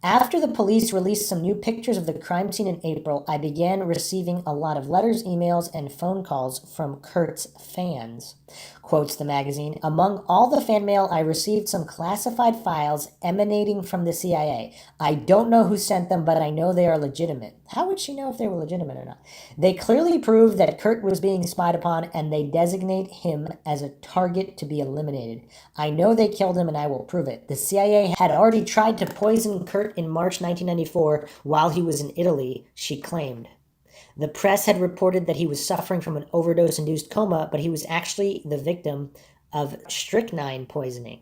After the police released some new pictures of the crime scene in April, I began receiving a lot of letters, emails, and phone calls from Kurt's fans. Quotes the magazine, among all the fan mail, I received some classified files emanating from the CIA. I don't know who sent them, but I know they are legitimate. How would she know if they were legitimate or not? They clearly prove that Kurt was being spied upon, and they designate him as a target to be eliminated. I know they killed him, and I will prove it. The CIA had already tried to poison Kurt in March 1994 while he was in Italy, she claimed. The press had reported that he was suffering from an overdose-induced coma, but he was actually the victim of strychnine poisoning.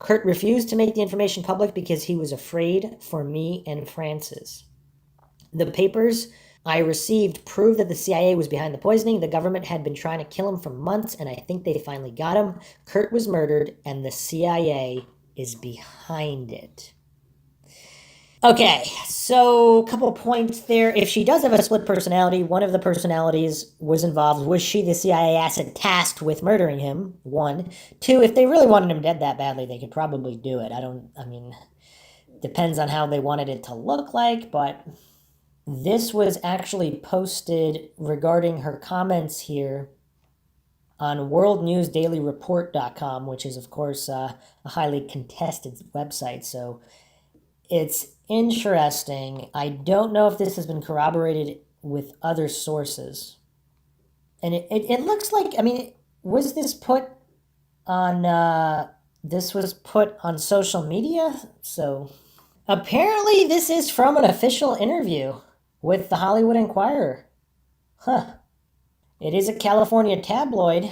Kurt refused to make the information public because he was afraid for me and Francis. The papers I received proved that the CIA was behind the poisoning. The government had been trying to kill him for months, and I think they finally got him. Kurt was murdered, and the CIA is behind it. Okay, so a couple points there. If she does have a split personality, one of the personalities was involved. Was she the CIA asset tasked with murdering him? 1. 2, if they really wanted him dead that badly, they could probably do it. Depends on how they wanted it to look like, but this was actually posted regarding her comments here on worldnewsdailyreport.com, which is, of course, a highly contested website, so it's interesting. I don't know if this has been corroborated with other sources. And it looks like, was this put on, this was put on social media? So apparently this is from an official interview with the Hollywood Inquirer. It is a California tabloid.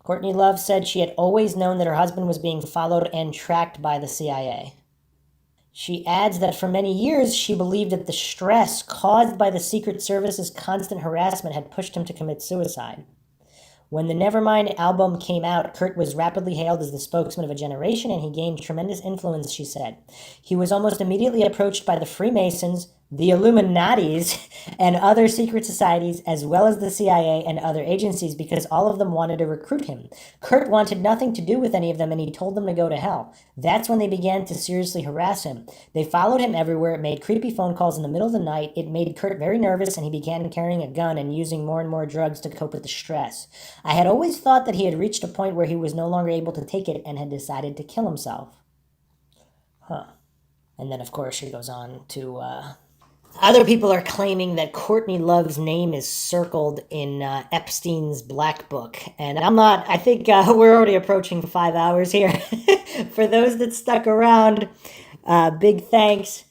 Courtney Love said she had always known that her husband was being followed and tracked by the CIA. She adds that for many years, she believed that the stress caused by the Secret Service's constant harassment had pushed him to commit suicide. When the Nevermind album came out, Kurt was rapidly hailed as the spokesman of a generation, and he gained tremendous influence, she said. He was almost immediately approached by the Freemasons, the Illuminatis, and other secret societies, as well as the CIA and other agencies, because all of them wanted to recruit him. Kurt wanted nothing to do with any of them, and he told them to go to hell. That's when they began to seriously harass him. They followed him everywhere, made creepy phone calls in the middle of the night. It made Kurt very nervous, and he began carrying a gun and using more and more drugs to cope with the stress. I had always thought that he had reached a point where he was no longer able to take it and had decided to kill himself. And then, of course, she goes on to... Other people are claiming that Courtney Love's name is circled in Epstein's Black Book. And I think we're already approaching 5 hours here. For those that stuck around, big thanks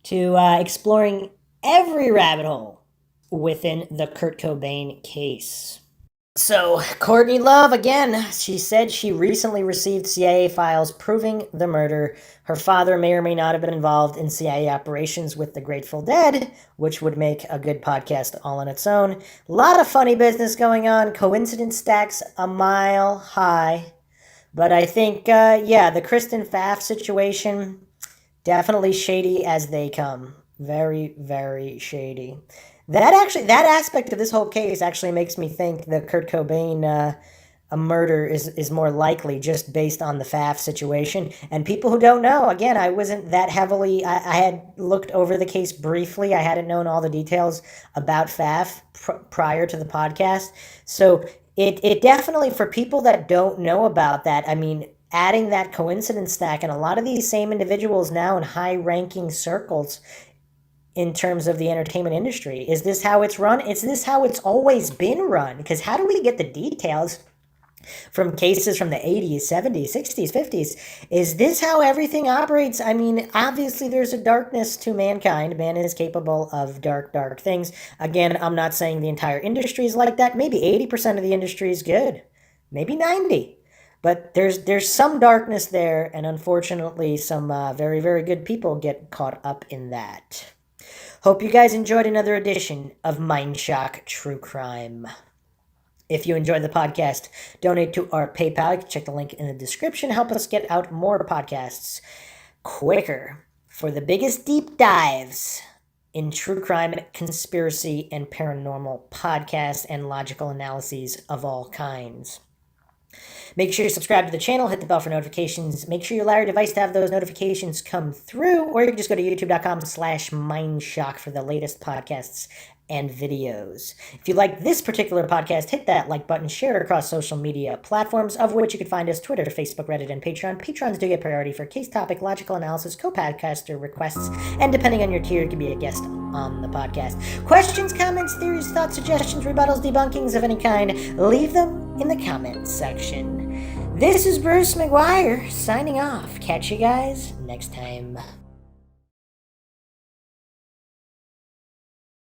to exploring every rabbit hole within the Kurt Cobain case. So, Courtney Love, again, she said she recently received CIA files proving the murder. Her father may or may not have been involved in CIA operations with the Grateful Dead, which would make a good podcast all on its own. A lot of funny business going on. Coincidence stacks a mile high. But I think, the Kristen Pfaff situation, definitely shady as they come. Very, very shady. That aspect of this whole case actually makes me think the Kurt Cobain a murder is more likely just based on the Pfaff situation. And people who don't know, again, I wasn't that heavily, I had looked over the case briefly. I hadn't known all the details about Pfaff prior to the podcast. So it definitely, for people that don't know about that, I mean, adding that coincidence stack, and a lot of these same individuals now in high-ranking circles in terms of the entertainment industry. Is this how it's run? Is this how it's always been run? Because how do we get the details from cases from the 80s, 70s, 60s, 50s? Is this how everything operates? I mean, obviously there's a darkness to mankind. Man is capable of dark, dark things. Again, I'm not saying the entire industry is like that. Maybe 80% of the industry is good. Maybe 90%. But there's some darkness there, and unfortunately some very, very good people get caught up in that. Hope you guys enjoyed another edition of MindShock True Crime. If you enjoyed the podcast, donate to our PayPal. You can check the link in the description. Help us get out more podcasts quicker for the biggest deep dives in true crime, conspiracy, and paranormal podcasts and logical analyses of all kinds. Make sure you subscribe to the channel, hit the bell for notifications. Make sure you allow your device to have those notifications come through, or you can just go to youtube.com/MindShock for the latest podcasts and videos. If you like this particular podcast, hit that like button, share it across social media platforms, of which you can find us Twitter, Facebook, Reddit, and Patreon. Patrons do get priority for case topic, logical analysis, co-podcaster requests, and depending on your tier, you can be a guest on the podcast. Questions, comments, theories, thoughts, suggestions, rebuttals, debunkings of any kind, leave them in the comments section. This is Bruce McGuire signing off. Catch you guys next time.